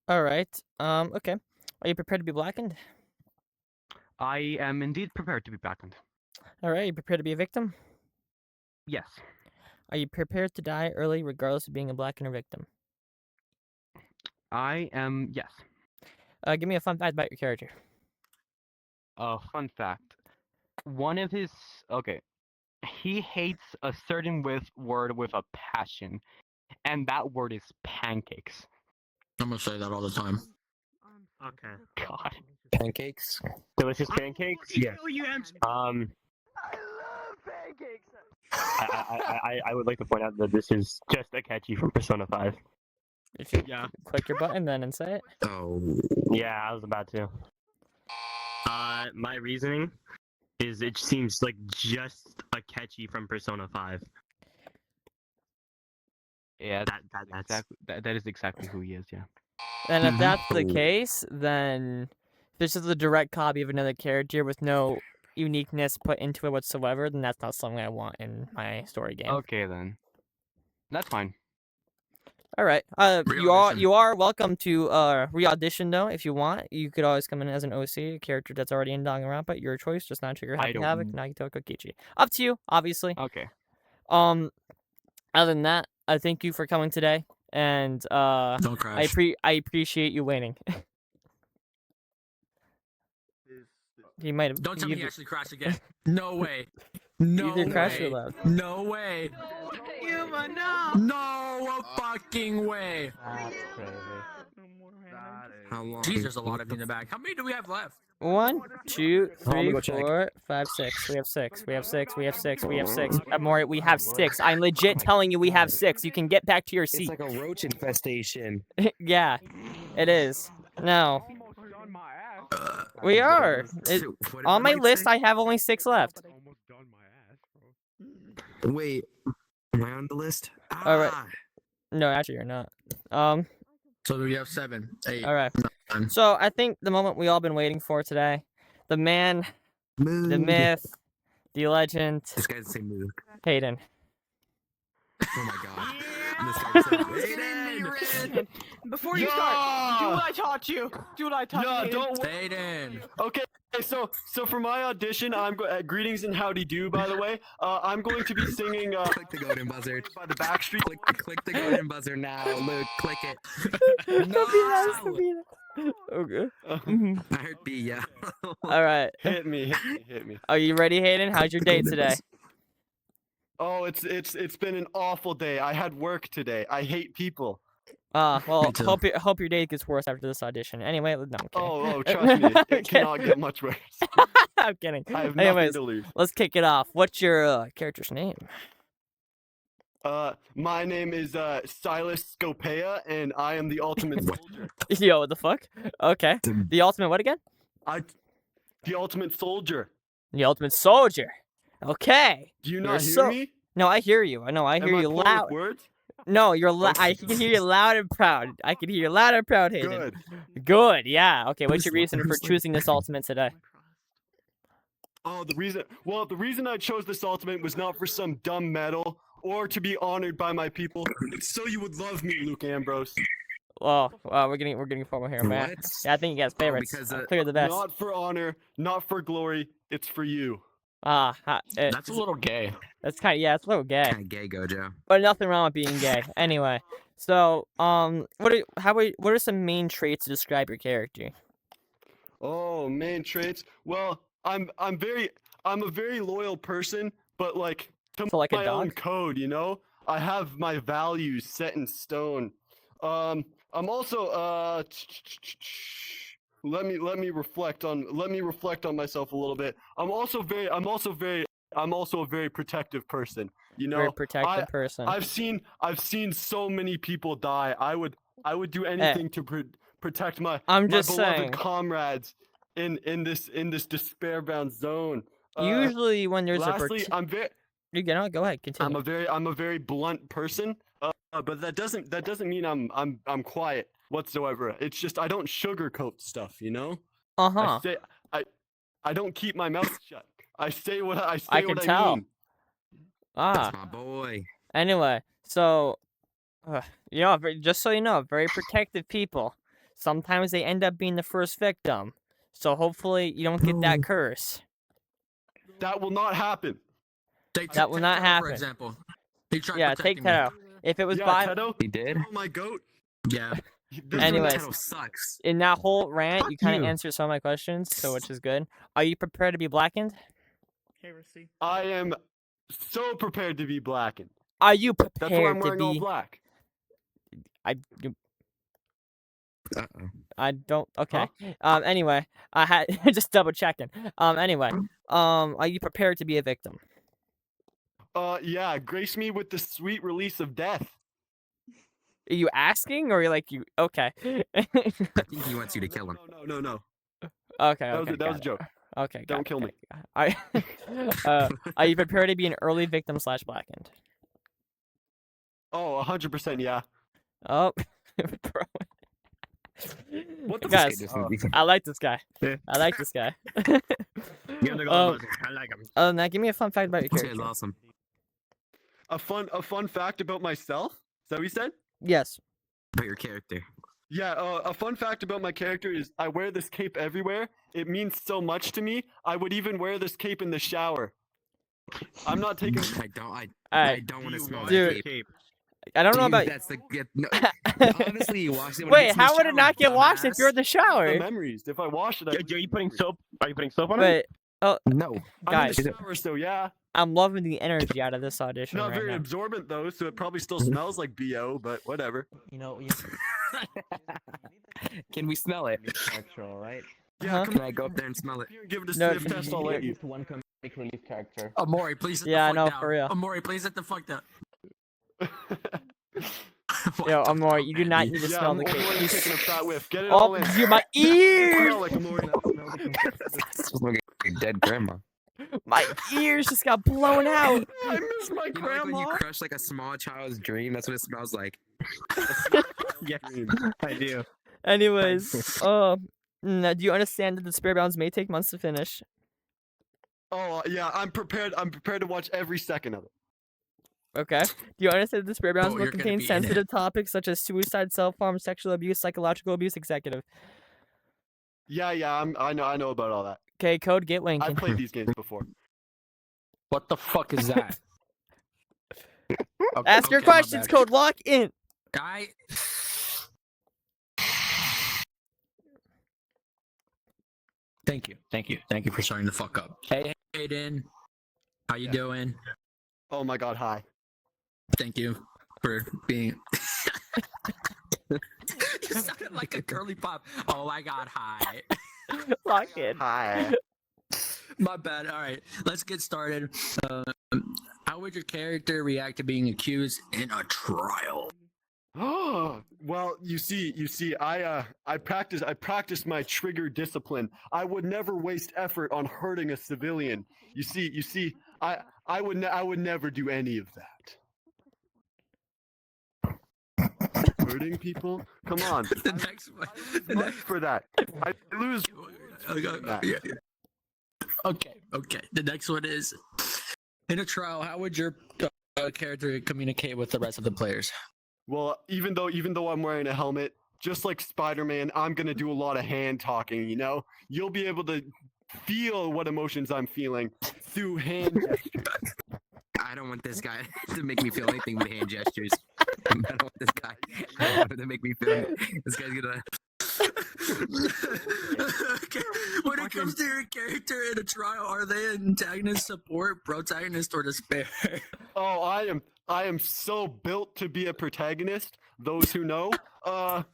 All right. Okay. Are you prepared to be blackened? I am indeed prepared to be blackened. All right, you prepared to be a victim? Yes. Are you prepared to die early, regardless of being a black and a victim? I am. Yes. Give me a fun fact about your character. Fun fact. One of his. Okay. He hates a certain word with a passion, and that word is pancakes. I'm gonna say that all the time. Okay. God. Pancakes? Delicious pancakes? Yeah. I would like to point out that this is just a catchy from Persona 5. If you click your button then and say it. Oh. Yeah, I was about to. My reasoning is it seems like just a catchy from Persona 5. Yeah, that's that is exactly who he is. Yeah. And if that's the case, then this is a direct copy of another character with no uniqueness put into it whatsoever, then that's not something I want in my story game. Okay then. That's fine. All right. You are welcome to re-audition though if you want. You could always come in as an OC, a character that's already in Danganronpa. Your choice, just not trigger Happy Havoc, Nagito Kokichi. Up to you, obviously. Okay. Other than that, I thank you for coming today, and Don't crash. I appreciate you waiting. He might have. Don't tell me he actually crashed again. No way. No Either crash or way. loud. No way. Yuma, no. No fucking way. How long? Jeez, there's a lot of you in the back. How many do we have left? 1, 2, Let me 3, go check. 4, 5, 6. We have 6. We have 6. We have 6. We have 6. More, we have 6. I'm legit telling you we have 6. You can get back to your seat. It's like a roach infestation. Yeah, it is. No. We are. On my list, I have only 6 left. Wait, am I on the list? All right. No, actually, you're not. So we have 7, 8. All right. 9. So I think the moment we all been waiting for today, the man, the myth, the legend. This guy's the same Moog. Hayden. Oh my god. Hayden! Before you start, do what I taught you. Do what I taught you. No, Hayden. don't. Hayden. Okay, so for my audition, I'm greetings and howdy do. By the way, I'm going to be singing. Click the golden buzzer. By the Backstreet. Click the golden buzzer now, Luke. Click it. Okay. I heard B, yeah. All right. Hit me. Are you ready, Hayden? How's your day today? Oh, it's been an awful day. I had work today. I hate people. Well, hope your day gets worse after this audition. Anyway, no, I'm kidding. Oh, trust me, it cannot get much worse. I'm kidding. I have Anyways, nothing to lose. let's kick it off. What's your character's name? My name is Silas Scopea, and I am the ultimate soldier. Yo, what the fuck? Okay. The ultimate what again? The ultimate soldier. The ultimate soldier. Okay. Do you not hear me? No, I hear you. I know. I hear Am you poor with loud. words? No, you're loud. I can hear you loud and proud. I can hear you loud and proud, Hayden. Good. Good. Yeah. Okay. What's your reason for choosing this ultimate today? Oh, the reason I chose this ultimate was not for some dumb medal or to be honored by my people. It's so you would love me, Luke Ambrose. Well, we're getting formal here, man. What? Yeah, I think you guys favorites. Because Clear the best. Not for honor, not for glory. It's for you. That's a little gay. That's it's a little gay. Kind of gay, Gojo. But nothing wrong with being gay. Anyway, so what are some main traits to describe your character? Oh, main traits. Well, I'm a very loyal person, but like to my own code, you know. I have my values set in stone. I'm also let me reflect on myself a little bit. I'm also a very protective person. You know, Very protective person. I've seen so many people die. I would do anything to protect my just beloved saying. comrades in this despair-bound zone. Usually, when there's lastly, a go ahead, continue. I'm a very blunt person, but that doesn't mean I'm quiet whatsoever. It's just I don't sugarcoat stuff, you know. I don't keep my mouth shut. I say what I can tell. mean. That's my boy. Anyway, so just so you know, very protective people. Sometimes they end up being the first victim. So hopefully you don't get that curse. That will not happen. That will not For happen. example, he tried Yeah, take protecting me. Teto. If it was Yeah, by Teto? He did. Oh, my goat. Yeah. Anyways, Teto sucks. in that whole rant, you kind of you. answered some of my questions, so which is good. Are you prepared to be blackened? I am so prepared to be blackened. Are you prepared That's why I'm to wearing all be? black. I don't. Okay. Anyway, I had just double checking. Anyway, are you prepared to be a victim? Yeah, grace me with the sweet release of death. Are you asking, or are you like you? Okay. I think he wants you to kill him. No. Okay. That was Okay. a, that was a joke. Okay. Don't kill me. Are you prepared to be an early victim / blackened? Oh, 100%, yeah. Oh, bro. What the Guys, fuck? I like this guy. I like this guy. I like him. Other than that, give me a fun fact about your This character. guy's awesome. A fun fact about myself? Is that what you said? Yes. About your character. Yeah, a fun fact about my character is I wear this cape everywhere. It means so much to me. I would even wear this cape in the shower. I'm not taking. I don't want to smell Dude, that cape. I don't know Dude, about. That's the. No, honestly, you wash it. When Wait, it's in the how would it shower, not get washed if dumbass. you're in the shower? The memories. If I wash it, Are you putting soap? Are you putting soap on it? But no, guys, I'm in the shower, so yeah. I'm loving the energy out of this audition Not right very now. absorbent though, so it probably still smells like BO, but whatever. You know. Can we smell it? Actual, right? Yeah, Can I go up there and smell it? Here, give it a No, sniff test. I'll let you. Just one comic relief character. Amori, please sit Yeah, I the know, fuck down. for real. Amori, please sit the fuck down. Yo, Amori, you do not need to Yeah, smell the Amori's cake. taking a fat whiff. Get it all Oh, in. you my ears! Smell like Amori. Smells like a dead grandma. My ears just got blown out. I miss my You know, like when you grandma. crush like a small child's dream, that's what it smells like. Yes, I do. Anyways, now, do you understand that the Spirit Bounds may take months to finish? Oh yeah, I'm prepared. I'm prepared to watch every second of it. Okay. Do you understand that the Spirit Bounds Oh, will you're gonna contain be in sensitive topics such as suicide, self-harm, sexual abuse, psychological abuse, executive? Yeah, I know about all that. Okay, code get I've winking. played these games before. What the fuck is that? Ask your okay, my questions, bad. code lock in. Thank you for shutting the fuck up. Hey, Hayden, how you doing? Oh my god, hi. Thank you for being. You sounded like a girly pop. Oh my god, hi. Lock in. Hi. My bad. All right, let's get started. How would your character react to being accused in a trial? Oh well, you see, I practice my trigger discipline. I would never waste effort on hurting a civilian. You see, I would never do any of that. Hurting people? Come on. The next one. The next for that. I lose. Okay. The next one is in a trial. How would your character communicate with the rest of the players? Well, even though I'm wearing a helmet, just like Spider-Man, I'm gonna do a lot of hand talking. You know, you'll be able to feel what emotions I'm feeling through hand gestures. I don't want this guy to make me feel anything with hand gestures. I don't want this guy. I don't want him to make me feel. This guy's gonna. Okay. When it comes to your character in a trial, are they antagonist, support, protagonist, or despair? Oh, I am so built to be a protagonist. Those who know. Those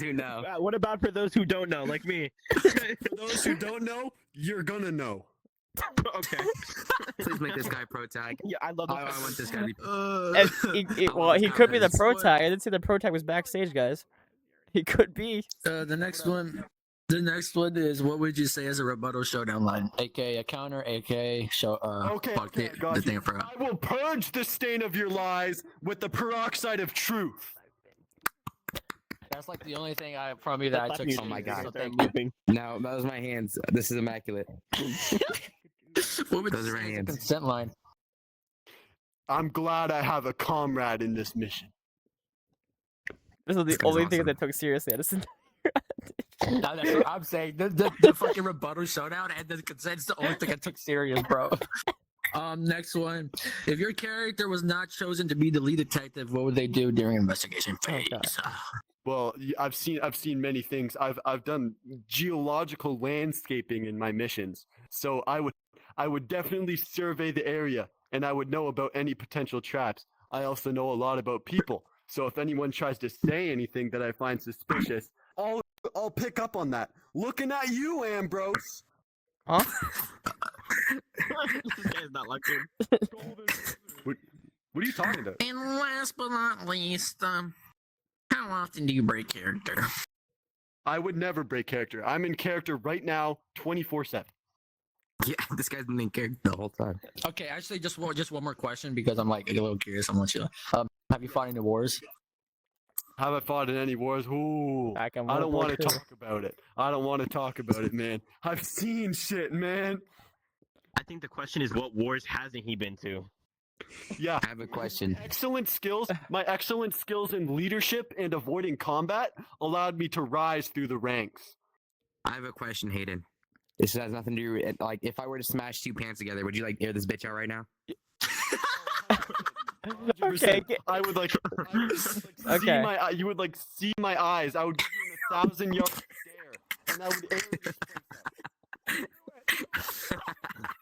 who know. What about for those who don't know, like me? For those who don't know, you're gonna know. Okay. Please make this guy protag. Yeah, I love. I want this guy to be. And well, he could be the protag. I didn't see the protag was backstage, guys. He could be. The next one is, what would you say as a rebuttal showdown line? AKA a counter, AKA show. Okay, fuck okay, the got you. thing I forgot. I will purge the stain of your lies with the peroxide of truth. That's like the only thing from you that I took. Oh my god. So thank you. No, that was my hands. This is immaculate. What would Those are my hands. Consent line. I'm glad I have a comrade in this mission. This is the This guy's only thing awesome. that took seriously. I just That's what I'm saying. The fucking rebuttal showdown and the consent's the only thing I took serious, bro. Next one. If your character was not chosen to be the lead detective, what would they do during investigation phase? Well, I've seen many things. I've done geological landscaping in my missions, so I would definitely survey the area, and I would know about any potential traps. I also know a lot about people, so if anyone tries to say anything that I find suspicious, I'll pick up on that. Looking at you, Ambrose. Huh? This guy's not lucky. What are you talking about? And last but not least, how often do you break character? I would never break character. I'm in character right now, 24/7. Yeah, this guy's been in character the whole time. Okay, actually, just one more question because I'm like a little curious. I want you. Have you fought any wars? Have I fought in any wars? Ooh, I don't want to talk about it. I don't want to talk about it, man. I've seen shit, man. I think the question is, what wars hasn't he been to? Yeah. I have a question. My excellent skills in leadership and avoiding combat allowed me to rise through the ranks. I have a question, Hayden. This has nothing to do with, like, if I were to smash two pants together, would you, like, air this bitch out right now? Okay. I would like, Okay. you would like see my eyes. I would give you a 1,000-yard stare, and I would air this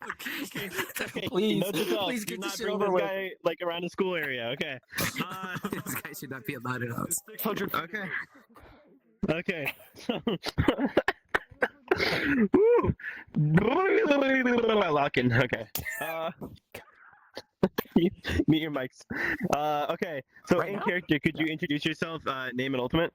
Okay. Please, Note to self, please do get not this shit bring over this with. guy like around the school area. Okay. This guy should not be allowed in house. 600. Okay. Okay. Woo. Locking. Okay. Meet your mics. Okay. So in character, could you introduce yourself? Name and ultimate.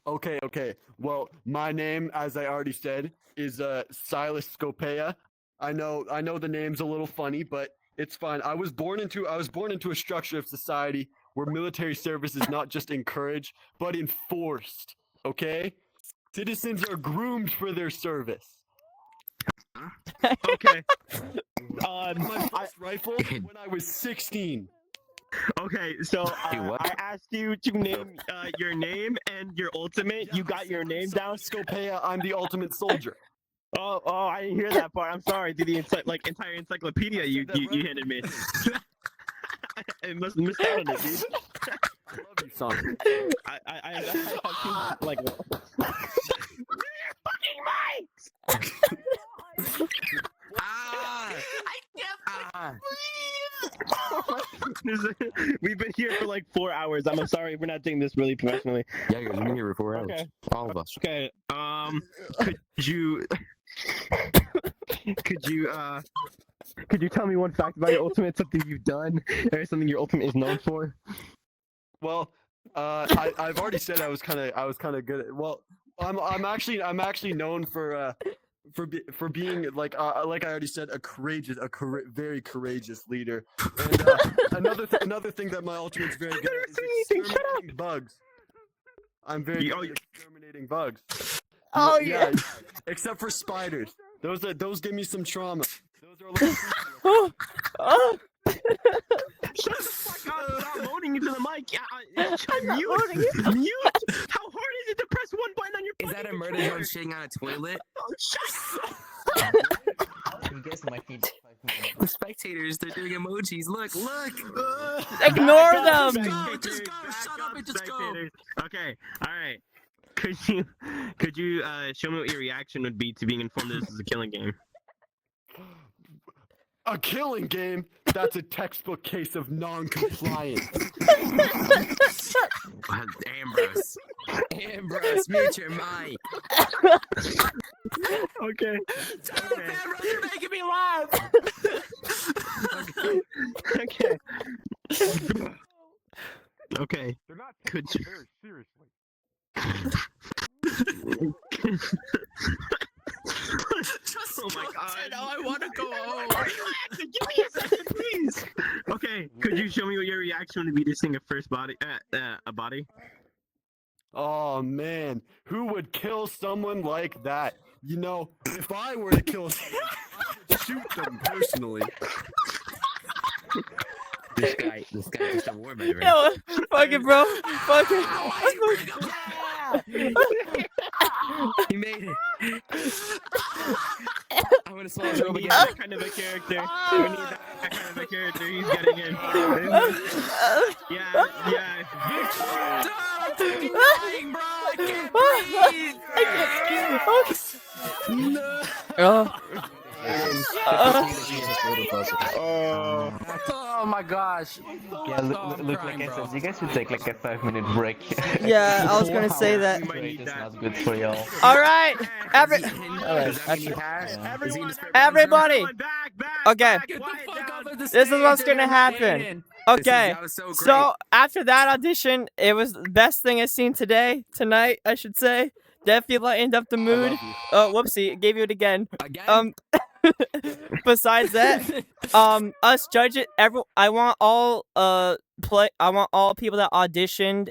Okay. Well, my name, as I already said, is Silas Scopea. I know the name's a little funny, but it's fine. I was born into a structure of society where military service is not just encouraged, but enforced. Okay? Citizens are groomed for their service. Okay. My first rifle when I was 16. Okay, so I asked you to name your name and your ultimate. You got your name down. Scopea, I'm the ultimate soldier. Oh, I didn't hear that part. I'm sorry. Did the entire encyclopedia you handed me? I must have missed out on it, dude. I love you, son. I have like. Fucking mics! We've been here for like 4 hours. I'm sorry, we're not doing this really professionally. Yeah, you've been here for 4 hours. Okay. All of us. Okay. Could you tell me one fact about your ultimate? Something you've done, or something your ultimate is known for? Well, I've already said I was kind of good at. Well, I'm actually known for being like I already said, very courageous leader. And another thing that my ultimate's very good at is exterminating bugs. I'm very good at exterminating bugs. Oh yeah. Except for spiders. Those give me some trauma. Those are like. Shut the fuck up! Stop moaning into the mic. Mute. How hard is it to press one button on your? Is that a murder zone shitting on a toilet? Oh, shut The spectators, they're doing emojis. Look. Ignore them. Just go. Shut up and just go. Okay. All right. Could you show me what your reaction would be to being informed that this is a killing game? A killing game? That's a textbook case of non-compliance. Ambrose, mute your mic. Okay. You're making me laugh. Okay. Okay. They're not Could taking you? it very seriously. Oh my god. I want to go home. Give me a second, please. Okay. Could you show me what your reaction would be to seeing a body? Oh man, who would kill someone like that? You know, if I were to kill someone, I would shoot them personally. This guy is just a war veteran. Yo, fuck it, bro. Fuck it. He made it. I'm gonna swallow We him need again. that kind of a character. We need that kind of a character. He's getting in. Yeah. I'm fucking dying, bro. I can't breathe. No. Oh my gosh. Yeah, look, like I said, you guys should take like a 5-minute break. Yeah, I was gonna say that. Break is not good for y'all. All right, everybody. Okay, this is what's gonna happen. Okay, so after that audition, it was the best thing I've seen tonight, I should say. Definitely lightened up the mood. Oh, whoopsie, gave you it again. Besides that, us judge it. I want all people that auditioned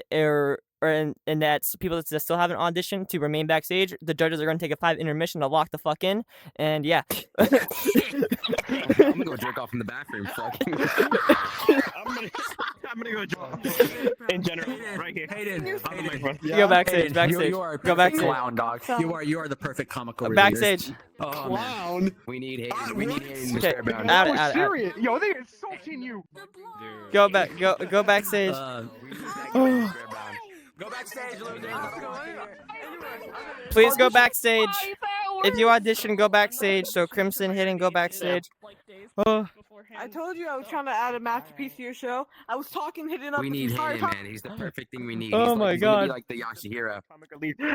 and that's people that still haven't auditioned to remain backstage. The judges are gonna take a 5 intermission to lock the fuck in, and yeah. I'm gonna go jerk off in the bathroom. Fuck. I'm gonna go draw. In general, right here. Hayden, Go backstage. You are a Go perfect backstage. clown, dog. You are the perfect comical relief. Backstage. Oh, Clown. We need Hayden. We need Hayden. Okay, Mr. Brown. out. Serious? Yo, they're insulting you. Go backstage. Go backstage. Please go backstage. If you audition, go backstage. So Crimson, Hayden, go backstage. Oh. I told you I was trying to add a masterpiece to your show. I was talking, hitting up We the need entire Hayden, time. man. He's the perfect thing we need. Oh He's my he's gonna God. be like the Yashihiro.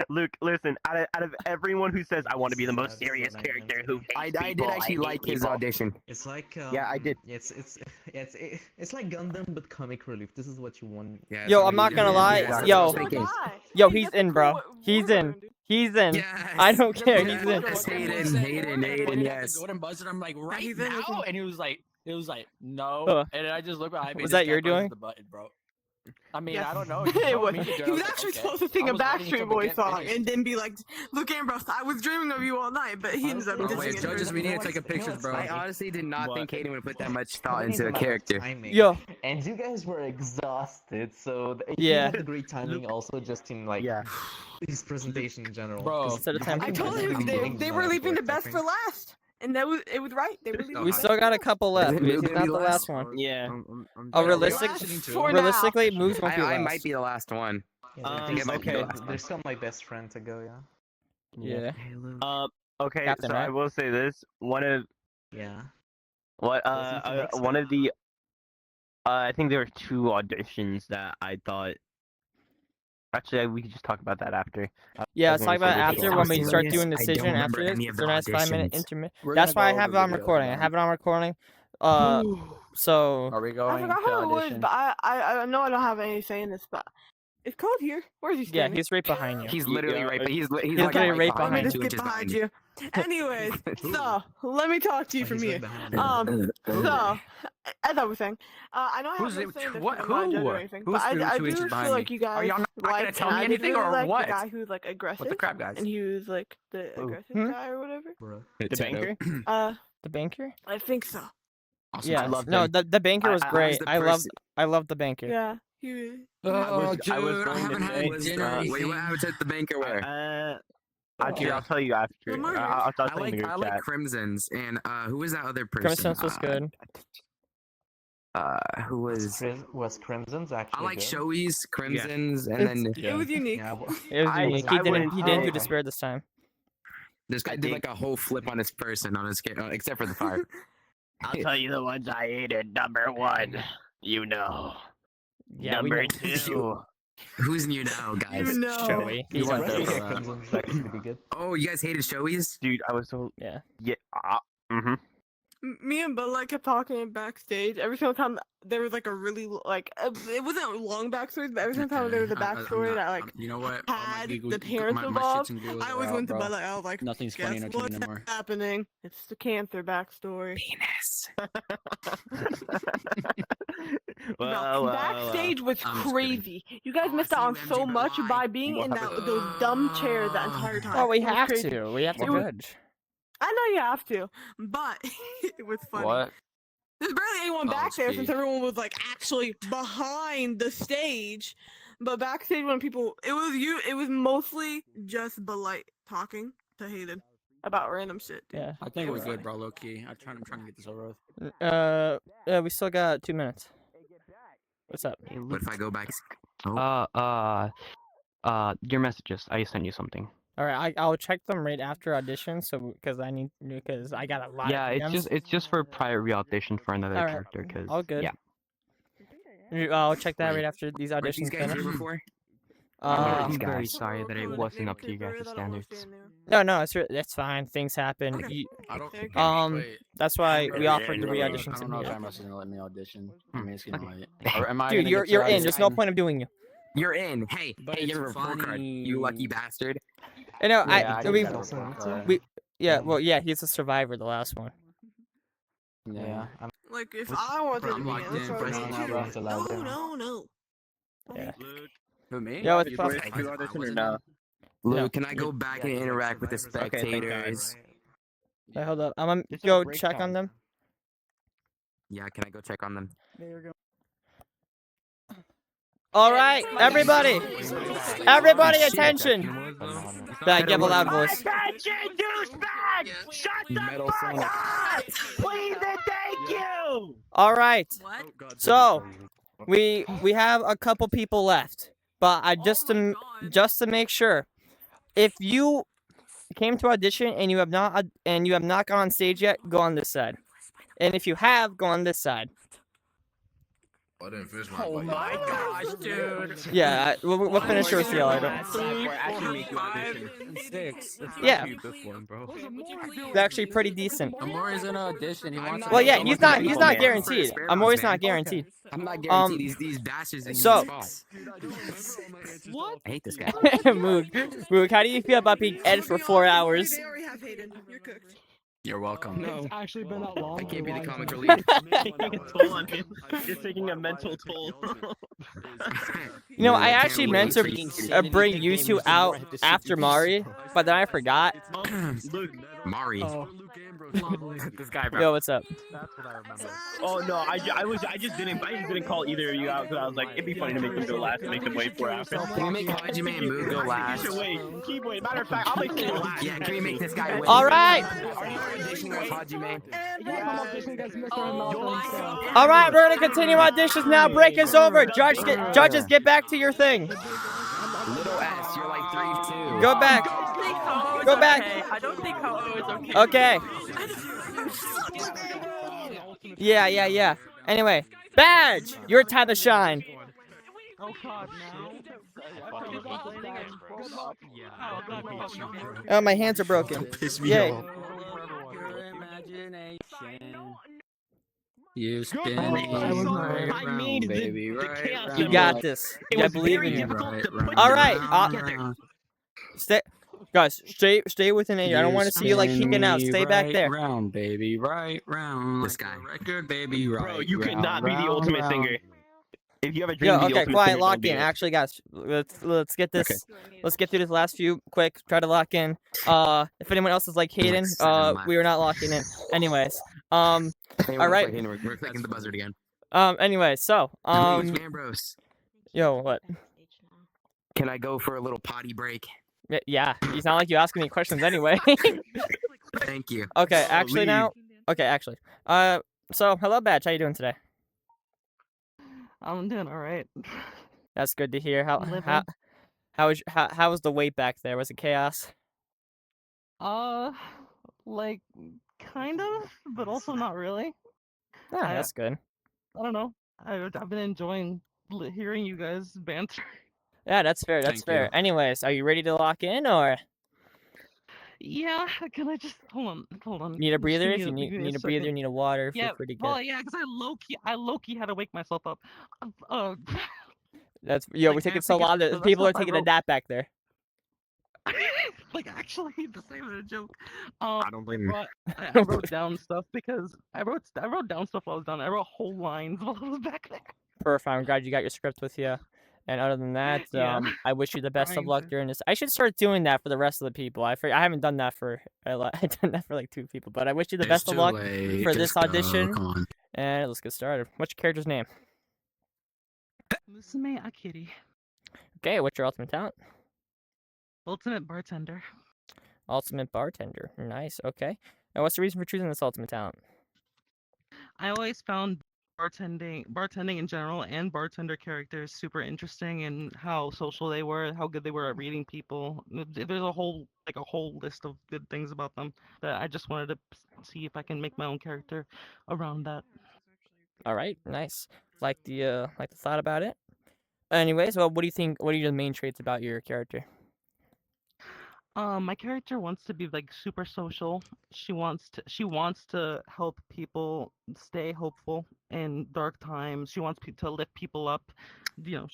Luke, listen. Out of everyone who says I want to be the most serious character who I did actually like his audition. It's like Yeah, I did. It's like Gundam but comic relief. This is what you want. Yeah, Yo, so I'm not we- gonna yeah, lie. yeah, that's Yo. what I was thinking. Yo, he's in, bro. He's in. Yes. I don't care. He's in. Yes, Hayden, yes. Golden buzzer. I'm like right now, and he was like, no, Huh. and I just looked behind me. Was this that guy your presses doing? The button, bro. I mean, Yes. I don't know. It was. Me to do it. He I was like, actually okay. supposed to sing I a was waiting Backstreet until Boys we get song finished. and then be like, "Look, Ambrose, I was dreaming of you all night," but he ends up Oh, dissing wait, it. Judges, we need to take a picture, bro. I honestly did not think Hayden would put that much thought It's into a a matter of character. timing. Yo. And you guys were exhausted, so Yeah. he had great timing also just in like his presentation in general. Bro, 'Cause Instead of time- I told him they were leaving the best for last, and it was right. They were leaving. We still got a couple left. Is it It's Moog not gonna the be last last? one. Yeah. Oh, realistically, Moog won't be I last. might be the last one. I think it might be the last one. There's still my best friend to go, yeah. Yeah. Okay. Captain, so I right? will say this. One of the. I think there were 2 auditions that I thought. Actually, we could just talk about that after. Yeah, I let's was talk gonna about it say after when we this. start doing I decision don't remember after this. any of It's the a nice 5-minute auditions. intermission. We're That's gonna why I go have it over on the videos recording. I again. have it on recording. So Are we I going forgot to how it was, audition? but I know I don't have any say in this, but it's cold here. Where is he yeah, standing? he's right behind you. He's literally Yeah, right, but he's He's like literally right right behind behind me, 2 Get inches behind behind me. you. Anyways, so let me talk to you from here. So as I was saying, I know I Who's haven't it- say in this what- because I'm not a judge who? or anything, Who's but I 2 do inches feel behind like me? you guys Are y'all not gonna like, tell and me I did anything really or like what? the guy who's like aggressive. What the crap, guys? And he was like the aggressive guy or whatever. The banker? The banker? I think so. Awesome. Yeah. I love No, them. the banker was I was great. the I love the banker. Yeah, he was. Oh, dude, I was I going to haven't say- had dinner. Wait, what happened to the banker where? Actually, I'll tell you after. Lamar. I'll tell I you in the like group chat. Crimson's and who was that other person? Crimson's was good. Who was? Was Crimson's actually I like good? Showy's, Crimson's, and then It was unique. Yeah, well, It was I- unique. I He didn't wouldn't do say- despair this time. this guy did like a whole flip on his person on his except for the fire. I'll tell you the ones I hated. Number 1, you know. Yeah, we Number know. 2. Who's you now, guys? You know. Showy. You He's want on those, there. Crimson's actually pretty good. Oh, you guys hated Showy's? Dude, I was so Yeah. yeah. Me and Budlight kept talking backstage. Every single time there was like a really it wasn't long backstory, but every single time there was a backstory that like you know what? had the parents involved. I always went to Budlight. I was like, Nothing's funny guess on TV what's anymore. happening? It's the cancer backstory. Penis. No, backstage was I'm just crazy. You guys missed out on so much by being in those dumb chairs that entire time. Oh, we It was have crazy. to. We have to It was- judge. I know you have to, but it was funny. What? There's barely anyone back there since speed. everyone was like actually behind the stage. But backstage when people, it was mostly just Budlight talking to Hayden about random shit. Dude. Yeah. I think we're good, bro. Low key. I'm trying to get this over with. Yeah, we still got 2 minutes. What's up? What if I go back? Your messages. I sent you something. All right, I'll check them right after audition. So because I got a lot. Yeah, of it's just for prior re-audition for another All right. character. Cause All good. Yeah. I'll check that Wait, right after these auditions these guys finish. here before? I'm very sorry that it wasn't up to you guys' standards. No, it's fine. Things happen. I don't. Wait. That's why we offered the I re-auditions don't in know if here. Ambrose is gonna let me audition. I mean, it's gonna wait. Or am I Dude, gonna you're get to in. There's no audition? point of doing you. You're in. Hey, But hey, it's you're a report card. You lucky bastard. I know. Yeah, I we got a report card. well, he's a survivor. The last one. Yeah. Like if I wanted to I'm be locked in, in for now, bro. no. Yeah. Who, me? Yeah, what's You up? did you audition or no? Luke, No. can I go back and interact with the spectators? Wait, hold up. I'm gonna go check on them. Yeah, can I go check on them? All right, everybody, attention! Back, give a loud voice. Attention, douchebag! Shut the fuck up! Please and thank you! All right. So, we have a couple people left, but just to make sure, if you came to audition and you have not gone on stage yet, go on this side, and if you have, go on this side. Oh my gosh, dude! Yeah, we'll finish your seal. I don't. Yeah. It's actually pretty decent. Amori's in an audition. He wants. Well, yeah, he's not guaranteed. Amori's not guaranteed. I'm not guaranteed these bastards in So, these spots. What? I hate this guy. Moog, how do you feel about being edited for 4 hours? They already have Hayden. You're cooked. You're welcome. It's actually been that long. I can't be the comic relief. Taking a toll on him. You're taking a mental toll. You know, I actually meant to bring you two out after Mari, but then I forgot. Mari. This guy, bro. Yo, what's up? That's what I remember. Oh no, I just didn't call either of you out because I was like, it'd be funny to make them go last and make them wait 4 hours. Can we make Hajime and Moog go last? Keep waiting. Matter of fact, I'll make them go last. Yeah, can we make this guy win? All right. All right, we're gonna continue auditions now. Break is over. Judges, get back to your thing. Little S, you're like 3'2". Go back. Go back. I don't think Ho-Oh is Okay. okay. Yeah. Anyway, Badge, your time to shine. Oh god, Oh, my hands are broken. Yay. You spin around, baby, right? You got this. I believe in you. Right. All right. Stay within it. I don't want to see you like peeking out. Stay back there. Round, baby, right round. This guy. Record, baby, right. Bro, you could round, not be the round, ultimate round. singer. If you have a dream, Yo, to be the okay, ultimate quiet, singer, lock don't be in. it. Actually, guys, let's get this. Let's get through this last few quick. Try to lock in. If anyone else is like Hayden, we are not locking in. Anyways, all right. We're clicking the buzzard again. Anyway, so Ambrose. Yo, what? Can I go for a little potty break? Yeah, it's not like you asking me questions anyway. Thank you. Okay, actually now. Okay, actually. So hello, Badge. How you doing today? I'm doing all right. That's good to hear. How was the wait back there? Was it chaos? Like kind of, but also not really. Ah, that's good. I don't know. I've been enjoying hearing you guys banter. Yeah, that's fair. That's fair. Anyways, are you ready to lock in or? Yeah, can I just hold on? Need a breather? If Give you me need a second. breather, need a water. Yeah, Feel free to get. well, yeah, because I low key had to wake myself up. That's we're like, taking I so think long the that rest people are of I taking a wrote- nap back there. Like actually, the same as a joke. I don't blame you. But I wrote down stuff because I wrote down stuff while I was done. I wrote whole lines while I was back there. Perfect. I'm glad you got your script with you. And other than that, Yeah. I wish you the best of Trying luck to. during this. I should start doing that for the rest of the people. I haven't done that for I've done that for like 2 people, but I wish you the best of luck for this audition. Come on. And let's get started. What's your character's name? Musume Akiri, Okay, what's your ultimate talent? ultimate bartender. Ultimate bartender. Nice. Okay. And what's the reason for choosing this ultimate talent? I always found bartending in general, and bartender characters super interesting, and how social they were, how good they were at reading people. There's a whole list of good things about them that I just wanted to see if I can make my own character around that. All right. Nice. Like the thought about it. Anyways, well, what do you think? What are your main traits about your character? My character wants to be like super social. She wants to help people stay hopeful in dark times. She wants to lift people up. You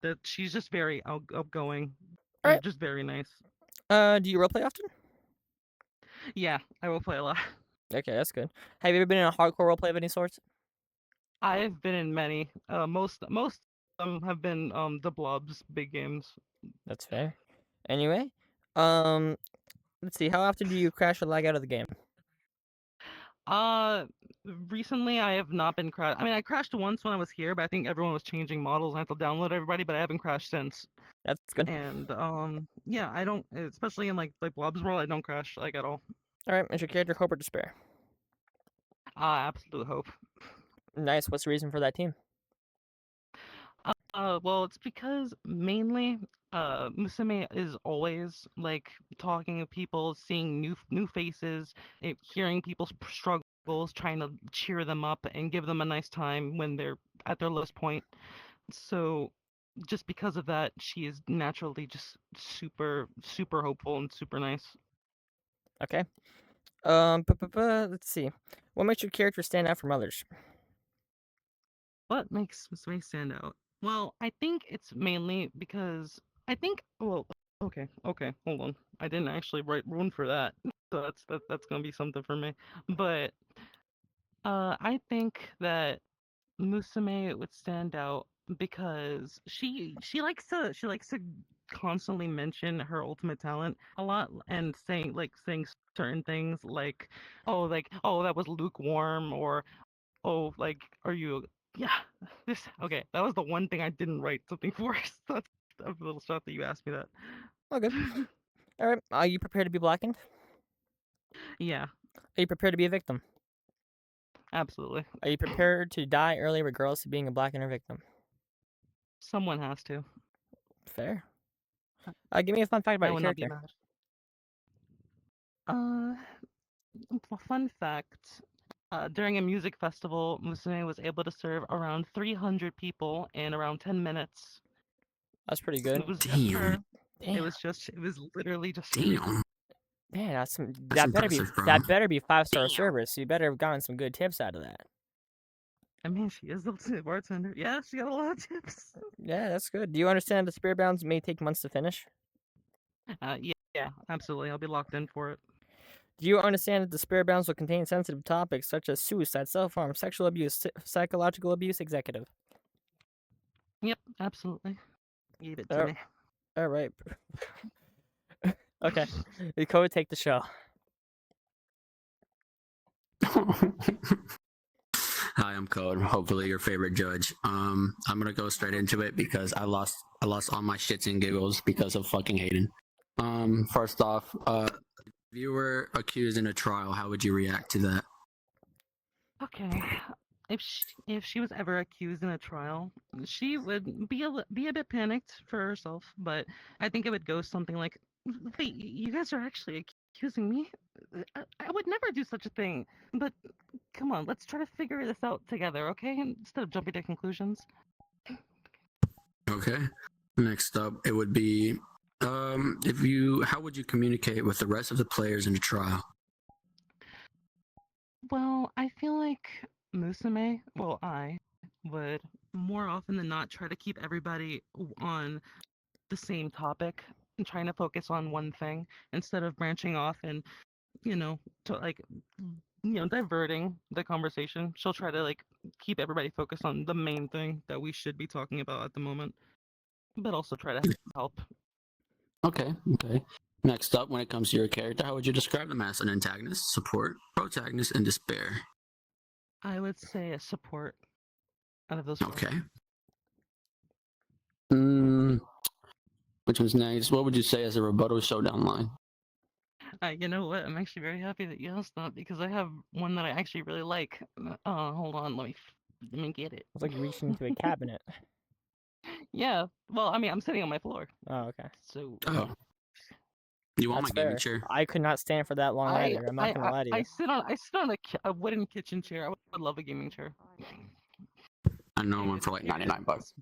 know, she's just very outgoing. All right. Just very nice. Do you roleplay often? Yeah, I will play a lot. Okay, that's good. Have you ever been in a hardcore roleplay of any sorts? I've been in many. Most of them have been the blobs, big games. That's fair. Anyway, let's see. How often do you crash or lag out of the game? Recently I have not been crashed. I mean, I crashed once when I was here, but I think everyone was changing models and I had to download everybody, but I haven't crashed since. That's good. And yeah, I don't, especially in like blobs world, I don't crash like at all. All right, is your character hope or despair? Absolute hope. Nice. What's the reason for that team? Well, it's because mainly Musume is always like talking to people, seeing new faces, hearing people's struggles, trying to cheer them up and give them a nice time when they're at their lowest point. So just because of that, she is naturally just super hopeful and super nice. Okay. Let's see. What makes your character stand out from others? What makes Musume stand out? Well, I think it's mainly because well, okay, hold on. I didn't actually write one for that, so that's gonna be something for me. But I think that Musume would stand out because she likes to constantly mention her ultimate talent a lot and saying certain things like oh that was lukewarm, or oh like are you okay, that was the one thing I didn't write something for. So that's a little shot that you asked me that. Oh, good. All right. Are you prepared to be blackened? Yeah. Are you prepared to be a victim? Absolutely. Are you prepared to die early regardless of being a blackened victim? Someone has to. Fair. Give me a fun fact about your not be character. mad. Fun fact. During a music festival, Musume was able to serve around 300 people in around 10 minutes. That's pretty good. It was Damn. it was literally just. Damn. Man, that better be 5-star service. So you better have gotten some good tips out of that. I mean, she is the ultimate bartender. Yeah, she got a lot of tips. Yeah, that's good. Do you understand the spirit bounds may take months to finish? Yeah, absolutely. I'll be locked in for it. Do you understand that the spirit bounds will contain sensitive topics such as suicide, self-harm, sexual abuse, psychological abuse, executive? Yep, absolutely. Give it to me. All right. Okay. The code take the show. Hi, I'm Code. Hopefully your favorite judge. I'm gonna go straight into it because I lost all my shits and giggles because of fucking Hayden. First off, if you were accused in a trial, how would you react to that? Okay. If she was ever accused in a trial, she would be a bit panicked for herself, but I think it would go something like, "Wait, you guys are actually accusing me? I would never do such a thing. But come on, let's try to figure this out together, okay? Instead of jumping to conclusions." Okay. Next up, it would be, how would you communicate with the rest of the players in the trial? Well, I feel like Musume, I would more often than not try to keep everybody on the same topic and trying to focus on one thing instead of branching off and, diverting the conversation. She'll try to keep everybody focused on the main thing that we should be talking about at the moment, but also try to help. Okay. Next up, when it comes to your character, how would you describe them as an antagonist, support, protagonist, and despair? I would say a support out of those four. Okay. Which one's next? What would you say as a rebuttal showdown line? You know what? I'm actually very happy that you asked that because I have one that I actually really like. Hold on, let me get it. It's like reaching into a cabinet. Yeah. Well, I mean, I'm sitting on my floor. Oh, okay. So. Oh. You want That's my gaming fair. chair? I could not stand for that long either. I'm not gonna lie to you. I sit on a wooden kitchen chair. I would love a gaming chair. I know one for like $99.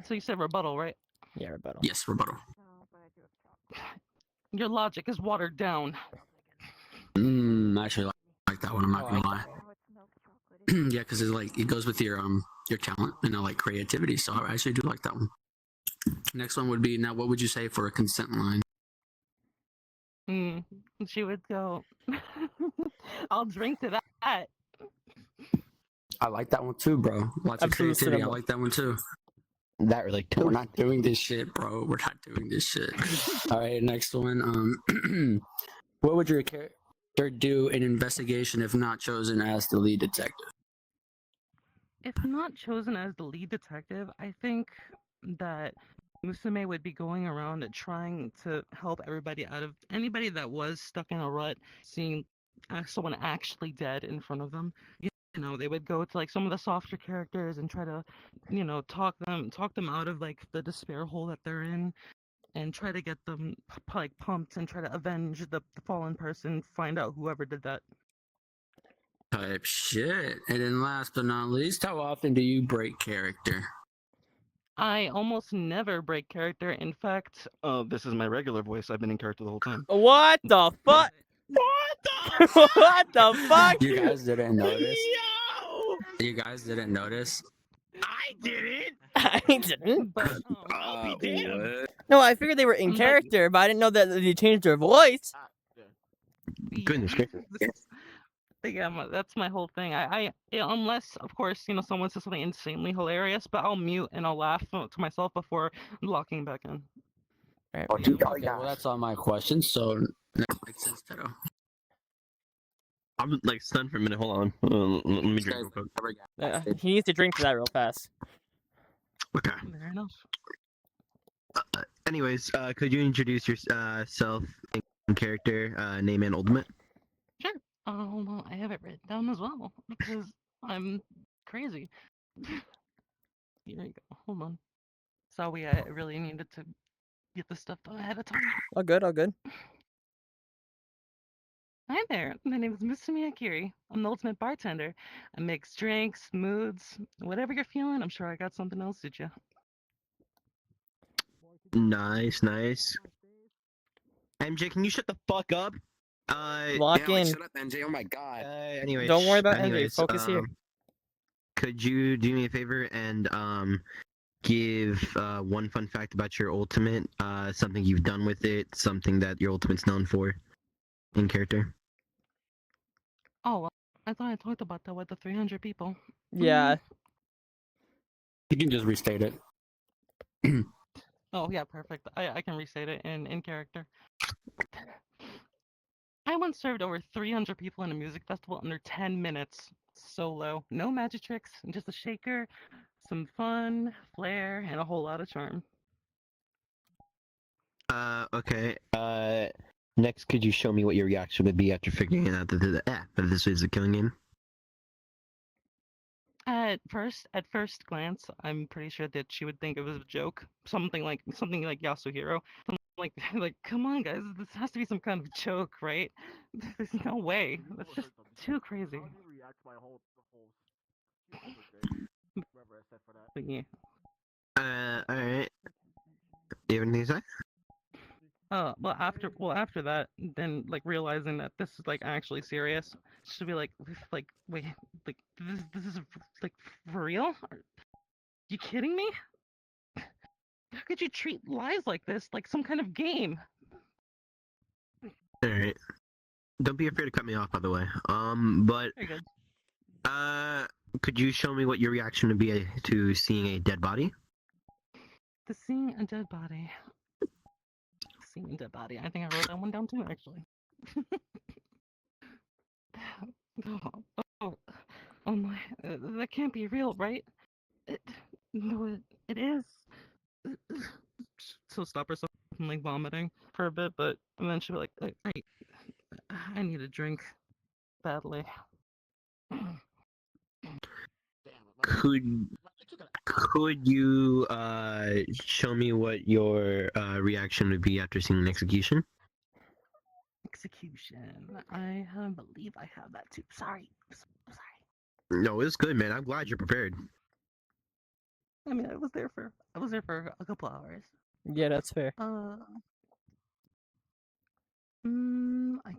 So you said rebuttal, right? Yeah, rebuttal. Yes, rebuttal. Your logic is watered down. I actually like that one. I'm not gonna lie. Yeah, because it's like it goes with your talent and like creativity. So I actually do like that one. Next one would be now. What would you say for a consent line? She would go. I'll drink to that. I like that one too, bro. Lots of Absolute creativity. I cinema. like that one too. That really too. We're not doing this shit, bro. We're not doing this shit. All right, next one. What would your character do in investigation if not chosen as the lead detective? If not chosen as the lead detective, I think that Musume would be going around trying to help everybody out of anybody that was stuck in a rut, seeing someone actually dead in front of them. You know, they would go to like some of the softer characters and try to, talk them out of like the despair hole that they're in, and try to get them like pumped and try to avenge the fallen person, find out whoever did that. Type shit. And then last but not least, how often do you break character? I almost never break character. In fact, this is my regular voice. I've been in character the whole time. What the fuck? What the fuck? You guys didn't notice? You guys didn't notice? I didn't. I didn't. What? No, I figured they were in character, but I didn't know that they changed their voice. Goodness gracious. Yeah, that's my whole thing. Unless, of course, someone says something insanely hilarious, but I'll mute and I'll laugh to myself before locking back in. Okay, well, that's all my questions. So, next is Teto. I'm like stunned for a minute. Hold on. Let me drink real quick. He needs to drink for that real fast. Okay. Fair enough. Anyways, could you introduce yourself in character, name and ultimate? Sure. Hold on, I have it written down as well because I'm crazy. Here we go. Hold on. Sorry, I really needed to get this stuff done ahead of time. All good, all good. Hi there. My name is Musume Akiri. I'm the ultimate bartender. I mix drinks, moods, whatever you're feeling. I'm sure I got something else to suit you. Nice. MJ, can you shut the fuck up? Lock in. Shut up, MJ. Oh my god. Anyways, Don't worry about MJ. Focus here. Could you do me a favor and give one fun fact about your ultimate? Something you've done with it, something that your ultimate's known for in character. Oh, well, I thought I talked about that with the 300 people. Yeah. You can just restate it. Oh, yeah, perfect. I can restate it in character. I once served over 300 people in a music festival under 10 minutes. Solo. No magic tricks, just a shaker, some fun, flair, and a whole lot of charm. Okay. Next, could you show me what your reaction would be after figuring out that this is a killing game? At first glance, I'm pretty sure that she would think it was a joke. Something like Yasuhiro. Like, come on, guys, this has to be some kind of joke, right? There's no way. That's just too crazy. But yeah. Alright. Do you have anything to say? Well, after that, then like realizing that this is like actually serious, should be like, wait, like this is like for real? Are you kidding me? How could you treat lies like this, like some kind of game? Alright. Don't be afraid to cut me off, by the way. But Very good. Could you show me what your reaction would be to seeing a dead body? To seeing a dead body. Seeing a dead body. I think I wrote that one down too, actually. oh my, that can't be real, right? No, it is. So stop herself and like vomiting for a bit, but and then she'll be like I need a drink badly. Could you show me what your reaction would be after seeing an execution? Execution. I believe I have that too. Sorry. No, it's good, man. I'm glad you're prepared. I mean, I was there for a couple hours. Yeah, that's fair. I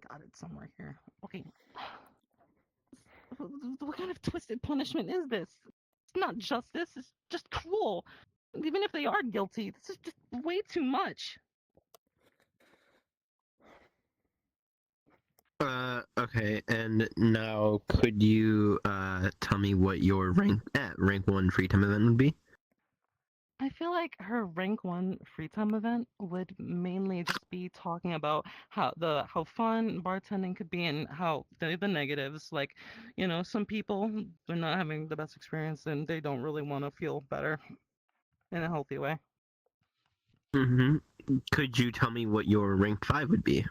got it somewhere here. Okay. What kind of twisted punishment is this? It's not justice. It's just cruel. Even if they are guilty, this is just way too much. Okay, and now could you tell me what your rank 1 free time event would be? I feel like her rank 1 free time event would mainly just be talking about how fun bartending could be and how the negatives, like, you know, some people they're not having the best experience and they don't really want to feel better in a healthy way. Could you tell me what your rank 5 would be?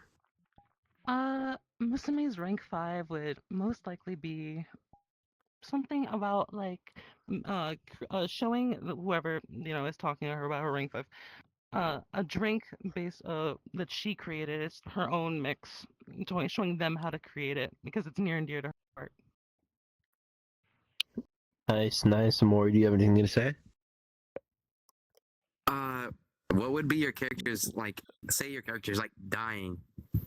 Musume's rank 5 would most likely be something about like showing whoever is talking to her about her rank 5 a drink base that she created. It's her own mix, showing them how to create it because it's near and dear to her heart. Nice. More, do you have anything to say? What would be your characters like? Say your character's like dying.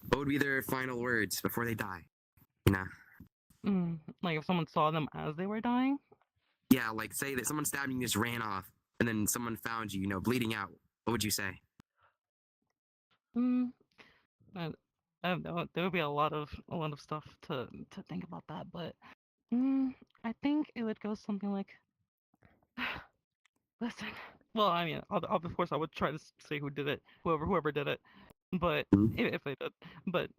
What would be their final words before they die? Like if someone saw them as they were dying? Yeah, like say that someone stabbed you and just ran off, and then someone found you, bleeding out. What would you say? There would be a lot of stuff to think about that, but I think it would go something like, listen. Well, I mean, of course, I would try to say who did it, whoever did it, but if I did, but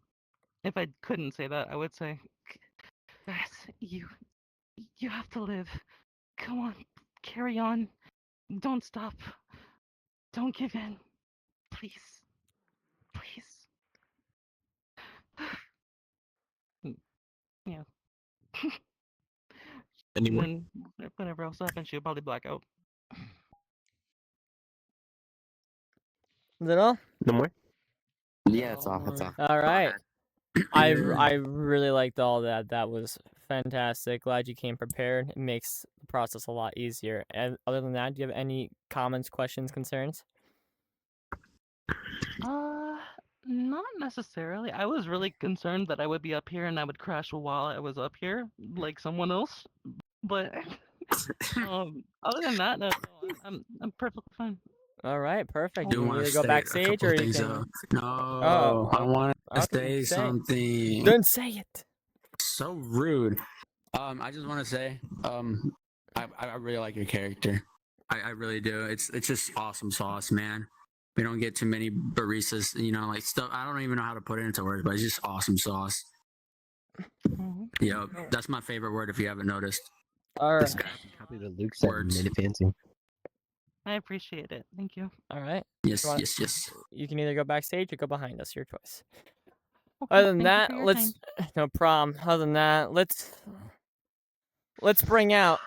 if I couldn't say that, I would say, guys, you have to live. Come on, carry on. Don't stop. Don't give in. Please. Yeah. Anyone? Then whenever else happens, she'll probably black out. Is that all? No more? Yeah, that's all. That's all. All right. I really liked all that. That was fantastic. Glad you came prepared. It makes the process a lot easier. And other than that, do you have any comments, questions, concerns? Not necessarily. I was really concerned that I would be up here and I would crash while I was up here, like someone else. But other than that, no, I'm perfectly fine. All right, perfect. Do You can want either to go say backstage or you can. No, I want to okay, say something. Then say it. So rude. I just want to say, I really like your character. I really do. It's just awesome sauce, man. We don't get too many baristas, like stuff. I don't even know how to put it into words, but it's just awesome sauce. Yeah, that's my favorite word. If you haven't noticed. All right. Copy the Luke said and made it fancy. I appreciate it. Thank you. All right. Yes. You can either go backstage or go behind us. Your choice. Okay, Other than thank that, you for your let's time. no problem. Other than that, let's bring out.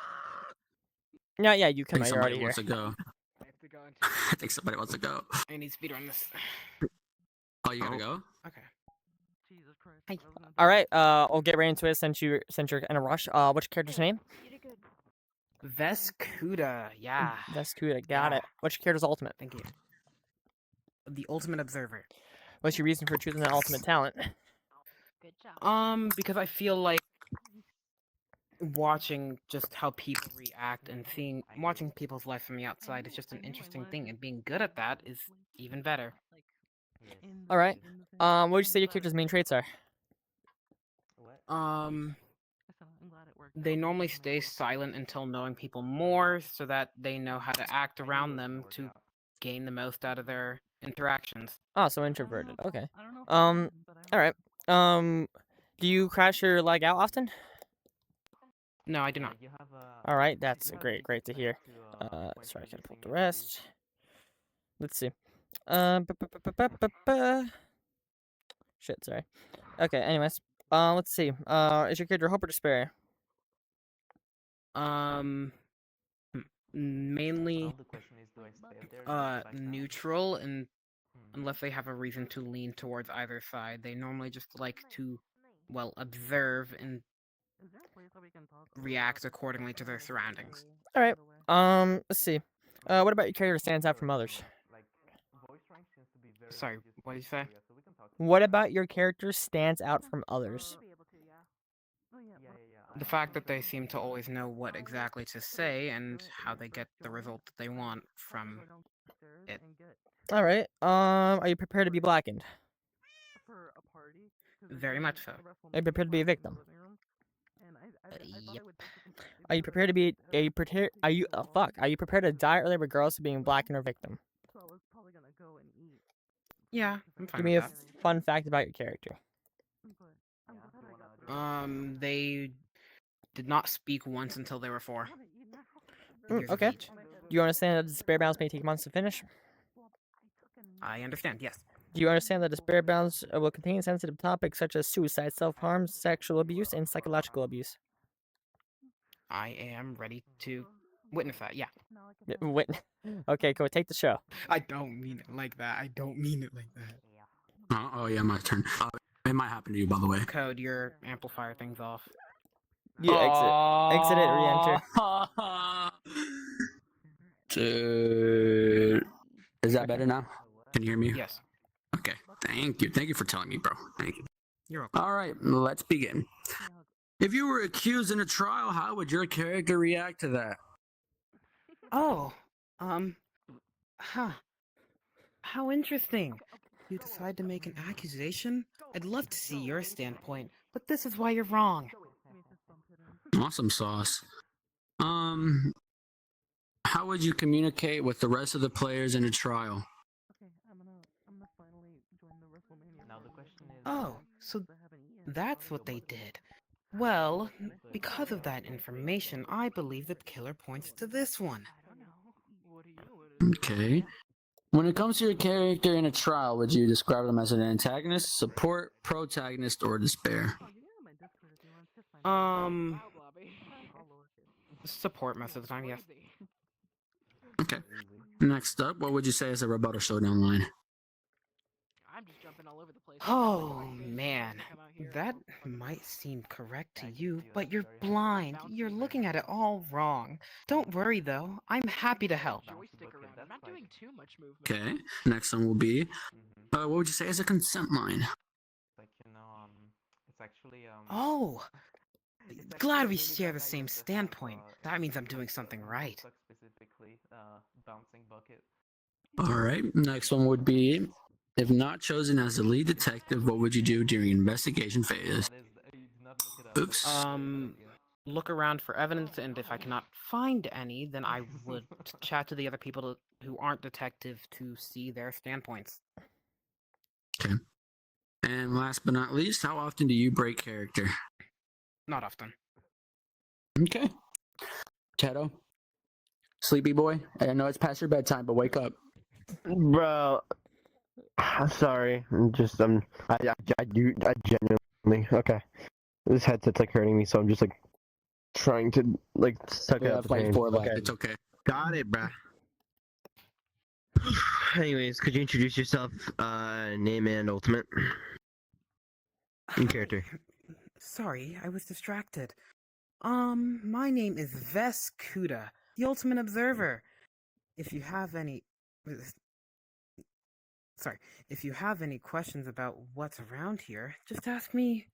Yeah, you I come think out. You're already somebody here. wants to go. I think somebody wants to go. I need speed on this. Oh, you gotta go? Okay. Jesus Christ. All right. I'll get right into it since you're in a rush. What's your character's name? Veskuda, yeah. Veskuda, got it. What's your character's ultimate? Thank you. The Ultimate Observer. What's your reason for choosing that ultimate talent? Good job. Because I feel like watching just how people react and watching people's life from the outside is just an interesting thing, and being good at that is even better. All right. What would you say your character's main traits are? They normally stay silent until knowing people more, so that they know how to act around them to gain the most out of their interactions. Oh, so introverted. Okay. All right. Do you crash or lag out often? No, I do not. All right, that's great to hear. Sorry, I gotta pull up the rest. Let's see. Shit, sorry. Okay, anyways. Let's see. Is your character hope or despair? Mainly neutral, and unless they have a reason to lean towards either side, they normally just like to, well, observe and react accordingly to their surroundings. All right. Let's see. What about your character stands out from others? Sorry, what did you say? What about your character stands out from others? The fact that they seem to always know what exactly to say and how they get the result that they want from it. All right. Are you prepared to be blackened? Very much so. Are you prepared to be a victim? Yep. Are you prepared to be? Are you prepared? Are you? Oh, fuck. Are you prepared to die early regardless of being blackened or victim? Yeah, I'm fine Give me a with fun fact about your character. that. They did not speak once until they were 4. Mm, years of okay. age. Do you understand that despair bounds may take months to finish? I understand, yes. Do you understand that despair bounds will contain sensitive topics such as suicide, self-harm, sexual abuse, and psychological abuse? I am ready to witness that, yeah. Wait. Okay, go take the show. I don't mean it like that. I don't mean it like that. Oh yeah, my turn. It might happen to you, by the way. Code your amplifier things off. You exit it, re-enter. Dude. Is that better now? Can you hear me? Yes. Okay. Thank you. Thank you for telling me, bro. Thank you. You're welcome. All right, let's begin. If you were accused in a trial, how would your character react to that? Oh, huh. How interesting. You decide to make an accusation? I'd love to see your standpoint, but this is why you're wrong. Awesome sauce. How would you communicate with the rest of the players in a trial? Oh, so that's what they did. Well, because of that information, I believe the killer points to this one. Okay. When it comes to your character in a trial, would you describe them as an antagonist, support, protagonist, or despair? Support most of the time, yes. Okay. Next up, what would you say is a rebuttal showdown line? Oh, man. That might seem correct to you, but you're blind. You're looking at it all wrong. Don't worry, though. I'm happy to help. Okay. Next one will be, what would you say is a consent line? Oh! Glad we share the same standpoint. That means I'm doing something right. All right. Next one would be, if not chosen as the lead detective, what would you do during investigation phase? Oops. Look around for evidence, and if I cannot find any, then I would chat to the other people who aren't detective to see their standpoints. Okay. And last but not least, how often do you break character? Not often. Okay. Tato? Sleepy boy? I know it's past your bedtime, but wake up. Bro, sorry. I'm just I genuinely okay. This headset's like hurting me, so I'm just like trying to like suck it up. Like 4 left. Okay. It's okay. Got it, bruh. Anyways, could you introduce yourself, name and ultimate? In character. Sorry, I was distracted. My name is Veskuda, the Ultimate Observer. If you have any... Sorry, if you have any questions about what's around here, just ask me.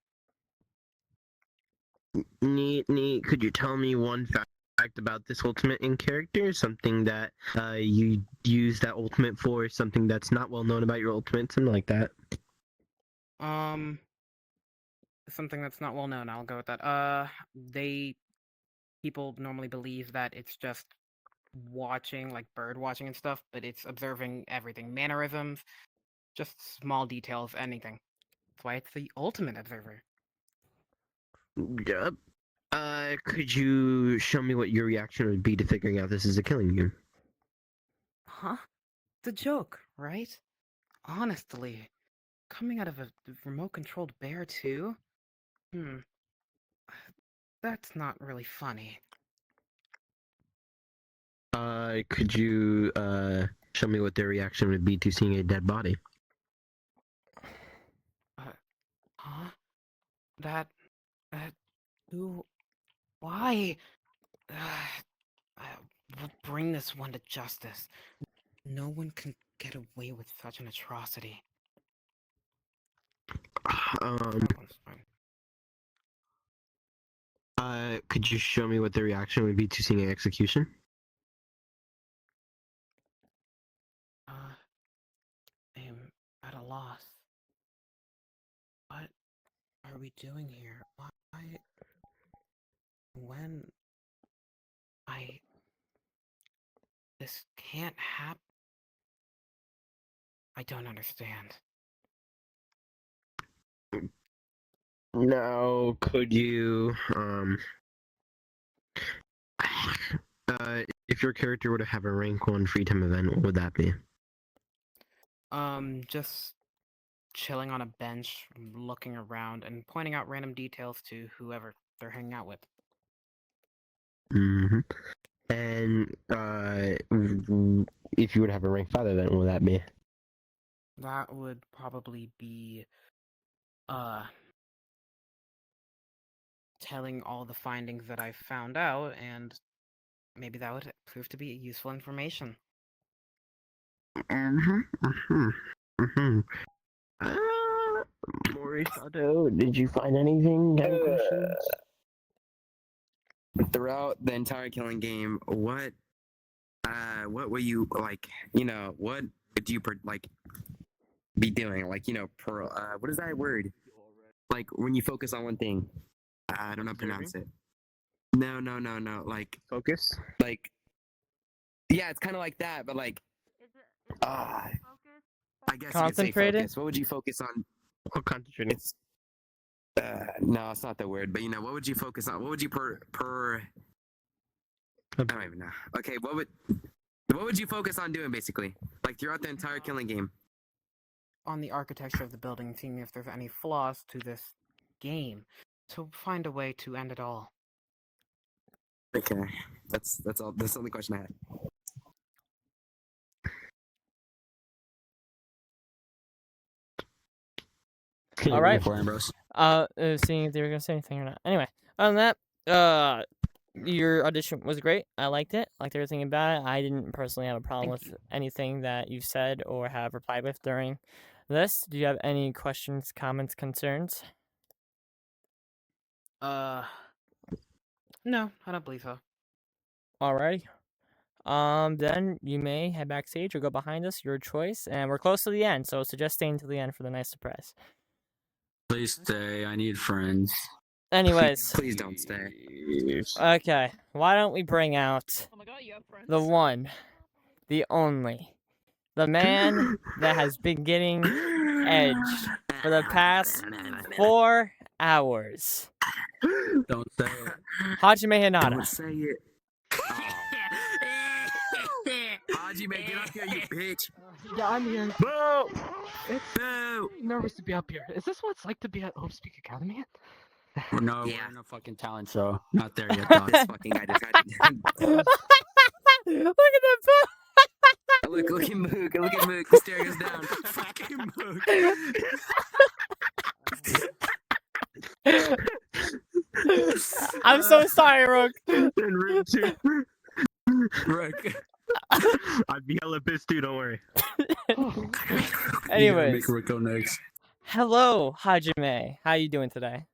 Neat. Could you tell me one fact about this ultimate in character? Something that you use that ultimate for, something that's not well known about your ultimate, something like that. Something that's not well known, I'll go with that. People normally believe that it's just watching, like bird watching and stuff, but it's observing everything. Mannerisms, just small details, anything. That's why it's the ultimate observer. Yep. Could you show me what your reaction would be to figuring out this is a killing game? Huh? It's a joke, right? Honestly, coming out of a remote-controlled bear too? That's not really funny. Could you show me what their reaction would be to seeing a dead body? Huh? That... Who... Why? We'll bring this one to justice. No one can get away with such an atrocity. Could you show me what their reaction would be to seeing an execution? I'm at a loss. What are we doing here? Why? When? This can't happen. I don't understand. Now, could you, if your character were to have a rank 1 free time event, what would that be? Just chilling on a bench, looking around, and pointing out random details to whoever they're hanging out with. Mm-hmm. And, if you would have a rank 5 event, what would that be? That would probably be, telling all the findings that I found out, and maybe that would prove to be useful information. Morisato, did you find anything? Any questions? Throughout the entire killing game, what were you like? You know, what would you be doing? Like, you know, what is that word? Like when you focus on one thing. I don't know how to pronounce it. No. Like focus. Like, yeah, it's kind of like that, but like, I guess you could say focus. What would you focus on? Oh, concentrating. It's, no, it's not the word. But you know, what would you focus on? What would you I don't even know. Okay, what would you focus on doing basically, like throughout the entire killing game? On the architecture of the building, seeing if there's any flaws to this game, to find a way to end it all. Okay, that's all. That's the only question I had. All right. Seeing if they were gonna say anything or not. Anyway, other than that, your audition was great. I liked it. Liked everything about it. I didn't personally have a problem with anything that you said or have replied with during this. Do you have any questions, comments, concerns? No, I don't believe so. Alrighty. Then you may head backstage or go behind us, your choice. And we're close to the end, so suggest staying to the end for the nice surprise. Please stay. I need friends. Anyways. Please don't stay. Okay, why don't we bring out the one, the only, the man that has been getting edged for the past 4 hours. Don't say it. Hajime Hinata. Don't say it. Hajime, get up here, you bitch. Yeah, I'm here. Boo! It's nervous to be up here. Is this what it's like to be at Speak Academy? No, we're in a fucking talent show. Not there yet, dog. This fucking guy just got... Look at that. Look at Moog. Look at Moog. He's staring us down. Fucking Moog. I'm so sorry, Rook. Rook. I'd be hella pissed too, don't worry. Anyways. Make Rook go next. Hello, Hajime. How you doing today?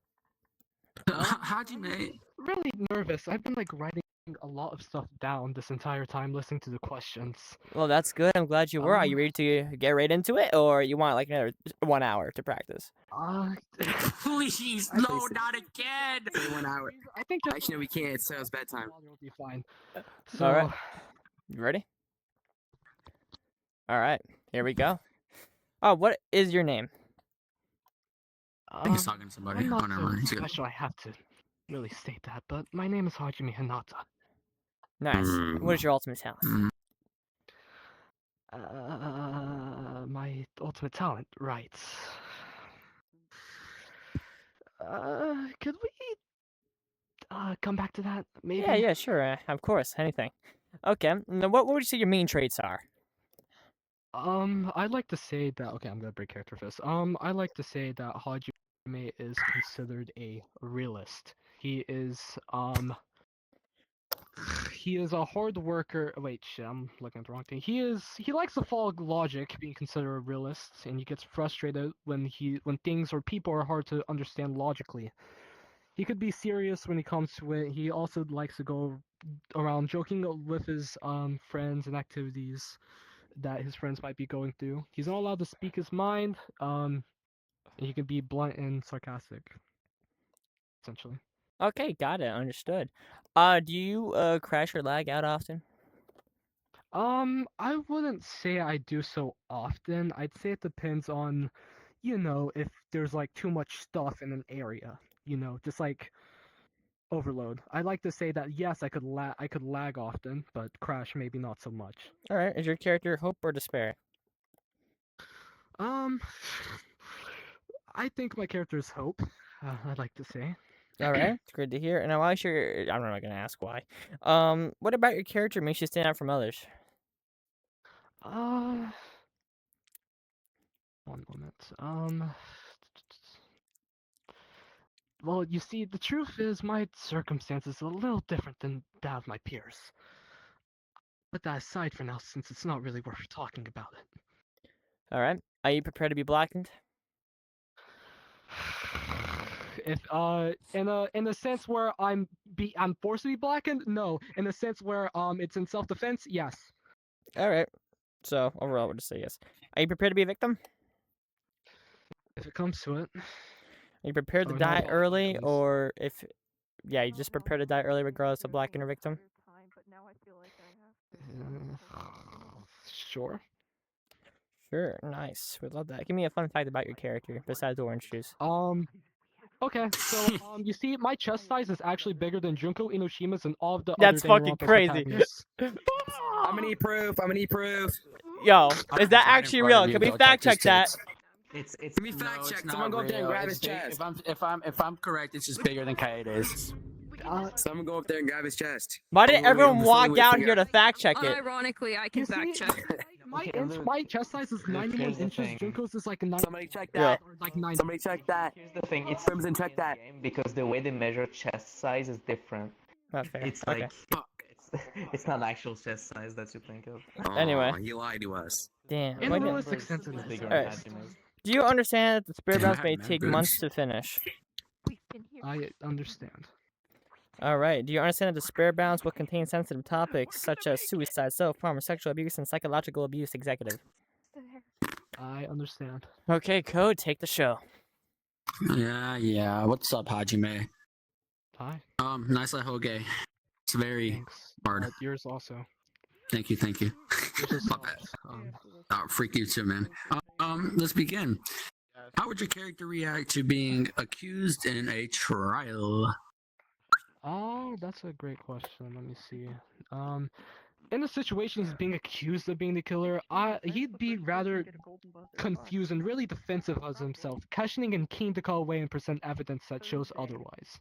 Hajime. Really nervous. I've been like writing a lot of stuff down this entire time, listening to the questions. Well, that's good. I'm glad you were. Are you ready to get right into it, or you want like another 1 hour to practice? Please, no, not again. 1 hour. I think actually we can't. It's Sarah's bedtime. It'll be fine. So, all right. You ready? All right. Here we go. Oh, what is your name? I think he's talking to somebody. I'm not Oh, never so mind. He's good. special. I have to really state that, but my name is Hajime Hinata. Nice. What is your ultimate talent? my ultimate talent, right? Could we come back to that, maybe? Yeah, sure. Of course, anything. Okay. Now, what would you say your main traits are? I'd like to say that. Okay, I'm gonna break character first. I like to say that Hajime is considered a realist. He is a hard worker. Wait, shit, I'm looking at the wrong thing. He likes to follow logic, being considered a realist, and he gets frustrated when things or people are hard to understand logically. He could be serious when he comes to it. He also likes to go around joking with his friends and activities that his friends might be going through. He's not allowed to speak his mind. He can be blunt and sarcastic, essentially. Okay, got it. Understood. Do you crash or lag out often? I wouldn't say I do so often. I'd say it depends on, if there's like too much stuff in an area. Just like overload. I'd like to say that yes, I could lag often, but crash maybe not so much. All right. Is your character hope or despair? I think my character is hope. I'd like to say. All right, it's great to hear. And now, why sure? I'm not gonna ask why. What about your character makes you stand out from others? One moment. Well, you see, the truth is my circumstances are a little different than that of my peers. Put that aside for now, since it's not really worth talking about it. All right. Are you prepared to be blackened? If in a sense where I'm forced to be blackened, no. In a sense where it's in self-defense, yes. All right. So overall, we'll just say yes. Are you prepared to be a victim? If it comes to it. Are you prepared to die early, or you just prepare to die early regardless of blackened or victim? Sure. Sure, nice. We'd love that. Give me a fun fact about your character besides orange juice. Okay, so you see, my chest size is actually bigger than Junko Inoshima's and all of the That's other fucking crazy. I'm gonna need proof. Yo, is that actually real? Can we fact check that? It's Let me fact check. Someone go up there and grab his chest. If I'm correct, it's just bigger than Kaede's. Someone go up there and grab his chest. Why did everyone walk out here to fact check it? Unironically, I can fact check. My chest size is 91 inches. Junko's is like 9. Somebody check that. Like 9. Somebody check that. Here's the thing, it's Crimson, check that. because the way they measure chest size is different. Not fair. It's Okay. like it's not actual chest size that you think of. Anyway. He lied to us. Damn. In why a did- realistic sense, it is bigger. Alright. Do you understand that the spirit rounds may Damn, take man. months to finish? I understand. Alright, do you understand that the spirit bounds will contain sensitive topics such as suicide, self-harm, sexual abuse, and psychological abuse, executive? I understand. Okay, Code, take the show. Yeah. What's up, Hajime? Hi. Nice like Hoge. It's very Thanks. hard. Yours also. Thank you. Yours is My bad. Freak you too, man. Let's begin. How would your character react to being accused in a trial? Oh, that's a great question. Let me see. In the situation he's being accused of being the killer, he'd be rather confused and really defensive of himself, questioning and keen to call away and present evidence that shows otherwise.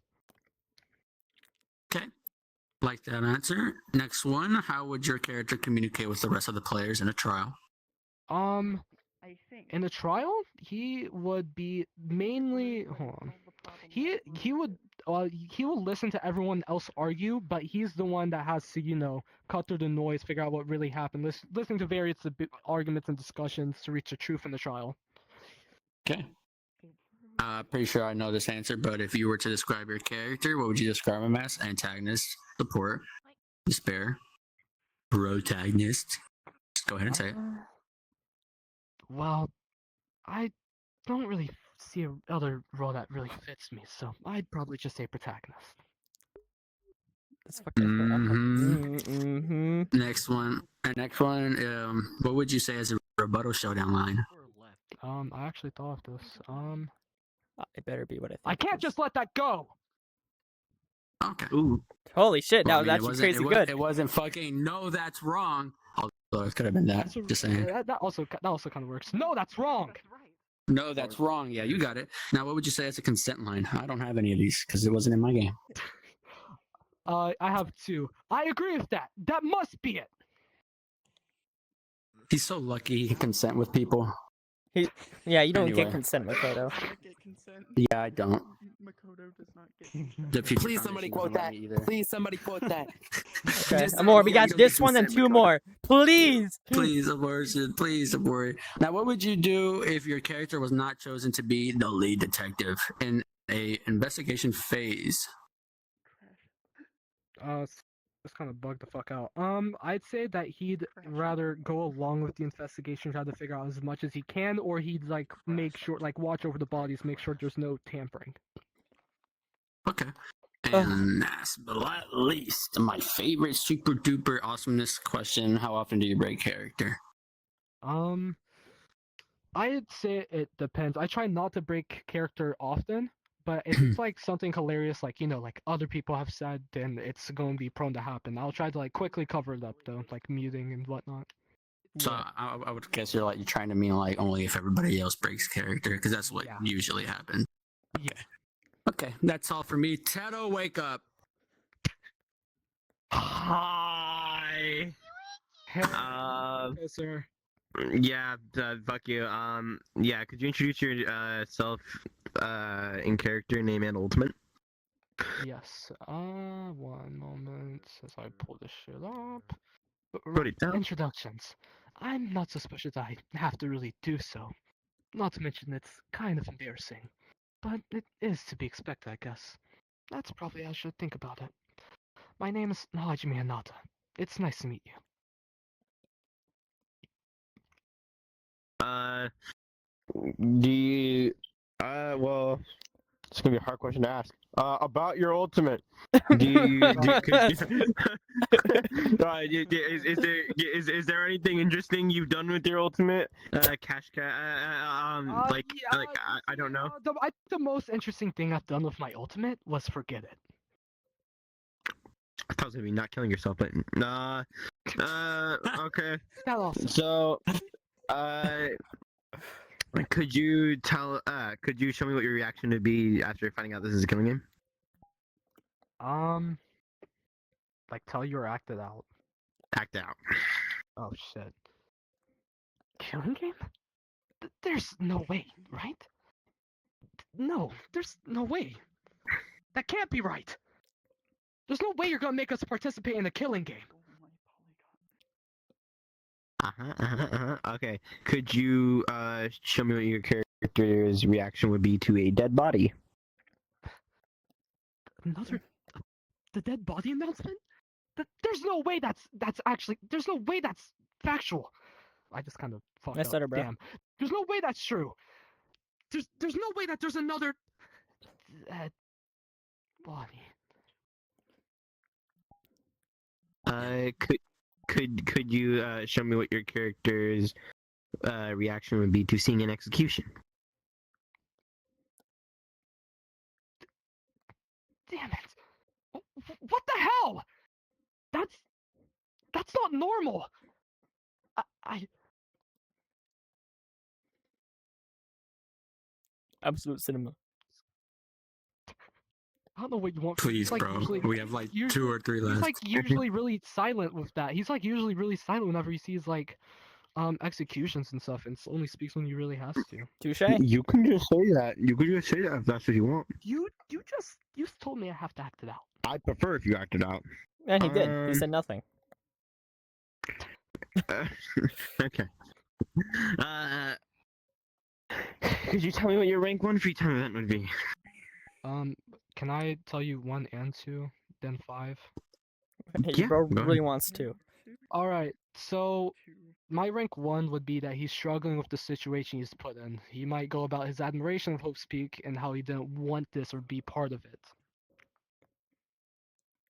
Okay. Like that answer. Next one. How would your character communicate with the rest of the players in a trial? In the trial, he would be mainly. Hold on. He will listen to everyone else argue, but he's the one that has to, cut through the noise, figure out what really happened, listening to various arguments and discussions to reach the truth in the trial. Okay. Pretty sure I know this answer, but if you were to describe your character, what would you describe him as? Antagonist, support, despair, protagonist. Just go ahead and say it. Well, I don't really see another role that really fits me, so I'd probably just say protagonist. That's fucking Next one. What would you say as a rebuttal showdown line? I actually thought of this. It better be what I think. I can't just let that go! Okay. Holy shit, that Well, was I mean, actually crazy good. It wasn't fucking no, that's wrong. Although it could have been that. Just saying. That also kind of works. No, that's wrong. No, that's wrong. Yeah, you got it. Now, what would you say as a consent line? I don't have any of these because it wasn't in my game. I have 2. I agree with that. That must be it. He's so lucky he can consent with people. Yeah, you don't Anyway. get consent, Makoto. Yeah, I don't. Makoto does not get The future Please somebody quote that. Please somebody quote that. Okay, Just- more. We yeah, got you don't this get one and consent, 2 more. Please. Please, abortion. Please, abort. Now, what would you do if your character was not chosen to be the lead detective in a investigation phase? This kind of bugged the fuck out. I'd say that he'd rather go along with the investigation, try to figure out as much as he can, or he'd like make sure, like watch over the bodies, make sure there's no tampering. Okay. And last but not least, my favorite super duper awesomeness question: how often do you break character? I'd say it depends. I try not to break character often, but if it's like something hilarious, like like other people have said, then it's going to be prone to happen. I'll try to like quickly cover it up though, like muting and whatnot. So I would guess you're trying to mean like only if everybody else breaks character, because that's what usually happens. Yeah. Okay, that's all for me. Tato, wake up. Hi. Hey, sir. Yeah, fuck you. Yeah, could you introduce yourself in character, name, and ultimate? Yes. One moment as I pull this shit up. Put it down. Introductions. I'm not suspicious I have to really do so. Not to mention it's kind of embarrassing. But it is to be expected, I guess. That's probably how I should think about it. My name is Hajime Hanata. It's nice to meet you. Do you? Well, it's gonna be a hard question to ask. About your ultimate. Do you? Is there anything interesting you've done with your ultimate? Cash cat. I don't know. The most interesting thing I've done with my ultimate was forget it. I thought it was gonna be not killing yourself, but nah. Okay. That also. So, could you show me what your reaction would be after finding out this is a killing game? Like tell you or act it out. Act out. Oh shit. Killing game? There's no way, right? No, there's no way. That can't be right. There's no way you're gonna make us participate in a killing game. Okay. Could you show me what your character's reaction would be to a dead body? The dead body announcement? There's no way that's actually. There's no way that's factual. I just kind of fucked Nice up. stutter, bro. Damn. There's no way that's true. There's no way that there's another body. Could you show me what your character's reaction would be to seeing an execution? Damn it! What the hell? That's not normal. I Absolute cinema. I don't know what you want. From Please, like bro. usually- We have like usually- 2 or 3 left. He's like usually really silent with that. He's like usually really silent whenever he sees like executions and stuff, and only speaks when he really has to. Touche. You can just say that. You can just say that if that's what you want. You just told me I have to act it out. I prefer if you acted out. And he did. He said nothing. Okay. Could you tell me what your rank 1 free time event would be? Can I tell you 1 and 2, then 5? Hey, Yeah, bro go really ahead. wants to. All right. So my rank 1 would be that he's struggling with the situation he's put in. He might go about his admiration of Hope's Peak and how he didn't want this or be part of it.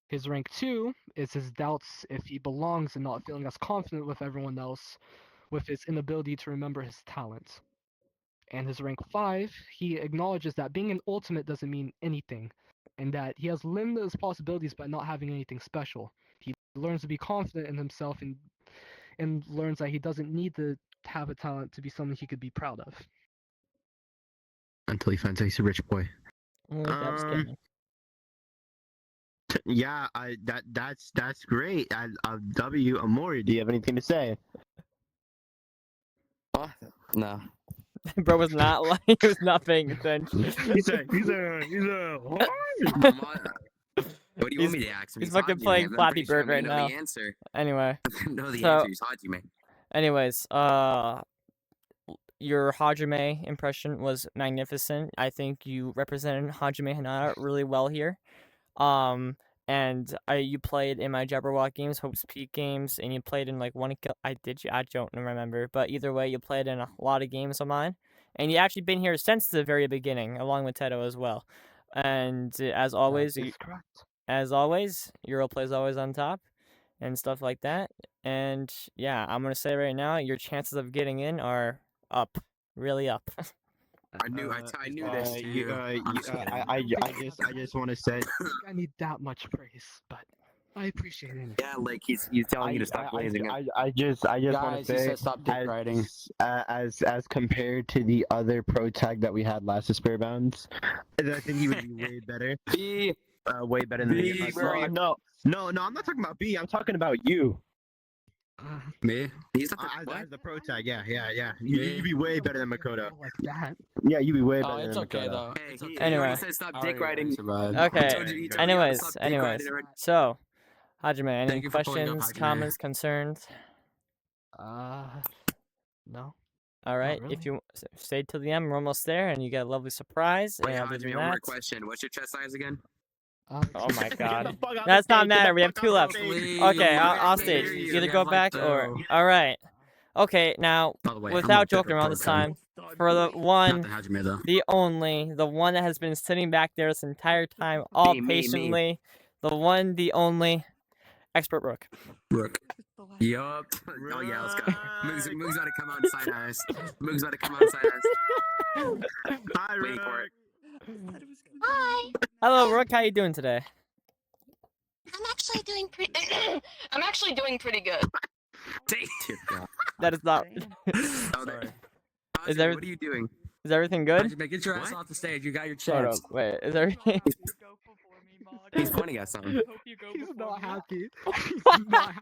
His rank 2 is his doubts if he belongs and not feeling as confident with everyone else, with his inability to remember his talent. And his rank 5, he acknowledges that being an ultimate doesn't mean anything, and that he has limitless possibilities by not having anything special. He learns to be confident in himself and learns that he doesn't need to have a talent to be something he could be proud of. Until he finds out he's a rich boy. Yeah, that's great. W. Amori, do you have anything to say? No. Bro was not like he was not paying attention. He's a. What do you want me to ask him? He's He's fucking Hajime. playing I'm Flappy pretty sure Bird right I'm gonna now. know the answer. Anyway. know the so, answer. He's Hajime. Anyways, your Hajime impression was magnificent. I think you represented Hajime Hinata really well here. And you played in my Jabberwock games, Hope's Peak games, and you played in like one. I don't remember, but either way, you played in a lot of games of mine, and you actually been here since the very beginning, along with Tedo as well. And as always, your role play is always on top, and stuff like that. And yeah, I'm gonna say right now, your chances of getting in are up, really up. I knew this too. I just want to say. I need that much praise, but I appreciate it. Yeah, like he's telling you to stop blazing. I just want to Guys, he say, said stop dick riding. as compared to the other pro tag that we had last to Spare Bounds, I think he would be way better. Way better than me. No, I'm not talking about B. I'm talking about you. Me? He's as the pro tag, yeah. You'd be way better than Makoto. Like that. Yeah, you'd be way better than it's okay Makoto. though. It's okay. Anyway. He said stop dick riding. Okay. Anyways. So, Hajime, any Thank you for pulling up, questions, Hajime. comments, concerns? No. All right. really. If you stay till the end, we're almost there, and you get a lovely surprise. Wait, and other Hajime, than one more that, question. What's your chest size again? oh my God, the fuck out that's the not stage, get matter. the We have fuck two out left. the stage. Okay, I'll Please, stage. please, Either you go have back like or the- all right. Okay, now By the way, I'm without a bit joking of a around this pro time, fan. for the Not one, the Hajime though. the only, the one that has been sitting back there this entire time, all Me. patiently, the one, the only, ExpertRook. Rook. Yup. Oh yeah, let's go. Moog's about to come out and side eyes. Moog's about to come out and side eyes. Hi, Waiting for it. Hi. Hello, Rook. How you doing today? I'm actually doing pretty. I'm actually doing pretty good. That is not. Oh, Sorry. Is Hajime, what are you doing? Is everything good? Hajime, get your ass off the stage. You got your Hold chance. up. Wait. Is everything? He's pointing at something. He's not happy.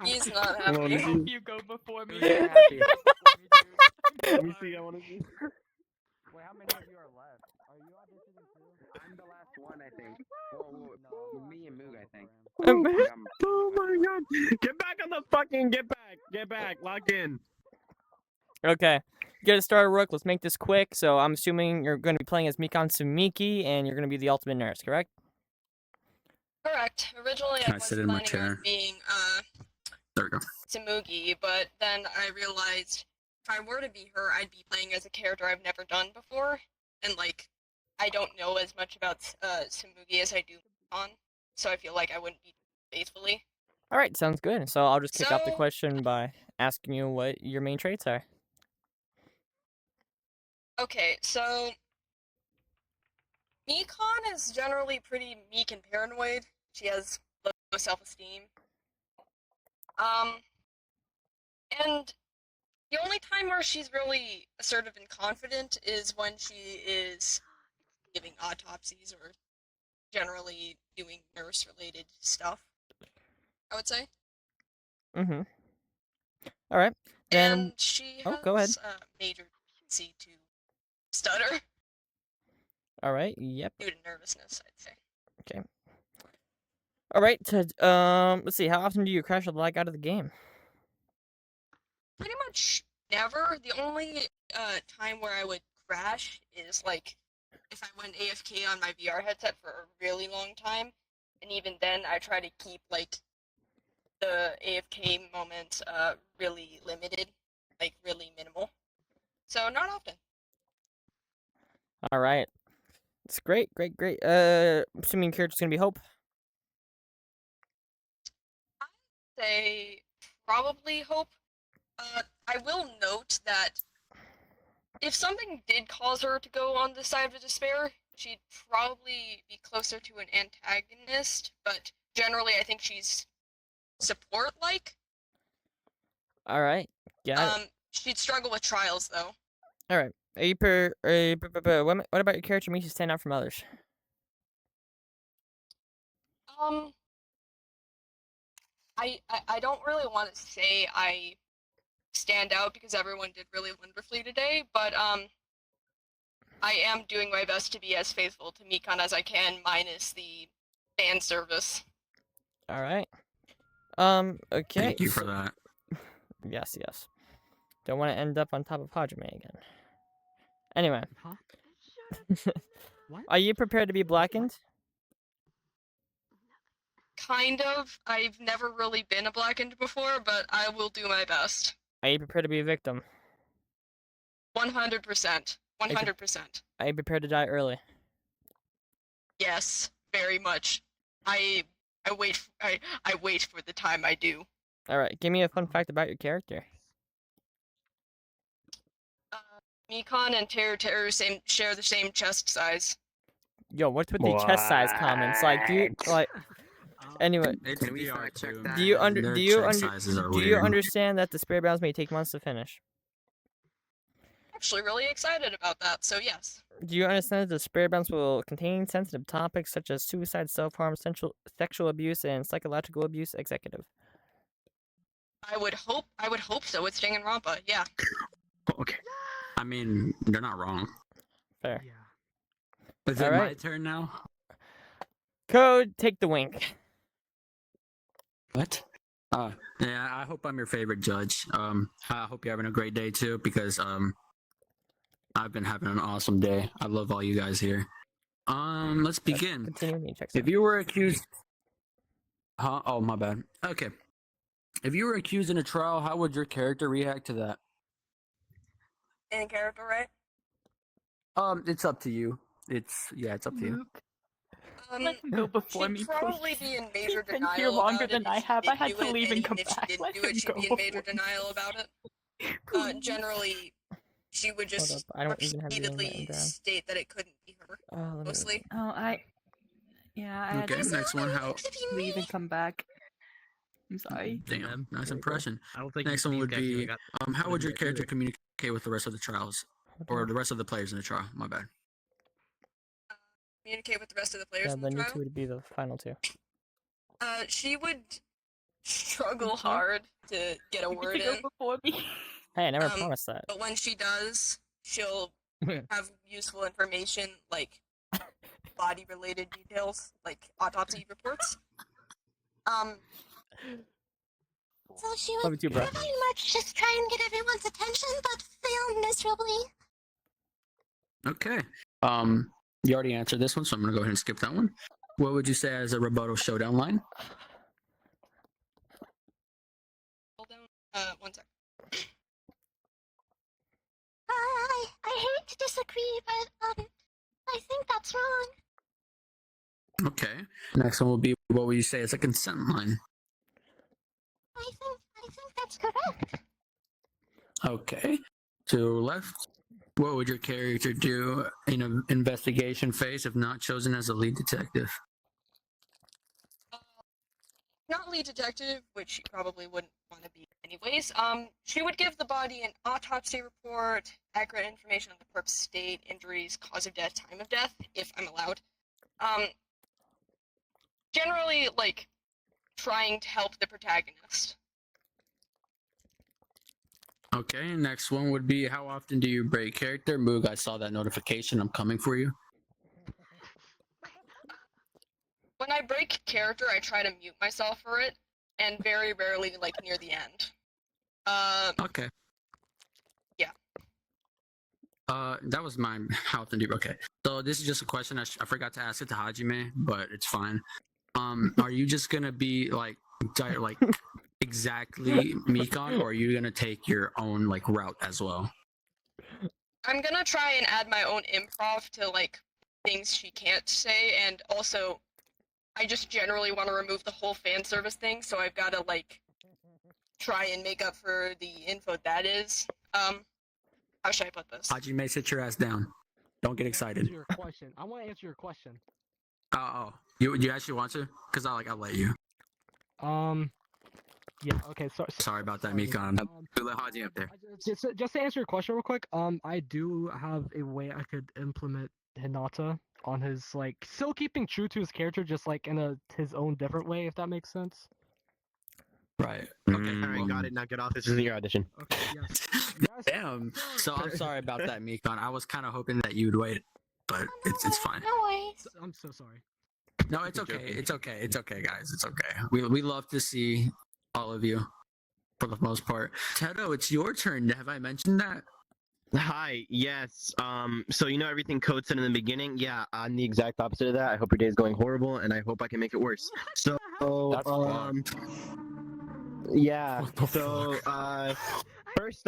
He's not Come on, happy. let me see. You go before me. Let me see. I want to see. Wait, how many of you are left? Are you auditioning too? I'm the last one, I think. Whoa, me and Moog, I think. Oh my God! Get back on the fucking. Get back. Lock in. Okay. Get it started, Rook. Let's make this quick. So I'm assuming you're going to be playing as Mikan Sumiki, and you're going to be the ultimate nurse, correct? Correct. Originally, Can I I was sit in my planning chair? on being There we go. Tamugi, but then I realized if I were to be her, I'd be playing as a character I've never done before, and like I don't know as much about Tamugi as I do on, so I feel like I wouldn't be faithfully. All right. Sounds good. So I'll just kick off the So- question by asking you what your main traits are. Okay, so Mikan is generally pretty meek and paranoid. She has low self-esteem. And the only time where she's really assertive and confident is when she is giving autopsies or generally doing nurse-related stuff, I would say. Mm-hmm. All right. Then. And she has go ahead. a major tendency to stutter All right. Yep. due to nervousness, I'd say. Okay. All right. Let's see. How often do you crash or lag out of the game? Pretty much never. The only time where I would crash is like if I went AFK on my VR headset for a really long time, and even then I try to keep like the AFK moments really limited, like really minimal. So not often. All right. It's great. Assuming character's gonna be Hope. Say probably Hope. I will note that if something did cause her to go on the side of despair, she'd probably be closer to an antagonist, but generally I think she's support-like. All right. Got it. She'd struggle with trials though. All right. Are you what about your character makes you stand out from others? I don't really want to say I stand out because everyone did really wonderfully today, but I am doing my best to be as faithful to Mikan as I can, minus the fan service. All right. Okay. Thank you for that. Yes. Don't want to end up on top of Hajime again. Anyway. Are you prepared to be blackened? Kind of. I've never really been a blackened before, but I will do my best. Are you prepared to be a victim? 100%. 100%. Are you prepared to die early? Yes, very much. I wait for the time I do. All right. Give me a fun fact about your character. Mikan and Teru share the same chest size. Yo, what's with the chest size comments? Like, do you like? Anyway, It's VR too. do you weird. understand that the spirit bounds may take months to finish? Actually, really excited about that. So yes. Do you understand that the spirit bounds will contain sensitive topics such as suicide, self-harm, sexual abuse, and psychological abuse? Executive. I would hope so with Danganronpa. Yeah. Okay. I mean, they're not wrong. Fair. Is it All my right. turn now? Code, take the wink. What? Yeah, I hope I'm your favorite judge. I hope you're having a great day too, because I've been having an awesome day. I love all you guys here. Let's begin. If you were accused, oh my bad. Okay. If you were accused in a trial, how would your character react to that? In character, right? It's up to you. It's up to you. Let him go before me, probably please. be in major He's been denial here longer about than it I if she have. I did had do to it, leave and come if she back. didn't Let do him it, she'd go be in major denial about it. Generally, she would Hold just up, I don't even have the name repeatedly written down. state that it couldn't be her. let me- Mostly. Oh, I had Okay, to next one. How? leave and come back. I'm sorry. Damn, nice impression. I don't think Next one these would guys be, really got- how would your character communicate with the rest of the trials, or the rest of the players in the trial? My bad. Communicate with the rest of the players Yeah, in the the new trial. two would be the final two. She would struggle hard to get a word in. Before me. Hey, I never promised that. But when she does, she'll have useful information like body-related details, like autopsy reports. So she Love you too, bro. pretty much just try and get everyone's attention, but fail miserably. Okay. You already answered this one, so I'm gonna go ahead and skip that one. What would you say as a rebuttal showdown line? Hold down. 1 sec. I hate to disagree, but I think that's wrong. Okay. Next one will be, what would you say as a consent line? I think that's correct. Okay. To left, what would your character do in an investigation phase if not chosen as a lead detective? Not lead detective, which she probably wouldn't want to be anyways. She would give the body an autopsy report, accurate information on the corpse state, injuries, cause of death, time of death, if I'm allowed. Generally, like, trying to help the protagonist. Okay, next one would be, how often do you break character? Moog, I saw that notification. I'm coming for you. When I break character, I try to mute myself for it, and very rarely, like, near the end. Okay. Yeah. That was my how often do you... Okay. So this is just a question. I forgot to ask it to Hajime, but it's fine. Are you just gonna be like exactly Mikan, or are you gonna take your own like route as well? I'm gonna try and add my own improv to, like, things she can't say, and also, I just generally want to remove the whole fan service thing, so I've gotta, like, try and make up for the info that is. How should I put this? Hajime, sit your ass down. Don't get excited. Answer your question. I want to answer your question. Oh, you actually want to? Cause I'll let you. Yeah. Okay. Sorry about that, Mikon. We'll let Haji up there. Just to answer your question real quick, I do have a way I could implement Hinata on his still keeping true to his character, just in his own different way, if that makes sense. Right. Okay. All right. Got it. Now get off. This isn't your audition. Okay. Yes. Damn. So I'm sorry about that, Mikon. I was kind of hoping that you'd wait, but it's fine. No worries. I'm so sorry. No, it's okay. It's okay. It's okay, guys. It's okay. We love to see all of you, for the most part. Tedo, it's your turn. Have I mentioned that? Hi, yes. So you know everything Code said in the beginning? Yeah, I'm the exact opposite of that. I hope your day is going horrible, and I hope I can make it worse. So, yeah. So, first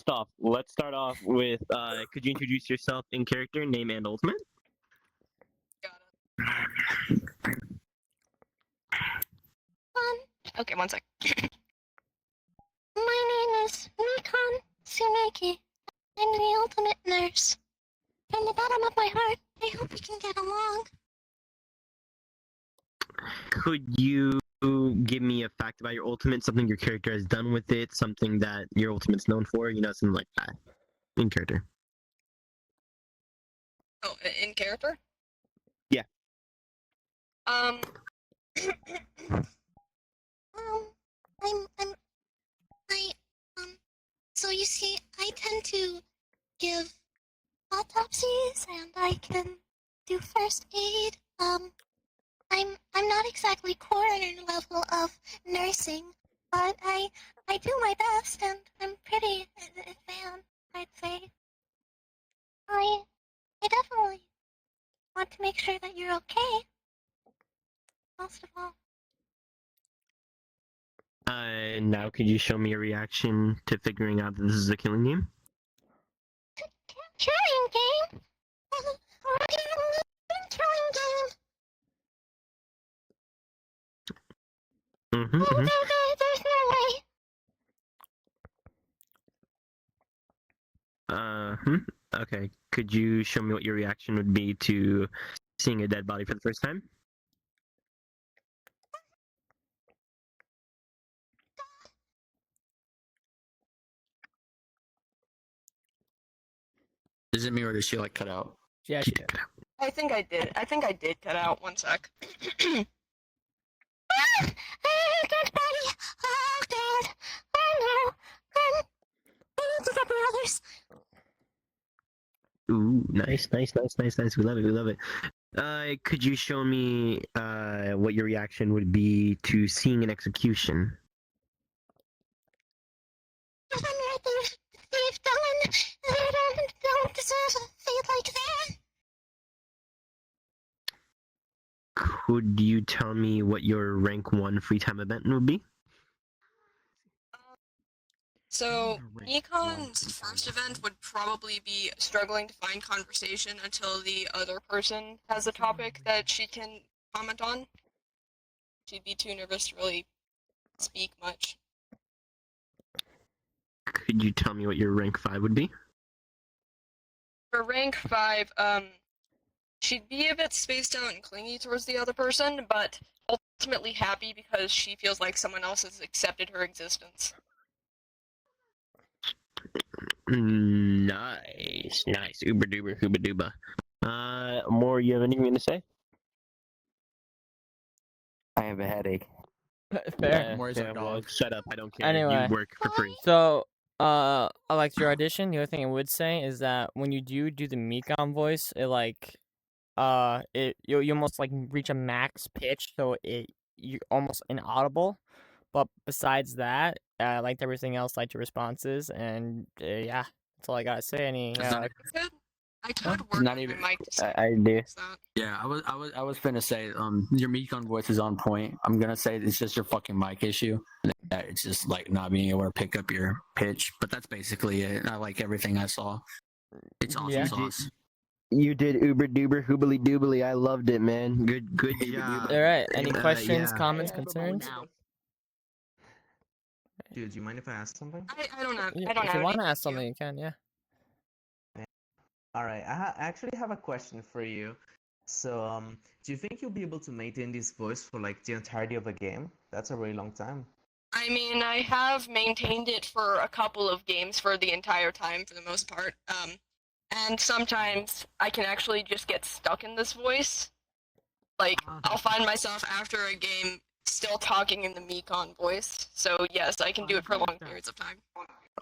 off, let's start off with, could you introduce yourself in character, name, and ultimate? Okay, one sec. My name is Mikon Tsuneki. I'm the ultimate nurse. From the bottom of my heart, I hope we can get along. Could you give me a fact about your ultimate, something your character has done with it, something that your ultimate's known for, something like that, in character? Oh, in character? Yeah. So you see, I tend to give autopsies and I can do first aid. I'm not exactly coroner level of nursing, but I do my best and I'm pretty advanced, I'd say. I definitely want to make sure that you're okay. Most of all. Now could you show me a reaction to figuring out that this is a killing game? Killing game? Killing game. Mm-hmm, There's no way. Okay. Could you show me what your reaction would be to seeing a dead body for the first time? Is it me or did she cut out? Yeah, she did. I think I did. I think I did cut out. One sec. Dead body. Oh, God. Oh, no. I need to get the others. Ooh, nice. We love it. Could you show me what your reaction would be to seeing an execution? They've done. They don't deserve a fate like that. Could you tell me what your rank 1 free time event would be? So, Nikon's first event would probably be struggling to find conversation until the other person has a topic that she can comment on. She'd be too nervous to really speak much. Could you tell me what your rank 5 would be? For rank 5, she'd be a bit spaced out and clingy towards the other person, but ultimately happy because she feels like someone else has accepted her existence. Nice. Uber duber, hooba dooba. More, you have anything to say? I have a headache. Fair. Well, shut up. I don't care. Anyway, You work for free. So, I liked your audition. The other thing I would say is that when you do the Mikon voice, it you almost reach a max pitch, so you're almost inaudible. But besides that, I liked everything else, liked your responses, and yeah, that's all I gotta say. I could work Not on even. my mic to say I do. Yeah, I was finna say, your Mikon voice is on point. I'm gonna say it's just your fucking mic issue. That it's just not being able to pick up your pitch, but that's basically it. I like everything I saw. It's awesome sauce. You did uber duber hoobly doobly. I loved it, man. Good job. All right. Any questions, yeah. comments, concerns? Dude, do you mind if I ask something? I don't have. Yeah, I don't if have. you want to anything ask something, you can. Yeah. All right, I actually have a question for you. So, do you think you'll be able to maintain this voice for like the entirety of a game? That's a really long time. I mean, I have maintained it for a couple of games for the entire time, for the most part. And sometimes I can actually just get stuck in this voice. Like, I'll find myself after a game still talking in the Mekon voice. So yes, I can do it for long periods of time.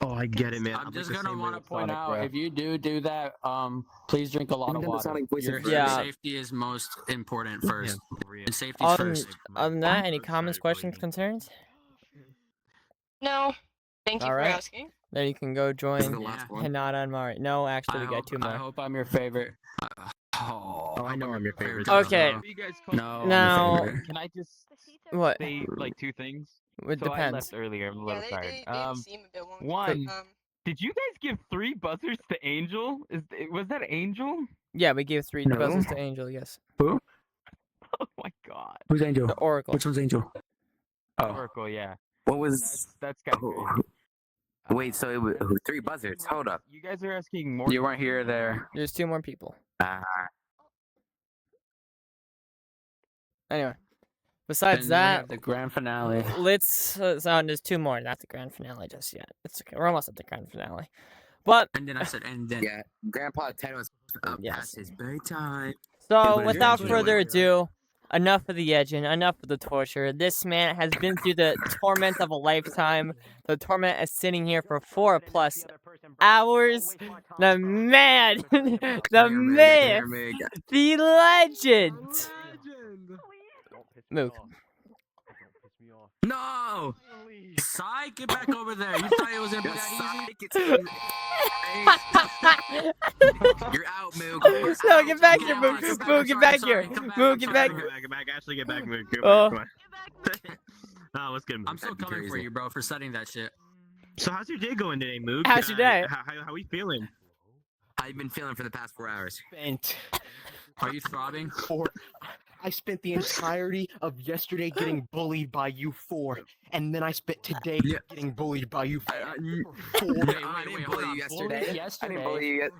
Oh, I get it, man. I'm like just the gonna same way want to with point Sonic, out, bro. if you do that, please drink a lot of Even though the water. Sonic voice is Your very Yeah. safety is most important first. And safety's Other first. than that, any comments, questions, concerns? No, thank you All for right. asking. Then you can go join the last one. Hinata and Mari. No, actually, we got two I more. hope I'm your favorite. Oh, I know I'm your favorite. Okay. You guys call No. Now- I'm your favorite. Can I just What? say like two things? It So I depends. left earlier. I'm a little tired. They seem a bit wonky. One, did you guys give 3 buzzers to Angel? Was that Angel? Yeah, we gave 3 No. buzzers to Angel, yes. Who? Oh my god. Who's Angel? The Oracle. Which one's Angel? Oh. Oracle, yeah. What was? That's kind of crazy. Wait, so it was 3 buzzards. Hold up. You guys are asking more. You weren't here or there. There's 2 more people. Anyway. Besides Then we that, have the grand finale. let's. There's 2 more. Not the grand finale just yet. It's okay. We're almost at the grand finale. But. And then I said, and then. Yeah, Grandpa Ted was past his bedtime. So, without further ado, enough of the edging, enough of the torture. This man has been through the torment of a lifetime. The torment is sitting here for 4+ hours. The man, the myth, the legend. Moog. No! Psych, get back over there. You thought it was gonna be that easy? You're out, Moog. No, get back here, Moog. Moog, get back here. Moog, get back. Get back. Actually, get back, Moog. Oh. Come on. Oh, what's good, Moog? I'm still coming for you, bro, for setting that shit. So how's your day going today, Moog? How's your day? How we feeling? How you been feeling for the past 4 hours? Spent. Are you throbbing? I spent the entirety of yesterday getting bullied by you 4, and then I spent today getting bullied by you 4. I didn't bully you yesterday. I didn't bully you yet.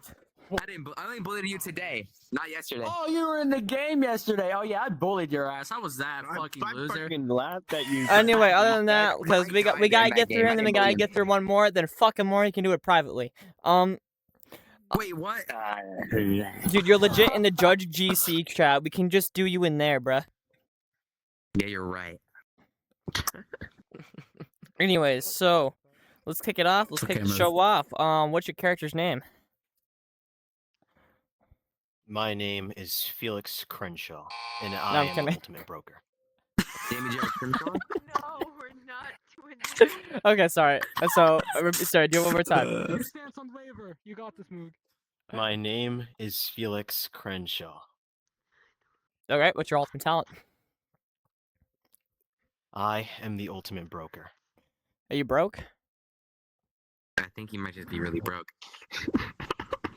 I only bullied you today, not yesterday. Oh, you were in the game yesterday. Oh yeah, I bullied your ass. How was that, fucking I loser? fucking laughed at you. Anyway, other than that, because we gotta get through, and then we gotta get through one more. Then fucking more, you can do it privately. Wait, what? Dude, you're legit in the Judge GC chat. We can just do you in there, bruh. Yeah, you're right. Anyways, so let's kick it off. Let's kick the show off. What's your character's name? My name is Felix Crenshaw, and I'm I am kidding. the ultimate broker. Damage Crenshaw? No, we're not doing Okay, sorry. So, sorry, do it one more time. Stance on waiver. You got this, Moog. My name is Felix Crenshaw. Alright, what's your ultimate talent? I am the ultimate broker. Are you broke? I think you might just be really broke.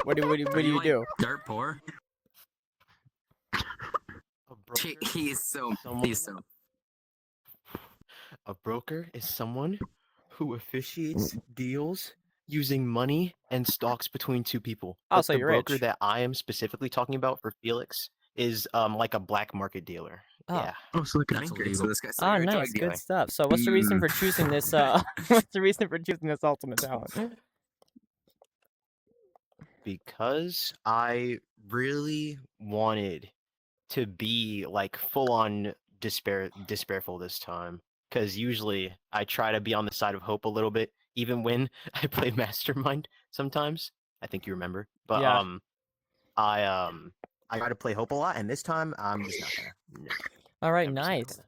What do you do? Dirt poor? He's so. A broker is someone who officiates deals using money and stocks between 2 people. Oh, But so the you're broker rich. that I am specifically talking about for Felix is like a black market dealer. Oh. Yeah. Oh, so like a That's banker. okay. So this guy's Oh, nice, good stuff. So, what's the reason for choosing this? What's the reason for choosing this ultimate talent? Because I really wanted to be like full on despairful this time. Because usually I try to be on the side of hope a little bit, even when I play Mastermind sometimes. I think you remember. But Yeah. I got to play hope a lot, and this time I'm just not gonna. No. All right, nice.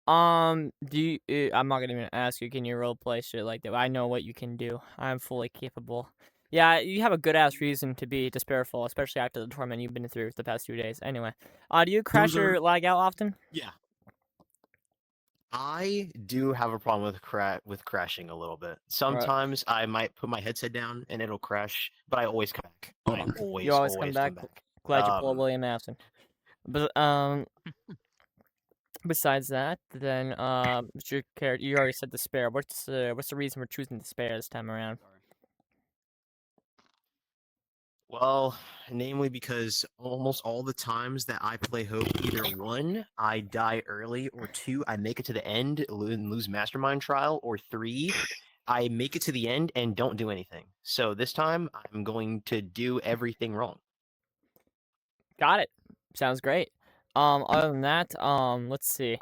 Do you? I'm not gonna even ask you. Can you role play shit like that? I know what you can do. I'm fully capable. Yeah, you have a good ass reason to be despairful, especially after the torment you've been through the past 2 days. Anyway, do you crash or lag out often? Yeah. I do have a problem with crashing a little bit. Sometimes I might put my headset down and it'll crash, but I always come back. You always come back. Glad you pulled William Afton. But besides that, then what's your character? You already said despair. What's the reason for choosing despair this time around? Well, namely because almost all the times that I play Hope, either one, I die early, or two, I make it to the end and lose Mastermind Trial, or three, I make it to the end and don't do anything. So this time, I'm going to do everything wrong. Got it. Sounds great. Other than that, let's see.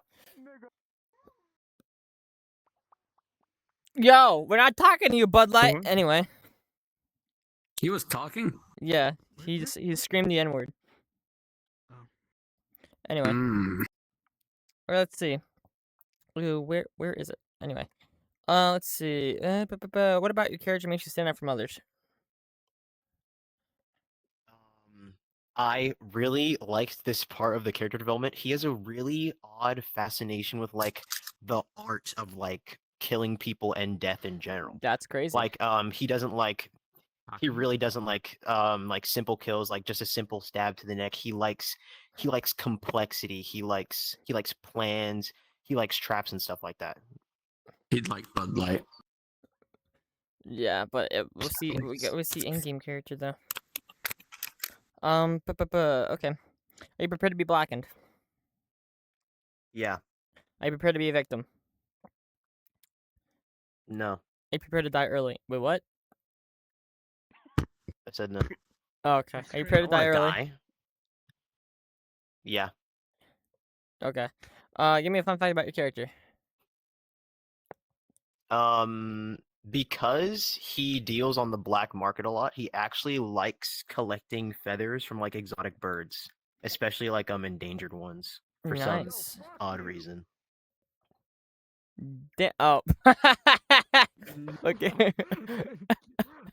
Yo, we're not talking to you, Budlight. Anyway. He was talking? Yeah, he screamed the N-word. Anyway. Or let's see. Ooh, where is it? Anyway. Let's see. What about your character makes you stand out from others? I really liked this part of the character development. He has a really odd fascination with like the art of like killing people and death in general. That's crazy. Like he doesn't like he really doesn't like simple kills, like just a simple stab to the neck. He likes complexity. He likes plans. He likes traps and stuff like that. He'd like Budlight. Yeah, but we'll see. We'll see in-game character though. Okay. Are you prepared to be blackened? Yeah. Are you prepared to be a victim? No. Are you prepared to die early? Wait, what? I said no. Okay. Are you prepared to die early? Yeah. Okay. Give me a fun fact about your character. Because he deals on the black market a lot, he actually likes collecting feathers from like exotic birds, especially like endangered ones for some odd reason. Oh. Okay.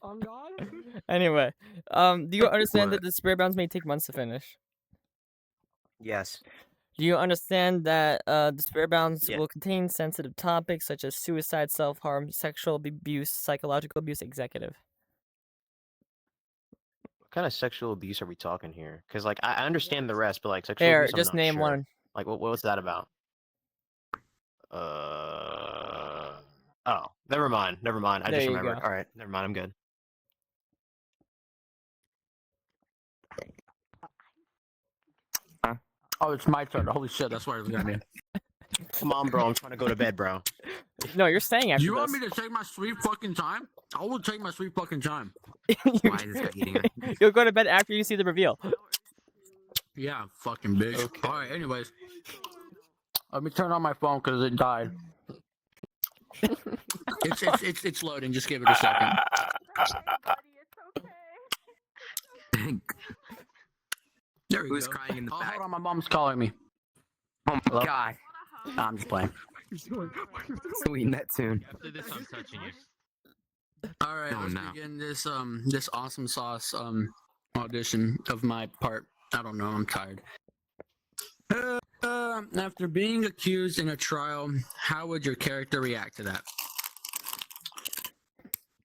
On God. Anyway, do you understand that the spirit bounds may take months to finish? Yes. Do you understand that the spirit bounds will contain sensitive topics such as suicide, self-harm, sexual abuse, psychological abuse, executive? What kind of sexual abuse are we talking here? Because like I understand the rest, but like sexual Here, abuse, I'm just not name sure. one. Like what's that about? Oh, never mind. I There just you remembered. go. All right, never mind. I'm good. Oh, it's my turn. Holy shit, that's why you're looking at me. Come on, bro. I'm trying to go to bed, bro. No, you're staying after You this. want me to take my sweet fucking time? I will take my sweet fucking time. Why is this guy eating her? You'll go to bed after you see the reveal. Yeah, fucking bitch. Okay. All right, anyways. Let me turn on my phone because it died. It's loading. Just give it a second. There we Who's go. crying in the Oh, back? hold on, my mom's calling me. Oh my Hello? god. Nah, I'm just playing. Sweet Neptune. After this, I'm touching you. All right, let's begin this this awesome sauce audition of my part. I don't know. I'm tired. After being accused in a trial, how would your character react to that?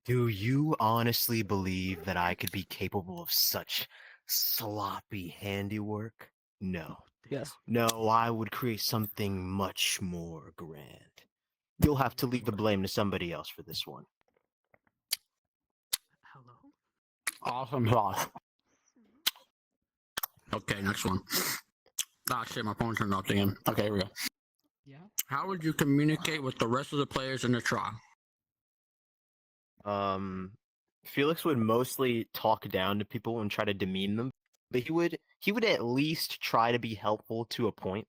Do you honestly believe that I could be capable of such sloppy handiwork? No. Yes. No, I would create something much more grand. You'll have to leave the blame to somebody else for this one. Awesome sauce. Okay, next one. Ah, shit, my phone turned off again. Okay, here we go. Yeah. How would you communicate with the rest of the players in the trial? Felix would mostly talk down to people and try to demean them, but he would at least try to be helpful to a point.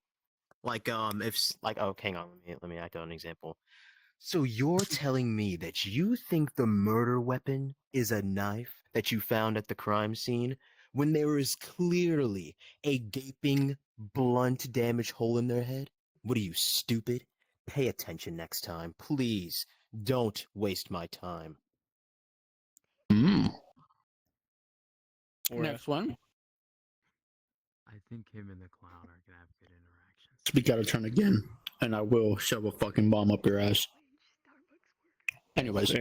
Like hang on, let me act out an example. So you're telling me that you think the murder weapon is a knife that you found at the crime scene when there is clearly a gaping, blunt damage hole in their head? What are you, stupid? Pay attention next time, please. Don't waste my time. Next one. I think him and the clown are gonna have good interactions. Speak out of turn again, and I will shove a fucking bomb up your ass. Anyways,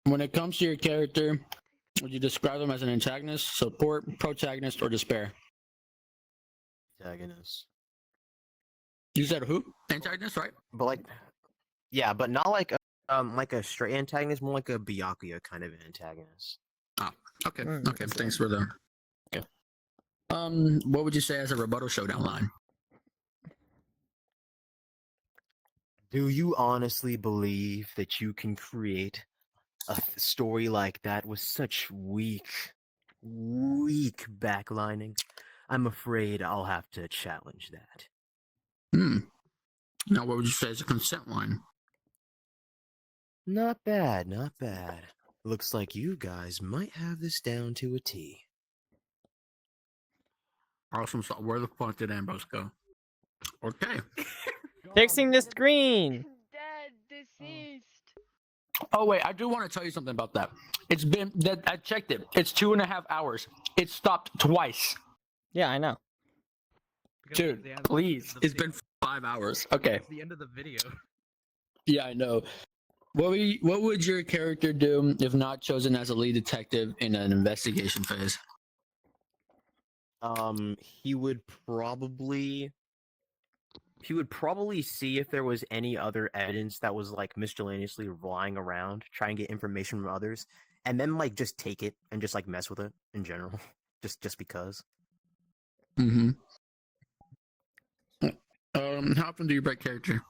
when it comes to your character, would you describe them as an antagonist, support, protagonist, or despair? Antagonist. You said who? Antagonist, right? But yeah, but not like a straight antagonist, more like a Byakuya kind of an antagonist. Ah, okay, Mm, okay. Thanks for the. Yeah. What would you say as a rebuttal showdown line? Do you honestly believe that you can create a story like that with such weak backlining? I'm afraid I'll have to challenge that. Now, what would you say as a consent line? Not bad, not bad. Looks like you guys might have this down to a T. Awesome. So where the fuck did Ambrose go? Okay. Fixing the screen. Dead, deceased. Oh wait, I do want to tell you something about that. It's been that I checked it. It's 2.5 hours. It stopped twice. Yeah, I know. Dude, please. It's been 5 hours. Okay. It's the end of the video. Yeah, I know. What would your character do if not chosen as a lead detective in an investigation phase? He would probably see if there was any other evidence that was like miscellaneously lying around, try and get information from others, and then like just take it and just like mess with it in general, just because. Mm-hmm. How often do you break character?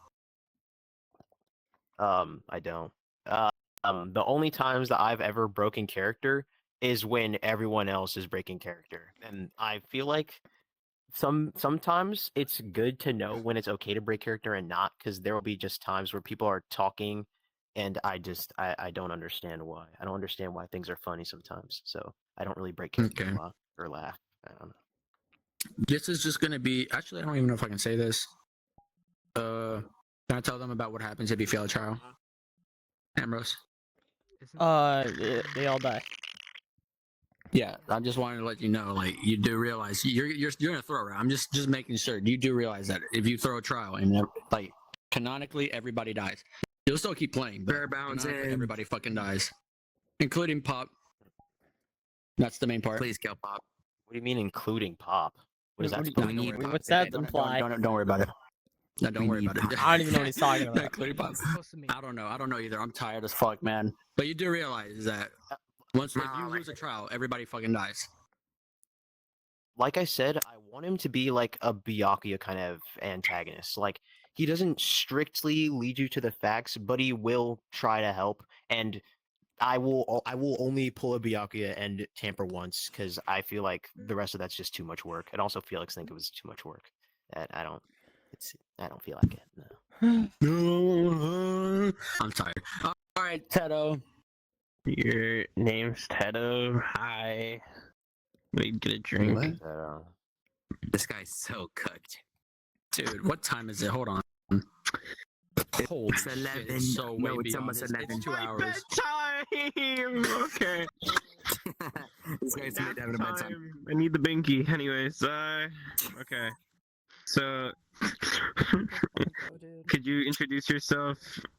I don't. The only times that I've ever broken character is when everyone else is breaking character, and I feel like sometimes it's good to know when it's okay to break character and not, because there will be just times where people are talking, and I don't understand why. I don't understand why things are funny sometimes, so I don't really break character a lot or laugh. I don't know. This is just gonna be. Actually, I don't even know if I can say this. Can I tell them about what happens if you fail a trial? Ambrose. They all die. Yeah, I just wanted to let you know, like, you do realize you're gonna throw it. I'm just making sure you do realize that if you throw a trial and like canonically everybody dies, you'll still keep playing. But Bare bounds canonically, in. everybody fucking dies, including Pop. That's the main part. Please kill Pop. What do you mean, including Pop? What does that? Don't worry about What's it. that Don't imply? worry about it. No, don't worry about it. I don't even know what he's talking about. Including Pop. I don't know either. I'm tired as fuck, man. But you do realize that once if you lose a trial, everybody fucking dies. Like I said, I want him to be like a Byakuya kind of antagonist. Like, he doesn't strictly lead you to the facts, but he will try to help. And I will only pull a Byakuya and tamper once, because I feel like the rest of that's just too much work. And also Felix think it was too much work. That I don't feel like it. No. I'm tired. All right, Tedo. Your name's Tedo. Hi. We get a drink. This guy's so cooked. Dude, what time is it? Hold on. Holy It's shit, 11. it's so way No, it's beyond almost this. 11. It's 2 hours. Bedtime. Okay. This guy's made having a bedtime. I need the binky. Anyways, okay. So, could you introduce yourself,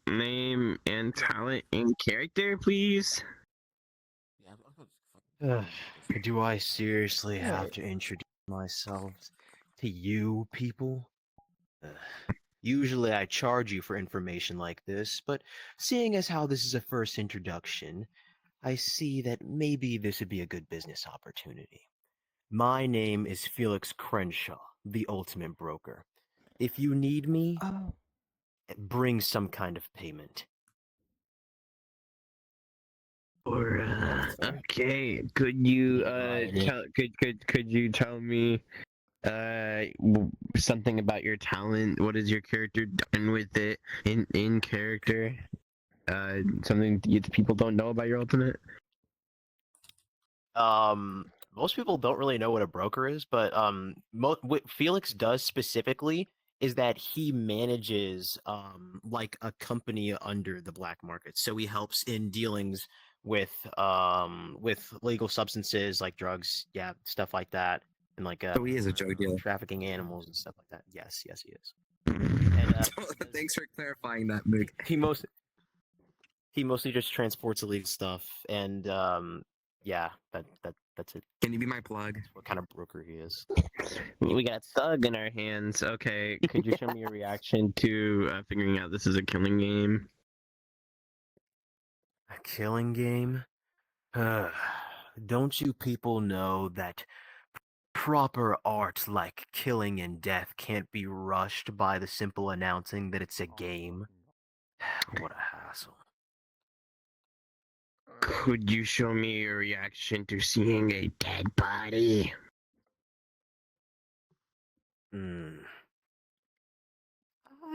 name, and talent in character, please? Do I seriously have to introduce myself to you people? Usually I charge you for information like this, but seeing as how this is a first introduction, I see that maybe this would be a good business opportunity. My name is Felix Crenshaw, the ultimate broker. If you need me, bring some kind of payment. Or okay, could you could you tell me something about your talent? What has your character done with it in character? Something people don't know about your ultimate? Most people don't really know what a broker is, but what Felix does specifically is that he manages like a company under the black market. So he helps in dealings with legal substances like drugs, yeah, stuff like that, and like So he is a drug dealer. trafficking animals and stuff like that. Yes, he is. Thanks for clarifying that, Moog. He mostly just transports illegal stuff, and yeah, that's it. Can you be my plug? That's what kind of broker he is. We got thug in our hands. Okay, could you show me your reaction to figuring out this is a killing game? A killing game? don't you people know that proper art like killing and death can't be rushed by the simple announcing that it's a game? What a hassle. Could you show me your reaction to seeing a dead body?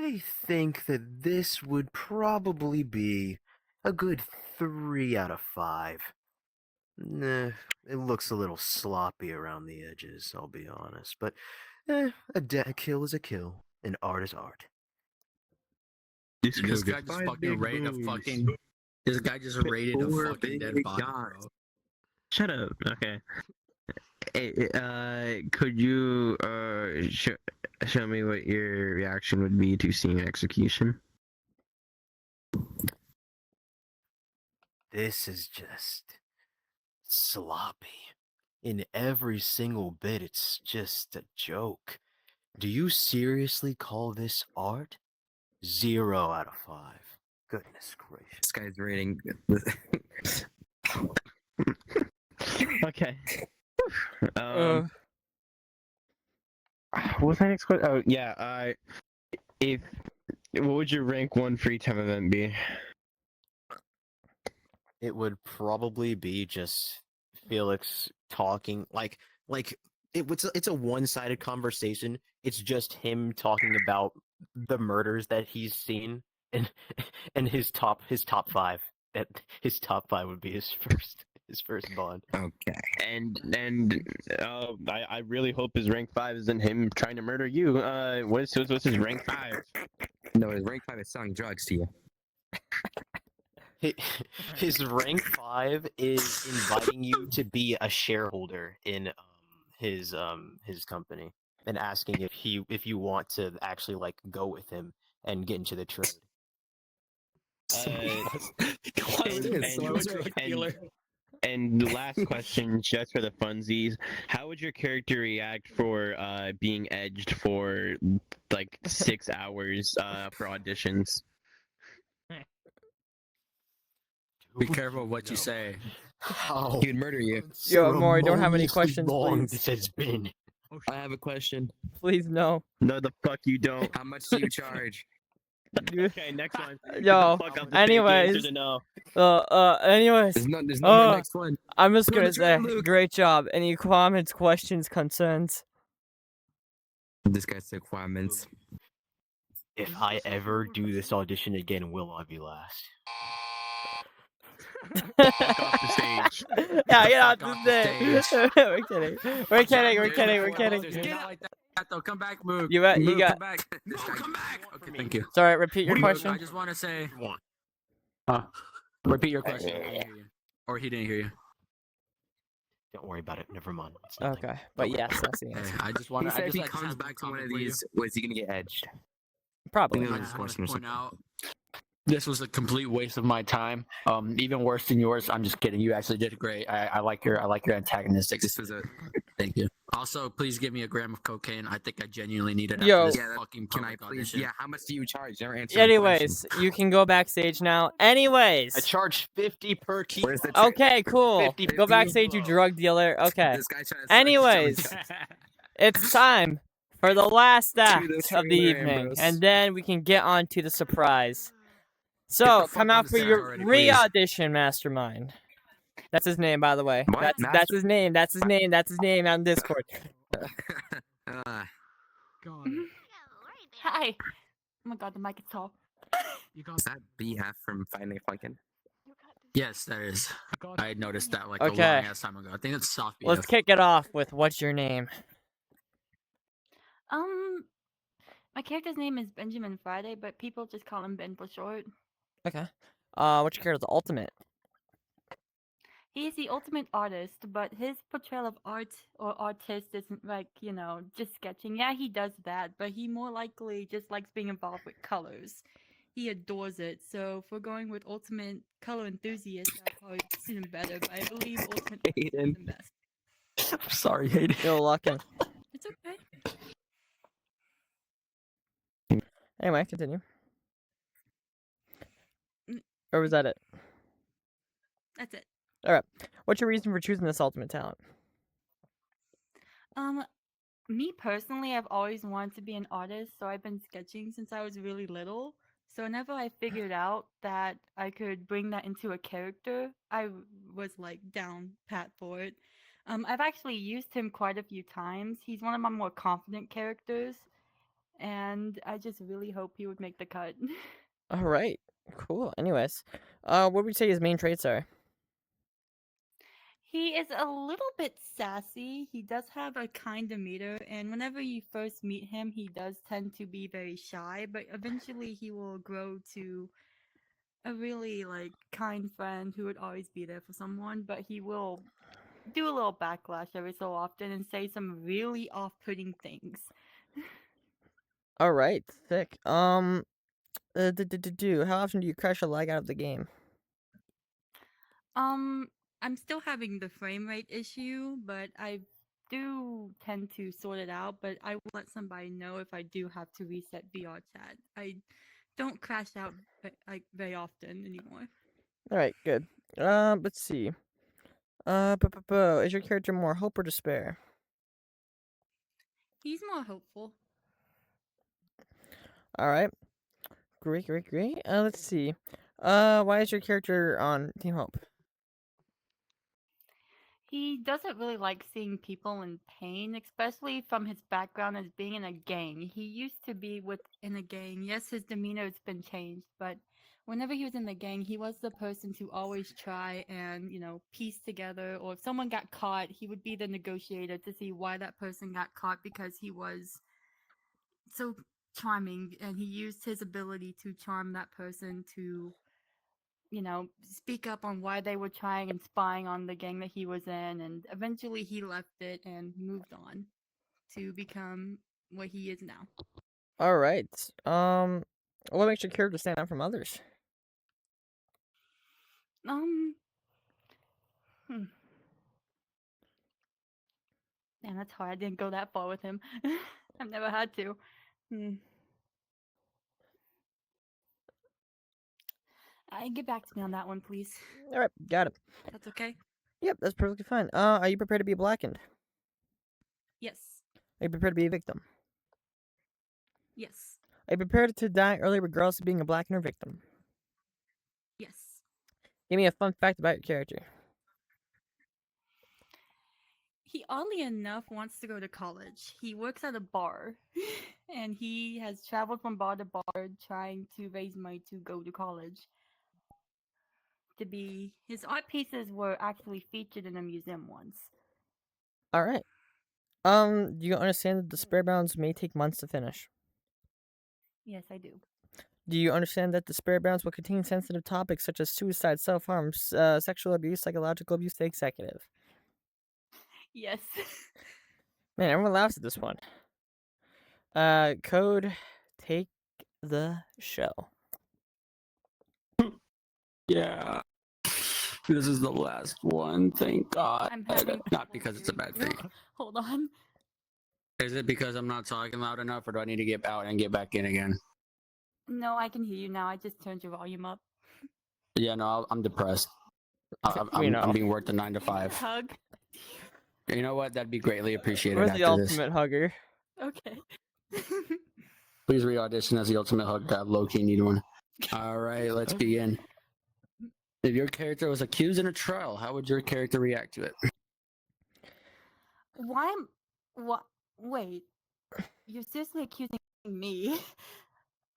I think that this would probably be a good 3 out of 5. Nah, it looks a little sloppy around the edges, I'll be honest, but a kill is a kill, and art is art. This guy just fucking rated a fucking. This guy just rated a fucking dead body, bro. Shut up. Okay. Could you show me what your reaction would be to seeing an execution? This is just sloppy. In every single bit, it's just a joke. Do you seriously call this art? 0 out of 5. Goodness gracious. This guy's rating. Okay. What was my next question? Oh, Yeah. What would your rank 1 free time event be? It would probably be just Felix talking it's a one-sided conversation. It's just him talking about the murders that he's seen and his top 5. That his top 5 would be his first bond. Okay. And I really hope his rank 5 isn't him trying to murder you. What's his rank 5? No, his rank 5 is selling drugs to you. His rank 5 is inviting you to be a shareholder in his company and asking if you want to actually like go with him and get into the trade. And the last question, just for the funsies, how would your character react for being edged for like 6 hours for auditions? Be careful what you say. He would murder you. Yo, Maury, don't have any questions, please. This has been. I have a question. Please, no. No, the fuck you don't. How much do you charge? Okay, next one. Yo, anyways. Anyways. There's no next one. I'm just gonna say, great job. Any comments, questions, concerns? This guy said requirements. If I ever do this audition again, will I be last? Off the stage. Yeah, get off the stage. We're kidding. Get out like that, though. Come back, Moog. You got. Come back. Come back. Okay, thank you. Sorry, repeat your question. I just want to say. Repeat your question. I didn't hear you. Or he didn't hear you. Don't worry about it. Never mind. Okay, but yes, that's the answer. I just want He to. said if he comes back to one of these, was he gonna get edged? Probably. I just want to point out. This was a complete waste of my time. Even worse than yours. I'm just kidding. You actually did great. I like your antagonistics. This was a. Thank you. Also, please give me a gram of cocaine. I think I genuinely need it. Yo. After this fucking Can I please? audition. Yeah. How much do you charge? Never answer. Anyways, you can go backstage now. Anyways. I charge 50 per key. Okay, cool. 50 Go backstage, you drug dealer. Okay. This guy trying to Anyways, it's time for the last act of the trailer, evening, Ambrose. and then we can get on to the surprise. So, come out for your already, please. re-audition, Mastermind. That's his name, by the way. What? That's his name. That's his name. That's his name on Discord. Hi. Oh my god, the mic is tall. Is that BF from Finally Funkin'? Yes, that is. I noticed that like a Okay. long ass time ago. I think it's soft. Let's kick it off with what's your name? My character's name is Benjamin Friday, but people just call him Ben for short. Okay. What's your character's ultimate? He is the ultimate artist, but his portrayal of art or artist isn't like, just sketching. Yeah, he does that, but he more likely just likes being involved with colors. He adores it, so if we're going with ultimate color enthusiast, that probably suit him better, but I believe ultimate Hayden. is the best. I'm sorry, Hayden. You're lucky. It's okay. Anyway, continue. Or was that it? That's it. All right. What's your reason for choosing this ultimate talent? Me personally, I've always wanted to be an artist, so I've been sketching since I was really little. So whenever I figured out that I could bring that into a character, was like down pat for it. I've actually used him quite a few times. He's one of my more confident characters, and I just really hope he would make the cut. All right. Cool. Anyways, what would you say his main traits are? He is a little bit sassy. He does have a kind demeanor, and whenever you first meet him, he does tend to be very shy, but eventually he will grow to a really like kind friend who would always be there for someone, but he will do a little backlash every so often and say some really off-putting things. All right. Sick. How often do you crash a lag out of the game? I'm still having the frame rate issue, but I do tend to sort it out, but I will let somebody know if I do have to reset VR chat. I don't crash out like very often anymore. All right. Good. Let's see. Is your character more hope or despair? He's more hopeful. All right. Great. Let's see. Why is your character on Team Hope? He doesn't really like seeing people in pain, especially from his background as being in a gang. He used to be in a gang. Yes, his demeanor has been changed, but whenever he was in the gang, he was the person to always try and, piece together, or if someone got caught, he would be the negotiator to see why that person got caught, because he was so charming and he used his ability to charm that person to speak up on why they were trying and spying on the gang that he was in, and eventually he left it and moved on to become what he is now. All right. What makes your character stand out from others? Man, that's hard. I didn't go that far with him. I've never had to. Get back to me on that one, please. All right, got it. That's okay? Yep, that's perfectly fine. Are you prepared to be blackened? Yes. Are you prepared to be a victim? Yes. Are you prepared to die early regardless of being a blackened or victim? Yes. Give me a fun fact about your character. He oddly enough wants to go to college. He works at a bar, and he has traveled from bar to bar trying to raise money to go to college. His art pieces were actually featured in a museum once. All right. Do you understand that the spare bounds may take months to finish? Yes, I do. Do you understand that the spare bounds will contain sensitive topics such as suicide, self-harm, sexual abuse, psychological abuse to executive? Yes. Man, everyone laughs at this one. Code, take the show. Yeah. This is the last one, thank God. I'm having Not because it's a bad thing. Hold on. Is it because I'm not talking loud enough, or do I need to get out and get back in again? No, I can hear you now. I just turned your volume up. Yeah, no, I'm depressed. I'm being worked a 9 to 5. Hug. You know what? That'd be greatly appreciated. Where's after the this. ultimate hugger? Okay. Please re-audition as the ultimate hug. I low-key need one. All right, let's begin. If your character was accused in a trial, how would your character react to it? What? Wait. You're seriously accusing me?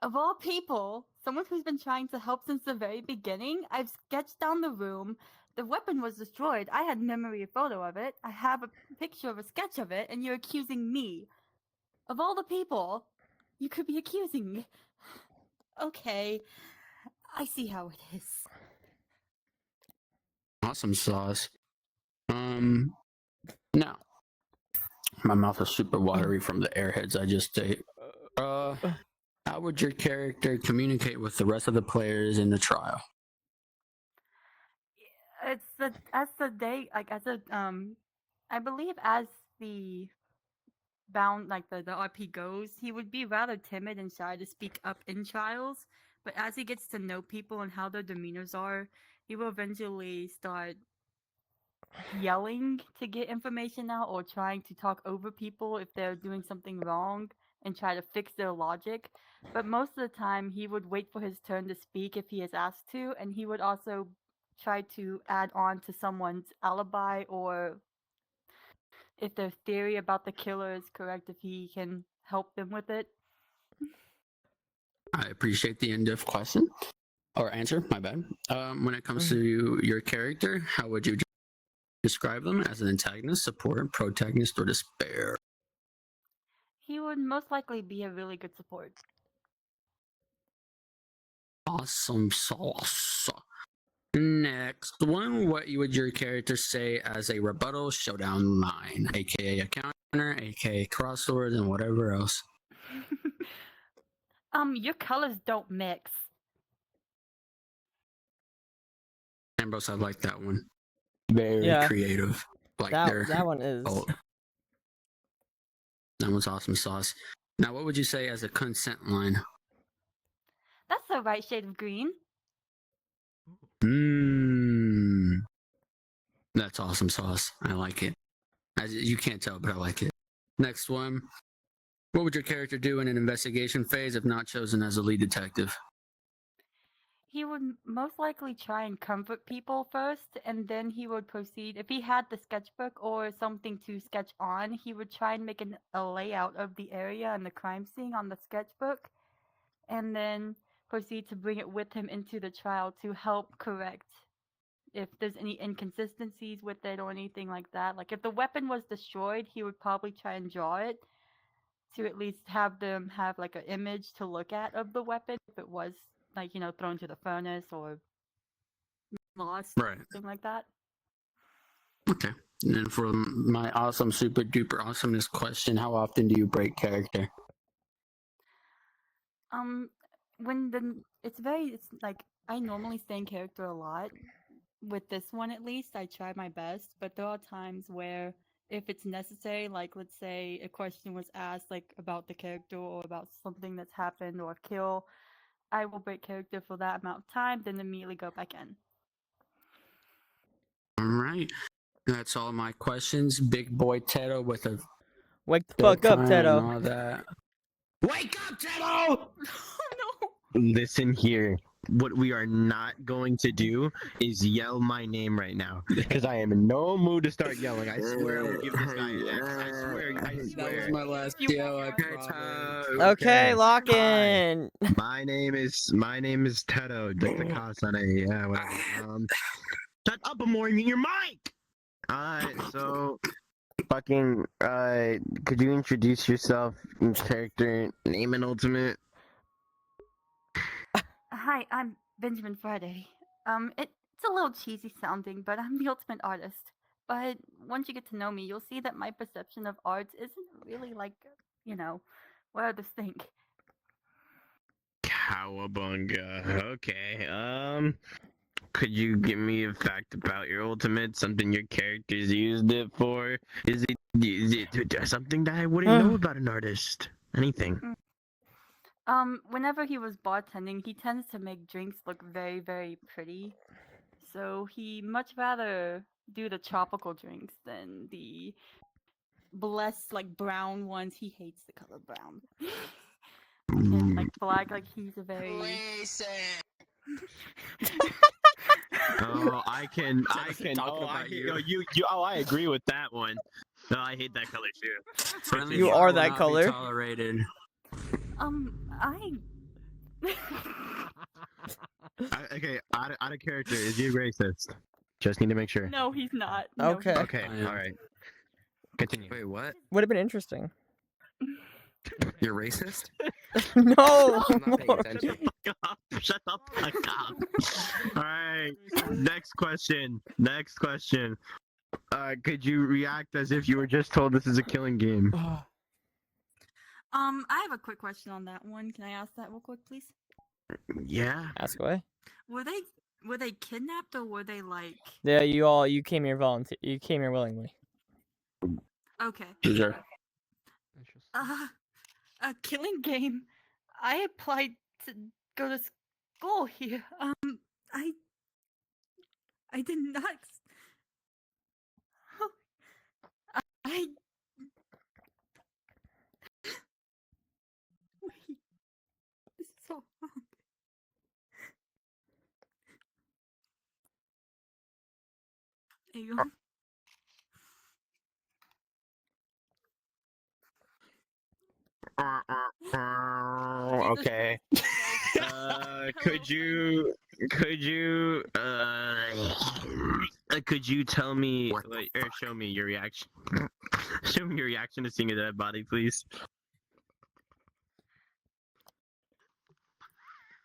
Of all people, someone who's been trying to help since the very beginning? I've sketched down the room. The weapon was destroyed. I had memory photo of it. I have a picture of a sketch of it, and you're accusing me. Of all the people, you could be accusing me. Okay. I see how it is. Awesome sauce. Now, my mouth is super watery from the airheads I just ate. How would your character communicate with the rest of the players in the trial? I believe as the RP goes, he would be rather timid and shy to speak up in trials, but as he gets to know people and how their demeanors are, he will eventually start yelling to get information out or trying to talk over people if they're doing something wrong and try to fix their logic. But most of the time, he would wait for his turn to speak if he is asked to, and he would also try to add on to someone's alibi or if their theory about the killer is correct, if he can help them with it. I appreciate the in-depth question or answer. My bad. When it comes to your character, how would you describe them as an antagonist, support, protagonist, or despair? He would most likely be a really good support. Awesome sauce. Next one, what would your character say as a rebuttal showdown line, aka a counter, aka crosswords, and whatever else? Your colors don't mix. Ambrose, I like that one. Very Yeah. creative. Like That one is. Oh, that one's awesome sauce. Now, what would you say as a consent line? That's the right shade of green. Mmm. That's awesome sauce. I like it. As you can't tell, but I like it. Next one. What would your character do in an investigation phase if not chosen as a lead detective? He would most likely try and comfort people first, and then he would proceed. If he had the sketchbook or something to sketch on, he would try and make a layout of the area and the crime scene on the sketchbook, and then proceed to bring it with him into the trial to help correct if there's any inconsistencies with it or anything like that. Like if the weapon was destroyed, he would probably try and draw it to at least have them have like an image to look at of the weapon if it was like, you know, thrown to the furnace or lost, Right. something like that. Okay. And then for my awesome, super duper awesomeness question, how often do you break character? It's like I normally stay in character a lot. With this one at least, I try my best, but there are times where if it's necessary, like let's say a question was asked like about the character or about something that's happened or a kill, I will break character for that amount of time, then immediately go back in. All right. That's all my questions. Big boy Teto with a Wake the fuck up, bedtime and Teto. all that. Wake up, Teto! Listen here. What we are not going to do is yell my name right now, because I am in no mood to start yelling. I swear I will give this guy an X. I swear. That was my last yell. I promise. Okay, lock in. My name is Teto. Like the Kasen. Yeah, whatever. Shut up, Amore, mute your mic. Alright, so fucking could you introduce yourself in character, name and ultimate? Hi, I'm Benjamin Friday. It's a little cheesy sounding, but I'm the ultimate artist. But once you get to know me, you'll see that my perception of art isn't really like, you know, what others think. Cowabunga. Okay. Could you give me a fact about your ultimate? Something your characters used it for? Is it something that I wouldn't know about an artist? Anything? Whenever he was bartending, he tends to make drinks look very, very pretty. So he much rather do the tropical drinks than the blessed, like, brown ones. He hates the color brown. And, like, black, like, he's a very... Oh, I can. I agree with that one. No, I hate that color too. Friendly You fire are will that not be color. Tolerated. Okay, out of character, is he racist? Just need to make sure. No, he's not. No, Okay. Okay, alright. Continue. Wait, what? Would have been interesting. You're racist? No. I'm not paying attention. Shut the fuck up. Alright, next question. Could you react as if you were just told this is a killing game? I have a quick question on that one. Can I ask that real quick, please? Yeah. Ask away. Were they kidnapped or were they like... Yeah, you came here You came here willingly. Okay. Sure. A killing game. I applied to go to school here. I did not I. Wait. This is all wrong. Aeon. Okay. Could you tell me like, or show me your reaction? Show me your reaction to seeing a dead body, please.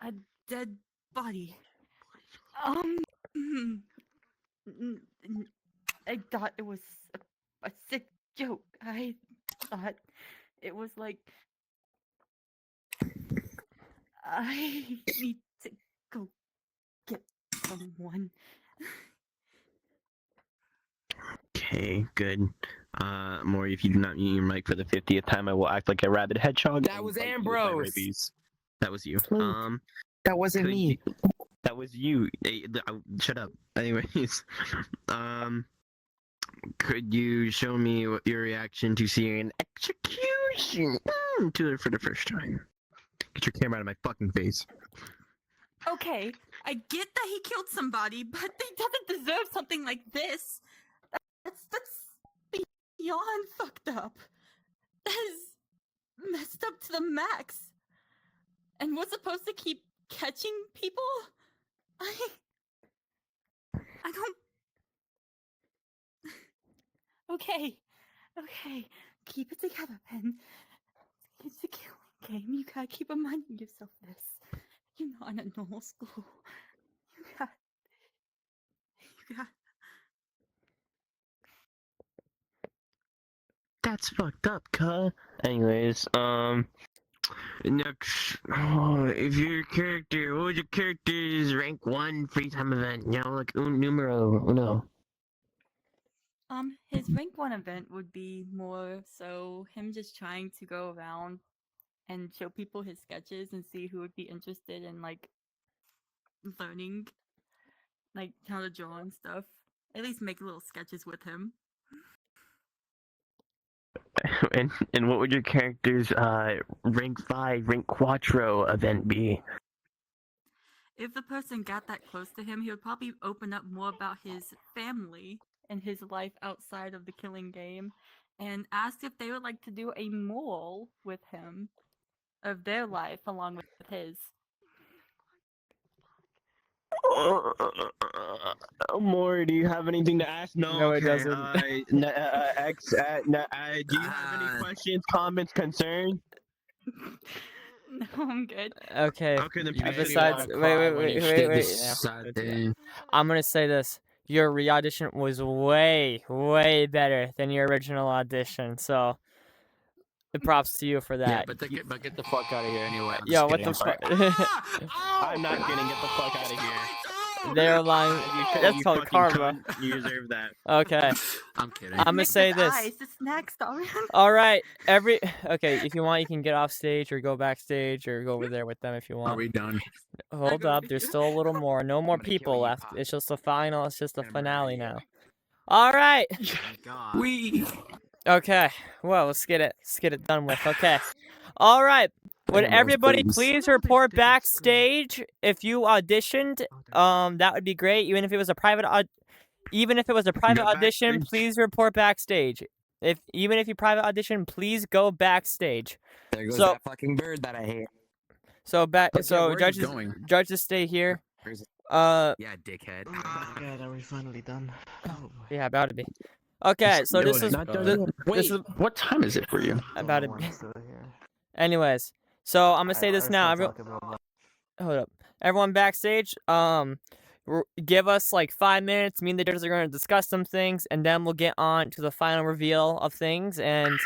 A dead body. I thought it was a sick joke. I thought it was like I need to go get someone. Okay, good. Maury, if you do not mute your mic for the 50th time, I will act like a rabid hedgehog. That was Ambrose. That was you. That wasn't could me. That was you. Shut up. Anyways, could you show me what your reaction to seeing an execution for the first time? Get your camera out of my fucking face. Okay, I get that he killed somebody, but they doesn't deserve something like this. That's beyond fucked up. That is messed up to the max. And we're supposed to keep catching people? I don't. Okay, keep it together, Ben. It's a killing game. You gotta keep reminding yourself this. You're not in a normal school. You got. That's fucked up, cuh. Anyways, next, if your character, what was your character's rank 1 free time event? You know, like numero uno. His rank 1 event would be more so him just trying to go around and show people his sketches and see who would be interested in, like, learning, like, how to draw and stuff. At least make little sketches with him. And what would your character's rank 5, rank quattro event be? If the person got that close to him, he would probably open up more about his family and his life outside of the killing game, and ask if they would like to do a mole with him of their life along with his. More, do you have anything to ask? No, it doesn't. Do you have any questions, comments, concerns? No, I'm good. Okay. Okay, then please Besides, do not wait. Sad Yeah. thing. I'm gonna say this: your re-audition was way better than your original audition. So, the props to you for Yeah, that. but get the fuck out of here anyway. I'm Yo, just what kidding, the I'm sorry. fuck? I'm not kidding. Get the fuck out of here. They're lying. That's called karma. You deserve that. Okay. I'm kidding. I'm gonna say this. Eyes, the snack star. All right, okay. If you want, you can get off stage or go backstage or go over there with them if you want. Are we done? Hold up, there's still a little more. No more people left. It's just the final. It's just the finale now. All right. We. Okay. Well, let's get it done with. Okay. All right. Would everybody please report backstage if you auditioned? That would be great. Even if it was a private audition, please report backstage. Even if you private audition, please go backstage. There goes that fucking bird that I hate. So where are you judges going? stay here. Yeah, dickhead. Oh my god, are we finally done? Oh, Yeah, about to be. Okay, so this is Wait, what time is it for you? about to be. still here. Anyways, so I'm gonna say this We're now. still talking about Hold up. Everyone backstage, give us like 5 minutes. Me and the judges are going to discuss some things, and then we'll get on to the final reveal of things and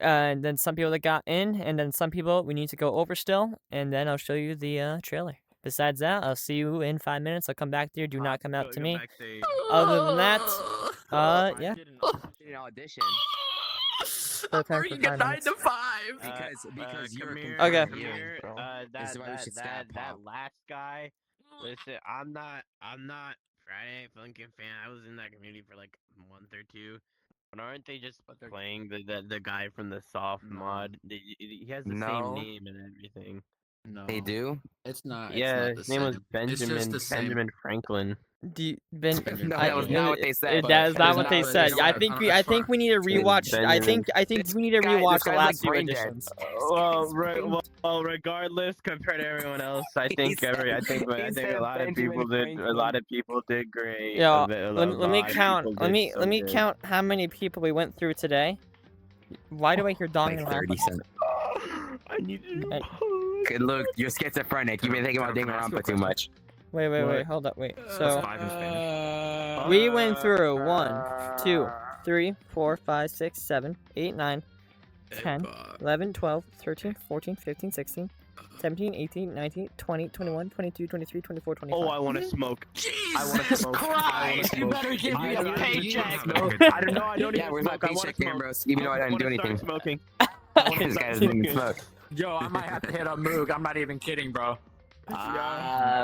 then some people that got in, and then some people we need to go over still, and then I'll show you the trailer. Besides that, I'll see you in 5 minutes. I'll come back to you. Do not come out to me. Other than that, yeah. An audition. Still time for 5 minutes. to 5. Because you're Okay. This is why we should stab that Pop. last guy. Listen, I'm not Friday Funkin' fan. I was in that community for like a month or two. But aren't they just playing the guy from the soft mod? He has the No. same name and everything. No, They do? It's not. Yeah, it's his not name the was same. It's just Benjamin the same. Benjamin Franklin. Ben, No, that was not what they said. That is not what they But said. it's I not- think as we far- need to rewatch. I think we need to rewatch this the guy's last like few brain dead. editions. Well, regardless, compared to everyone else, I think said- I think he a said lot of people Benjamin did. A lot of people did great. Yo, A bit- a let me lot of count. people Let did me so let me good. count how many people we went through today. Why do I hear dong Like and laugh? 37. I need to. Good look, you're schizophrenic. You've been thinking about Danganronpa too much. Wait, hold up, wait. So 5 in Spanish. we went through 1, 2, 3, 4, 5, 6, 7, 8, 9, 10, 11, 12, 13, 14, 15, 16, 17, 18, 19, 20, 21, 22, 23, 24, 25. Oh, I want to smoke. I want to Jesus smoke. Christ! You better give me a paycheck. I don't know. I don't Yeah, even where's my smoke. I want paycheck, to smoke. Ambrose? Even though I didn't do wanna start anything. Smoking. This guy doesn't even smoke. Yo, I might have to hit up Moog. I'm not even kidding, bro. Yo,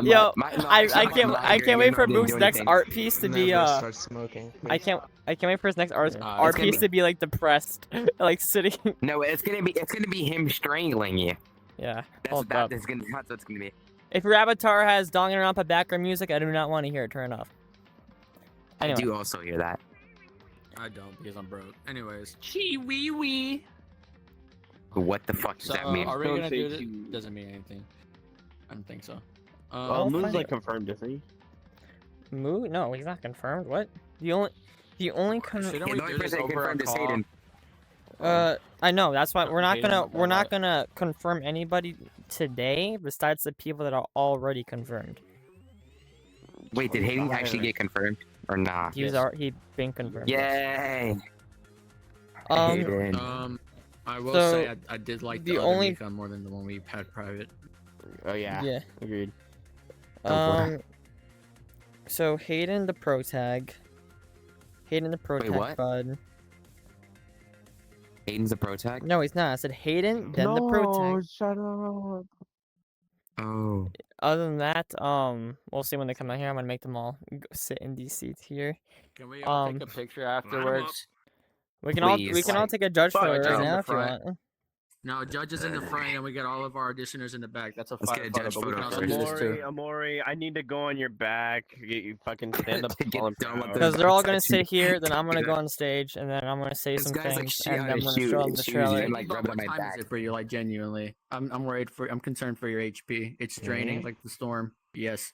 no, I can't wait for Moog's next anything. art piece to be Never start smoking. I can't wait for his next art it's art gonna piece be- to be like depressed, like sitting. No, it's gonna be him strangling you. Yeah, That's hold what up. that's what it's gonna be. If your avatar has Danganronpa background music, I do not want to hear it. Turn it off. Anyway. I do also hear that. I don't because I'm broke. Anyways, Chee wee wee. What the fuck does so that mean? are we Don't gonna say do this? cute. Doesn't mean anything. I don't think so. Well, Moon's funny. like confirmed, isn't he? Moog? No, he's not confirmed. What? The only Shouldn't The we only do this person over a confirmed is call? Hayden. I know. That's why we're not Hayden gonna will go live. confirm anybody today besides the people that are already confirmed. Wait, did Hayden actually get confirmed or not? He'd been confirmed. Yay! Um, I will so, say I did like the the other only- Recon more than the one we had private. Oh yeah. Yeah. Agreed. So Hayden the pro tag. Hayden the pro Wait, tag what? bud. Hayden's the pro tag? No, he's not. I said Hayden, then the pro tag. Shut up. Oh. Other than that, we'll see when they come out here. I'm gonna make them all sit in these seats here. Can we all take a picture afterwards? We can all Please. take a judge Fuck, photo judge right in now the if you front. want. No, judges in the front, and we got all of our auditioners in the back. That's a Let's fire get a photo, judge but we can photo also do this too. Amori, I need to go on your back. You fucking stand up To get tall and done with proud. the- Because they're all gonna Touch sit me. here, then I'm gonna go on stage, and then I'm gonna say This some guy's like things, shit and on I'm his gonna shoe- show them his the shoes trailer. and, like, But rub it on what my time back. is it for you? Like genuinely, I'm worried for. I'm concerned for your HP. It's draining Me? like the storm. Yes.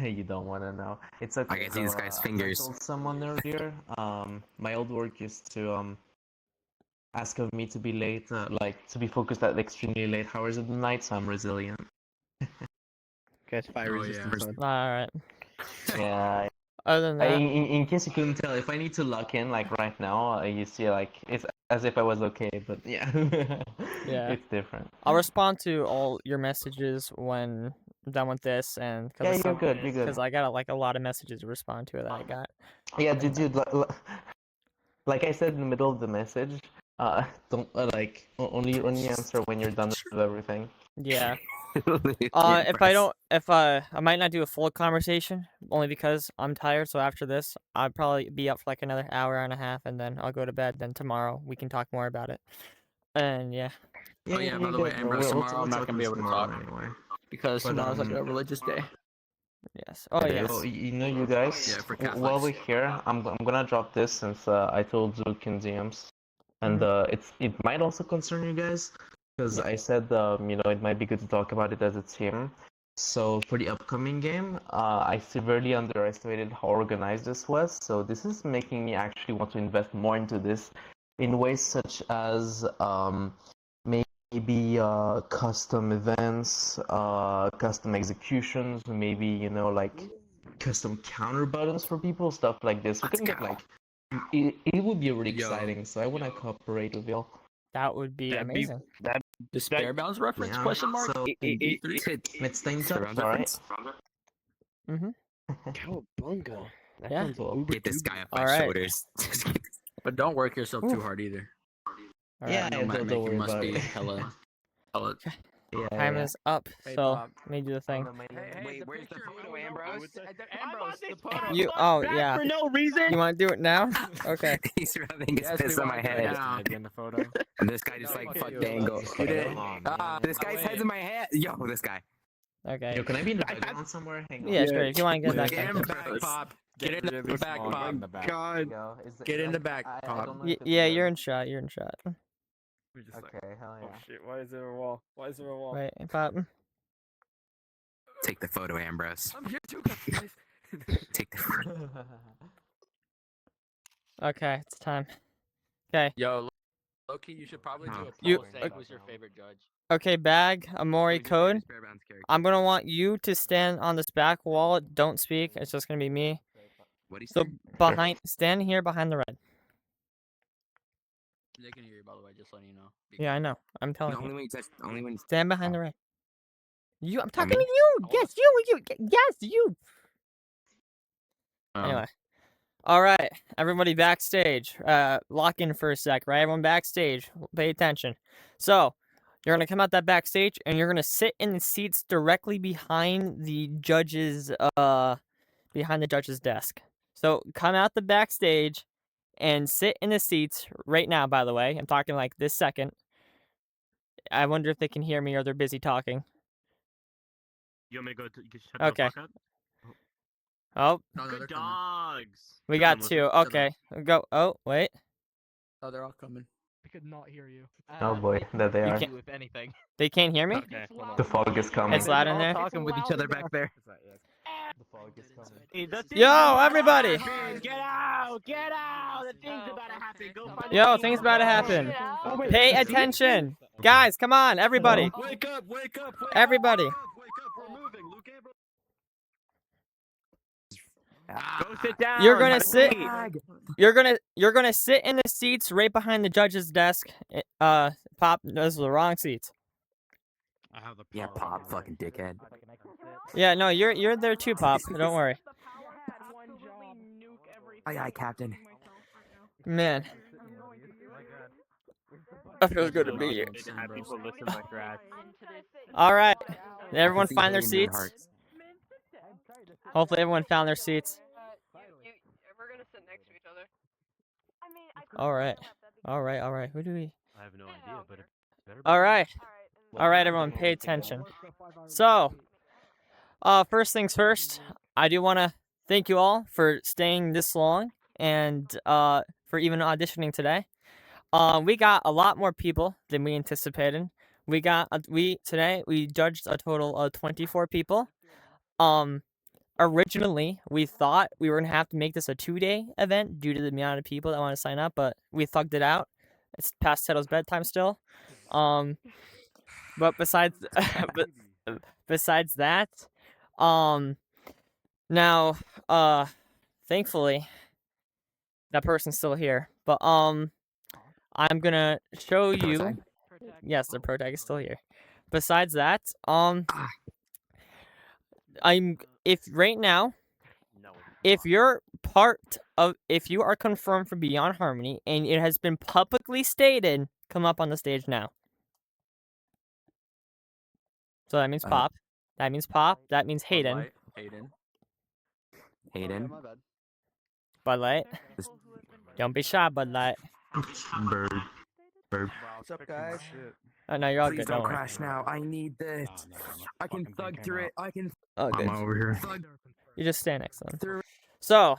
You don't want to know. It's okay. I can see this guy's I fingers. told someone earlier. My old work used to ask of me to be late, like to be focused at extremely late hours of the night. So I'm resilient. Guys, fire Oh, resistance yeah. on. All right. Yeah. Other than that, In case you couldn't tell, if I need to lock in like right now, you see like it's as if I was okay, but yeah, Yeah. it's different. I'll respond to all your messages when I'm done with this, and Yeah, you're good. You're good. because I got like a lot of messages to respond to that I got. Yeah, dude, like I said in the middle of the message, don't only answer when you're done with everything. Yeah. If I might not do a full conversation only because I'm tired. So after this, I'll probably be up for like another hour and a half, and then I'll go to bed. Then tomorrow we can talk more about it. And yeah. Oh yeah. By the way, Ambrose, tomorrow I'm not gonna be able to talk anyway. because But, tomorrow's like a religious day. Yes. Oh yes. Oh, you know, you guys. Yeah, for While we're Catholics. here, I'm gonna drop this since I told Zook in DMs, and it might also concern you guys because I said it might be good to talk about it as a team. So for the upcoming game, I severely underestimated how organized this was. So this is making me actually want to invest more into this in ways such as maybe custom events, custom executions, maybe like custom counter buttons for people, stuff like this. We can get like it would be really exciting. So I want to cooperate with y'all. That would be amazing. Despair Bounds reference? Yeah, Question mark. so let's stay in touch, alright? Mhm. Cowabunga. That Yeah. sounds uber Get this duper. guy off my Alright. shoulders. But don't work yourself too hard either. All Yeah, right. That might don't make you worry must about be it. hella Time is up, Hey, so Bob. let me do the thing. Wait, where's the photo, Ambrose? You, oh yeah. For no reason. You want to do it now? Okay. He's rubbing his piss on my head. In the photo. And this guy just like fuck the angle. This guy's head's in my head. Yo, this guy. Okay. Yo, can I be in the background somewhere? Hang on. Yeah, sure. If you want to get back. Get in the back, Pop. Get in the back, Pop. God. Get in the back, Pop. Yeah, you're in shot. You're in shot. Okay, hell yeah. Oh shit! Why is there a wall? Why is there a wall? Wait, Pop. Take the photo, Ambrose. I'm here too, guys. Take the photo. Okay, it's time. Okay. Yo, Loki, you should probably do a poll. You- saying who's your favorite judge? Okay, Bag, Amori, Code. I'm gonna want you to stand on this back wall. Don't speak. It's just gonna be me. So stand here behind the red. They can hear you, by the way, just letting you know. Yeah, I know. I'm telling Only you. when you touch. Only when. Stand behind the red. You. I'm talking to you. Yes, you. Yes, you. Anyway. All right, everybody backstage. Lock in for a sec, right? Everyone backstage. Pay attention. So, you're gonna come out that backstage, and you're gonna sit in the seats directly behind the judge's desk. So come out the backstage, and sit in the seats right now. By the way, I'm talking like this second. I wonder if they can hear me or they're busy talking. You want me to go to get shut the Okay. fuck up? Oh, Good dogs. we got two. Okay, go. Oh, wait. Oh, they're all coming. I could not hear you. Oh boy, there they You are. can't- If anything. They can't hear me? Okay. The fog is coming. It's loud in All there? talking with each other back there. The fog is coming. Yo, everybody! Get out! Get out! The thing's about to happen. Go find Yo, things about to happen. Pay attention. Guys, come on, everybody. Wake up! Wake up! Wake Everybody. up! Wake up! We're moving. Luke Ambrose. Go sit down. You're gonna Have a sit. seat. You're gonna sit in the seats right behind the judge's desk. Pop, those are the wrong seats. I have the Yeah, Pop, fucking dickhead. Yeah, no, you're there too, Pop. Don't worry. Aye, aye, Captain. Man. That feels good to be here. Have people listen like rats. All right. Did everyone See find their Hayden in seats? hearts. Hopefully everyone found their seats. We're gonna sit next to each other. All right. All right. All right. Who do we? I have no idea, but it better be. All right. All right, everyone, pay attention. So, first things first, I do want to thank you all for staying this long and for even auditioning today. We got a lot more people than we anticipated. We judged a total of 24 people. Originally, we thought we were gonna have to make this a 2-day event due to the amount of people that want to sign up, but we thugged it out. It's past Settle's bedtime still. But besides that, now, thankfully, that person's still here. But I'm gonna show you. Yes, the protag is still here. Besides that, if you are confirmed for Beyond Harmony and it has been publicly stated, come up on the stage now. So that means Pop. That means Pop. That means Hayden. Hayden. Budlight. Don't be shy, Budlight. Bird. What's up, guys? Oh no, you're all Please good. don't Don't worry. crash now. I need this. I can thug through it. I can. Oh, good. I'm over here. You just stand next to them. So,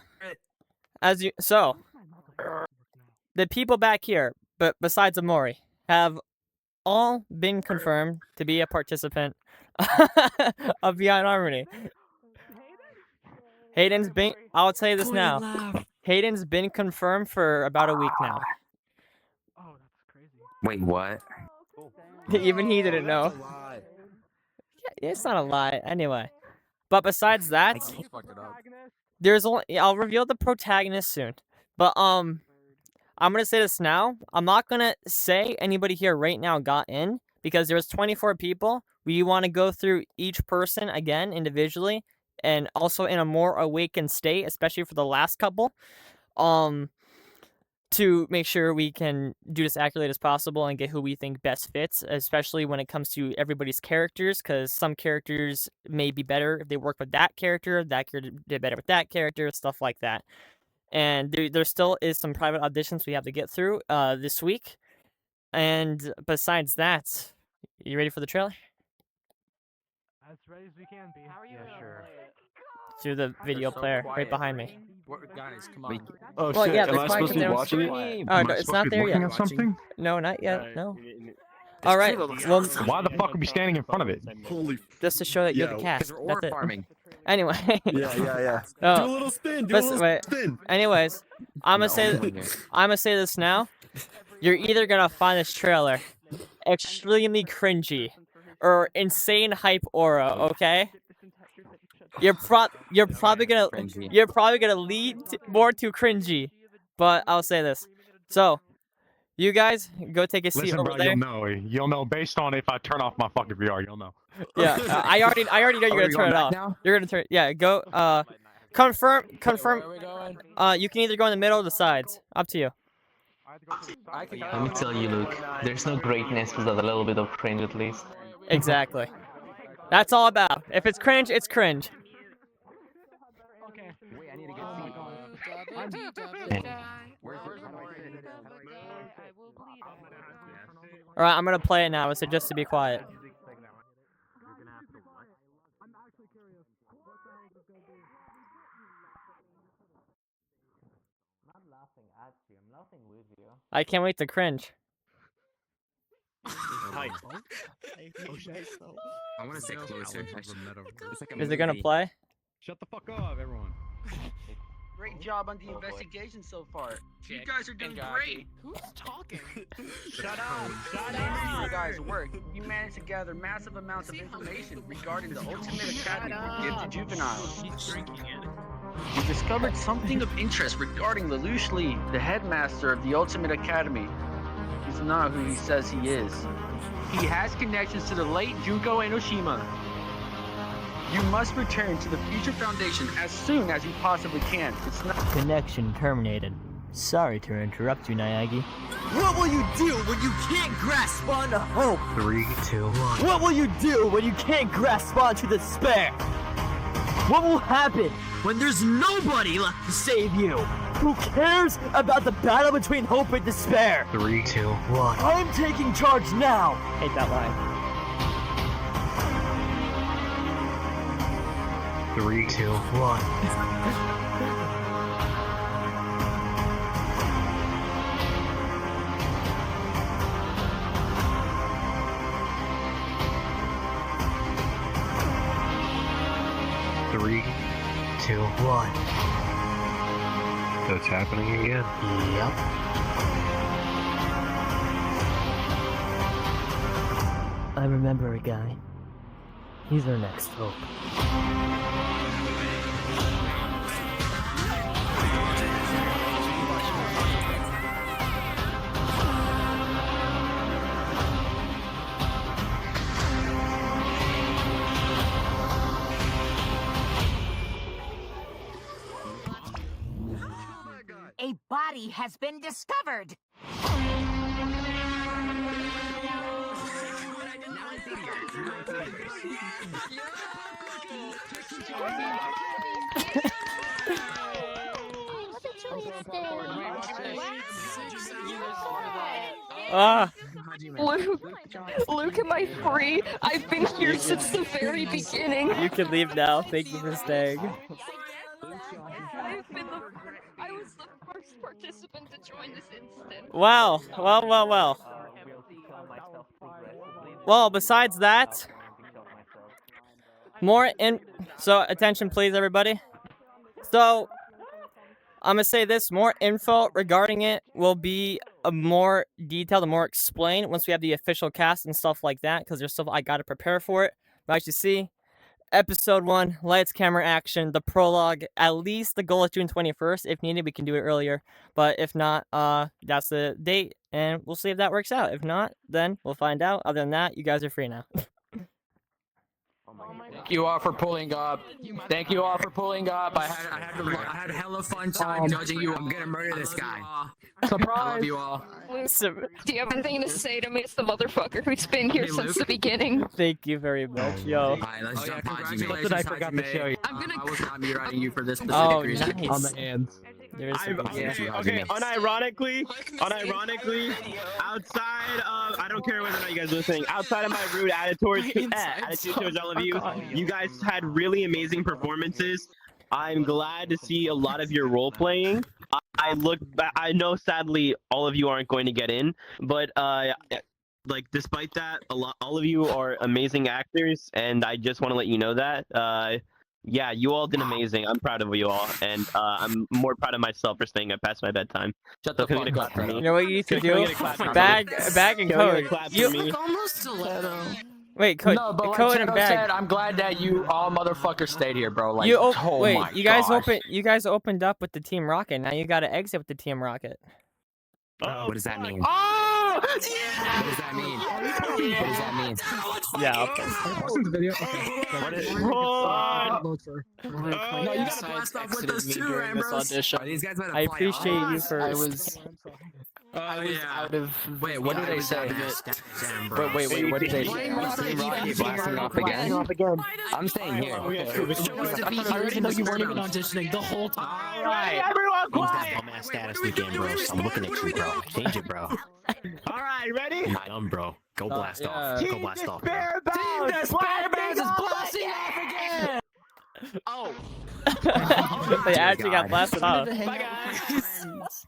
the people back here, but besides Amori, have all been confirmed to be a participant of Beyond Harmony. Hayden's been. I'll tell you this now. Hayden's been confirmed for about a week now. Wait, what? Even he didn't know. Yeah, it's not a lie. Anyway, but besides that, there's only. I'll reveal the protagonist soon. But I'm gonna say this now. I'm not gonna say anybody here right now got in because there's 24 people. We want to go through each person again individually and also in a more awakened state, especially for the last couple. to make sure we can do this accurately as possible and get who we think best fits, especially when it comes to everybody's characters, because some characters may be better if they work with that character did better with that character, stuff like that. And there still is some private auditions we have to get through this week. And besides that, you ready for the trailer? As ready as we can be. How are you? Yeah, sure. Through the video player right behind me. Guys, come on. Oh Well, shit! yeah, Am that's I fine, supposed to be 'cause watching it? Oh, no, it's not there yet. At something? No, not yet. No. All right. Well, Why the fuck are we standing in front of it? Holy. just to show that you're the Yeah, cast. 'cause we're ore That's it. farming. Anyway. Yeah. Oh, Do a little spin. Do a listen, little wait. spin. Anyways, I'm gonna say this now. You're either gonna find this trailer extremely cringy or insane hype aura, okay? You're probably gonna lead more to cringy, but I'll say this. So, you guys go take a seat Listen, over bro, there. you'll know based on if I turn off my fucking VR. You'll know. Yeah, I already know you're Are gonna we turn going it back off. now? You're gonna turn. Yeah, go. Confirm. Where are we going? You can either go in the middle or the sides. Up to you. Let me tell you, Luke, there's no greatness without a little bit of cringe at least. Exactly. That's all about. If it's cringe, it's cringe. Okay. Wait, I need to get seat. All right, I'm gonna play it now. So just to be quiet. I can't wait to cringe. Hi. I want to stay closer. It's like a Is it gonna movie. play? Shut the fuck up, everyone. Great job on the investigation so far. You guys are doing great. Who's talking? Shut up! Shut up! You guys work. You managed to gather massive amounts of information regarding the Ultimate Academy for gifted juveniles. He's drinking it. You discovered something of interest regarding Lelouch Lee, the headmaster of the Ultimate Academy. He's not who he says he is. He has connections to the late Junko Enoshima. You must return to the Future Foundation as soon as you possibly can. It's not Connection terminated. Sorry to interrupt you, Nayagi. What will you do when you can't grasp onto hope? 3, 2, 1. What will you do when you can't grasp onto despair? What will happen when there's nobody left to save you? Who cares about the battle between hope and despair? 3, 2, 1. I'm taking charge now. Hate that line. 3, 2, 1. Three, 2, 1. So it's happening again. Yep. I remember a guy. He's our next hope. A body has been discovered. Ah. Luke, am I free? I've been here since the very beginning. You can leave now. Thank you for staying. I was the first participant to join this instant. Wow. Well. Well, besides that, so attention please everybody. So I'm gonna say this, more info regarding it will be a more detailed and more explained once we have the official cast and stuff like that, because there's stuff I gotta prepare for it. But as you see, episode 1, lights, camera, action, the prologue, at least the goal is June 21st. If needed, we can do it earlier. But if not, that's the date, and we'll see if that works out. If not, then we'll find out. Other than that, you guys are free now. Oh my Thank you all for pulling up. Thank you all for pulling up. I had hella fun time judging you. I'm gonna murder this guy. Surprise! I love you all. Do you have anything to say to me? It's the motherfucker who's been here since the beginning. Thank you very much, yo. Alright, let's jump Something I forgot to show you. I was not me writing you for this specific Oh, reason. nice. On the hands. There is some Okay, unironically, outside of, I don't care whether or not you guys are listening, outside of my rude attitude towards all of you, you guys had really amazing performances. I'm glad to see a lot of your role playing. I know sadly all of you aren't going to get in, but like despite that, all of you are amazing actors, and I just want to let you know that. Yeah, you all did amazing. I'm proud of you all, and I'm more proud of myself for staying up past my bedtime. Shut the fuck up. You know what you need to do? Bag and Code. Wait, Code. No, but like Code and Cheto Bag. said, I'm glad that you all motherfuckers stayed here, bro. Like, Wait, my you guys gosh. You guys opened up with the Team Rocket. Now you got to exit with the Team Rocket. What does that mean? Oh! What does that mean? What does that mean? Yeah. Okay. No, you gotta blast off with us too, Ambrose. These guys I appreciate you for. I was out of. Wait, what did they say? Wait, what did they say? Blasting off again? I'm staying here. I already know you weren't even auditioning the whole time. Alright, everyone Use that quiet! dumbass status again, bro. I'm looking at you, bro. Change it, bro. Alright, ready? You're dumb, bro. Go blast off. Go blast off. Bro. Team Despairbound is blasting off again! Oh. They actually got blasted off. Bye, guys.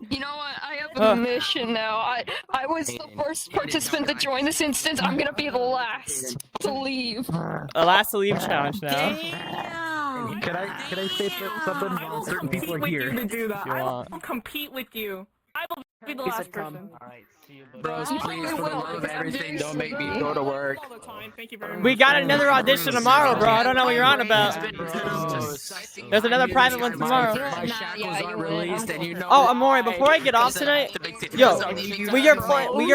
You know what? I have a mission now. I was the first participant to join this instance. I'm gonna be the last to leave. The last to leave challenge now. Can I say something while certain people are here? To do that. You I want. will compete with you. I will be the last person. Bros, please, for the love of everything, don't make me go to work. We got another audition tomorrow, bro. I don't know what you're on about. There's another private one tomorrow. My shackles are released, and you know. Oh, Amore, before I get off tonight, yo, we are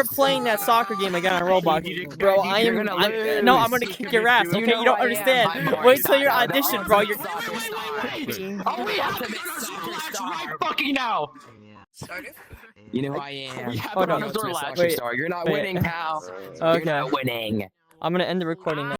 playing that soccer game again on Roblox, bro. I'm gonna kick your ass. Okay, you don't understand. Wait till your audition, bro. You're. Oh, we have to make soccer star right fucking now. You know who I am. Hold on. You're not winning, pal. Okay. You're not winning. I'm gonna end the recording now.